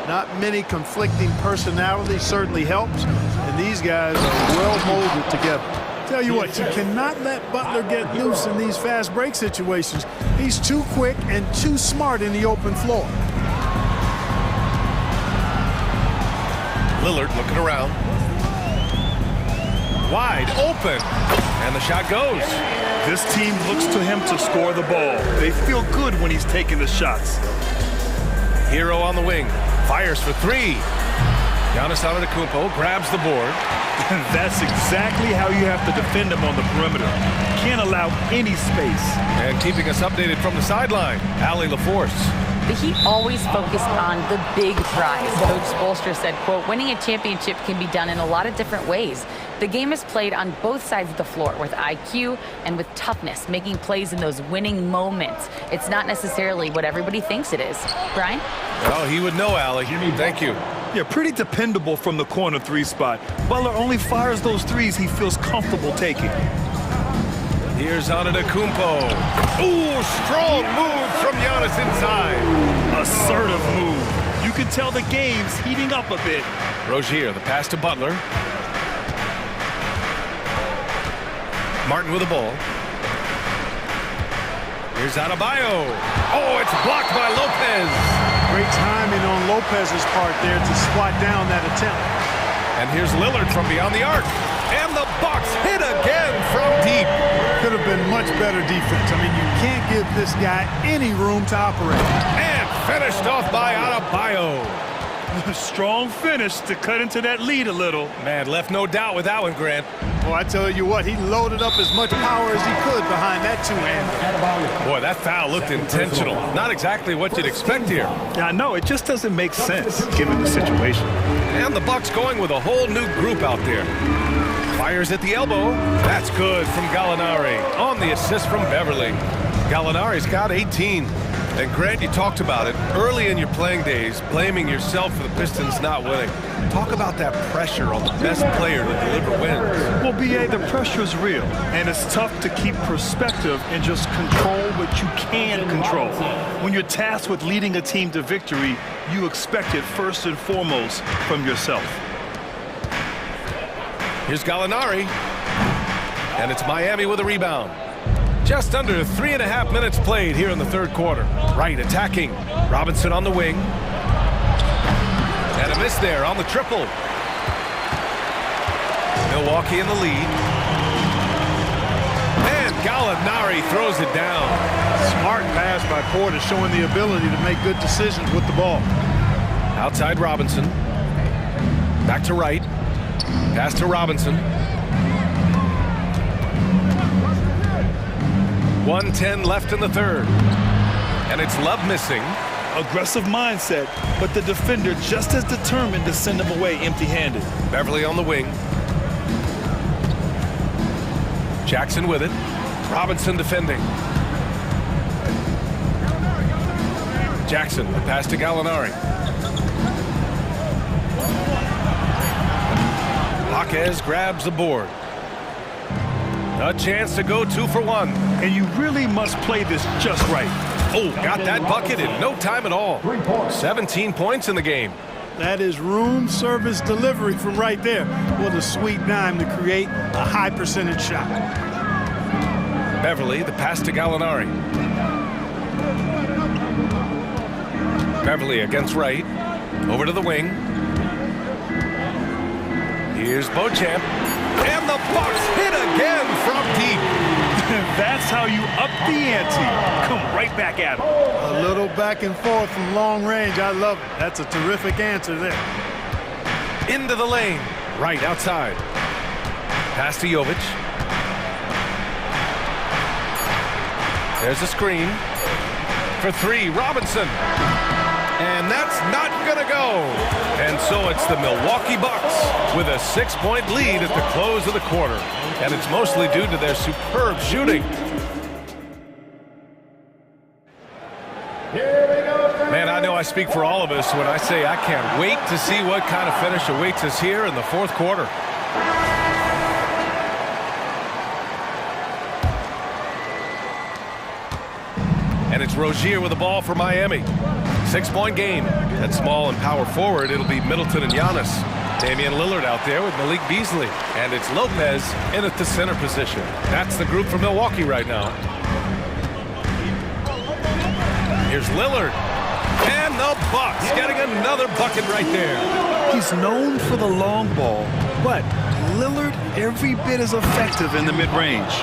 Not many conflicting personalities certainly helps, and these guys are well molded together. Tell you what, you cannot let Butler get loose in these fast break situations. He's too quick and too smart in the open floor. Lillard looking around. Wide open. And the shot goes. This team looks to him to score the ball. They feel good when he's taking the shots. Hero on the wing. Fires for 3. Giannis Antetokounmpo grabs the board. That's exactly how you have to defend him on the perimeter. Can't allow any space. And keeping us updated from the sideline, Allie LaForce. The Heat always focused on the big prize. Coach Spoelstra said, quote, winning a championship can be done in a lot of different ways. The game is played on both sides of the floor with IQ and with toughness, making plays in those winning moments. It's not necessarily what everybody thinks it is. Brian? Oh, he would know, Allie. Thank you. Yeah, pretty dependable from the corner three spot. Butler only fires those threes he feels comfortable taking. Here's Antetokounmpo. Ooh, strong move from Giannis inside. Assertive move. You can tell the game's heating up a bit. Rozier, the pass to Butler. Martin with the ball. Here's Adebayo. Oh, it's blocked by Lopez. Great timing on Lopez's part there to squat down that attempt. And here's Lillard from beyond the arc. And the Bucks hit again from deep. Could have been much better defense. I mean, you can't give this guy any room to operate. And finished off by Adebayo. Strong finish to cut into that lead a little. Man, left no doubt with that one, Grant. Well, I tell you what, he loaded up as much power as he could behind that two-hander. Boy, that foul looked intentional. Not exactly what you'd expect here. Yeah, I know. It just doesn't make sense given the situation. And the Bucks going with a whole new group out there. Fires at the elbow. That's good from Gallinari. On the assist from Beverly. Gallinari's got 18. And Grant, you talked about it early in your playing days, blaming yourself for the Pistons not winning. Talk about that pressure on the best player to deliver wins. Well, B.A., the pressure is real, and it's tough to keep perspective and just control what you can control. When you're tasked with leading a team to victory, you expect it first and foremost from yourself. Here's Gallinari, and it's Miami with a rebound. Just under 3.5 minutes played here in the third quarter. Wright attacking. Robinson on the wing. And a miss there on the triple. Milwaukee in the lead. And Gallinari throws it down. Smart pass by Porter, showing the ability to make good decisions with the ball. Outside Robinson. Back to Wright. Pass to Robinson. 1:10 left in the third. And it's Love missing. Aggressive mindset, but the defender just as determined to send him away empty-handed. Beverly on the wing. Jackson with it. Robinson defending. Jackson, the pass to Gallinari. Jaquez grabs the board. A chance to go 2 for 1. And you really must play this just right. Oh, got that bucket in no time at all. 17 points in the game. That is room service delivery from right there. What a sweet dime to create a high percentage shot. Beverly, the pass to Gallinari. Beverly against Wright. Over to the wing. Here's Beauchamp. And the Bucks hit again from deep. That's how you up the ante. Come right back at him. A little back and forth from long range. I love it. That's a terrific answer there. Into the lane. Right outside. Pass to Jovic. There's a screen. For 3, Robinson. And that's not going to go. And so it's the Milwaukee Bucks with a 6-point lead at the close of the quarter. And it's mostly due to their superb shooting. Man, I know I speak for all of us when I say I can't wait to see what kind of finish awaits us here in the fourth quarter. And it's Rozier with the ball for Miami. 6-point game. At small and power forward, it'll be Middleton and Giannis. Damian Lillard out there with Malik Beasley. And it's Lopez in at the center position. That's the group for Milwaukee right now. Here's Lillard. And the Bucks getting another bucket right there. He's known for the long ball, but Lillard every bit as effective in the mid-range.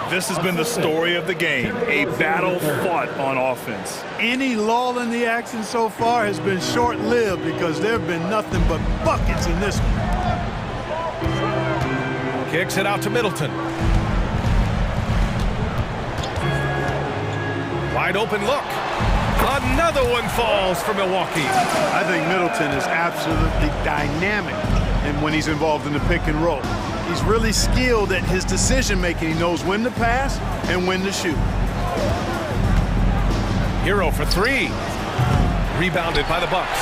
This has been the story of the game, a battle fought on offense. Any lull in the action so far has been short-lived because there have been nothing but buckets in this one. Kicks it out to Middleton. Wide open look. Another one falls for Milwaukee. I think Middleton is absolutely dynamic and when he's involved in the pick and roll. He's really skilled at his decision making. He knows when to pass and when to shoot. Hero for three. Rebounded by the Bucks.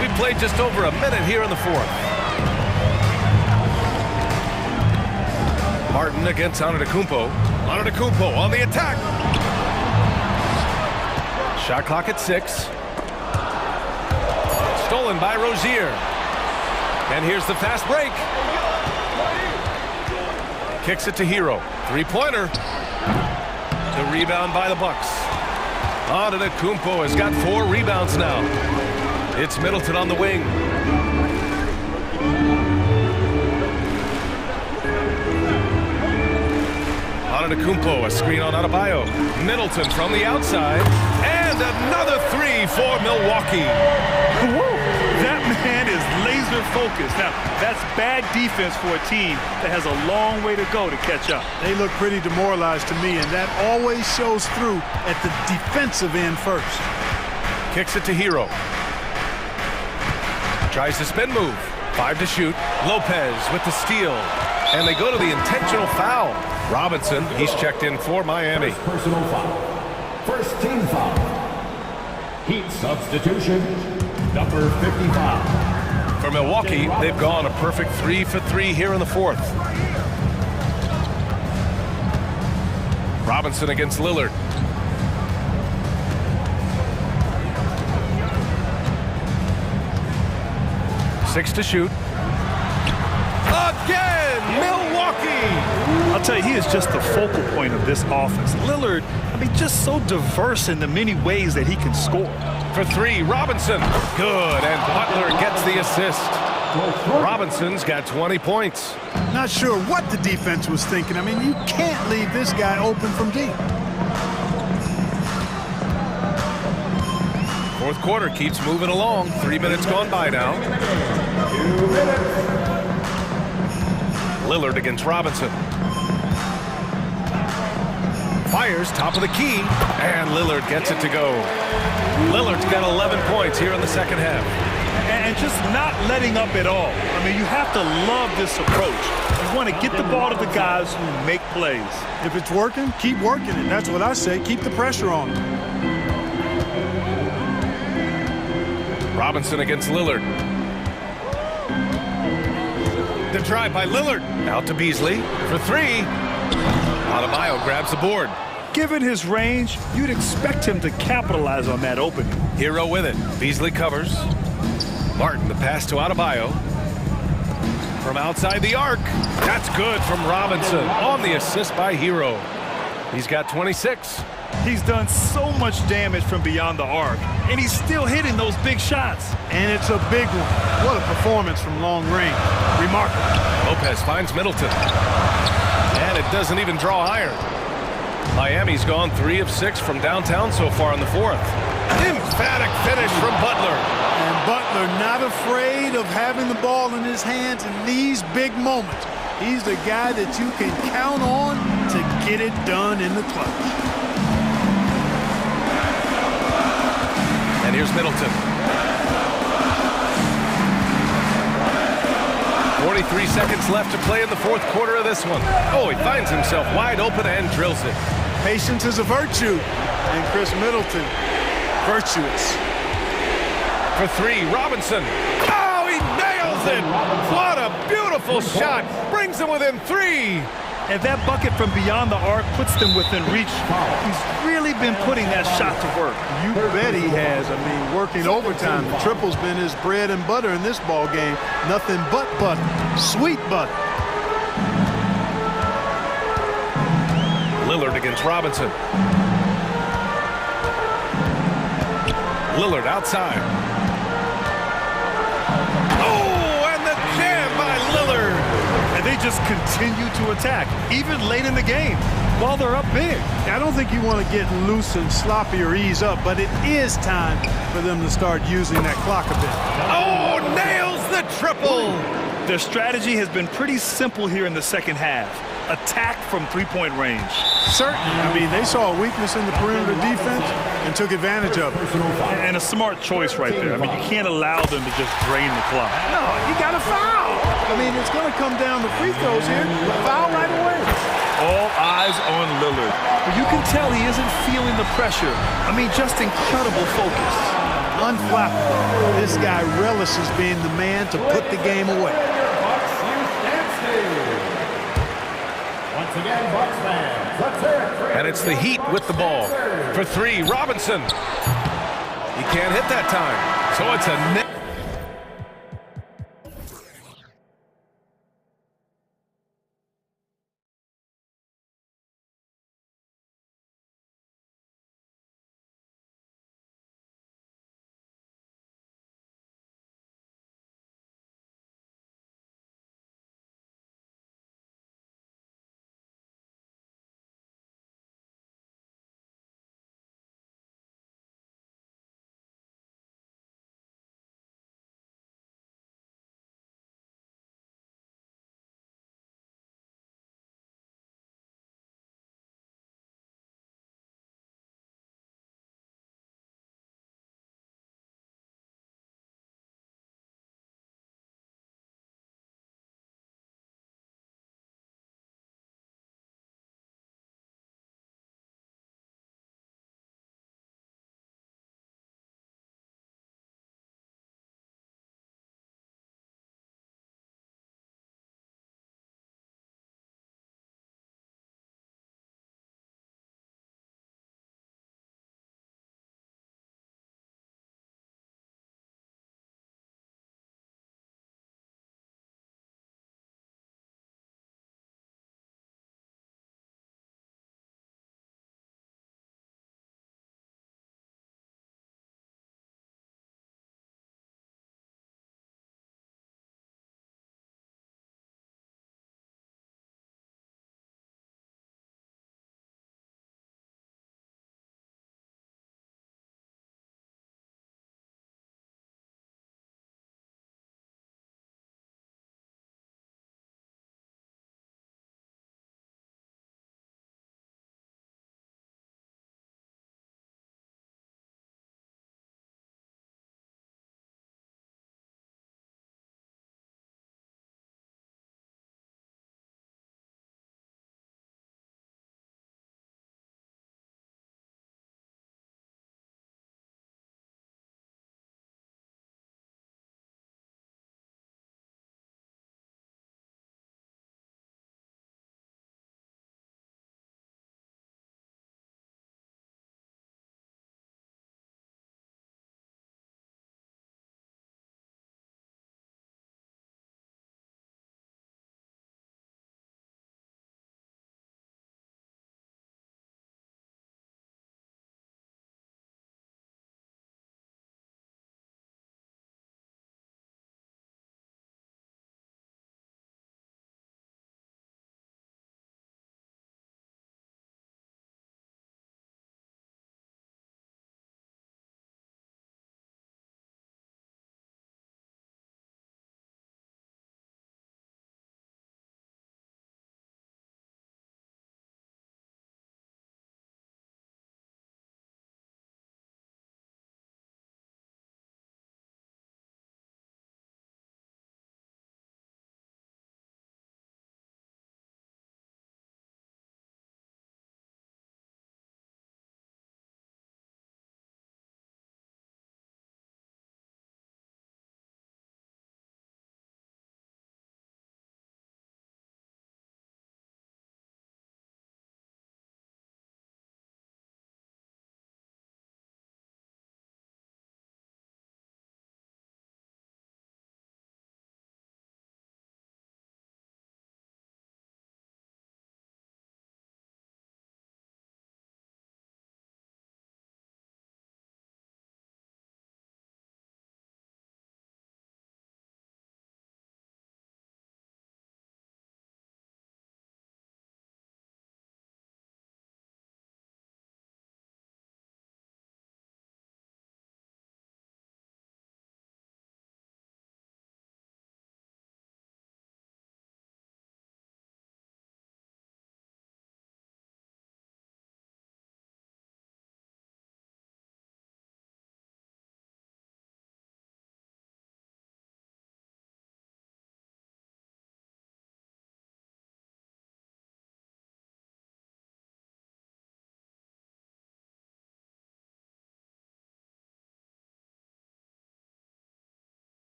We've played just over a minute here in the fourth. Martin against Antetokounmpo. Antetokounmpo on the attack. Shot clock at 6. Stolen by Rozier. And here's the fast break. Kicks it to Hero. Three-pointer. The rebound by the Bucks. Antetokounmpo has got 4 rebounds now. It's Middleton on the wing. Antetokounmpo, a screen on Adebayo. Middleton from the outside. And another 3 for Milwaukee. Woo! That man is laser focused. Now, that's bad defense for a team that has a long way to go to catch up. They look pretty demoralized to me, and that always shows through at the defensive end first. Kicks it to Hero. Tries to spin move. 5 to shoot. Lopez with the steal. And they go to the intentional foul. Robinson, he's checked in for Miami. First personal foul. First team foul. Heat substitution, number 55. For Milwaukee, they've gone a perfect 3 for 3 here in the fourth. Robinson against Lillard. Six to shoot. Again, Milwaukee! I'll tell you, he is just the focal point of this offense. Lillard, I mean, just so diverse in the many ways that he can score. For 3, Robinson. Good, and Butler gets the assist. Robinson's got 20 points. Not sure what the defense was thinking. I mean, you can't leave this guy open from deep. Fourth quarter keeps moving along. 3 minutes gone by now. 2 minutes. Lillard against Robinson. Fires top of the key, and Lillard gets it to go. Lillard's got 11 points here in the second half. And just not letting up at all. I mean, you have to love this approach. You want to get the ball to the guys who make plays. If it's working, keep working it. That's what I say. Keep the pressure on. Robinson against Lillard. The drive by Lillard. Out to Beasley for 3. Adebayo grabs the board. Given his range, you'd expect him to capitalize on that opening. Hero with it. Beasley covers. Martin, the pass to Adebayo. From outside the arc. That's good from Robinson on the assist by Hero. He's got 26. He's done so much damage from beyond the arc, and he's still hitting those big shots. And it's a big one. What a performance from long range. Remarkable. Lopez finds Middleton. And it doesn't even draw iron. Miami's gone 3 of 6 from downtown so far in the fourth. Emphatic finish from Butler. And Butler not afraid of having the ball in his hands in these big moments. He's the guy that you can count on to get it done in the clutch. And here's Middleton. 43 seconds left to play in the fourth quarter of this one. Oh, he finds himself wide open and drills it. Patience is a virtue. And Chris Middleton, virtuous. For 3, Robinson. Oh, he nails it. What a beautiful shot. Brings him within 3. And that bucket from beyond the arc puts them within reach. He's really been putting that shot to work. You bet he has. I mean, working overtime. The triple's been his bread and butter in this ball game. Nothing but butter. Sweet butter. Lillard against Robinson. Lillard outside. Oh, and the jam by Lillard. And they just continue to attack, even late in the game, while they're up big. I don't think you want to get loose and sloppy or ease up, but it is time for them to start using that clock a bit. Oh, nails the triple. Their strategy has been pretty simple here in the second half. Attack from three-point range. Certainly. I mean, they saw a weakness in the perimeter defense and took advantage of it. And a smart choice right there. I mean, you can't allow them to just drain the clock. No, you got to foul. I mean, it's going to come down to free throws here. Foul right away. All eyes on Lillard. But you can tell he isn't feeling the pressure. I mean, just incredible focus. Unflappable. This guy relishes being the man to put the game away. Once again, Bucks fans, let's hear it for And it's the Heat with the ball. For three, Robinson. He can't hit that time. So it's a net.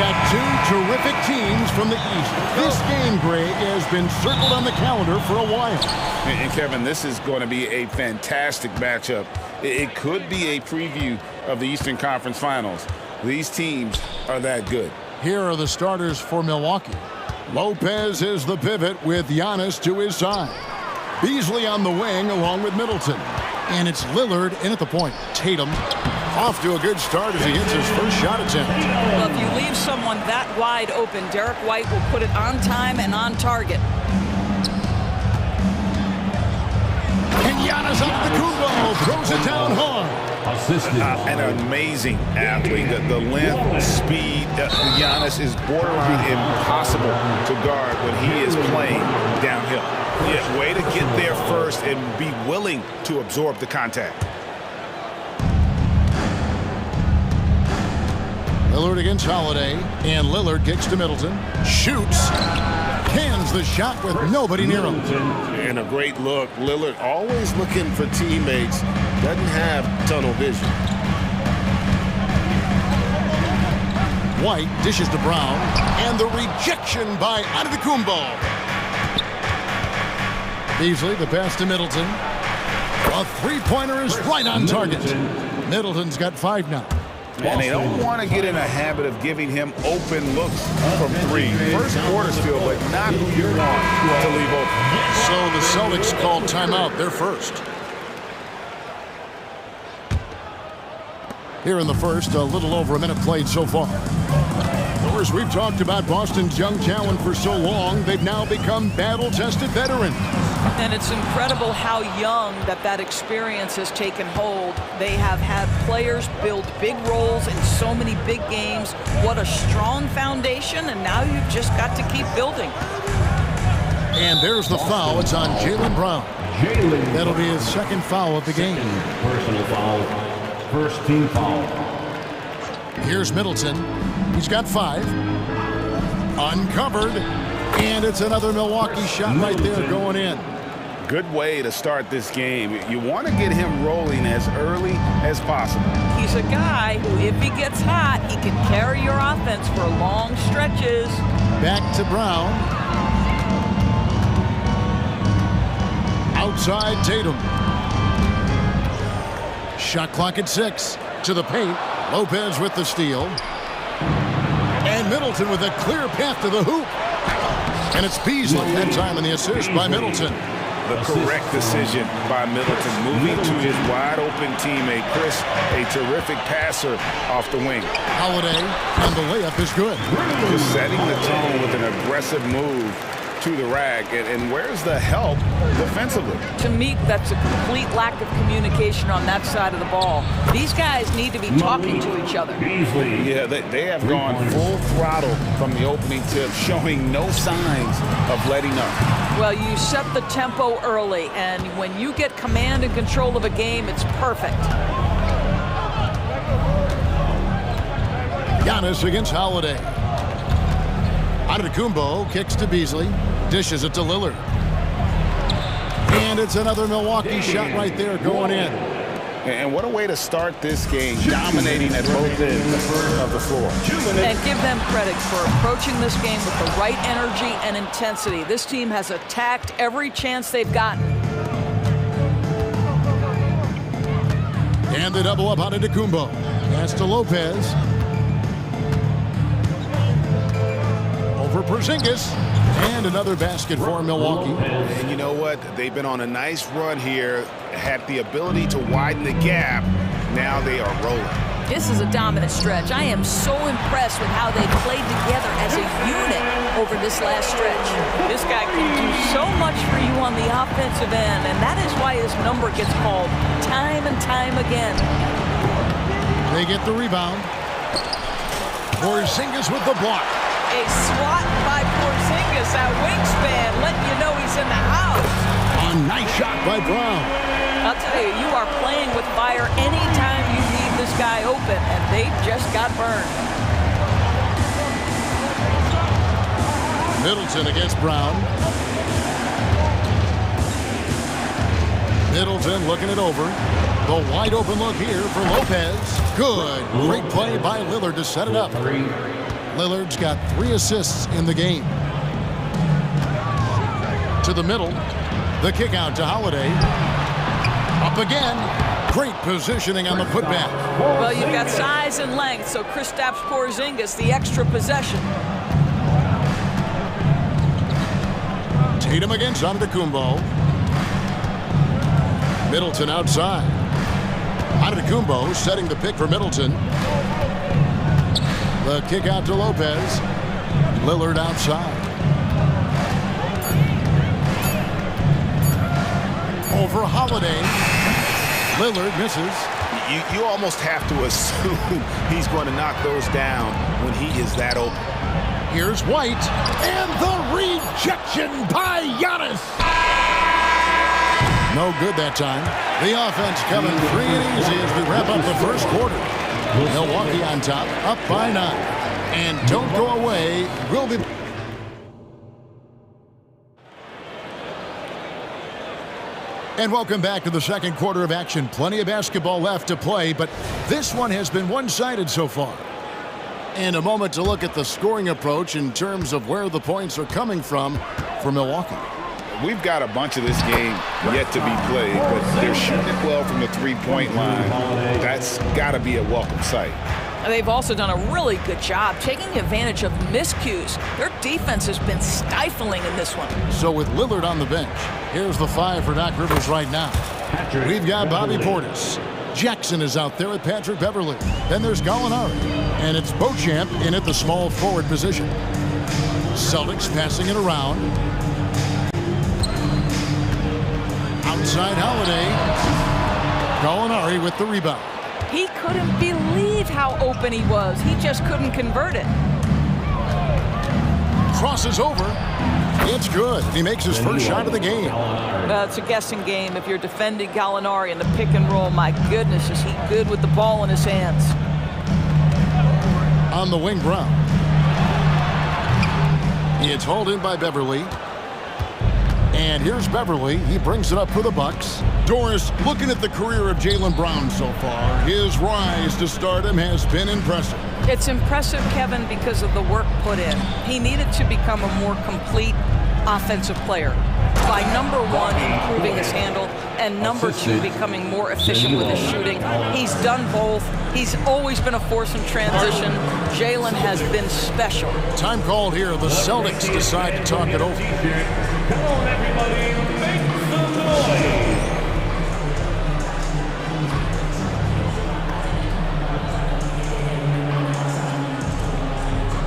got two terrific teams from the East. This game, Greg, has been circled on the calendar for a while. And Kevin, this is going to be a fantastic matchup. It could be a preview of the Eastern Conference Finals. These teams are that good. Here are the starters for Milwaukee. Lopez is the pivot with Giannis to his side. Beasley on the wing along with Middleton. And it's Lillard in at the point. Tatum off to a good start as he hits his first shot attempt. Well, if you leave someone that wide open, Derek White will put it on time and on target. And Giannis Antetokounmpo throws it down hard. An amazing athlete. The length, speed, Giannis is borderline impossible to guard when he is playing downhill. Yeah, way to get there first and be willing to absorb the contact. Lillard against Holiday, and Lillard kicks to Middleton. Shoots. Cans the shot with nobody near him. And a great look. Lillard always looking for teammates. Doesn't have tunnel vision. White dishes to Brown, and the rejection by Antetokounmpo. Beasley, the pass to Middleton. A three-pointer is right on target. Middleton's got 5 now. And they don't want to get in a habit of giving him open looks from 3. First quarter still, but not who you want to leave open. So the Celtics called timeout. They're first. Here in the first, a little over a minute played so far. Of course, we've talked about Boston's young talent for so long, they've now become battle-tested veterans. And it's incredible how young that experience has taken hold. They have had players build big roles in so many big games. What a strong foundation, and now you've just got to keep building. And there's the foul. It's on Jaylen Brown. That'll be his second foul of the game. Personal foul. First team foul. Here's Middleton. He's got 5. Uncovered. And it's another Milwaukee shot right there going in. Good way to start this game. You want to get him rolling as early as possible. He's a guy who, if he gets hot, he can carry your offense for long stretches. Back to Brown. Outside Tatum. Shot clock at 6. To the paint. Lopez with the steal. And Middleton with a clear path to the hoop. And it's Beasley that time in the assist by Middleton. The correct decision by Middleton, moving to his wide-open teammate, Chris, a terrific passer off the wing. Holiday, and the layup is good. Just setting the tone with an aggressive move to the rack. And where's the help defensively? To me, that's a complete lack of communication on that side of the ball. These guys need to be talking to each other. Yeah, they have gone full throttle from the opening tip, showing no signs of letting up. Well, you set the tempo early, and when you get command and control of a game, it's perfect. Giannis against Holiday. Antetokounmpo kicks to Beasley, dishes it to Lillard. And it's another Milwaukee shot right there going in. And what a way to start this game, dominating at both ends of the floor. And give them credit for approaching this game with the right energy and intensity. This team has attacked every chance they've gotten. And the double up on Antetokounmpo. Pass to Lopez. For Porzingis, and another basket for Milwaukee. And you know what? They've been on a nice run here, had the ability to widen the gap. Now they are rolling. This is a dominant stretch. I am so impressed with how they played together as a unit over this last stretch. This guy can do so much for you on the offensive end, and that is why his number gets called time and time again. They get the rebound. Porzingis with the block. A swat by Porzingis, that wingspan, letting you know he's in the house. A nice shot by Brown. I'll tell you, you are playing with fire anytime you need this guy open, and they just got burned. Middleton against Brown. Middleton looking it over. The wide open look here for Lopez. Good. Great play by Lillard to set it up. Lillard's got 3 assists in the game. To the middle. The kick out to Holiday. Up again. Great positioning on the putback. Well, you've got size and length, so Kristaps Porzingis, the extra possession. Tatum against Antetokounmpo. Middleton outside. Antetokounmpo setting the pick for Middleton. The kick out to Lopez. Lillard outside. Over Holiday. Lillard misses. You almost have to assume he's going to knock those down when he is that open. Here's White. And the rejection by Giannis. No good that time. The offense coming free and easy as we wrap up the first quarter. Milwaukee on top, up by 9. And don't go away. We'll be... And welcome back to the second quarter of action. Plenty of basketball left to play, but this one has been one-sided so far. And a moment to look at the scoring approach in terms of where the points are coming from for Milwaukee. We've got a bunch of this game yet to be played, but they're shooting it well from the three-point line. That's got to be a welcome sight. They've also done a really good job taking advantage of miscues. Their defense has been stifling in this one. So with Lillard on the bench, here's the 5 for Doc Rivers right now. We've got Bobby Portis. Jackson is out there with Patrick Beverly. Then there's Gallinari. And it's Beauchamp in at the small forward position. Celtics passing it around. Outside Holiday. Gallinari with the rebound. He couldn't believe how open he was. He just couldn't convert it. Crosses over. It's good. He makes his first shot of the game. It's a guessing game. If you're defending Gallinari in the pick and roll, my goodness, is he good with the ball in his hands. On the wing, Brown. It's hauled in by Beverly. And here's Beverly. He brings it up for the Bucks. Doris, looking at the career of Jaylen Brown so far, his rise to stardom has been impressive. It's impressive, Kevin, because of the work put in. He needed to become a more complete offensive player by, number 1, improving his handle, and number 2, becoming more efficient with his shooting. He's done both. He's always been a force in transition. Jaylen has been special. Time called here. The Celtics decide to talk it over. Come on, everybody, make some noise.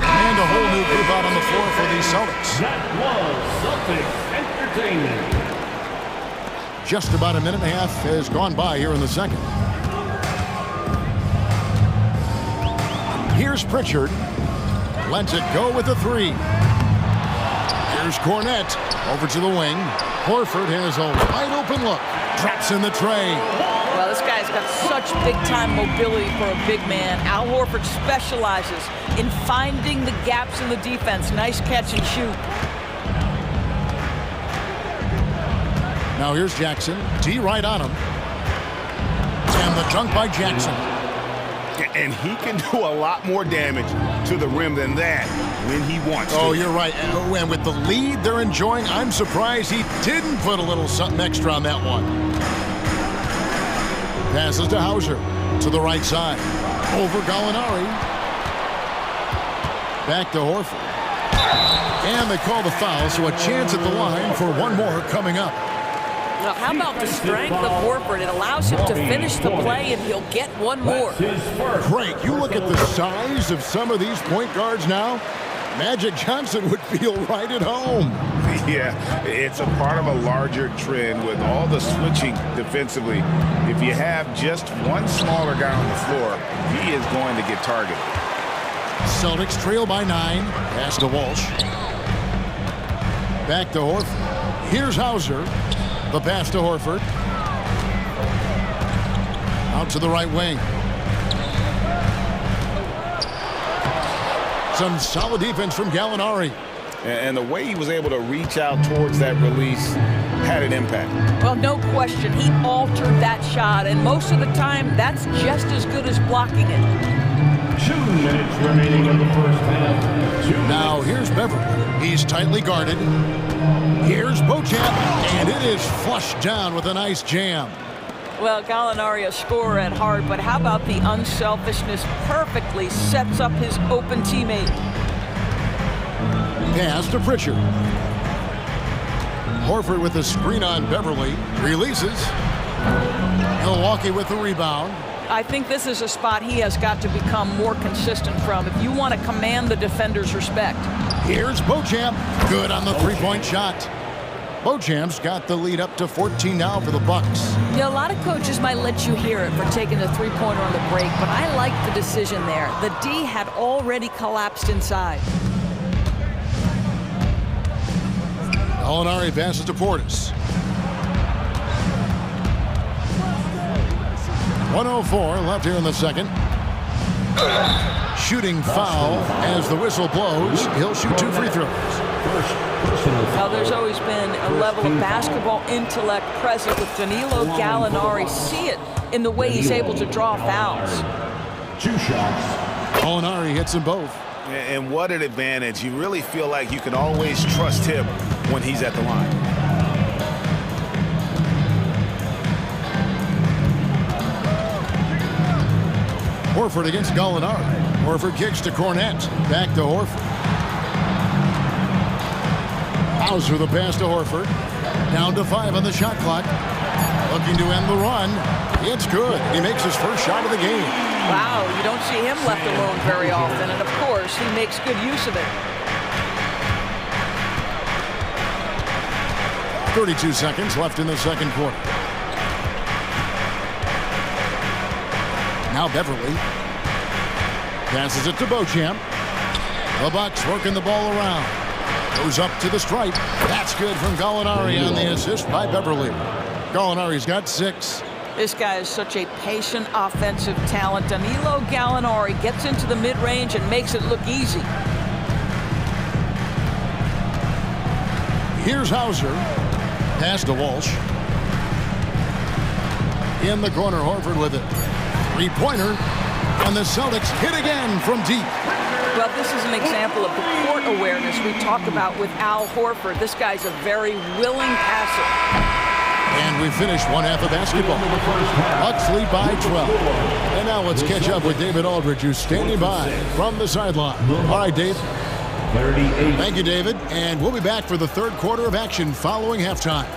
And a whole new group out on the floor for the Celtics. That was Celtics entertainment. Just about a minute and a half has gone by here in the second. Here's Pritchard. Lets it go with a 3. Here's Cornette. Over to the wing. Horford has a wide open look. Drops in the tray. Well, this guy's got such big-time mobility for a big man. Al Horford specializes in finding the gaps in the defense. Nice catch and shoot. Now here's Jackson. D right on him. And the dunk by Jackson. And he can do a lot more damage to the rim than that when he wants to. Oh, you're right. And with the lead they're enjoying, I'm surprised he didn't put a little something extra on that one. Passes to Hauser. To the right side. Over Gallinari. Back to Horford. And they call the foul, so a chance at the line for one more coming up. Now, how about the strength of Horford? It allows him to finish the play, and he'll get one more. Frank, you look at the size of some of these point guards now. Magic Johnson would feel right at home. Yeah, it's a part of a larger trend with all the switching defensively. If you have just one smaller guy on the floor, he is going to get targeted. Celtics trail by 9. Pass to Walsh. Back to Horford. Here's Hauser. The pass to Horford. Out to the right wing. Some solid defense from Gallinari. And the way he was able to reach out towards that release had an impact. Well, no question. He altered that shot, and most of the time, that's just as good as blocking it. 2 minutes remaining in the first half. Beverly. He's tightly guarded. Here's Beauchamp, and it is flushed down with a nice jam. Well, Gallinari, a scorer at heart, but how about the unselfishness? Perfectly sets up his open teammate. Pass to Pritchard. Horford with the screen on Beverly. Releases. Milwaukee with the rebound. I think this is a spot he has got to become more consistent from if you want to command the defender's respect. Here's Beauchamp. Good on the three-point shot. Beauchamp's got the lead up to 14 now for the Bucks. Yeah, a lot of coaches might let you hear it for taking the three-pointer on the break, but I like the decision there. The D had already collapsed inside. Gallinari passes to Portis. 1:04 left here in the second. Shooting foul as the whistle blows. He'll shoot 2 free throws. Now, there's always been a level of basketball intellect present with Danilo Gallinari. See it in the way he's able to draw fouls. 2 shots. Gallinari hits them both. And what an advantage. You really feel like you can always trust him when he's at the line. Horford against Gallinari. Horford kicks to Cornette. Back to Horford. Hauser the pass to Horford. Down to 5 on the shot clock. Looking to end the run. It's good. He makes his first shot of the game. Wow, you don't see him left alone very often, and of course, he makes good use of it. 32 seconds left in the second quarter. Now Beverly passes it to Beauchamp. The Bucks working the ball around. Goes up to the stripe. That's good from Gallinari on the assist by Beverly. Gallinari's got 6. This guy is such a patient offensive talent. Danilo Gallinari gets into the mid-range and makes it look easy. Here's Hauser. Pass to Walsh. In the corner, Horford with it. Three-pointer. And the Celtics hit again from deep. Well, this is an example of the court awareness we talk about with Al Horford. This guy's a very willing passer. And we finished one half of basketball. Bucks lead by 12. And now let's catch up with David Aldridge, who's standing by from the sideline. All right, Dave. 38. Thank you, David. And we'll be back for the third quarter of action following halftime.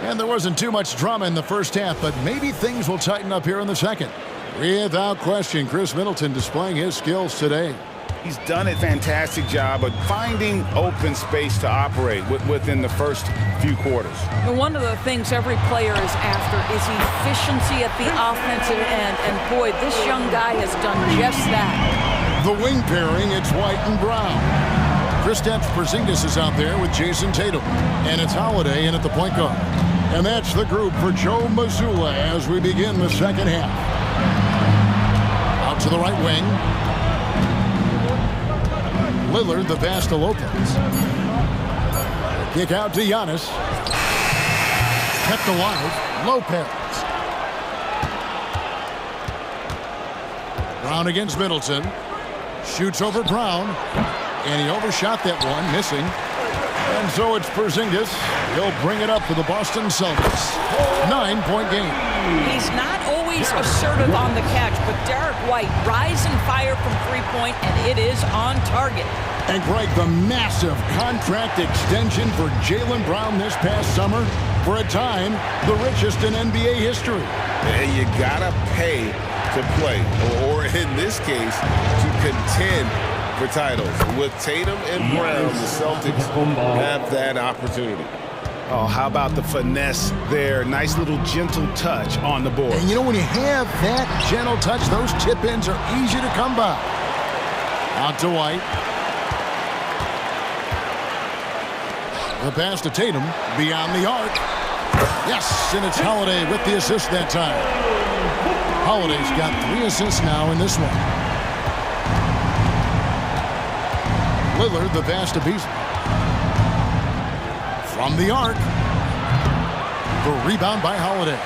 And there wasn't too much drama in the first half, but maybe things will tighten up here in the second. Without question, Chris Middleton displaying his skills today. He's done a fantastic job of finding open space to operate within the first few quarters. And one of the things every player is after is efficiency at the offensive end. And boy, this young guy has done just that. The wing pairing, it's White and Brown. Kristaps Porzingis is out there with Jason Tatum. And it's Holiday in at the point guard. And that's the group for Joe Mazzulla as we begin the second half. Out to the right wing. Lillard, the pass to Lopez. Kick out to Giannis. Kept alive. Lopez. Brown against Middleton. Shoots over Brown. And he overshot that one, missing. And so it's Porzingis. He'll bring it up for the Boston Celtics. 9-point game. He's not always assertive on the catch, but Derek White rise and fire from three-point, and it is on target. And Greg, the massive contract extension for Jaylen Brown this past summer, for a time, the richest in NBA history. And you gotta pay to play, or in this case, to contend for titles. With Tatum and Brown, the Celtics have that opportunity. Oh, how about the finesse there? Nice little gentle touch on the board. And you know, when you have that gentle touch, those tip-ins are easy to come by. Out to White. The pass to Tatum, beyond the arc. Yes, and it's Holiday with the assist that time. Holiday's got 3 assists now in this one. Lillard, the pass to Beasley. From the arc. The rebound by Holiday.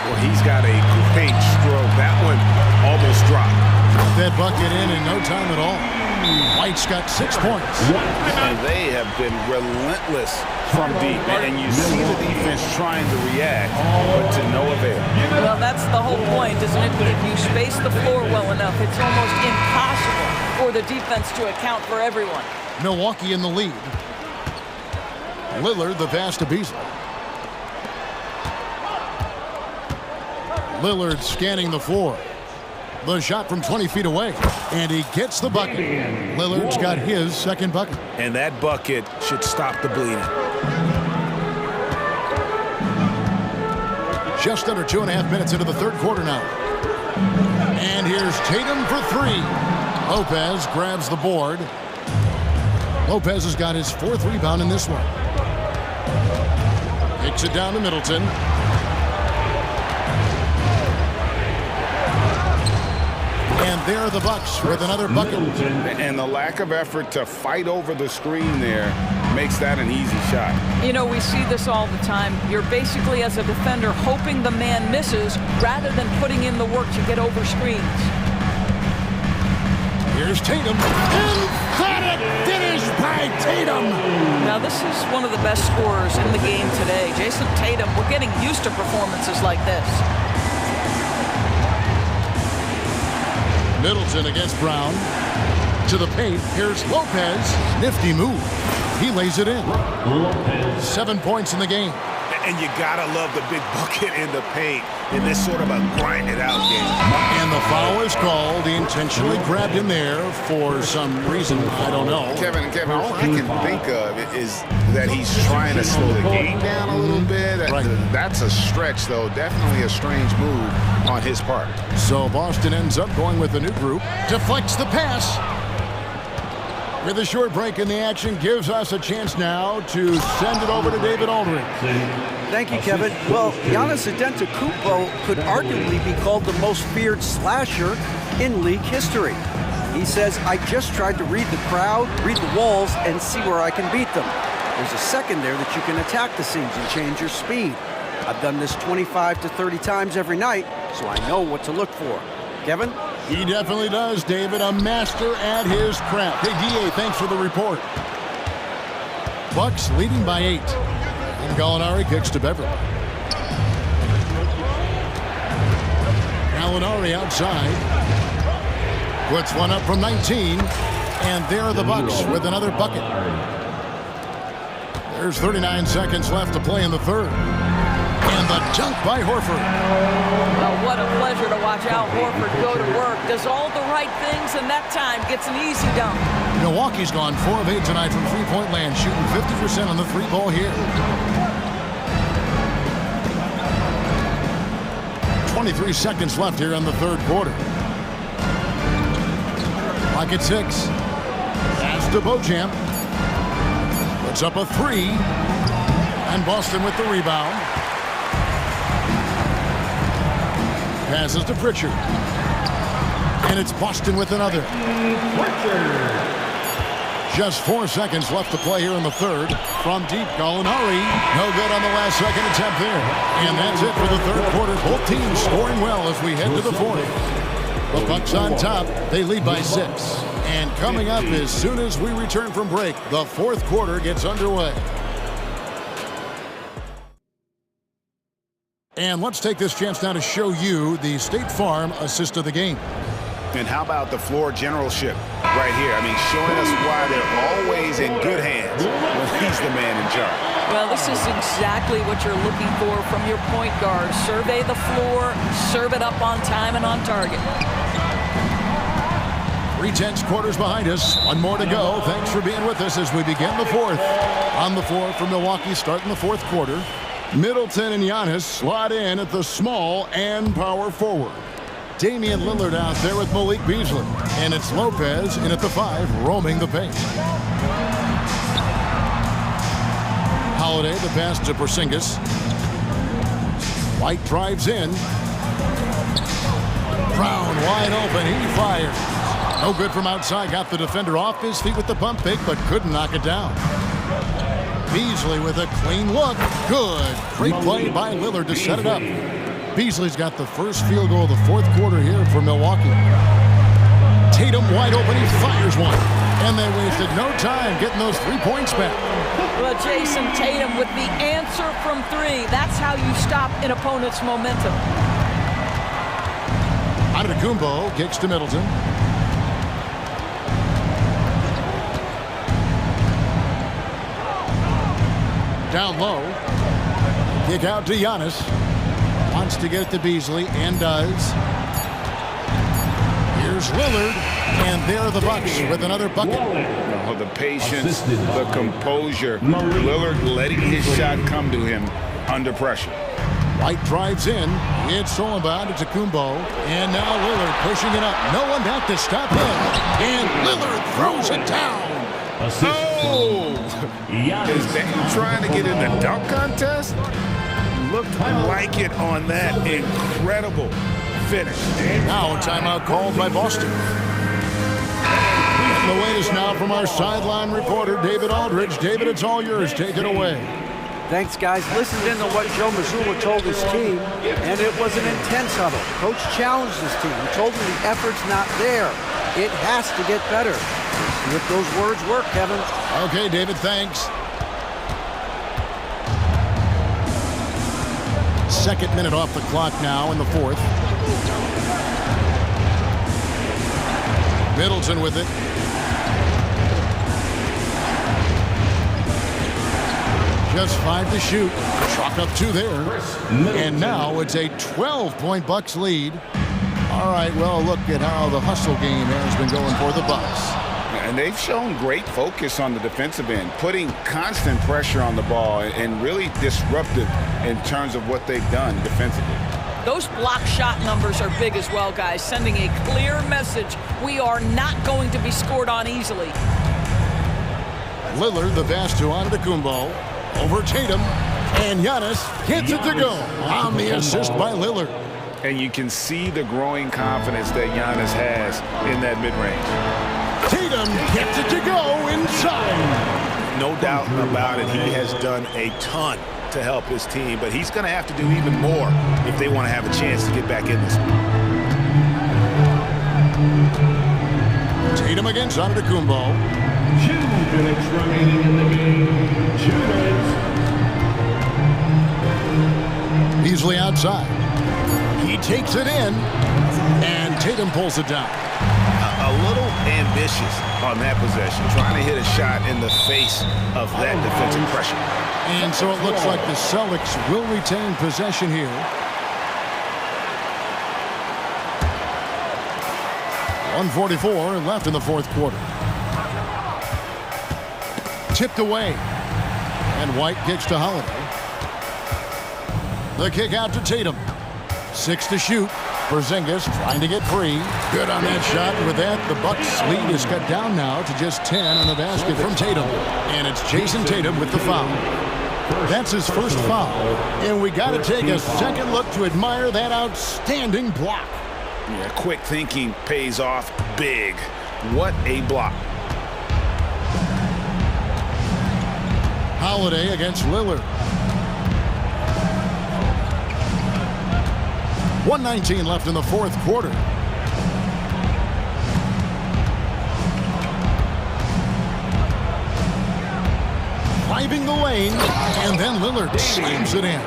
Well, he's got a great stroke. That one almost dropped. That bucket in no time at all. White's got 6 points. And they have been relentless from deep. And you see the defense trying to react, but to no avail. Well, that's the whole point, isn't it? If you space the floor well enough, it's almost impossible for the defense to account for everyone. Milwaukee in the lead. Lillard, the pass to Beasley. Lillard scanning the floor. The shot from 20 feet away, and he gets the bucket. Lillard's got his second bucket. And that bucket should stop the bleeding. Just under 2.5 minutes into the third quarter now. And here's Tatum for 3. Lopez grabs the board. Lopez has got his 4th rebound in this one. Takes it down to Middleton. And there are the Bucks with another bucket. And the lack of effort to fight over the screen there makes that an easy shot. You know, we see this all the time. You're basically, as a defender, hoping the man misses rather than putting in the work to get over screens. Here's Tatum. Emphatic finish by Tatum. Now, this is one of the best scorers in the game today. Jason Tatum, we're getting used to performances like this. Middleton against Brown. To the paint. Here's Lopez. Nifty move. He lays it in. 7 points in the game. And you gotta love the big bucket in the paint in this sort of a grind-it-out game. And the foul is called. He intentionally grabbed him there for some reason. I don't know. Kevin, all I can think of is that he's trying to slow the game down a little bit. Right. That's a stretch, though. Definitely a strange move on his part. So Boston ends up going with a new group. Deflects the pass. With a short break in the action, gives us a chance now to send it over to David Aldridge. Thank you, Kevin. Well, Giannis Antetokounmpo could arguably be called the most feared slasher in league history. He says, I just tried to read the crowd, read the walls, and see where I can beat them. There's a second there that you can attack the seams and change your speed. I've done this 25 to 30 times every night, so I know what to look for. Kevin? He definitely does, David. A master at his craft. Hey, D.A., thanks for the report. Bucks leading by 8. And Gallinari kicks to Beverly. Gallinari outside. Puts one up from 19. And there are the Bucks with another bucket. There's 39 seconds left to play in the third. And the dunk by Horford. Well, what a pleasure to watch Al Horford go to work. Does all the right things, and that time gets an easy dunk. Milwaukee's gone 4 of 8 tonight from three-point land, shooting 50% on the 3-ball here. 23 seconds left here in the third quarter. Clock at 6. Pass to Beauchamp. Puts up a 3. And Boston with the rebound. Passes to Pritchard. And it's Boston with another. Just 4 seconds left to play here in the third. From deep, Gallinari. No good on the last second attempt there. And that's it for the third quarter. Both teams scoring well as we head to the fourth. The Bucks on top. They lead by 6. And coming up as soon as we return from break, the fourth quarter gets underway. And let's take this chance now to show you the State Farm assist of the game. And how about the floor generalship right here? I mean, showing us why they're always in good hands when he's the man in charge. Well, this is exactly what you're looking for from your point guard. Survey the floor, serve it up on time and on target. 3/10 quarters behind us. One more to go. Thanks for being with us as we begin the fourth. On the floor for Milwaukee starting the fourth quarter. Middleton and Giannis slot in at the small and power forward. Damian Lillard out there with Malik Beasley. And it's Lopez in at the 5, roaming the paint. Holiday, the pass to Porzingis. White drives in. Brown wide open. He fires. No good from outside. Got the defender off his feet with the pump fake, but couldn't knock it down. Beasley with a clean look. Good. Great play by Lillard to set it up. Beasley's got the first field goal of the fourth quarter here for Milwaukee. Tatum wide open. He fires one. And they wasted no time getting those 3 points back. Well, Jason Tatum with the answer from three. That's how you stop an opponent's momentum. Antetokounmpo kicks to Middleton. Down low. Kick out to Giannis. Wants to get it to Beasley and does. Here's Lillard, and there are the Bucks with another bucket. Oh, the patience, the composure. Lillard letting his shot come to him under pressure. White drives in. It's stolen by Antetokounmpo. And now Lillard pushing it up. No one back to stop him. And Lillard throws it down. Oh! Is Dame trying to get in the dunk contest? Looked like it on that incredible finish. Now a timeout called by Boston. And the latest now from our sideline reporter, David Aldridge. David, it's all yours. Take it away. Thanks, guys. Listened in to what Joe Mazzulla told his team, and it was an intense huddle. Coach challenged his team. He told them the effort's not there. It has to get better. See if those words work, Kevin. Okay, David, thanks. Second minute off the clock now in the fourth. Middleton with it. Just 5 to shoot. Chalk up 2 there. And now it's a 12-point Bucks lead. All right, well, look at how the hustle game has been going for the Bucks. And they've shown great focus on the defensive end, putting constant pressure on the ball and really disruptive in terms of what they've done defensively. Those block shot numbers are big as well, guys, sending a clear message. We are not going to be scored on easily. Lillard, the pass to Antetokounmpo. Over Tatum, and Giannis gets it to go on the assist by Lillard. And you can see the growing confidence that Giannis has in that mid-range. Tatum gets it to go inside. No doubt about it, he has done a ton to help his team, but he's going to have to do even more if they want to have a chance to get back in this one. Tatum against Antetokounmpo. 2 minutes remaining in the game. 2 minutes. Beasley outside. He takes it in, and Tatum pulls it down. A little ambitious on that possession, trying to hit a shot in the face of that defensive pressure. And so it looks like the Celtics will retain possession here. .144 left in the fourth quarter. Tipped away. And White kicks to Holiday. The kick out to Tatum. 6 to shoot. Porzingis trying to get free. Good on that shot. And with that, the Bucks lead is cut down now to just 10 on the basket from Tatum. And it's Jason Tatum with the foul. That's his first foul. And we got to take a second look to admire that outstanding block. Yeah, quick thinking pays off big. What a block. Holiday against Lillard. 1:19 left in the fourth quarter. Driving the lane, and then Lillard slams it in.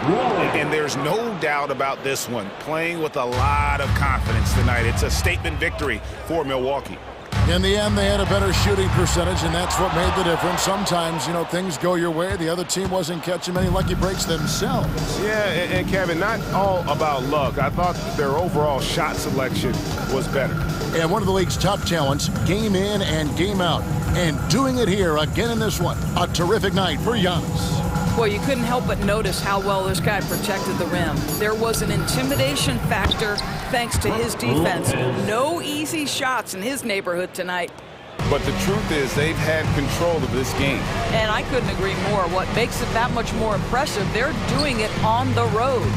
And there's no doubt about this one. Playing with a lot of confidence tonight. It's a statement victory for Milwaukee. In the end, they had a better shooting percentage, and that's what made the difference. Sometimes, you know, things go your way. The other team wasn't catching many lucky breaks themselves. Yeah, and Kevin, not all about luck. I thought their overall shot selection was better. And one of the league's top talents, game in and game out. And doing it here again in this one. A terrific night for Giannis. Well, you couldn't help but notice how well this guy protected the rim. There was an intimidation factor thanks to his defense. No easy shots in his neighborhood tonight. But the truth is they've had control of this game. And I couldn't agree more. What makes it that much more impressive, they're doing it on the road.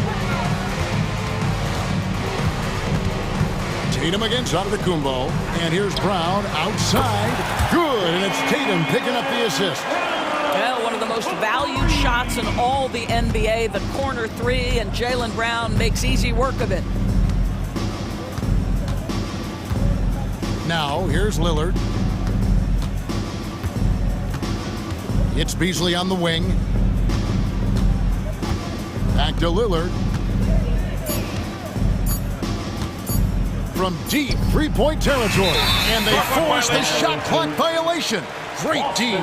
Tatum against Antetokounmpo. And here's Brown outside. Good, and it's Tatum picking up the assist. Well, one of the most valued shots in all the NBA, the corner three, and Jaylen Brown makes easy work of it. Now, here's Lillard. It's Beasley on the wing. Back to Lillard. From deep three-point territory. And they force the shot clock violation. Great team.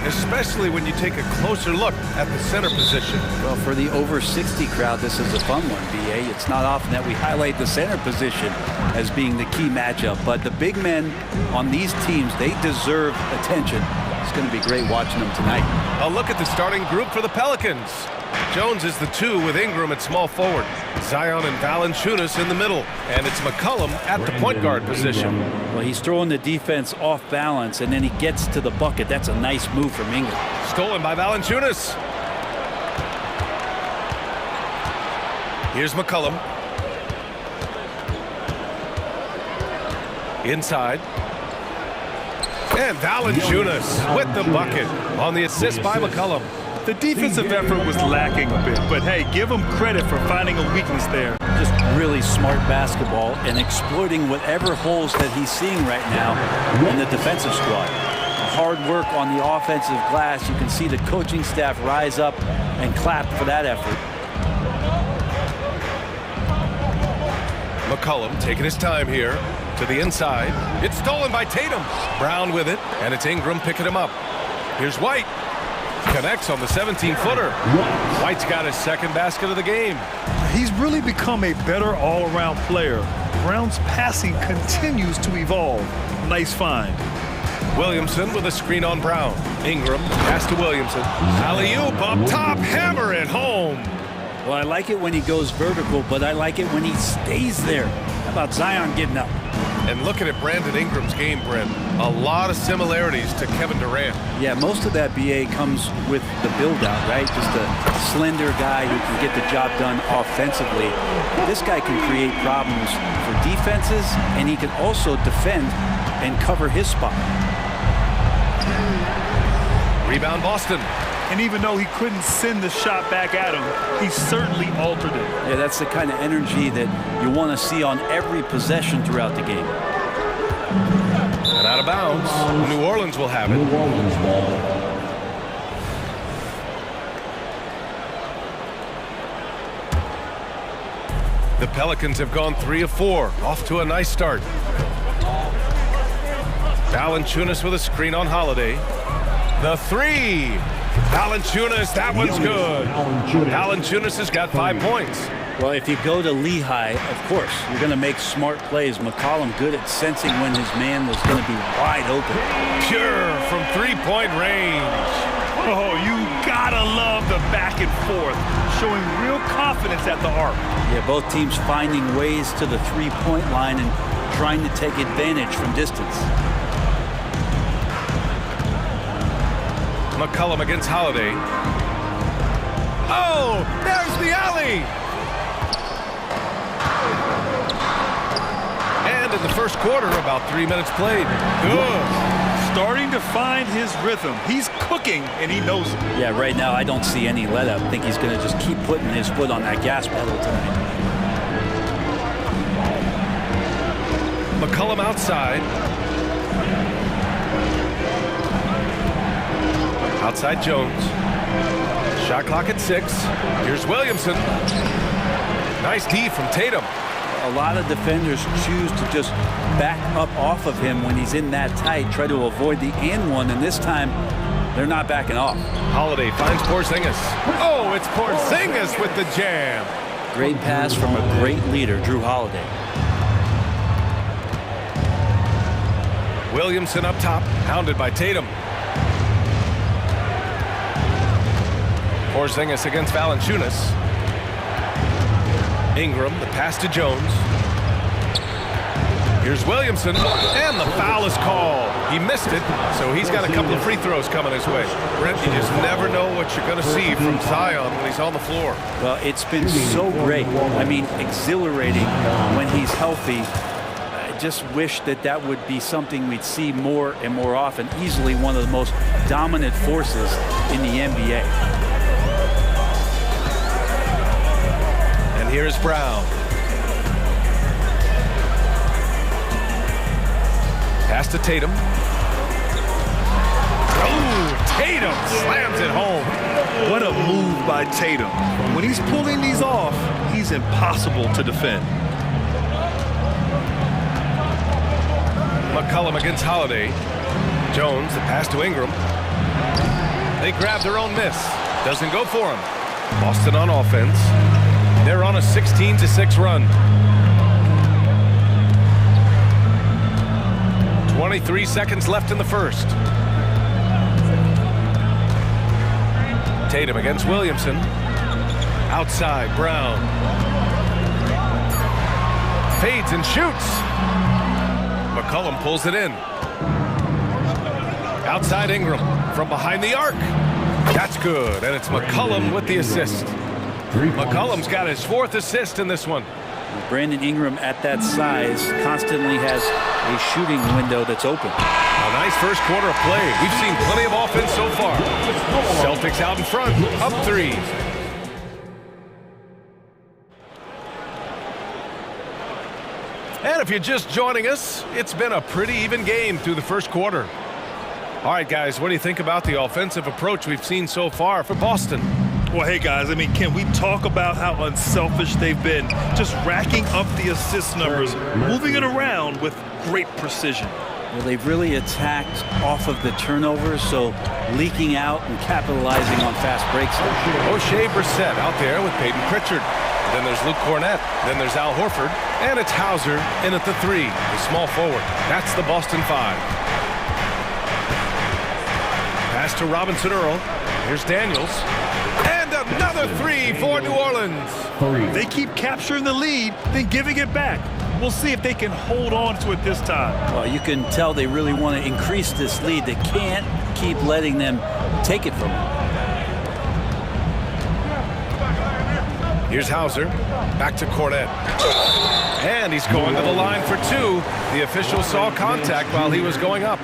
especially when you take a closer look at the center position. Well, for the over 60 crowd, this is a fun one, BA. It's not often that we highlight the center position as being the key matchup, but the big men on these teams, they deserve attention. It's going to be great watching them tonight. A look at the starting group for the Pelicans. Jones is the 2 with Ingram at small forward. Zion and Valanciunas in the middle. And it's McCollum at the point guard position. Well, he's throwing the defense off balance, and then he gets to the bucket. That's a nice move from Ingram. Stolen by Valanciunas. Here's McCollum. Inside. And Valanciunas with the bucket on the assist by McCollum. The defensive effort was lacking a bit, but hey, give him credit for finding a weakness there. Just really smart basketball and exploiting whatever holes that he's seeing right now in the defensive squad. Hard work on the offensive glass. You can see the coaching staff rise up and clap for that effort. McCollum taking his time here to the inside. It's stolen by Tatum. Brown with it, and it's Ingram picking him up. Here's White. Connects on the 17-footer. White's got his second basket of the game. He's really become a better all-around player. Brown's passing continues to evolve. Nice find. Williamson with a screen on Brown. Ingram pass to Williamson. Alley-oop up top, hammer it home. Well, I like it when he goes vertical, but I like it when he stays there. How about Zion getting up? And looking at Brandon Ingram's game, Brent, a lot of similarities to Kevin Durant. Yeah, most of that BA comes with the build-out, right? Just a slender guy who can get the job done offensively. This guy can create problems for defenses, and he can also defend and cover his spot. Rebound Boston. And even though he couldn't send the shot back at him, he certainly altered it. Yeah, that's the kind of energy that you want to see on every possession throughout the game. And out of bounds. New Orleans will have it. New Orleans ball. The Pelicans have gone 3 of 4. Off to a nice start. Valanciunas with a screen on Holiday. The 3. Valanciunas, that one's good. Valanciunas has got 5 points. Well, if you go to Lehigh, of course, you're going to make smart plays. McCollum good at sensing when his man was going to be wide open. Pure from 3-point range. Oh, you gotta love the back and forth, showing real confidence at the arc. Yeah, both teams finding ways to the 3-point line and trying to take advantage from distance. McCollum against Holiday. Oh, there's the alley. And in the first quarter, about 3 minutes played. Good. Starting to find his rhythm. He's cooking, and he knows it. Yeah, right now I don't see any let-up. I think he's going to just keep putting his foot on that gas pedal tonight. McCollum outside. Outside Jones. Shot clock at 6. Here's Williamson. Nice D from Tatum. A lot of defenders choose to just back up off of him when he's in that tight, try to avoid the and one, and this time they're not backing off. Holiday finds Porzingis. Oh, it's Porzingis with the jam. Great pass from a great leader, Drew Holiday. Williamson up top, hounded by Tatum. Porzingis against Valanciunas. Ingram, the pass to Jones. Here's Williamson, and the foul is called. He missed it, so he's got a couple of free throws coming his way. Brent, you just never know what you're going to see from Zion when he's on the floor. Well, it's been so great. I mean, exhilarating when he's healthy. I just wish that that would be something we'd see more and more often. Easily one of the most dominant forces in the NBA. And here's Brown. Pass to Tatum. Oh, Tatum slams it home. What a move by Tatum. When he's pulling these off, he's impossible to defend. McCollum against Holiday. Jones, the pass to Ingram. They grab their own miss. Doesn't go for him. Boston on offense. They're on a 16-6 run. 23 seconds left in the first. Tatum against Williamson. Outside, Brown. Fades and shoots. McCollum pulls it in. Outside Ingram from behind the arc. That's good, and it's McCollum with the assist. McCollum's got his 4th assist in this one. Brandon Ingram at that size constantly has a shooting window that's open. A nice first quarter of play. We've seen plenty of offense so far. Celtics out in front, up 3. And if you're just joining us, it's been a pretty even game through the first quarter. All right, guys, what do you think about the offensive approach we've seen so far for Boston? Well, hey, guys, I mean, can we talk about how unselfish they've been? Just racking up the assist numbers, moving it around with great precision. Well, they've really attacked off of the turnovers, so leaking out and capitalizing on fast breaks. O'Shea Brissett out there with Peyton Pritchard. Then there's Luke Cornett. Then there's Al Horford. And it's Hauser in at the 3, the small forward. That's the Boston 5. Pass to Robinson Earl. Here's Daniels. And another 3 for New Orleans. They keep capturing the lead, then giving it back. We'll see if they can hold on to it this time. Well, you can tell they really want to increase this lead. They can't keep letting them take it from them. Here's Hauser. Back to Cornett. And he's going to the line for 2. The official saw contact while he was going up.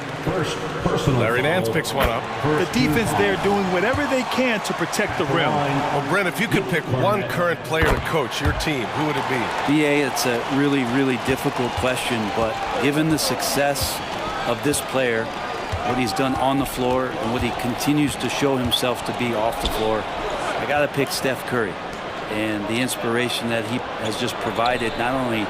Larry Nance picks one up. The defense there doing whatever they can to protect the rim. Well, Brent, if you could pick one current player to coach your team, who would it be? BA, it's a really, really difficult question, but given the success of this player, what he's done on the floor and what he continues to show himself to be off the floor, I got to pick Steph Curry. And the inspiration that he has just provided, not only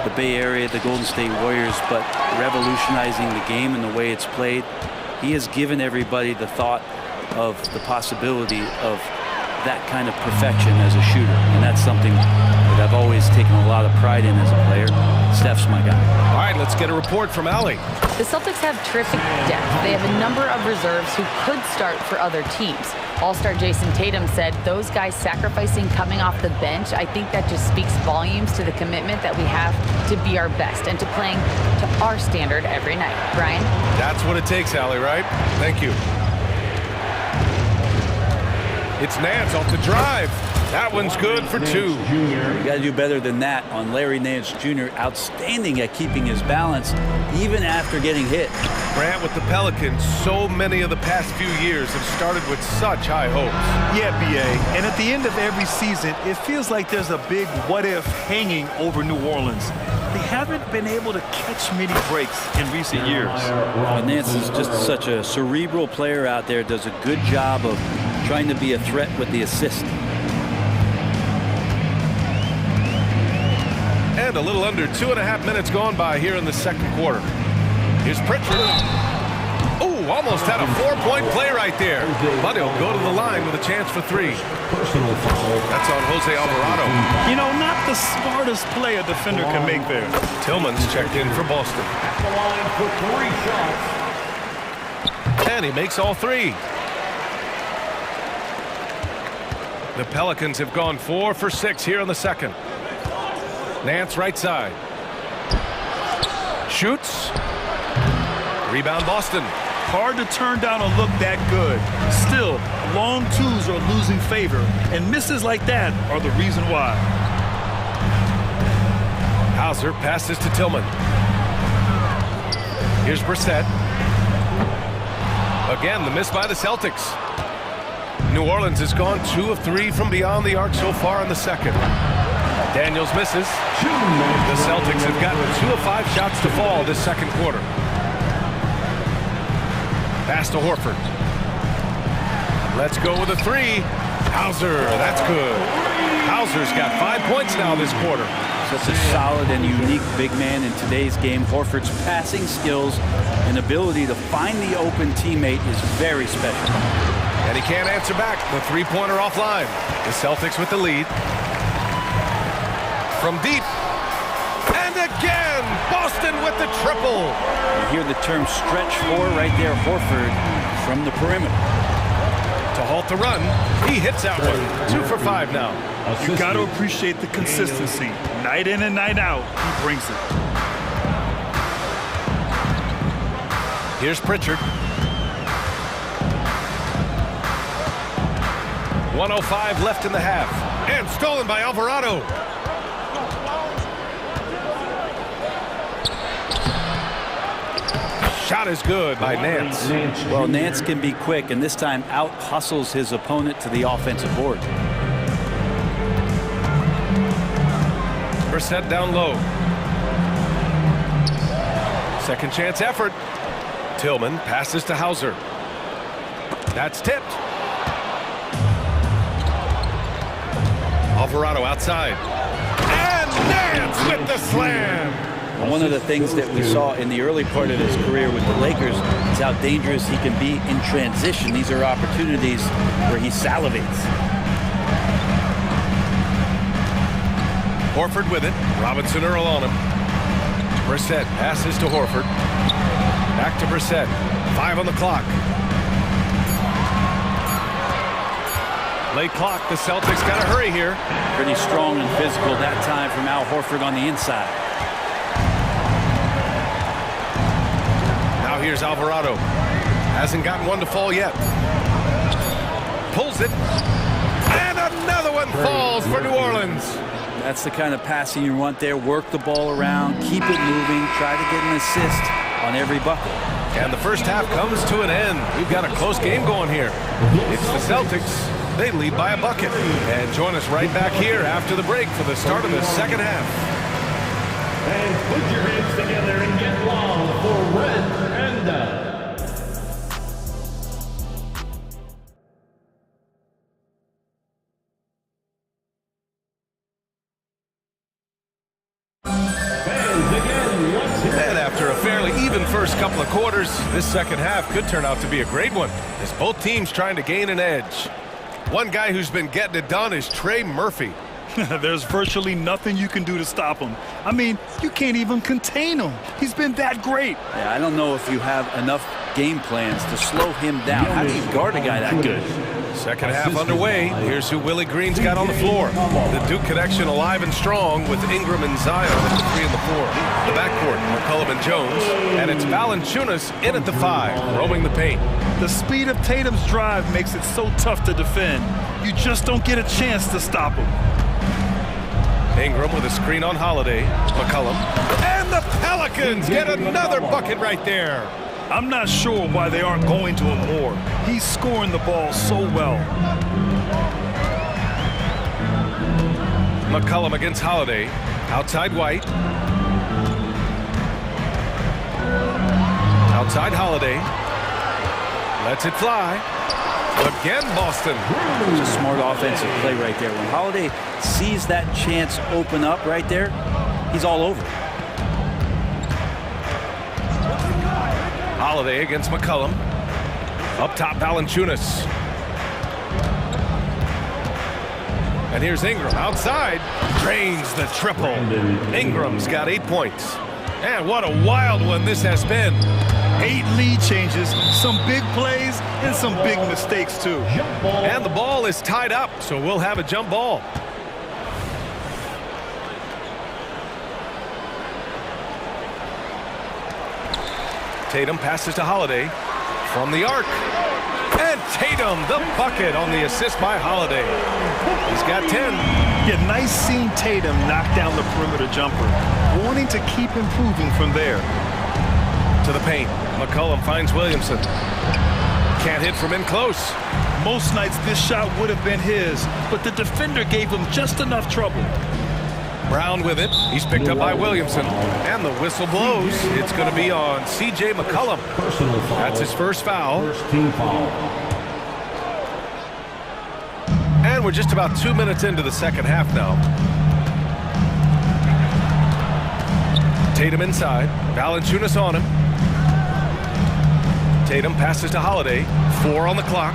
the Bay Area, the Golden State Warriors, but revolutionizing the game and the way it's played. He has given everybody the thought of the possibility of that kind of perfection as a shooter. And that's something that I've always taken a lot of pride in as a player. Steph's my guy. All right, let's get a report from Allie. The Celtics have terrific depth. They have a number of reserves who could start for other teams. All-star Jason Tatum said those guys sacrificing coming off the bench, I think that just speaks volumes to the commitment that we have to be our best and to playing to our standard every night. Brian? That's what it takes, Allie, right? Thank you. It's Nance off the drive. That one's good for 2. You got to do better than that on Larry Nance Jr. Outstanding at keeping his balance even after getting hit. Grant, with the Pelicans, so many of the past few years have started with such high hopes. Yeah, BA. And at the end of every season, it feels like there's a big what-if hanging over New Orleans. They haven't been able to catch many breaks in recent years. Nance is just such a cerebral player out there, does a good job of trying to be a threat with the assist. And a little under 2.5 minutes gone by here in the second quarter. Here's Pritchard. Oh, almost had a 4-point play right there. But he'll go to the line with a chance for 3. That's on Jose Alvarado. You know, not the smartest play a defender can make there. Tillman's checked in for Boston. At the line for 3 shots. And he makes all 3. The Pelicans have gone 4 for 6 here in the second. Nance right side. Shoots. Rebound Boston. Hard to turn down a look that good. Still, long 2s are losing favor, and misses like that are the reason why. Hauser passes to Tillman. Here's Brissett. Again, the miss by the Celtics. New Orleans has gone 2 of 3 from beyond the arc so far in the second. Daniels misses. The Celtics have gotten 2 of 5 shots to fall this second quarter. Pass to Horford. Let's go with a 3. Hauser, that's good. Hauser's got 5 points now this quarter. Such a solid and unique big man in today's game. Horford's passing skills and ability to find the open teammate is very special. And he can't answer back. The three-pointer offline. The Celtics with the lead. From deep. And again, Boston with the triple. You hear the term stretch four right there, Horford from the perimeter. To halt the run, he hits that one. 2 for 5 now. You got to appreciate the consistency. Night in and night out, he brings it. Here's Pritchard. 1:05 left in the half. And stolen by Alvarado. Shot is good by Nance. Well, Nance can be quick, and this time out-hustles his opponent to the offensive board. Brissett down low. Second chance effort. Tillman passes to Hauser. That's tipped. Alvarado outside. And Nance with the slam. One of the things that we saw in the early part of his career with the Lakers is how dangerous he can be in transition. These are opportunities where he salivates. Horford with it. Robinson Earl on him. Brissett passes to Horford. Back to Brissett. 5 on the clock. Late clock. The Celtics got to hurry here. Pretty strong and physical that time from Al Horford on the inside. Now here's Alvarado. Hasn't gotten one to fall yet. Pulls it. And another one falls for New Orleans. That's the kind of passing you want there. Work the ball around, keep it moving, try to get an assist on every bucket. And the first half comes to an end. We've got a close game going here. It's the Celtics. They lead by a bucket. And join us right back here after the break for the start of the second half. And put your hands together and get long for Red Panda. And after a fairly even first couple of quarters, this second half could turn out to be a great one, as both teams trying to gain an edge. One guy who's been getting it done is Trey Murphy. There's virtually nothing you can do to stop him. I mean, you can't even contain him. He's been that great. Yeah, I don't know if you have enough game plans to slow him down. How do you guard a guy that good? Second half underway. Here's who Willie Green's got on the floor. The Duke connection alive and strong with Ingram and Zion at the 3 and the 4. The backcourt, McCollum and Jones. And it's Valanciunas in at the 5, roaming the paint. The speed of Tatum's drive makes it so tough to defend. You just don't get a chance to stop him. Ingram with a screen on Holiday. McCollum. And the Pelicans get another bucket right there. I'm not sure why they aren't going to him more. He's scoring the ball so well. McCollum against Holiday. Outside White. Outside Holiday. Lets it fly. Again, Boston. It's a smart offensive play right there. When Holiday sees that chance open up right there, he's all over it. Holiday against McCollum. Up top, Valanciunas. And here's Ingram outside. Drains the triple. Ingram's got 8 points. And what a wild one this has been. 8 lead changes, some big plays, and some big mistakes, too. And the ball is tied up, so we'll have a jump ball. Tatum passes to Holiday from the arc. And Tatum, the bucket on the assist by Holiday. He's got 10. Yeah, nice seeing Tatum knock down the perimeter jumper. Wanting to keep improving from there. To the paint. McCollum finds Williamson. Can't hit from in close. Most nights this shot would have been his, but the defender gave him just enough trouble. Brown with it. He's picked up by Williamson. And the whistle blows. It's going to be on C.J. McCollum. That's his first foul. And we're just about 2 minutes into the second half now. Tatum inside. Valanciunas on him. Tatum passes to Holiday. 4 on the clock.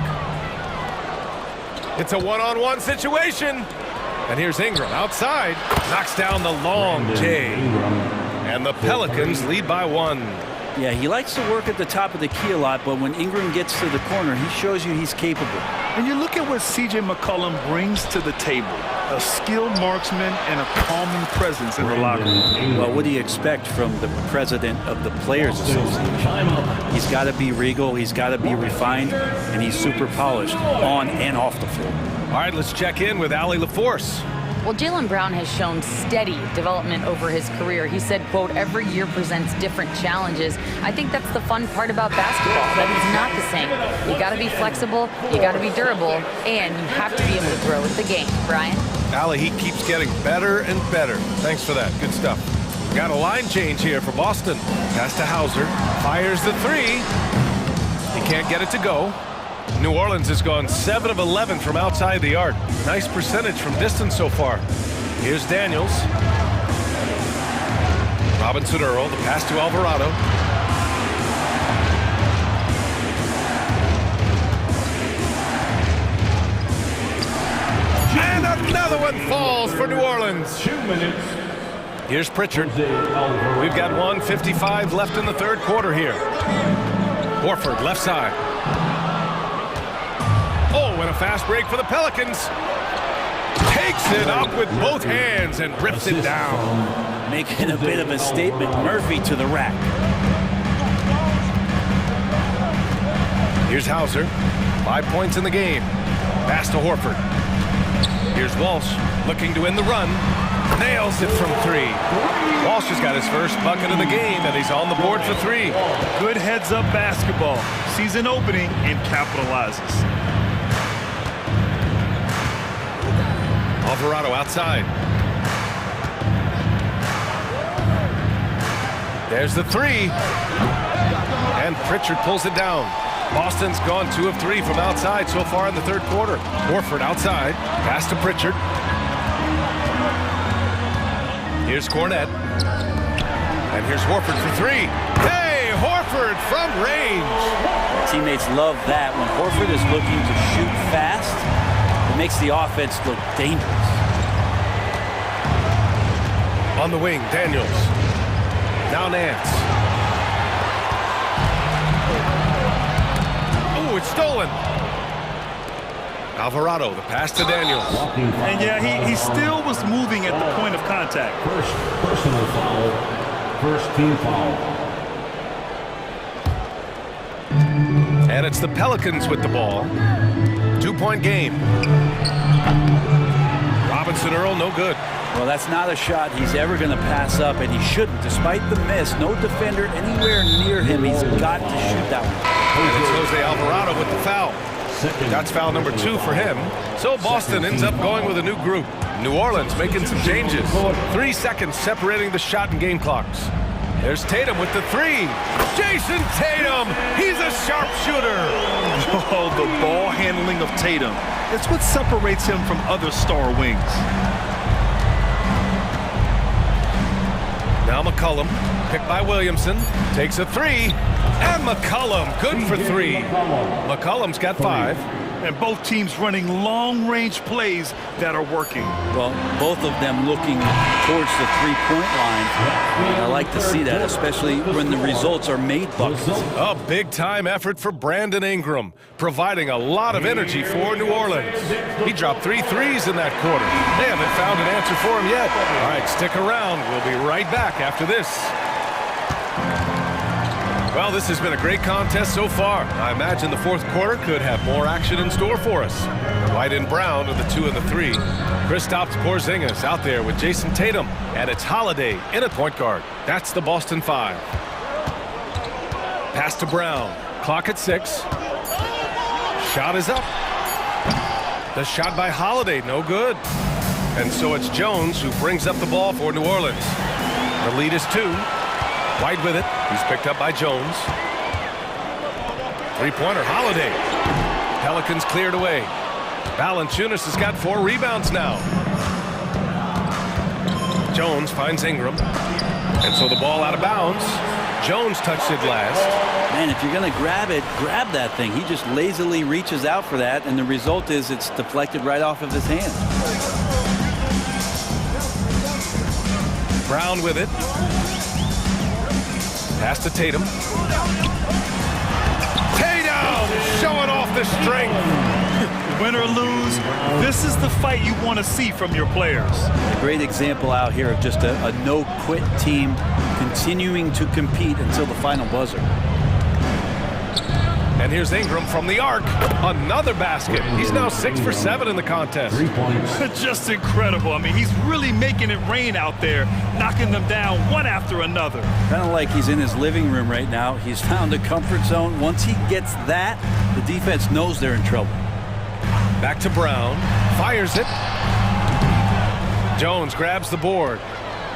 It's a one-on-one situation. And here's Ingram outside. Knocks down the long J. And the Pelicans lead by 1. Yeah, he likes to work at the top of the key a lot, but when Ingram gets to the corner, he shows you he's capable. And you look at what C.J. McCollum brings to the table. A skilled marksman and a calming presence in the locker room. Well, what do you expect from the president of the Players Association? He's got to be regal, he's got to be refined, and he's super polished on and off the floor. All right, let's check in with Allie LaForce. Well, Jaylen Brown has shown steady development over his career. He said, quote, every year presents different challenges. I think that's the fun part about basketball, that it's not the same. You got to be flexible, you got to be durable, and you have to be able to grow with the game. Brian? Allie, he keeps getting better and better. Thanks for that. Good stuff. Got a line change here for Boston. Pass to Hauser. Fires the 3. He can't get it to go. New Orleans has gone 7 of 11 from outside the arc. Nice percentage from distance so far. Here's Daniels. Robinson Earl, the pass to Alvarado. And another one falls for New Orleans. 2 minutes. Here's Pritchard. We've got 1:55 left in the third quarter here. Horford, left side. Oh, and a fast break for the Pelicans. Takes it up with both hands and rips it down. Making a bit of a statement. Murphy to the rack. Here's Hauser. 5 points in the game. Pass to Horford. Here's Walsh looking to win the run. Nails it from 3. Walsh has got his first bucket of the game, and he's on the board for 3. Good heads-up basketball. Sees an opening and capitalizes. Alvarado outside. There's the 3. And Pritchard pulls it down. Boston's gone 2 of 3 from outside so far in the third quarter. Horford outside. Pass to Pritchard. Here's Cornette. And here's Horford for 3. Hey, Horford from range. Teammates love that. When Horford is looking to shoot fast, it makes the offense look dangerous. On the wing, Daniels. Now Nance. Oh, it's stolen. Alvarado, the pass to Daniels. And yeah, he still was moving at the point of contact. First personal foul. First team foul. And it's the Pelicans with the ball. 2-point game. Robinson Earl, no good. Well, that's not a shot he's ever going to pass up, and he shouldn't. Despite the miss, no defender anywhere near him. He's got to shoot that one. And it's Jose Alvarado with the foul. That's foul number 2 for him. So Boston ends up going with a new group. New Orleans making some changes. 3 seconds separating the shot and game clocks. There's Tatum with the 3. Jason Tatum, he's a sharpshooter. Oh, the ball handling of Tatum. It's what separates him from other star wings. Now McCollum, picked by Williamson, takes a 3. And McCollum, good for 3. McCollum's got 5. And both teams running long-range plays that are working. Well, both of them looking towards the three-point line. I like to see that, especially when the results are made buckets. A big-time effort for Brandon Ingram, providing a lot of energy for New Orleans. He dropped 3 threes in that quarter. They haven't found an answer for him yet. All right, stick around. We'll be right back after this. Well, this has been a great contest so far. I imagine the fourth quarter could have more action in store for us. White and Brown are the 2 and the 3. Kristaps Porzingis out there with Jason Tatum, and it's Holiday in at point guard. That's the Boston 5. Pass to Brown. Clock at 6. Shot is up. The shot by Holiday, no good. And so it's Jones who brings up the ball for New Orleans. The lead is 2. White with it. He's picked up by Jones. Three-pointer, Holiday. Pelicans cleared away. Valanciunas has got 4 rebounds now. Jones finds Ingram. And so the ball out of bounds. Jones touched it last. Man, if you're going to grab it, grab that thing. He just lazily reaches out for that, and the result is it's deflected right off of his hand. Brown with it. Pass to Tatum. Tatum showing off the strength. Win or lose, this is the fight you want to see from your players. A great example out here of just a no-quit team continuing to compete until the final buzzer. And here's Ingram from the arc. Another basket. He's now 6 for 7 in the contest. Just incredible. I mean, he's really making it rain out there, knocking them down one after another. Kind of like he's in his living room right now. He's found a comfort zone. Once he gets that, the defense knows they're in trouble. Back to Brown. Fires it. Jones grabs the board.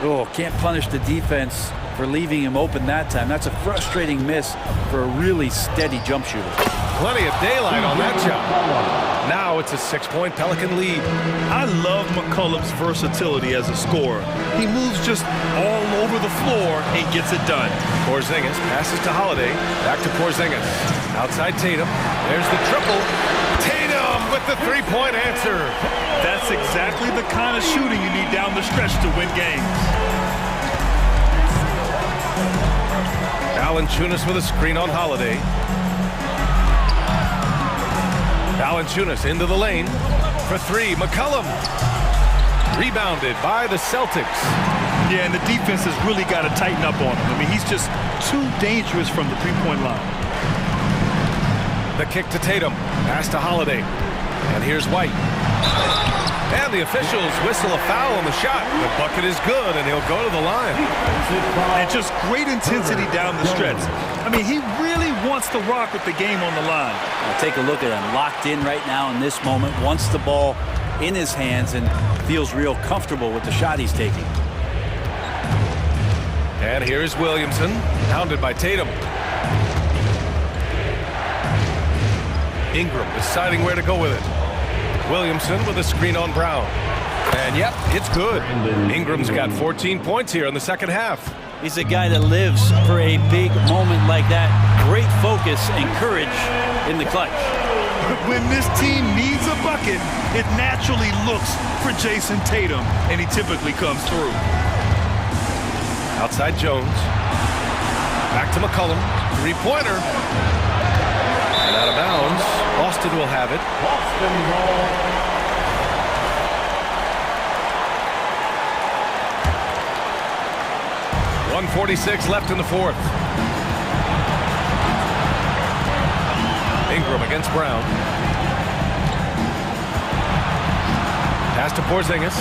Oh, can't punish the defense for leaving him open that time. That's a frustrating miss for a really steady jump shooter. Plenty of daylight on that shot. Now it's a 6-point Pelican lead. I love McCollum's versatility as a scorer. He moves just all over the floor and gets it done. Porzingis passes to Holiday. Back to Porzingis. Outside Tatum. There's the triple. Tatum with the three-point answer. That's exactly the kind of shooting you need down the stretch to win games. Valanciunas with a screen on Holiday. Valanciunas into the lane for three. McCollum rebounded by the Celtics. Yeah, and the defense has really got to tighten up on him. I mean, he's just too dangerous from the three-point line. The kick to Tatum. Pass to Holiday. And here's White. And the officials whistle a foul on the shot. The bucket is good, and he'll go to the line. And just great intensity down the stretch. I mean, he really wants to rock with the game on the line. Now take a look at him. Locked in right now in this moment. Wants the ball in his hands and feels real comfortable with the shot he's taking. And here's Williamson, hounded by Tatum. Ingram deciding where to go with it. Williamson with a screen on Brown. And yep, it's good. Ingram's got 14 points here in the second half. He's a guy that lives for a big moment like that. Great focus and courage in the clutch. When this team needs a bucket, it naturally looks for Jason Tatum, and he typically comes through. Outside Jones. Back to McCollum. Three-pointer. And out of bounds. Boston will have it. Boston ball. .146 left in the fourth. Ingram against Brown. Pass to Porzingis.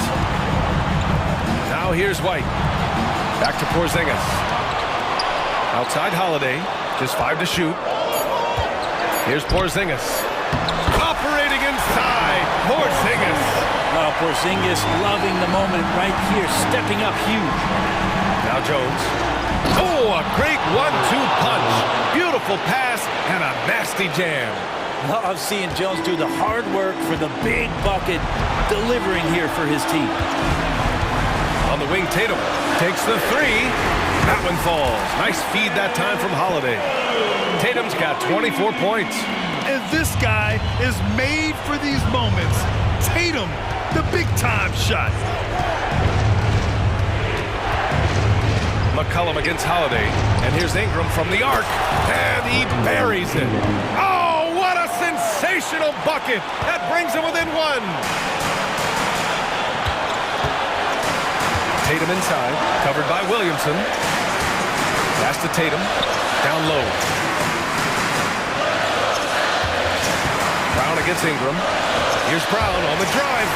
Now here's White. Back to Porzingis. Outside Holiday. Just 5 to shoot. Here's Porzingis. Operating inside. Porzingis. Oh, Porzingis loving the moment right here. Stepping up huge. Now Jones. Oh, a great 1-2 punch. Beautiful pass and a nasty jam. Love seeing Jones do the hard work for the big bucket, delivering here for his team. On the wing, Tatum takes the three. That one falls. Nice feed that time from Holiday. Tatum's got 24 points. And this guy is made for these moments. Tatum, the big-time shot. McCollum against Holiday. And here's Ingram from the arc. And he buries it. Oh, what a sensational bucket. That brings him within one. Tatum inside, covered by Williamson. Pass to Tatum, down low. Brown against Ingram. Here's Brown on the drive,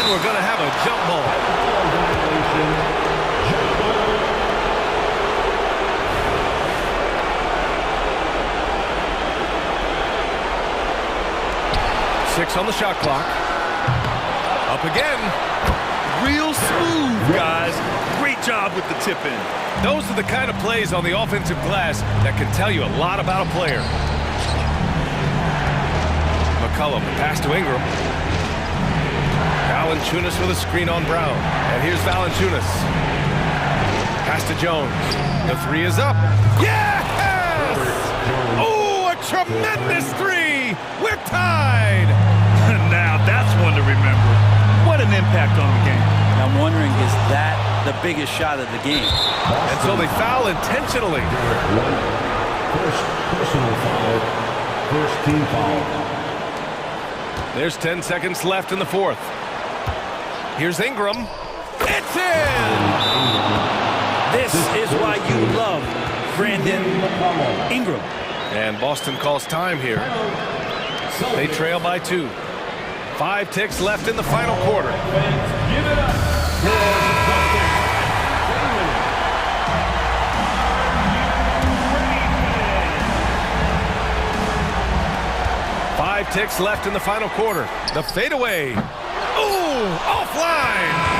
and we're going to have a jump ball. 6 on the shot clock. Up again. Real smooth, guys. Great job with the tip-in. Those are the kind of plays on the offensive glass that can tell you a lot about a player. McCollum, pass to Ingram. Valanciunas with a screen on Brown. And here's Valanciunas. Pass to Jones. The three is up. Yes! Oh, a tremendous three. We're tied. Now that's one to remember. What an impact on the game. I'm wondering, is that the biggest shot of the game? And so they foul intentionally. First personal foul. First team foul. There's 10 seconds left in the fourth. Here's Ingram. It's in! This is why you love Brandon Ingram. And Boston calls time here. They trail by 2. 5 ticks left in the final quarter. Give it up for the Celtics. 5 ticks left in the final quarter. The fadeaway. Ooh, offline.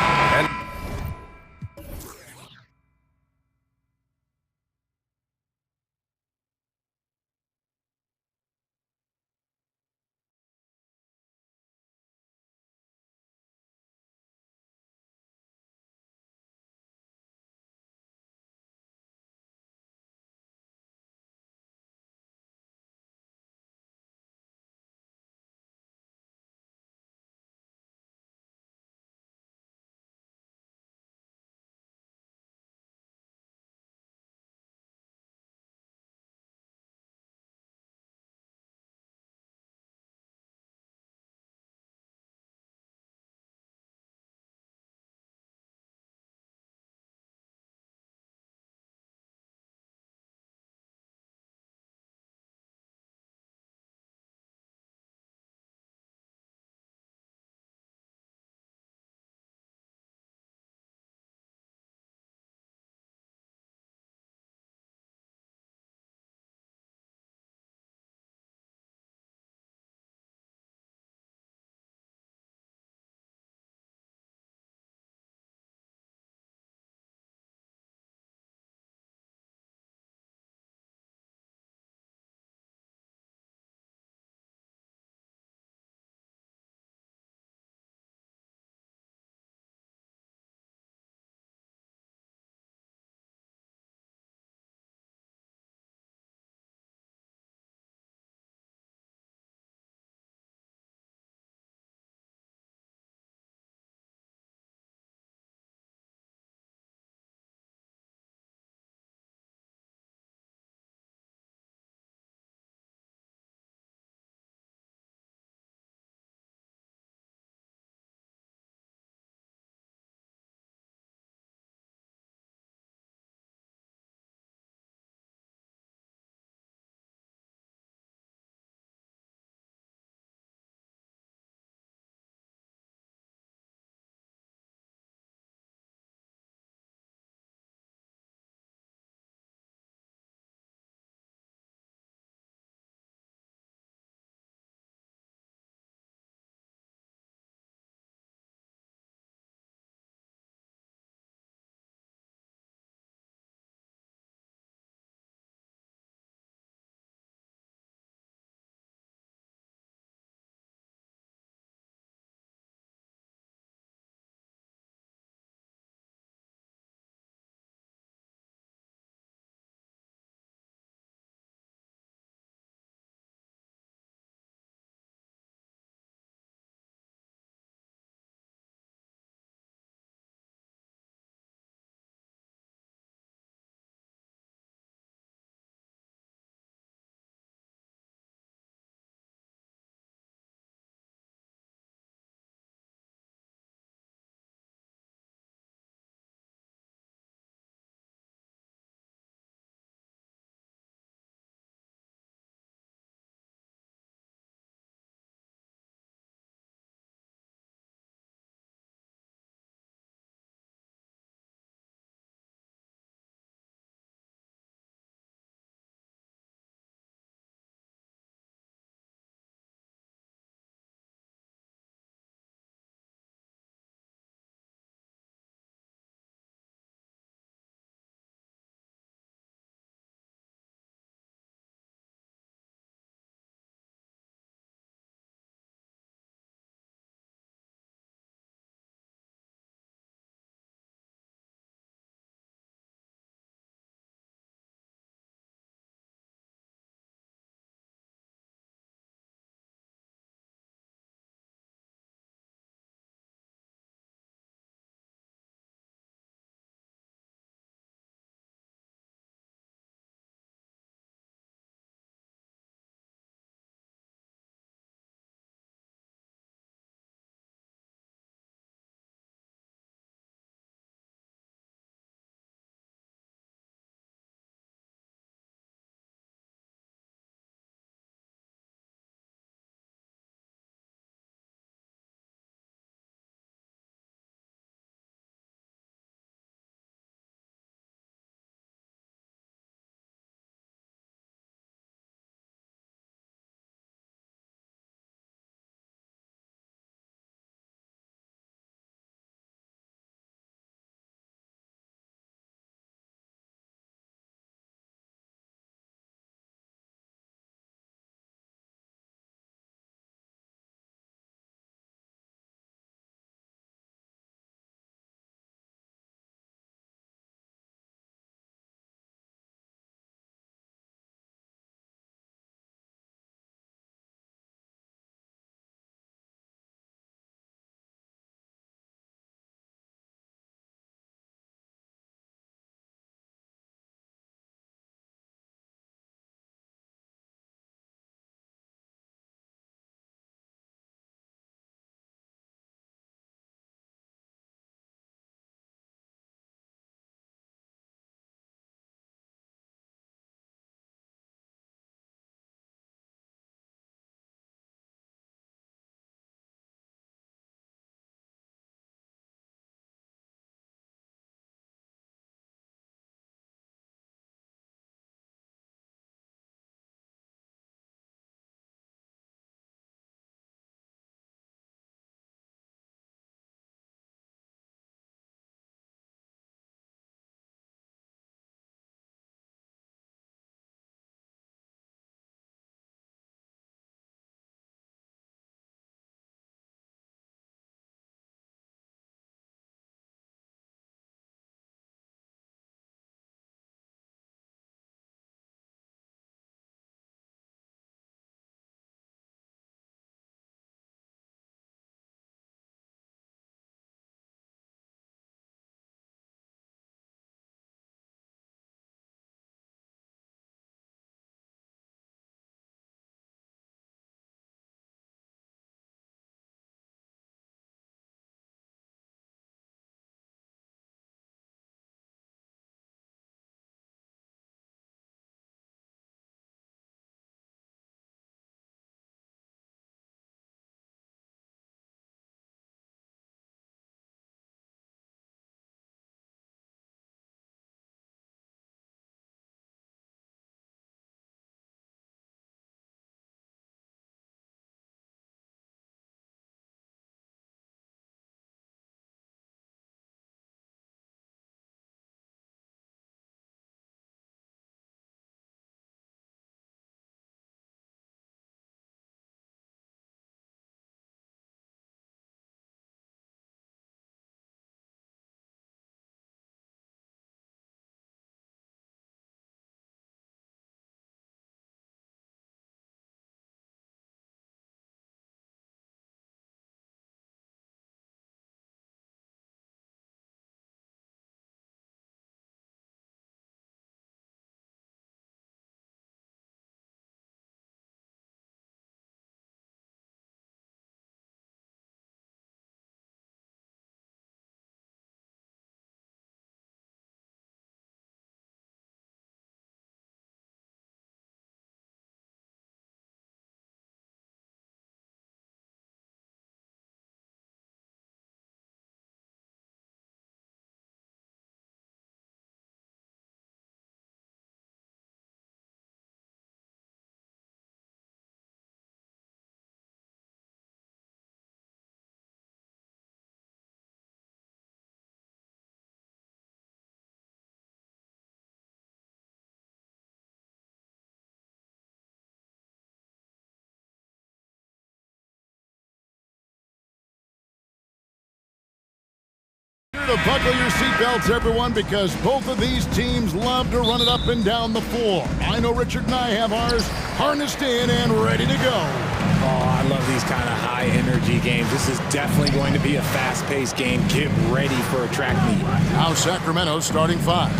So buckle your seatbelts, everyone, because both of these teams love to run it up and down the floor. I know Richard and I have ours harnessed in and ready to go. Oh, I love these kind of high-energy games. This is definitely going to be a fast-paced game. Get ready for a track meet. Now Sacramento's starting five.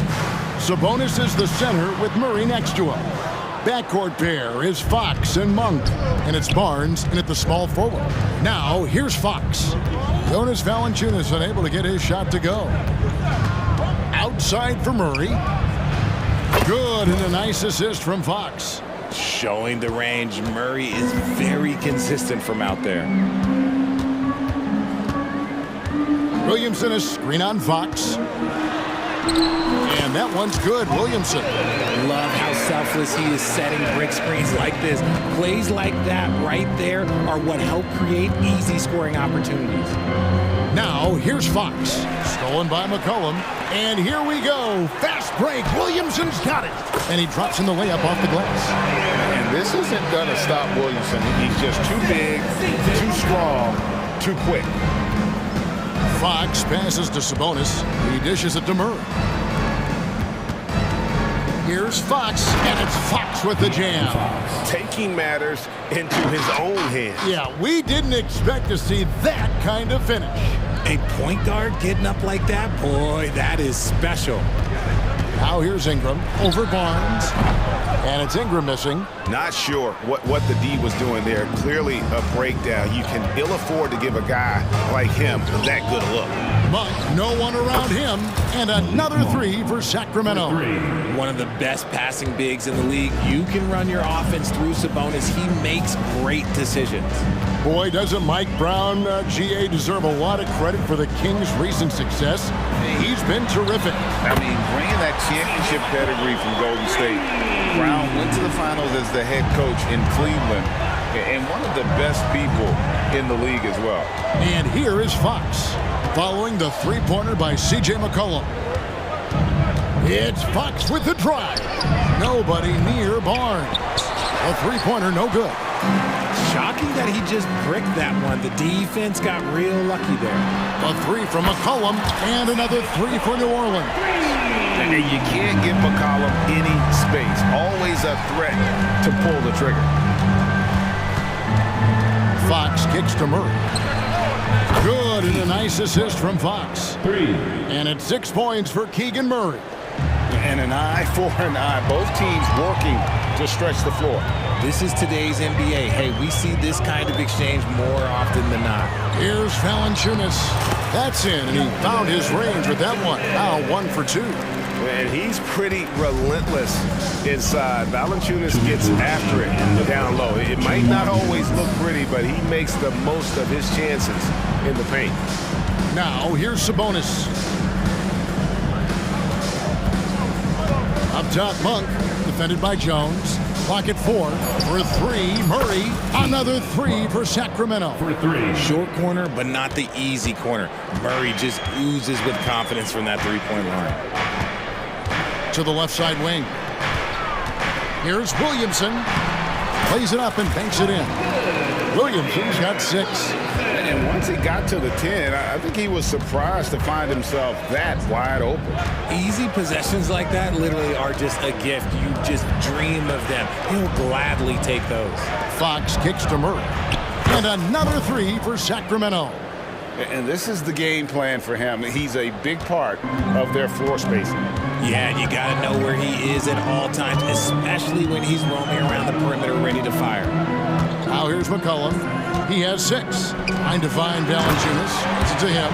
Sabonis is the center with Murray next to him. Backcourt pair is Fox and Monk, and it's Barnes in at the small forward. Now, here's Fox. Jonas Valanciunas unable to get his shot to go. Outside for Murray. Good, and a nice assist from Fox. Showing the range. Murray is very consistent from out there. Williamson is screen on Fox. And that one's good, Williamson. Love how selfless he is setting brick screens like this. Plays like that right there are what help create easy scoring opportunities. Now, here's Fox. Stolen by McCollum. And here we go. Fast break. Williamson's got it. And he drops in the layup off the glass. And this isn't going to stop Williamson. He's just too big, too strong, too quick. Fox passes to Sabonis. He dishes it to Murray. Here's Fox, and it's Fox with the jam. Taking matters into his own hands. Yeah, we didn't expect to see that kind of finish. A point guard getting up like that, boy, that is special. Now here's Ingram over Barnes. And it's Ingram missing. Not sure what the D was doing there. Clearly a breakdown. You can ill afford to give a guy like him that good a look. But no one around him. And another three for Sacramento. One of the best passing bigs in the league. You can run your offense through Sabonis. He makes great decisions. Boy, doesn't Mike Brown, GA, deserve a lot of credit for the Kings' recent success? He's been terrific. I mean, bringing that championship pedigree from Golden State. Brown went to the finals as the head coach in Cleveland, and one of the best people in the league as well. And here is Fox, following the three-pointer by C.J. McCollum. It's Fox with the drive. Nobody near Barnes. A three-pointer, no good. Shocking that he just bricked that one. The defense got real lucky there. A three from McCollum, and another three for New Orleans. And you can't give McCollum any space. Always a threat to pull the trigger. Fox kicks to Murray. Good, and a nice assist from Fox. And it's 6 points for Keegan Murray. And an eye for an eye. Both teams working to stretch the floor. This is today's NBA. Hey, we see this kind of exchange more often than not. Here's Valanciunas. That's in, and he found his range with that one. Now 1 for 2. And he's pretty relentless inside. Valanciunas gets after it down low. It might not always look pretty, but he makes the most of his chances in the paint. Now, here's Sabonis. Up top, Monk, defended by Jones. Clock at 4 for 3. Murray, another 3 for Sacramento. Short corner, but not the easy corner. Murray just oozes with confidence from that three-point line. To the left side wing. Here's Williamson. Plays it up and banks it in. Williamson's got 6. And once he got to the 10, I think he was surprised to find himself that wide open. Easy possessions like that literally are just a gift. You just dream of them. He'll gladly take those. Fox kicks to Murray. And another 3 for Sacramento. And this is the game plan for him. He's a big part of their floor spacing. Yeah, you got to know where he is at all times, especially when he's roaming around the perimeter ready to fire. Now here's McCollum. He has 6. Trying to find Valanciunas. It's to him.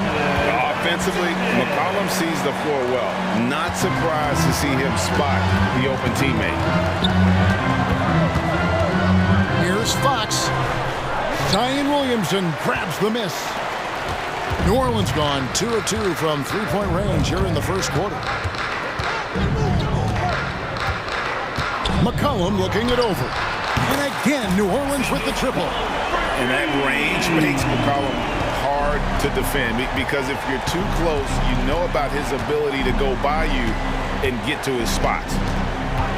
Offensively, McCollum sees the floor well. Not surprised to see him spot the open teammate. Here's Fox. Zion Williamson grabs the miss. New Orleans gone 2 of 2 from three-point range here in the first quarter. McCollum looking it over. And again, New Orleans with the triple. And that range makes McCollum hard to defend because if you're too close, you know about his ability to go by you and get to his spots.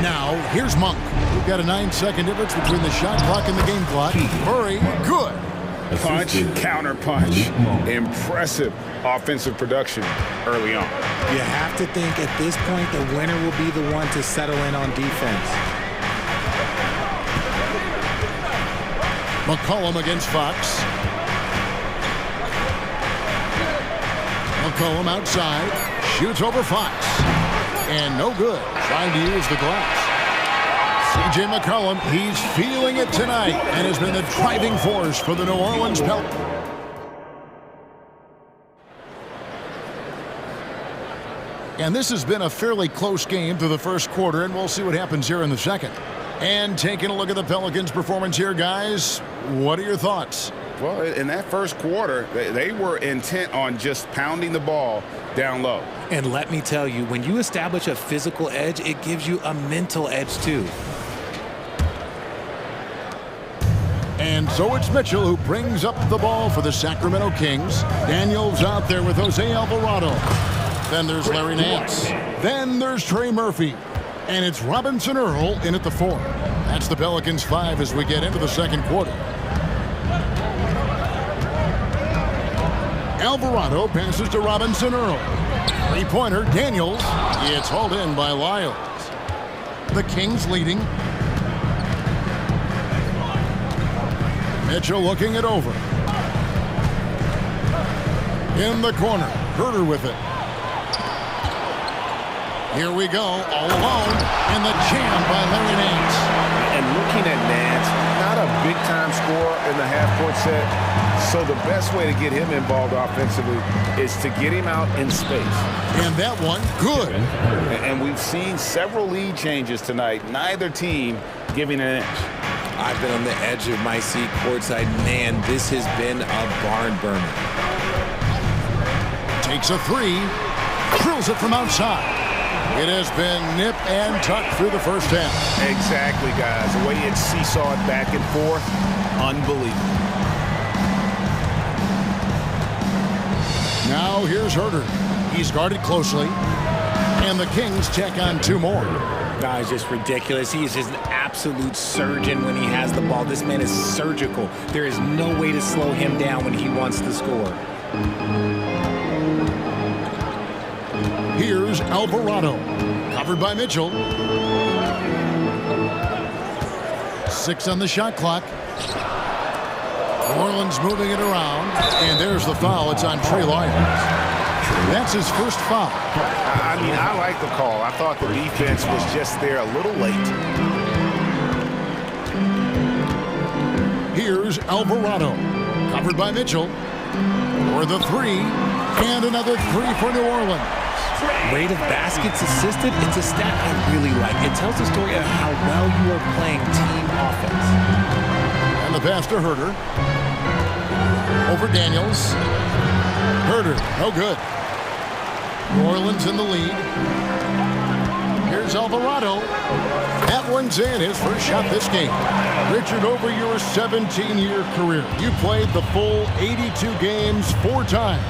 Now, here's Monk. We've got a 9-second difference between the shot clock and the game clock. Murray, good. Punch, counter punch. Impressive offensive production early on. You have to think at this point the winner will be the one to settle in on defense. McCollum against Fox. McCollum outside, shoots over Fox. And no good, trying to use the glass. C.J. McCollum, he's feeling it tonight and has been the driving force for the New Orleans Pelicans. And this has been a fairly close game through the first quarter, and we'll see what happens here in the second. And taking a look at the Pelicans' performance here, guys, what are your thoughts? Well, in that first quarter, they were intent on just pounding the ball down low. And let me tell you, when you establish a physical edge, it gives you a mental edge too. And so it's Mitchell who brings up the ball for the Sacramento Kings. Daniels out there with Jose Alvarado. Then there's Larry Nance. Then there's Trey Murphy. And it's Robinson Earl in at the 4. That's the Pelicans 5 as we get into the second quarter. Alvarado passes to Robinson Earl. Three-pointer, Daniels. It's hauled in by Lyles. The Kings leading. Mitchell looking it over. In the corner, Herter with it. Here we go, all alone, and the jam by Larry Nance. And looking at Nance, not a big-time scorer in the half-court set, so the best way to get him involved offensively is to get him out in space. And that one, good. And we've seen several lead changes tonight, neither team giving an inch. I've been on the edge of my seat courtside. Man, this has been a barn burner. Takes a 3, drills it from outside. It has been nip and tuck through the first half. Exactly, guys. The way it seesawed back and forth, unbelievable. Now here's Herter. He's guarded closely. And the Kings check on 2 more. It's just ridiculous. He is just an absolute surgeon when he has the ball. This man is surgical. There is no way to slow him down when he wants to score. Here's Alvarado, covered by Mitchell. 6 on the shot clock. New Orleans moving it around, and there's the foul. It's on Trey Lyles. That's his first foul. I mean, I like the call. I thought the defense was just there a little late. Here's Alvarado, covered by Mitchell. For the 3, and another 3 for New Orleans. Rate of baskets assisted, it's a stat I really like. It tells the story of how well you are playing team offense. And the pass to Herter. Over Daniels. Herter, no good. New Orleans in the lead. Here's Alvarado. That one's in, his first shot this game. Richard, over your 17-year career, you played the full 82 games 4 times.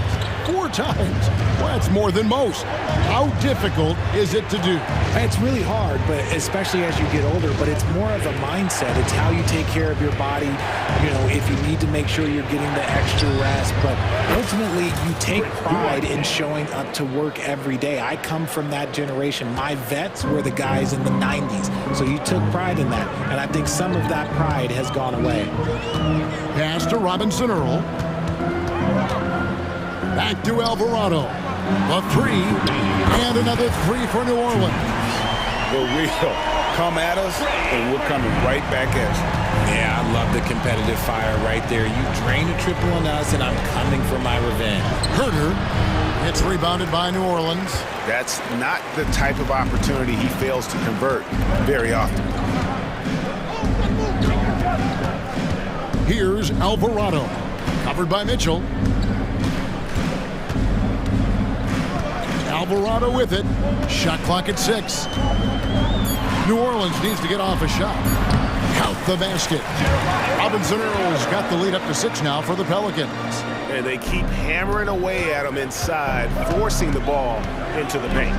4 times. Well, that's more than most. How difficult is it to do? It's really hard, but especially as you get older, but it's more of a mindset. It's how you take care of your body. You know, if you need to make sure you're getting the extra rest, but ultimately you take pride in showing up to work every day. I come from that generation. My vets were the guys in the 90s, so you took pride in that, and I think some of that pride has gone away. Pass to Robinson Earl. Back to Alvarado. A 3, and another 3 for New Orleans. The real come at us, and we're coming right back at you. Yeah, I love the competitive fire right there. You drain a triple on us, and I'm coming for my revenge. Herter, it's rebounded by New Orleans. That's not the type of opportunity he fails to convert very often. Here's Alvarado, covered by Mitchell. Alvarado with it. Shot clock at 6. New Orleans needs to get off a shot. Count the basket. Robinson Earl's got the lead up to 6 now for the Pelicans. And they keep hammering away at him inside, forcing the ball into the paint.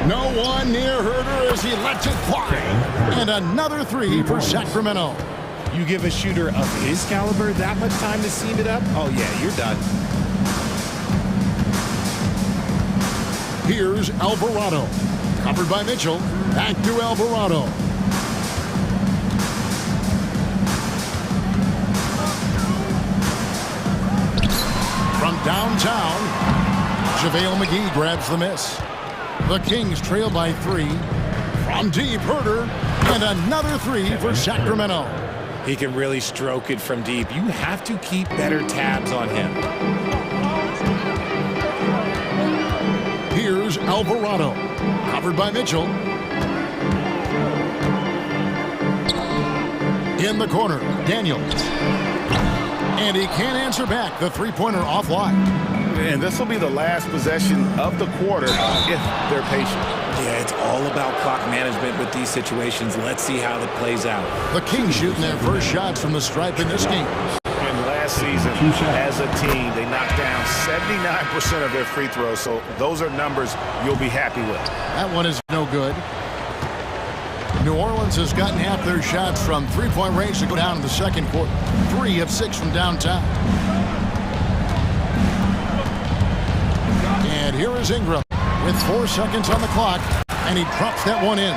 No one near Herter as he lets it fly. And another 3 for Sacramento. You give a shooter of his caliber that much time to seam it up, oh yeah, you're done. Here's Alvarado. Covered by Mitchell. Back to Alvarado. From downtown, JaVale McGee grabs the miss. The Kings trail by 3. From deep, Herter. And another 3 for Sacramento. He can really stroke it from deep. You have to keep better tabs on him. Here's Alvarado. Covered by Mitchell. In the corner, Daniels. And he can't answer back. The three-pointer offline. And this will be the last possession of the quarter if they're patient. Yeah, it's all about clock management with these situations. Let's see how that plays out. The Kings shooting their first shots from the stripe in this game. And last season, as a team, they knocked down 79% of their free throws. So those are numbers you'll be happy with. That one is no good. New Orleans has gotten half their shots from three-point range to go down in the second quarter. 3 of 6 from downtown. And here is Ingram with 4 seconds on the clock, and he drops that one in.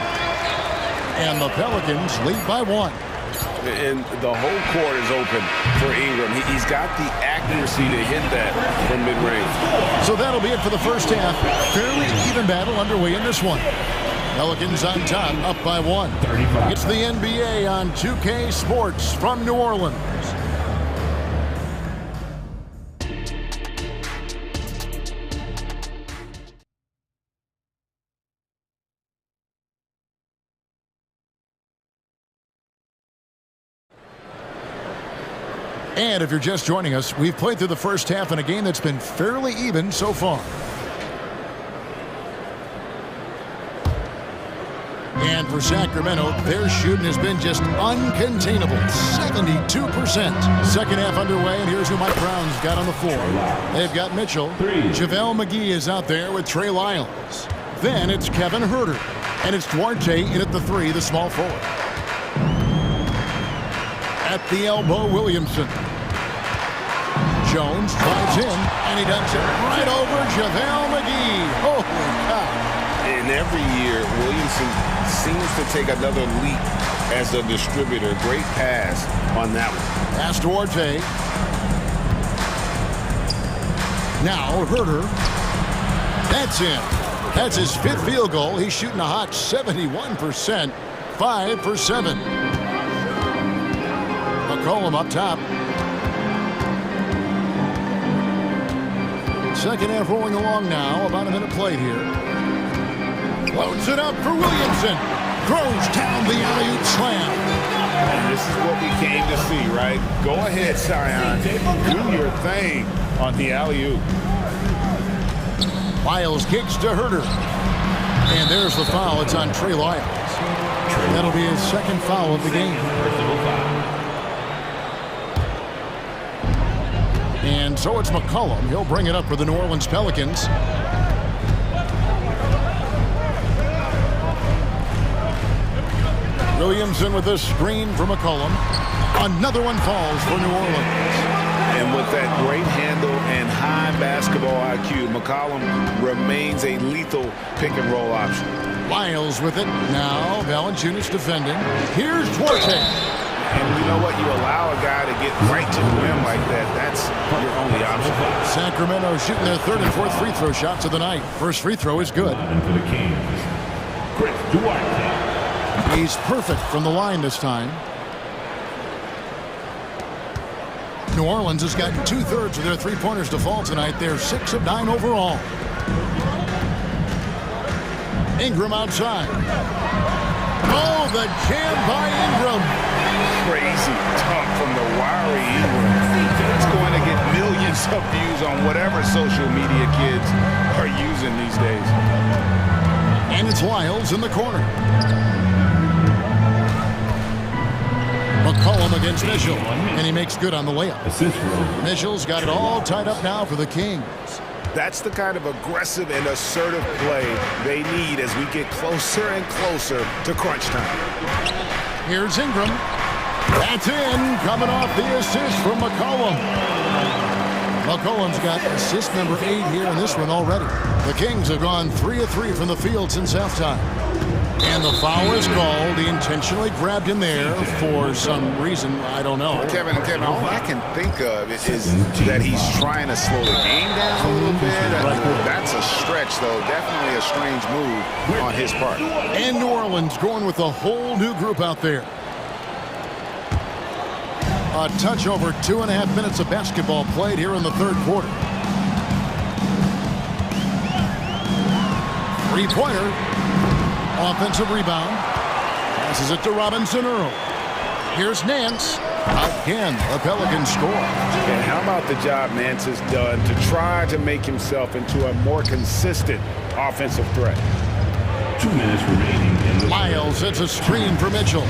And the Pelicans lead by 1. And the whole court is open for Ingram. He's got the accuracy to hit that from mid-range. So that'll be it for the first half. Fairly even battle underway in this one. Pelicans on top, up by 1. It's the NBA on 2K Sports from New Orleans. And if you're just joining us, we've played through the first half in a game that's been fairly even so far. And for Sacramento, their shooting has been just uncontainable. 72%. Second half underway, and here's who Mike Brown's got on the floor. They've got Mitchell. JaVale McGee is out there with Trey Lyles. Then it's Kevin Herter. And it's Duarte in at the 3, the small forward. At the elbow, Williamson. Jones drives in, and he dumps it right over JaVale McGee. Holy cow. And every year, Williamson seems to take another leap as a distributor. Great pass on that one. Pass to Duarte. Now Herter. That's in. That's his 5th field goal. He's shooting a hot 71%. 5 for 7. McCollum up top. Second half rolling along now. About a minute played here. Floats it up for Williamson. Throws down the alley-oop slam. And this is what we came to see, right? Go ahead, Sion. Do your thing on the alley-oop. Lyles kicks to Herter. And there's the foul. It's on Trey Lyles. That'll be his second foul of the game. And so it's McCollum. He'll bring it up for the New Orleans Pelicans. Williamson with a screen for McCollum. Another one falls for New Orleans. And with that great handle and high basketball IQ, McCollum remains a lethal pick-and-roll option. Lyles with it. Now Valanciunas defending. Here's Duarte. And you know what? You allow a guy to get right to the rim like that. That's your only option. Sacramento shooting their 3rd and 4th free throw shots of the night. First free throw is good. And for the Kings, Chris Duarte. He's perfect from the line this time. New Orleans has gotten 2/3 of their three-pointers to fall tonight. They're 6 of 9 overall. Ingram outside. Oh, the jam by Ingram. Crazy talk from the wiry Ingram. It's going to get millions of views on whatever social media kids are using these days. And it's Lyles in the corner. McCollum against Mitchell, and he makes good on the layup. Mitchell's got it all tied up now for the Kings. That's the kind of aggressive and assertive play they need as we get closer and closer to crunch time. Here's Ingram. That's in, coming off the assist from McCollum. McCollum's got assist number 8 here in this one already. The Kings have gone 3 of 3 from the field since halftime. And the foul is called. He intentionally grabbed him there for some reason, I don't know. Kevin, all I can think of is that he's trying to slow the game down a little bit. That's a stretch, though. Definitely a strange move on his part. And New Orleans going with a whole new group out there. A touch over 2.5 minutes of basketball played here in the third quarter. Three-pointer. Offensive rebound. Passes it to Robinson Earl. Here's Nance. Again, the Pelicans score. And how about the job Nance has done to try to make himself into a more consistent offensive threat? 2 minutes remaining in the Miles hits a screen for Mitchell.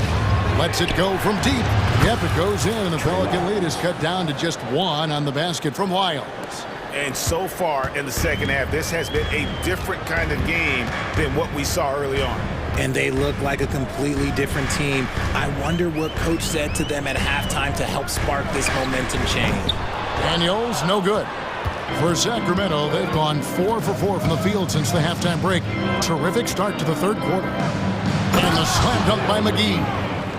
Lets it go from deep. Yep, it goes in, and the Pelican lead is cut down to just 1 on the basket from Wiles. And so far in the second half, this has been a different kind of game than what we saw early on. And they look like a completely different team. I wonder what coach said to them at halftime to help spark this momentum change. Daniels, no good. For Sacramento, they've gone 4 for 4 from the field since the halftime break. Terrific start to the third quarter. And the slam dunk by McGee.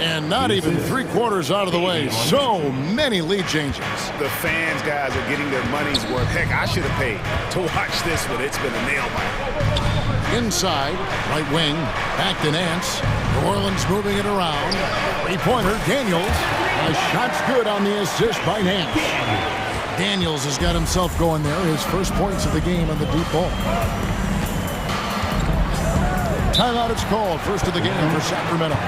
And not even 3/4 out of the way. So many lead changes. The fans, guys, are getting their money's worth. Heck, I should have paid to watch this one. It's been a nail biter. Inside, right wing, back to Nance. New Orleans moving it around. Three-pointer, Daniels. A shot's good on the assist by Nance. Daniels has got himself going there. His first points of the game on the deep ball. Timeout is called. First of the game for Sacramento.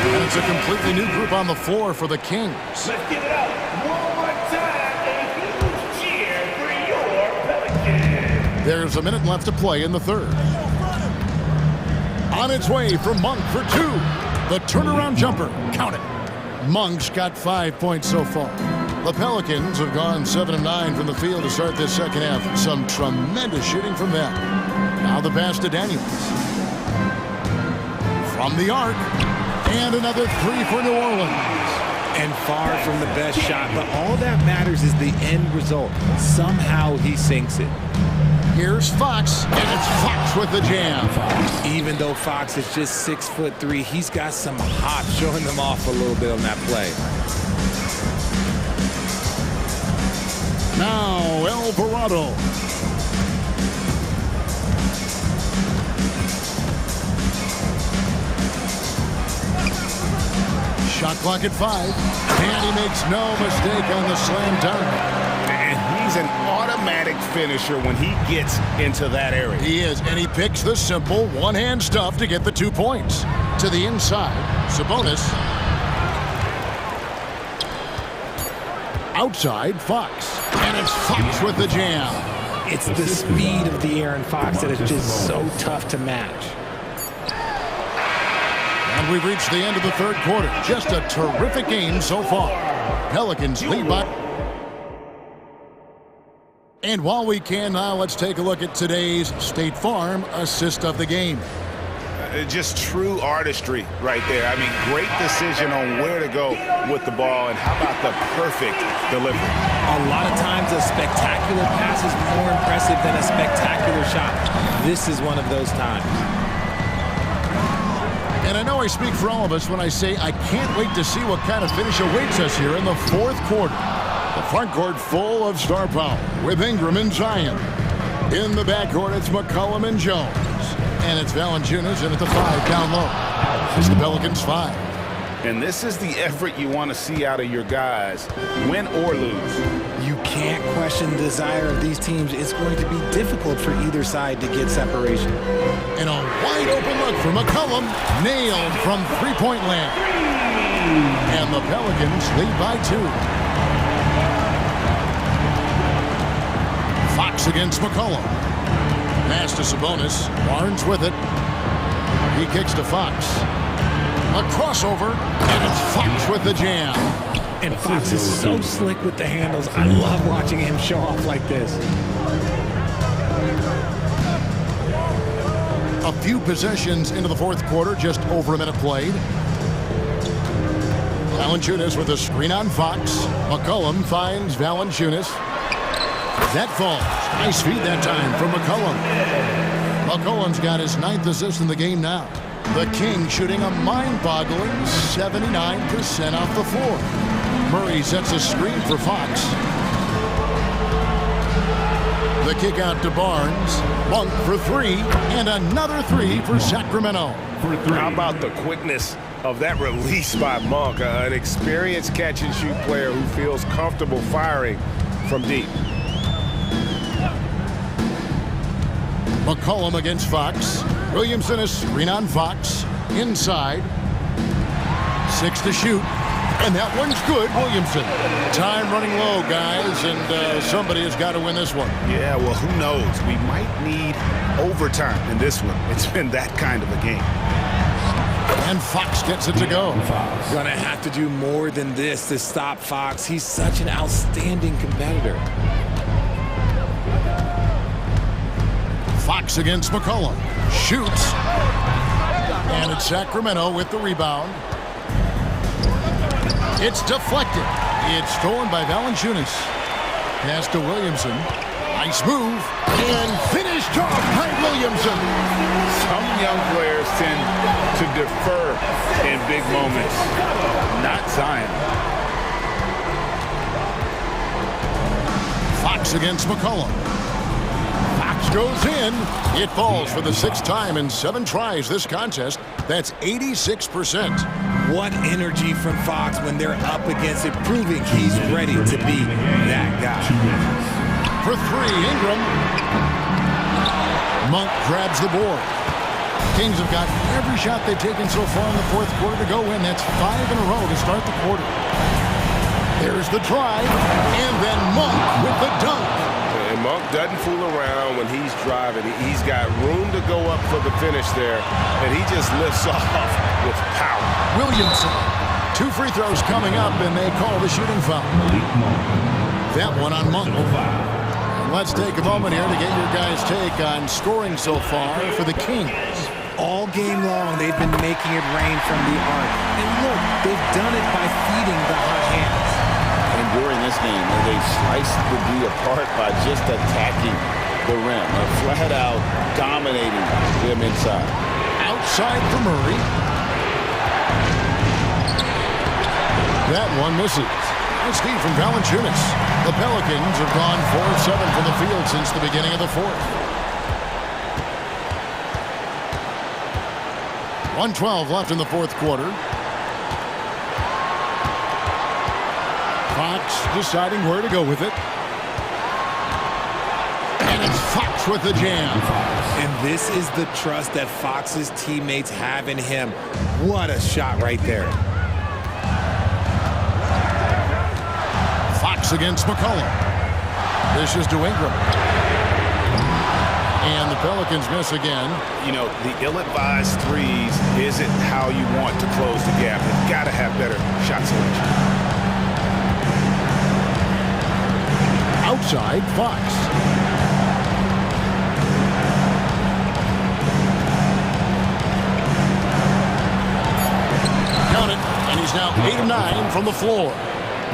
And it's a completely new group on the floor for the Kings. Let's give it up one more time. A huge cheer for your Pelicans. There's a minute left to play in the third. On its way from Monk for 2. The turnaround jumper. Count it. Monk's got 5 points so far. The Pelicans have gone 7 of 9 from the field to start this second half. Some tremendous shooting from them. Now the pass to Daniels. From the arc. And another 3 for New Orleans. And far from the best shot, but all that matters is the end result. Somehow he sinks it. Here's Fox, and it's Fox with the jam. Even though Fox is just 6'3", he's got some hop, showing them off a little bit on that play. Now Alvarado. Shot clock at 5, and he makes no mistake on the slam dunk. And he's an automatic finisher when he gets into that area. He is, and he picks the simple one-hand stuff to get the 2 points. To the inside, Sabonis. Outside, Fox. And it's Fox with the jam. It's the speed of the Aaron Fox that is just so tough to match. And we've reached the end of the third quarter. Just a terrific game so far. Pelicans lead by. And while we can now, let's take a look at today's State Farm assist of the game. Just true artistry right there. I mean, great decision on where to go with the ball, and how about the perfect delivery? A lot of times a spectacular pass is more impressive than a spectacular shot. This is one of those times. And I know I speak for all of us when I say I can't wait to see what kind of finish awaits us here in the fourth quarter. The front court full of star power with Ingram and Zion. In the backcourt, it's McCollum and Jones. And it's Valanciunas in at the 5 down low. It's the Pelicans 5. And this is the effort you want to see out of your guys, win or lose. You can't question the desire of these teams. It's going to be difficult for either side to get separation. And a wide open look for McCollum, nailed from three-point land. And the Pelicans lead by 2. Fox against McCollum. Pass to Sabonis. Barnes with it. He kicks to Fox. A crossover, and it's Fox with the jam. And Fox is so slick with the handles. I love watching him show off like this. A few possessions into the fourth quarter, just over a minute played. Valanciunas with a screen on Fox. McCollum finds Valanciunas. That falls. Nice feed that time from McCollum. McCollum's got his 9th assist in the game now. The King shooting a mind-boggling 79% off the floor. Murray sets a screen for Fox. The kick out to Barnes. Monk for 3, and another 3 for Sacramento. How about the quickness of that release by Monk, an experienced catch-and-shoot player who feels comfortable firing from deep. McCollum against Fox. Williamson is screen on Fox. Inside. 6 to shoot. And that one's good, Williamson. Time running low, guys, and somebody has got to win this one. Yeah, well, who knows? We might need overtime in this one. It's been that kind of a game. And Fox gets it to go. Gonna have to do more than this to stop Fox. He's such an outstanding competitor. Fox against McCollum. Shoots. And it's Sacramento with the rebound. It's deflected. It's stolen by Valanciunas. Pass to Williamson. Nice move. And finished off by Williamson. Some young players tend to defer in big moments. Not Zion. Fox against McCollum. Fox goes in. It falls for the 6th time in 7 tries this contest. That's 86%. What energy from Fox when they're up against it, proving he's ready to be that guy. For 3, Ingram. Monk grabs the board. Kings have got every shot they've taken so far in the fourth quarter to go in. That's 5 in a row to start the quarter. There's the drive, and then Monk with the dunk. And Monk doesn't fool around when he's driving. He's got room to go up for the finish there, and he just lifts off with power. Williamson. 2 free throws coming up, and they call the shooting foul. That one on Monk. And let's take a moment here to get your guys' take on scoring so far for the Kings. All game long, they've been making it rain from the arc. And look, they've done it by feeding the hot hands. And during this game, they sliced the D apart by just attacking the rim, flat out dominating them inside. Outside for Murray. That one misses. Nice feed from Valanciunas. The Pelicans have gone 4-7 from the field since the beginning of the fourth. 1:12 left in the fourth quarter. Fox deciding where to go with it. And it's Fox with the jam. And this is the trust that Fox's teammates have in him. What a shot right there. Fox against McCollum. This is to Ingram. And the Pelicans miss again. You know, the ill-advised threes isn't how you want to close the gap. You've got to have better shot selection. Outside, Fox. Count it, and he's now 8 of 9 from the floor.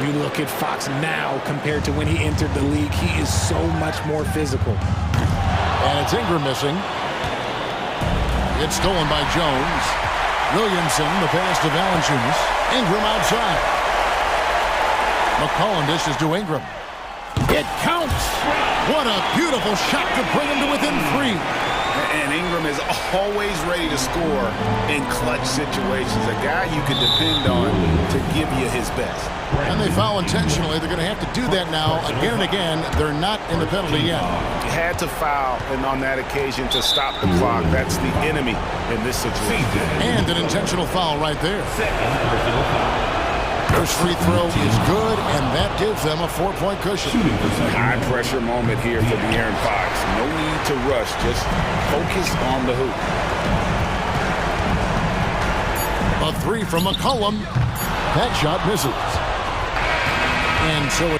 You look at Fox now compared to when he entered the league, he is so much more physical. And it's Ingram missing. It's stolen by Jones. Williamson, the pass to Valanciunas. Ingram outside. McCollum dishes to Ingram. It counts! What a beautiful shot to bring him to within 3. And Ingram is always ready to score in clutch situations. A guy you can depend on to give you his best. And they foul intentionally. They're going to have to do that now again and again. They're not in the penalty yet. You had to foul, and on that occasion to stop the clock. That's the enemy in this situation. And an intentional foul right there. First free throw is good, and that gives them a 4-point cushion. High pressure moment here for De'Aaron Fox. No need to rush, just focus on the hoop. A 3 from McCollum. That shot misses. And so